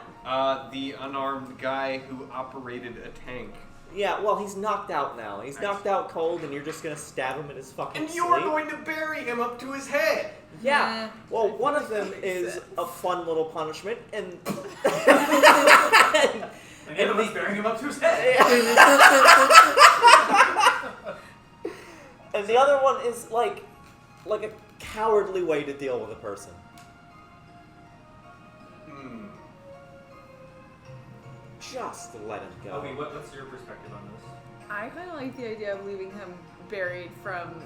Speaker 6: The unarmed guy who operated a tank.
Speaker 8: Yeah, well, he's knocked out now. He's knocked out cold, and you're just gonna stab him in his fucking
Speaker 6: And
Speaker 8: sleep?
Speaker 6: you're going to bury him up to his head!
Speaker 8: Yeah.
Speaker 3: Nah,
Speaker 8: Well,
Speaker 3: I
Speaker 8: one
Speaker 3: feel
Speaker 8: of
Speaker 3: like
Speaker 8: them
Speaker 3: that makes
Speaker 8: is
Speaker 3: sense.
Speaker 8: a fun little punishment, and...
Speaker 1: And the other one's bearing him up to his head.
Speaker 8: And the other one is like a cowardly way to deal with a person. Just let him go.
Speaker 1: Ovi, what's your perspective on this?
Speaker 3: I kind of like the idea of leaving him buried from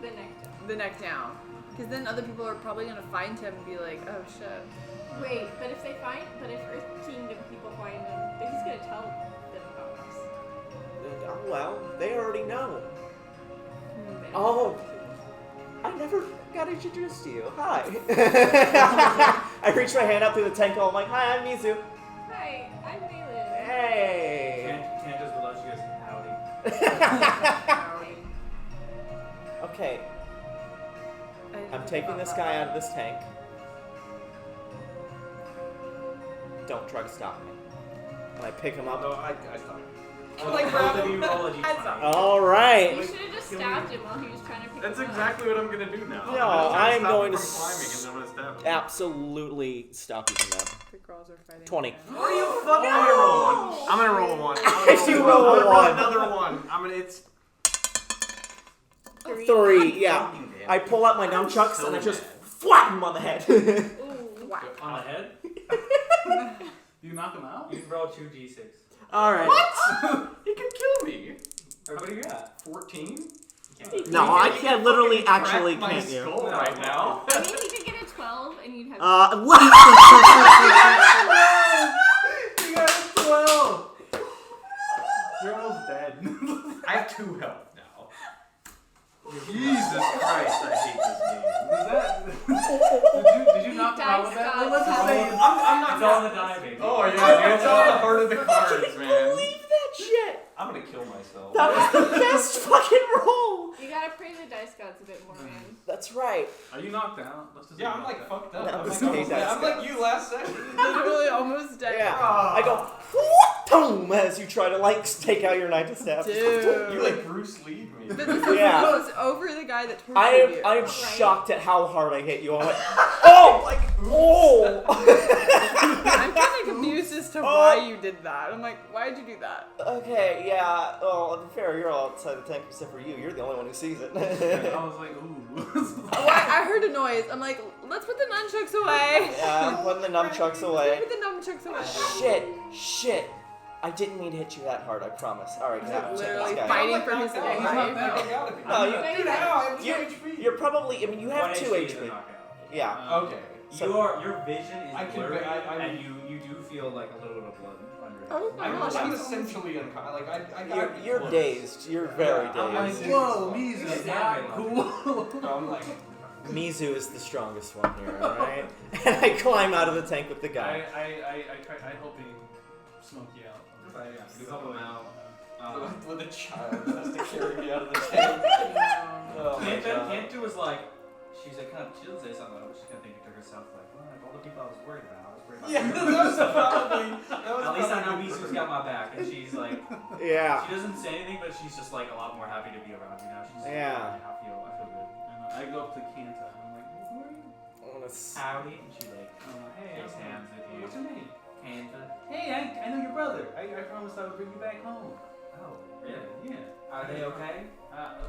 Speaker 4: The neck down.
Speaker 3: the neck down. Because then other people are probably going to find him and be like, oh shit.
Speaker 4: Wait, but if Earth Kingdom people find him, then he's gonna tell them about us.
Speaker 8: Oh, well, they already know.
Speaker 4: Then-
Speaker 8: Oh, I never got introduced to you. Hi. I reach my hand up through the tank hole. I'm like, hi, I'm Mizu.
Speaker 4: Hi, I'm Maylin.
Speaker 8: Hey.
Speaker 1: Can't just realize you guys howdy.
Speaker 8: Okay,
Speaker 3: I didn't
Speaker 8: I'm
Speaker 3: think
Speaker 8: taking
Speaker 3: about
Speaker 8: this
Speaker 3: that.
Speaker 8: guy out of this tank. Don't try to stop me. When I pick him up.
Speaker 6: No, I stopped.
Speaker 3: Like, grab him.
Speaker 1: You roll a d20.
Speaker 3: That's all.
Speaker 8: All right.
Speaker 4: You should have just stabbed him while he was trying to pick
Speaker 6: That's
Speaker 4: him up.
Speaker 6: exactly what I'm gonna do now.
Speaker 8: No,
Speaker 6: I'm
Speaker 8: I'm going to
Speaker 6: from climbing and then I'm gonna stab him.
Speaker 8: Absolutely stop you from that.
Speaker 3: The girls are fighting.
Speaker 8: 20.
Speaker 3: again.
Speaker 6: What are you fucking? I'm gonna roll one. I'm gonna roll one.
Speaker 8: If you roll
Speaker 6: I'm gonna
Speaker 8: one.
Speaker 6: another one. It's
Speaker 8: 3, yeah. I pull out my nunchucks and I just whack him on the head.
Speaker 4: Ooh.
Speaker 3: Wow.
Speaker 1: On the head?
Speaker 2: You knock him out?
Speaker 1: You can roll 2d6.
Speaker 8: Alright.
Speaker 6: He can kill me.
Speaker 1: Or what do you got?
Speaker 6: 14.
Speaker 8: No, I
Speaker 6: He
Speaker 8: can't
Speaker 6: can
Speaker 8: literally
Speaker 6: fucking
Speaker 8: actually
Speaker 6: crack my
Speaker 8: can't you.
Speaker 6: skull right now.
Speaker 4: I mean, he could get a 12 and you'd have.
Speaker 8: Uh,
Speaker 6: He 2 health now.
Speaker 2: Jesus Christ, I hate this game. Was did you knock him out with that?
Speaker 4: Dice
Speaker 2: Let's just
Speaker 4: gods
Speaker 2: say,
Speaker 4: have-
Speaker 2: I'm
Speaker 1: It's
Speaker 2: not
Speaker 1: all the die, baby.
Speaker 6: Oh yeah, dude, it's all the heart of the cards, man.
Speaker 8: Believe that shit.
Speaker 6: I'm gonna kill myself.
Speaker 8: That was the best fucking roll.
Speaker 4: You gotta pray the dice gods a bit more, man.
Speaker 8: That's right.
Speaker 2: Are you knocked out? Let's just
Speaker 6: Yeah,
Speaker 2: say
Speaker 6: I'm like
Speaker 2: knocked
Speaker 6: fucked
Speaker 8: No,
Speaker 6: up. I'm
Speaker 8: it's
Speaker 6: like,
Speaker 8: okay,
Speaker 6: almost,
Speaker 8: that's
Speaker 6: I'm like you last session.
Speaker 3: Literally almost dead.
Speaker 8: Yeah. I go, boom, as you try to like take out your knife to stab.
Speaker 3: Dude.
Speaker 6: You like Bruce Lee me.
Speaker 3: But this is
Speaker 8: Yeah.
Speaker 3: goes over the guy that tortured
Speaker 8: I
Speaker 3: you.
Speaker 8: am shocked at how hard I hit you. I'm like, oh,
Speaker 6: like,
Speaker 8: oh.
Speaker 3: I'm kind of confused as to why you did that. I'm like, why'd you do that?
Speaker 8: Okay, yeah. Well, to be fair, you're all outside the tank except for you. You're the only one who sees it.
Speaker 2: I was like, ooh.
Speaker 3: Oh, I heard a noise. I'm like, let's put the nunchucks away.
Speaker 8: Yeah, I'm putting the nunchucks away.
Speaker 3: Put the nunchucks away.
Speaker 8: Shit. I didn't mean to hit you that hard, I promise. Alright,
Speaker 3: He's
Speaker 8: now,
Speaker 3: like
Speaker 8: check
Speaker 3: literally
Speaker 8: this guy.
Speaker 3: fighting
Speaker 6: I'm, like,
Speaker 3: for his
Speaker 6: knocked out.
Speaker 3: life.
Speaker 6: He's knocked out. You gotta be.
Speaker 8: No, you-
Speaker 6: Dude, how? I have 2
Speaker 8: You,
Speaker 6: HP.
Speaker 8: you're probably, I mean, you have
Speaker 1: 1
Speaker 8: 2
Speaker 1: HP is a
Speaker 8: HP.
Speaker 1: knockout.
Speaker 8: Yeah.
Speaker 6: Okay.
Speaker 8: So-
Speaker 1: Your vision is
Speaker 6: I can-
Speaker 1: blurry,
Speaker 6: I'm-
Speaker 1: and you do feel like a little bit of blood under it.
Speaker 3: Oh my
Speaker 6: I'm,
Speaker 3: gosh.
Speaker 6: I'm essentially unconscious. Like, I gotta be
Speaker 8: You're
Speaker 6: close.
Speaker 8: dazed. You're very
Speaker 6: Yeah, I'm
Speaker 2: like,
Speaker 8: dazed.
Speaker 2: whoa, Mizu,
Speaker 1: It's
Speaker 2: not
Speaker 1: Admiral.
Speaker 2: cool.
Speaker 6: I'm like,
Speaker 8: Mizu is the strongest one here, alright? And I climb out of the tank with the guy.
Speaker 2: I hope he smoke you out.
Speaker 1: You help him out.
Speaker 6: with a child that has to carry me out of the tank. Oh my God.
Speaker 1: Kanta was like, she doesn't say something, but she's kind of thinking to herself, like, well, like all the people I was worried about,
Speaker 6: Yeah, that was probably.
Speaker 1: At least I know Mizu's got my back, and she's like,
Speaker 8: Yeah.
Speaker 1: she doesn't say anything, but she's just like a lot more happy to be around you now. She's just,
Speaker 8: Yeah.
Speaker 1: I feel good.
Speaker 2: And I go up to Kanta and I'm like, who are you?
Speaker 1: Howdy, and she like
Speaker 2: Hey,
Speaker 1: shakes hands with you.
Speaker 2: what's your name?
Speaker 1: Kanta.
Speaker 2: Hey, I know your brother. I promised I would bring you back home.
Speaker 1: Oh, really?
Speaker 2: Yeah.
Speaker 1: Are they okay?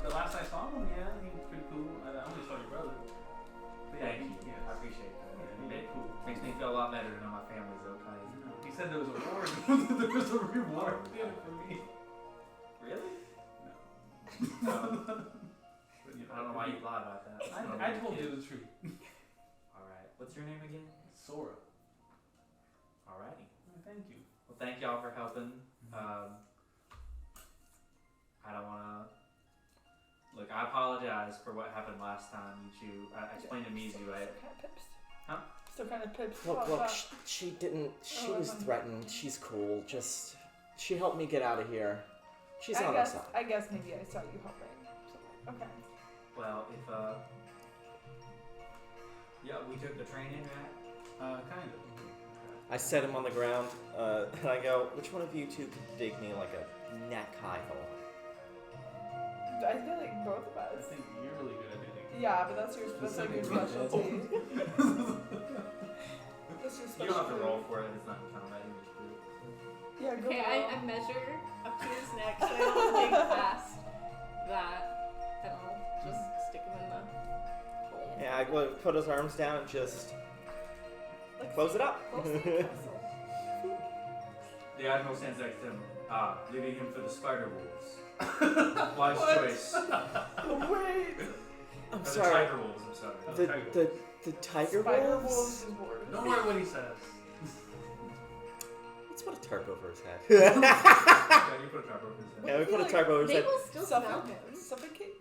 Speaker 2: The last I saw him, yeah, he was pretty cool. I only saw your brother. But yeah,
Speaker 1: Thank you.
Speaker 2: yeah.
Speaker 1: I appreciate that.
Speaker 2: Yeah,
Speaker 1: It
Speaker 2: cool.
Speaker 1: makes me feel a lot better to know my family's okay.
Speaker 2: He said there was a reward. There was a reward for me.
Speaker 1: Really?
Speaker 2: No.
Speaker 1: I don't know why you lied about that.
Speaker 2: I told you the truth.
Speaker 1: Alright. What's your name again?
Speaker 2: Sora.
Speaker 1: Alrighty.
Speaker 2: Thank you.
Speaker 1: Well, thank y'all for helping. I don't want to. Look, I apologize for what happened last time. I explained to Mizu. Huh?
Speaker 3: Still kind of pissed.
Speaker 8: Look, she didn't, she was threatened. She's cool. She helped me get out of here. She's on our side.
Speaker 3: I guess maybe I saw you helping. Okay.
Speaker 1: Well, if yeah, we took the train in, right?
Speaker 2: Kind of.
Speaker 8: I set him on the ground, and I go, which one of you two could dig me like a neck-high hole?
Speaker 3: I feel like both of
Speaker 2: I
Speaker 3: us.
Speaker 2: think you're really good at it.
Speaker 3: Yeah, but that's like your specialty. That's your specialty.
Speaker 1: You don't have to roll for it. It's not combat. You just do it.
Speaker 3: Yeah, go
Speaker 4: Okay,
Speaker 3: roll.
Speaker 4: I measure up to his neck so I don't dig past that at all. Just stick him in the hole.
Speaker 8: Yeah, I go put his arms down and just
Speaker 3: Like,
Speaker 8: close it up.
Speaker 3: close the castle.
Speaker 1: The Admiral stands next to him, leaving him for the spider wolves. Wise choice.
Speaker 3: Wait.
Speaker 8: I'm
Speaker 1: Or the
Speaker 8: sorry.
Speaker 1: tiger wolves, I'm sorry.
Speaker 8: The tiger
Speaker 3: Spider
Speaker 8: wolves?
Speaker 3: wolves is border.
Speaker 2: Don't worry what he says.
Speaker 8: Let's put a tarp over his head.
Speaker 1: Yeah, you put a trap over his head.
Speaker 8: Yeah, we put a tarp over his
Speaker 4: They
Speaker 8: head.
Speaker 4: will still smell him.
Speaker 3: Suffocate.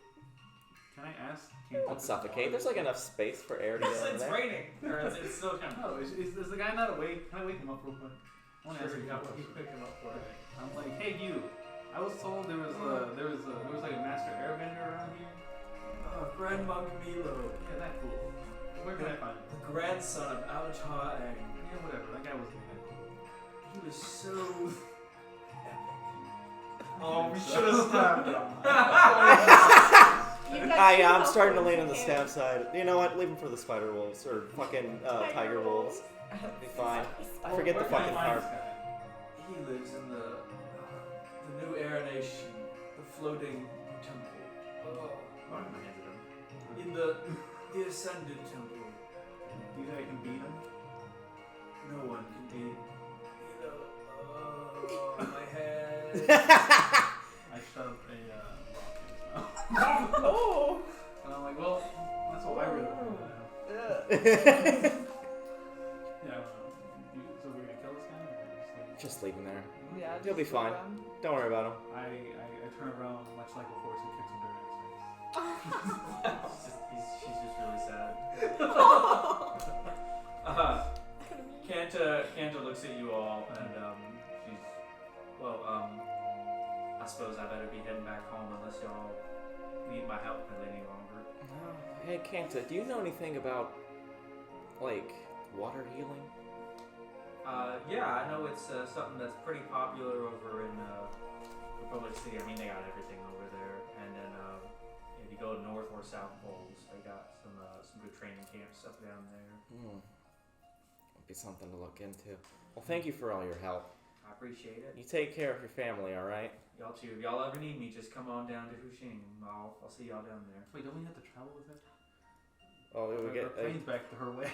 Speaker 2: Can I ask?
Speaker 8: Don't suffocate. There's like enough space for air to get in
Speaker 1: It's
Speaker 8: there.
Speaker 1: raining. Or it's still kind of.
Speaker 2: No, is the guy not awake? Can I wake him up real quick? I want to ask
Speaker 1: Sure,
Speaker 2: him
Speaker 1: you
Speaker 2: a
Speaker 1: can
Speaker 2: question.
Speaker 1: pick him up for it.
Speaker 2: I'm like, hey you. I was told there was like a master airbender around here.
Speaker 1: Grand Monk Milo,
Speaker 2: Yeah, that cool. Where can I find him?
Speaker 1: the grandson of Avatar Hamen.
Speaker 2: Yeah, whatever. That guy wasn't that cool.
Speaker 1: He was so.
Speaker 6: Oh, we should have stabbed him.
Speaker 4: You've got
Speaker 8: Yeah,
Speaker 4: two
Speaker 8: I'm
Speaker 4: health
Speaker 8: starting to
Speaker 4: points
Speaker 8: lean on
Speaker 4: in
Speaker 8: the
Speaker 4: hand.
Speaker 8: stab side. You know what? Leave him for the spider wolves or fucking tiger wolves. Be fine. Forget
Speaker 2: Where
Speaker 8: the
Speaker 2: can I
Speaker 8: fucking
Speaker 2: find
Speaker 8: tarp.
Speaker 2: this guy?
Speaker 1: He lives in the new Air Nation, the floating temple.
Speaker 2: Oh, my hands are done.
Speaker 1: In the ascended temple.
Speaker 2: Do you think I can beat him?
Speaker 1: No one can be. My head.
Speaker 2: I shove a rock in his mouth.
Speaker 3: Oh.
Speaker 2: And I'm like, well, that's what I really want to know.
Speaker 3: Yeah.
Speaker 2: Yeah, I don't know. So we're gonna kill this guy? Or just like...
Speaker 8: Just leave him there.
Speaker 3: Yeah,
Speaker 8: He'll be
Speaker 3: just
Speaker 8: fine.
Speaker 3: leave him.
Speaker 8: Don't worry about him.
Speaker 2: I turn around much like a horse and kick some dirt in his face.
Speaker 1: She's just really sad. Kanta looks at you all and she's, well, I suppose I better be heading back home unless y'all need my help any longer.
Speaker 8: Hey, Kanta, do you know anything about, like, water healing?
Speaker 1: Yeah, I know it's something that's pretty popular over in Republic City. I mean, they got everything over there. And then if you go north or south poles, they got some good training camps up down there.
Speaker 8: Be something to look into. Well, thank you for all your help.
Speaker 1: I appreciate it.
Speaker 8: You take care of your family, all right?
Speaker 1: Y'all too. If y'all ever need me, just come on down to Huxing. I'll see y'all down there.
Speaker 2: Wait, don't we have to travel with it?
Speaker 8: Oh, we
Speaker 2: Our
Speaker 8: get.
Speaker 2: plane's back to her way.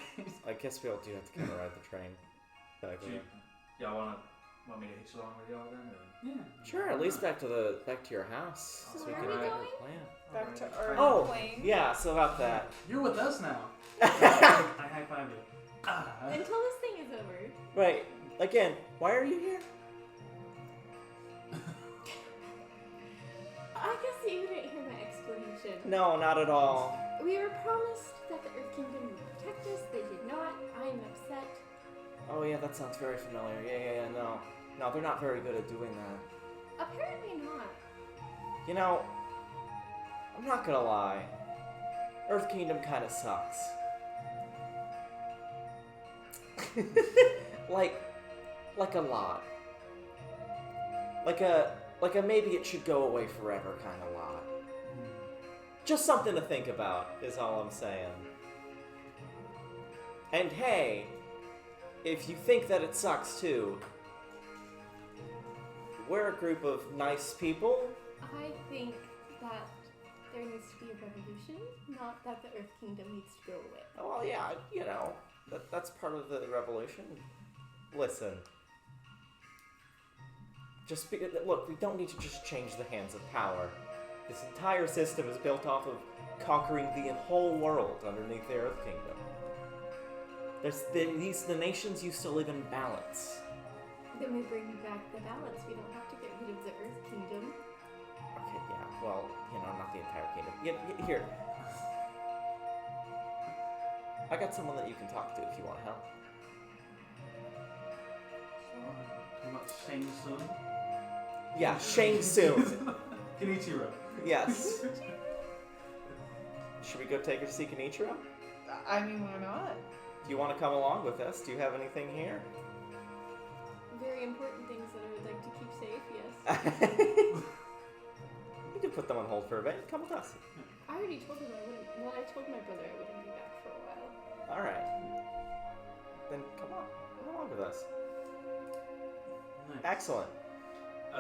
Speaker 8: I guess we all do have to kind of ride the train back there.
Speaker 1: Y'all want me to hitch along with y'all then? Or?
Speaker 2: Yeah.
Speaker 8: Sure, at least back to your house,
Speaker 4: So
Speaker 8: so we
Speaker 4: where
Speaker 8: can
Speaker 4: are we
Speaker 8: ride
Speaker 4: going?
Speaker 8: the plan.
Speaker 3: Back to
Speaker 1: Alright.
Speaker 3: our
Speaker 8: Oh,
Speaker 3: plane.
Speaker 8: yeah. So about that.
Speaker 2: You're with us now.
Speaker 8: Right.
Speaker 2: I high five you.
Speaker 4: Until this thing is over.
Speaker 8: Again, why are you here?
Speaker 4: I guess you didn't hear my explanation.
Speaker 8: No, not at all.
Speaker 4: We were promised that the Earth Kingdom would protect us. They did not. I am upset.
Speaker 8: Oh yeah, that sounds very familiar. Yeah. No, they're not very good at doing that.
Speaker 4: Apparently not.
Speaker 8: You know, I'm not gonna lie. Earth Kingdom kind of sucks. like a lot. Like a maybe it should go away forever kind of lot. Just something to think about is all I'm saying. And hey, if you think that it sucks too, we're a group of nice people.
Speaker 4: I think that there needs to be a revolution, not that the Earth Kingdom needs to go away.
Speaker 8: Well, yeah, you know, that's part of the revolution. Listen. Look, we don't need to just change the hands of power. This entire system is built off of conquering the whole world underneath the Earth Kingdom. The nations used to live in balance.
Speaker 4: Then we bring back the balance. We don't have to get rid of the Earth Kingdom.
Speaker 8: Okay, yeah, well, you know, not the entire kingdom. Here. I got someone that you can talk to if you want help.
Speaker 2: Talking about Shang Tsung.
Speaker 8: Yeah, Shang Tsung.
Speaker 2: Kenichiro.
Speaker 8: Yes. Should we go take her to see Kenichiro?
Speaker 3: I mean, why not?
Speaker 8: Do you want to come along with us? Do you have anything here?
Speaker 4: Very important things that I would like to keep safe, yes.
Speaker 8: You can put them on hold for a bit. Come with us.
Speaker 4: I already told him I wouldn't. Well, I told my brother I wouldn't be back for a while.
Speaker 8: All right. Then come along with us.
Speaker 2: Nice.
Speaker 8: Excellent.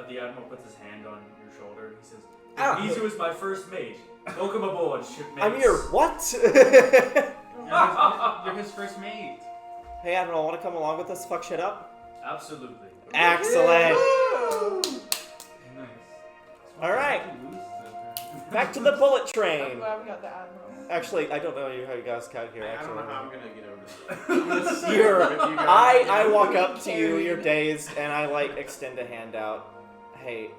Speaker 1: The Admiral puts his hand on your shoulder. He says,
Speaker 8: Ah.
Speaker 1: Mizu is my first mate. Welcome aboard, shipmates.
Speaker 8: I'm your what?
Speaker 2: You're his first mate.
Speaker 8: Hey, Admiral, want to come along with us? Fuck shit up.
Speaker 1: Absolutely.
Speaker 8: Excellent.
Speaker 2: Nice.
Speaker 8: All right. Back to the bullet
Speaker 3: I'm
Speaker 8: train.
Speaker 3: glad we got the Admiral.
Speaker 8: Actually, I don't know how you guys got here.
Speaker 6: I don't know
Speaker 8: Actually,
Speaker 6: how I'm gonna get over this.
Speaker 8: You're.
Speaker 6: If you guys-
Speaker 8: I walk up to you. You're dazed, and I like extend a hand out. Hey,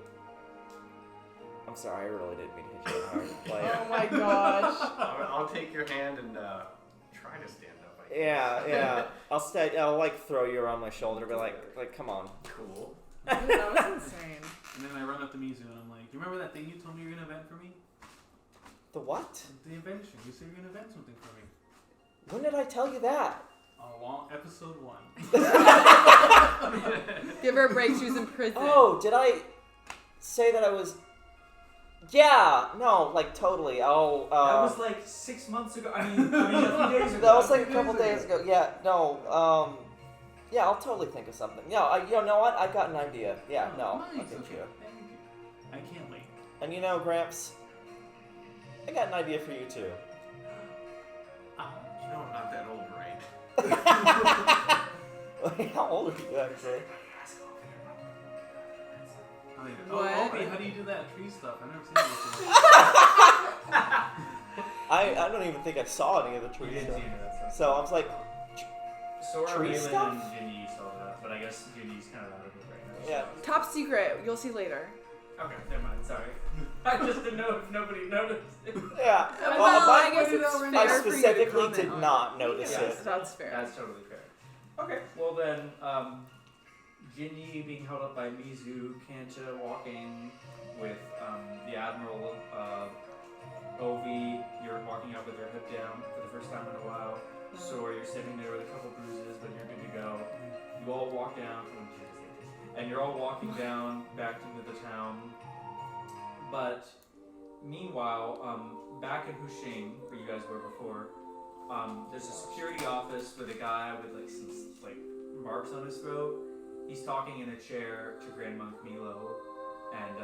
Speaker 8: I'm sorry. I really didn't mean to hit you hard. Like,
Speaker 3: Oh my gosh.
Speaker 6: I'll take your hand and try to stand up. I guess.
Speaker 8: yeah. I'll like throw you around my shoulder, but like, come on.
Speaker 6: Cool.
Speaker 3: Dude, that was insane.
Speaker 2: And then I run up to Mizu and I'm like, you remember that thing you told me you were gonna invent for me?
Speaker 8: The what?
Speaker 2: The invention. You said you were gonna invent something for me.
Speaker 8: When did I tell you that?
Speaker 2: Along episode 1.
Speaker 3: Give her a break. She was in prison.
Speaker 8: Oh, did I say that I was? Yeah, no, like totally. That
Speaker 1: That was like 6 months ago. I mean a few days ago.
Speaker 8: That was like a couple days ago. Yeah, no, yeah, I'll totally think of something. Yeah, you know what? I've got an idea. Yeah, no, I'll
Speaker 2: Nice.
Speaker 8: get
Speaker 2: Okay.
Speaker 8: you.
Speaker 2: Thank you. I can't wait.
Speaker 8: And you know, Gramps, I got an idea for you too.
Speaker 6: You know I'm not that old, right?
Speaker 8: How old are you actually?
Speaker 3: What?
Speaker 2: Oh, Ovi, how do you do that tree stuff? I've never seen it before.
Speaker 8: I don't even think I saw any of the
Speaker 1: We
Speaker 8: trees.
Speaker 1: didn't see any of that stuff.
Speaker 8: So I was like,
Speaker 1: Sora,
Speaker 8: Tree
Speaker 1: Maylin,
Speaker 8: stuff?
Speaker 1: and Jin Ye saw that, but I guess Jin Ye's kind of out of it right
Speaker 8: Yeah.
Speaker 3: Top secret. You'll see later.
Speaker 1: Okay, never mind. Sorry. I just didn't know if nobody noticed it.
Speaker 8: Yeah.
Speaker 3: Well, I guess
Speaker 2: put it
Speaker 3: it's
Speaker 2: over in
Speaker 3: fair
Speaker 8: I
Speaker 2: there
Speaker 3: for you to
Speaker 8: specifically
Speaker 3: comment
Speaker 8: did
Speaker 3: on
Speaker 8: not notice
Speaker 1: Yes.
Speaker 8: it.
Speaker 3: That's fair.
Speaker 1: That's totally fair. Okay, well then, Jin Ye being held up by Mizu, Kanta walking with the Admiral, Ovi, you're walking out with your hood down for the first time in a while. Sora, you're sitting there with a couple bruises, but you're good to go. You all walk down, and you're all walking down back into the town. But meanwhile, back in Hushing, where you guys were before, there's a security office with a guy with like some like marks on his throat. He's talking in a chair to Grand Monk Milo and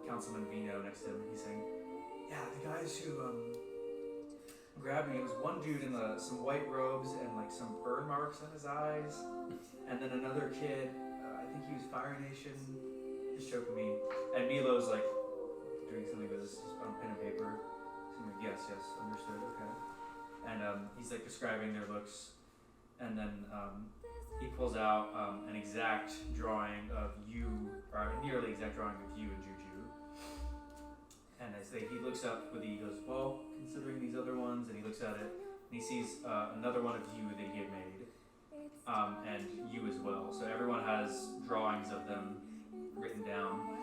Speaker 1: Councilman Vino next to him. He's saying, "Yeah, the guys who grabbed me, it was one dude in some white robes and like some burn marks on his eyes, and then another kid. I think he was Fire Nation. Just choking me." And Milo's like doing something with his pen and paper. So I'm like, yes, understood, okay. And he's like describing their looks, and then he pulls out an exact drawing of you, or a nearly exact drawing of you and Juju. And as he looks up with he goes, "Well, considering these other ones," and he looks at it, and he sees another one of you that he had made, and you as well. So everyone has drawings of them written down.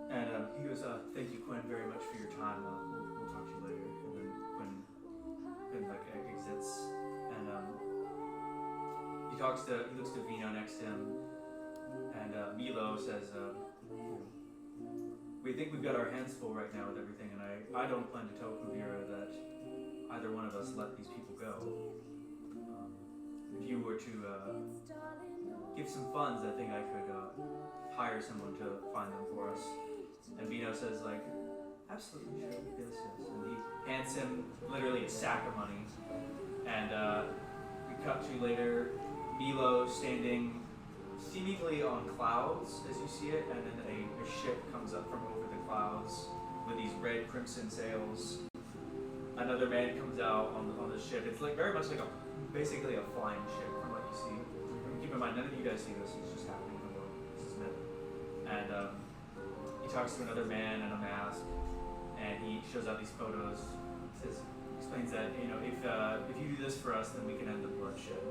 Speaker 1: And he goes, "Thank you, Quinn, very much for your time. We'll talk to you later." And then Quinn like exits, and he looks to Vino next to him, and Milo says, "We think we've got our hands full right now with everything, and I don't plan to tell Kuvira that either one of us let these people go. If you were to give some funds, I think I could hire someone to find them for us." And Vino says, like, "Absolutely, sure, yes. And he hands him literally a sack of money. And we cut to later, Milo standing seemingly on clouds as you see it, and then a ship comes up from over the clouds with these red crimson sails. Another man comes out on the ship. It's like very much like basically a flying ship from what you see. And keep in mind, none of you guys see this, it's just happening in the world. This is meant. And he talks to another man in a mask, and he shows out these photos. Explains that, if you do this for us, then we can end the bloodshed.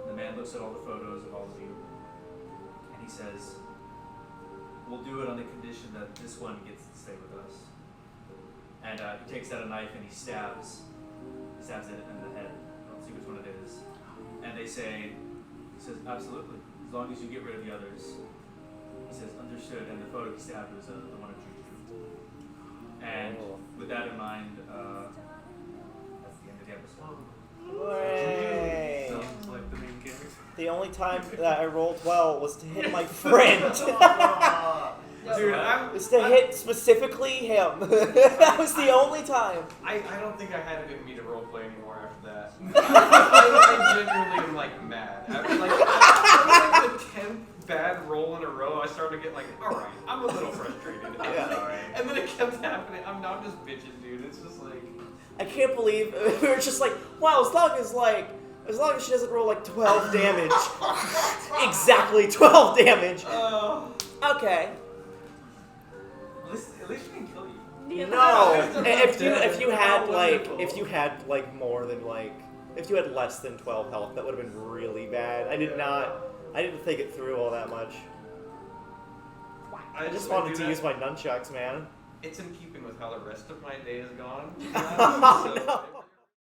Speaker 1: The man looks at all the photos of all of you, and he says, "We'll do it on the condition that this one gets to stay with us." And he takes out a knife and he stabs it in the head. I don't see which one it is. And he says, "Absolutely, as long as you get rid of the others." He says, "Understood." And the photo he stabbed was the one of Juju. And with that in mind, that's the end of the episode.
Speaker 8: Way.
Speaker 2: Sounds like the main character.
Speaker 8: The only time that I rolled well was to hit my friend.
Speaker 6: Dude,
Speaker 8: was to hit specifically him. That was the only time.
Speaker 6: I don't think I had it in me to roleplay anymore after that. I genuinely am like mad. After like the 10th bad roll in a row, I started to get like, alright, I'm a little frustrated. I'm sorry. And then it kept happening. I'm just bitching, dude. It's just like,
Speaker 8: I can't believe we were just like, wow, as long as she doesn't roll like 12 damage. Exactly 12 damage. Okay.
Speaker 1: At least we can kill you.
Speaker 4: Yeah,
Speaker 8: No. If you had more than if you had less than 12 health, that would have been really bad. I didn't think it through all that much. I just wanted to use my nunchucks, man.
Speaker 6: It's in keeping with how the rest of my day has gone.
Speaker 8: Oh, no.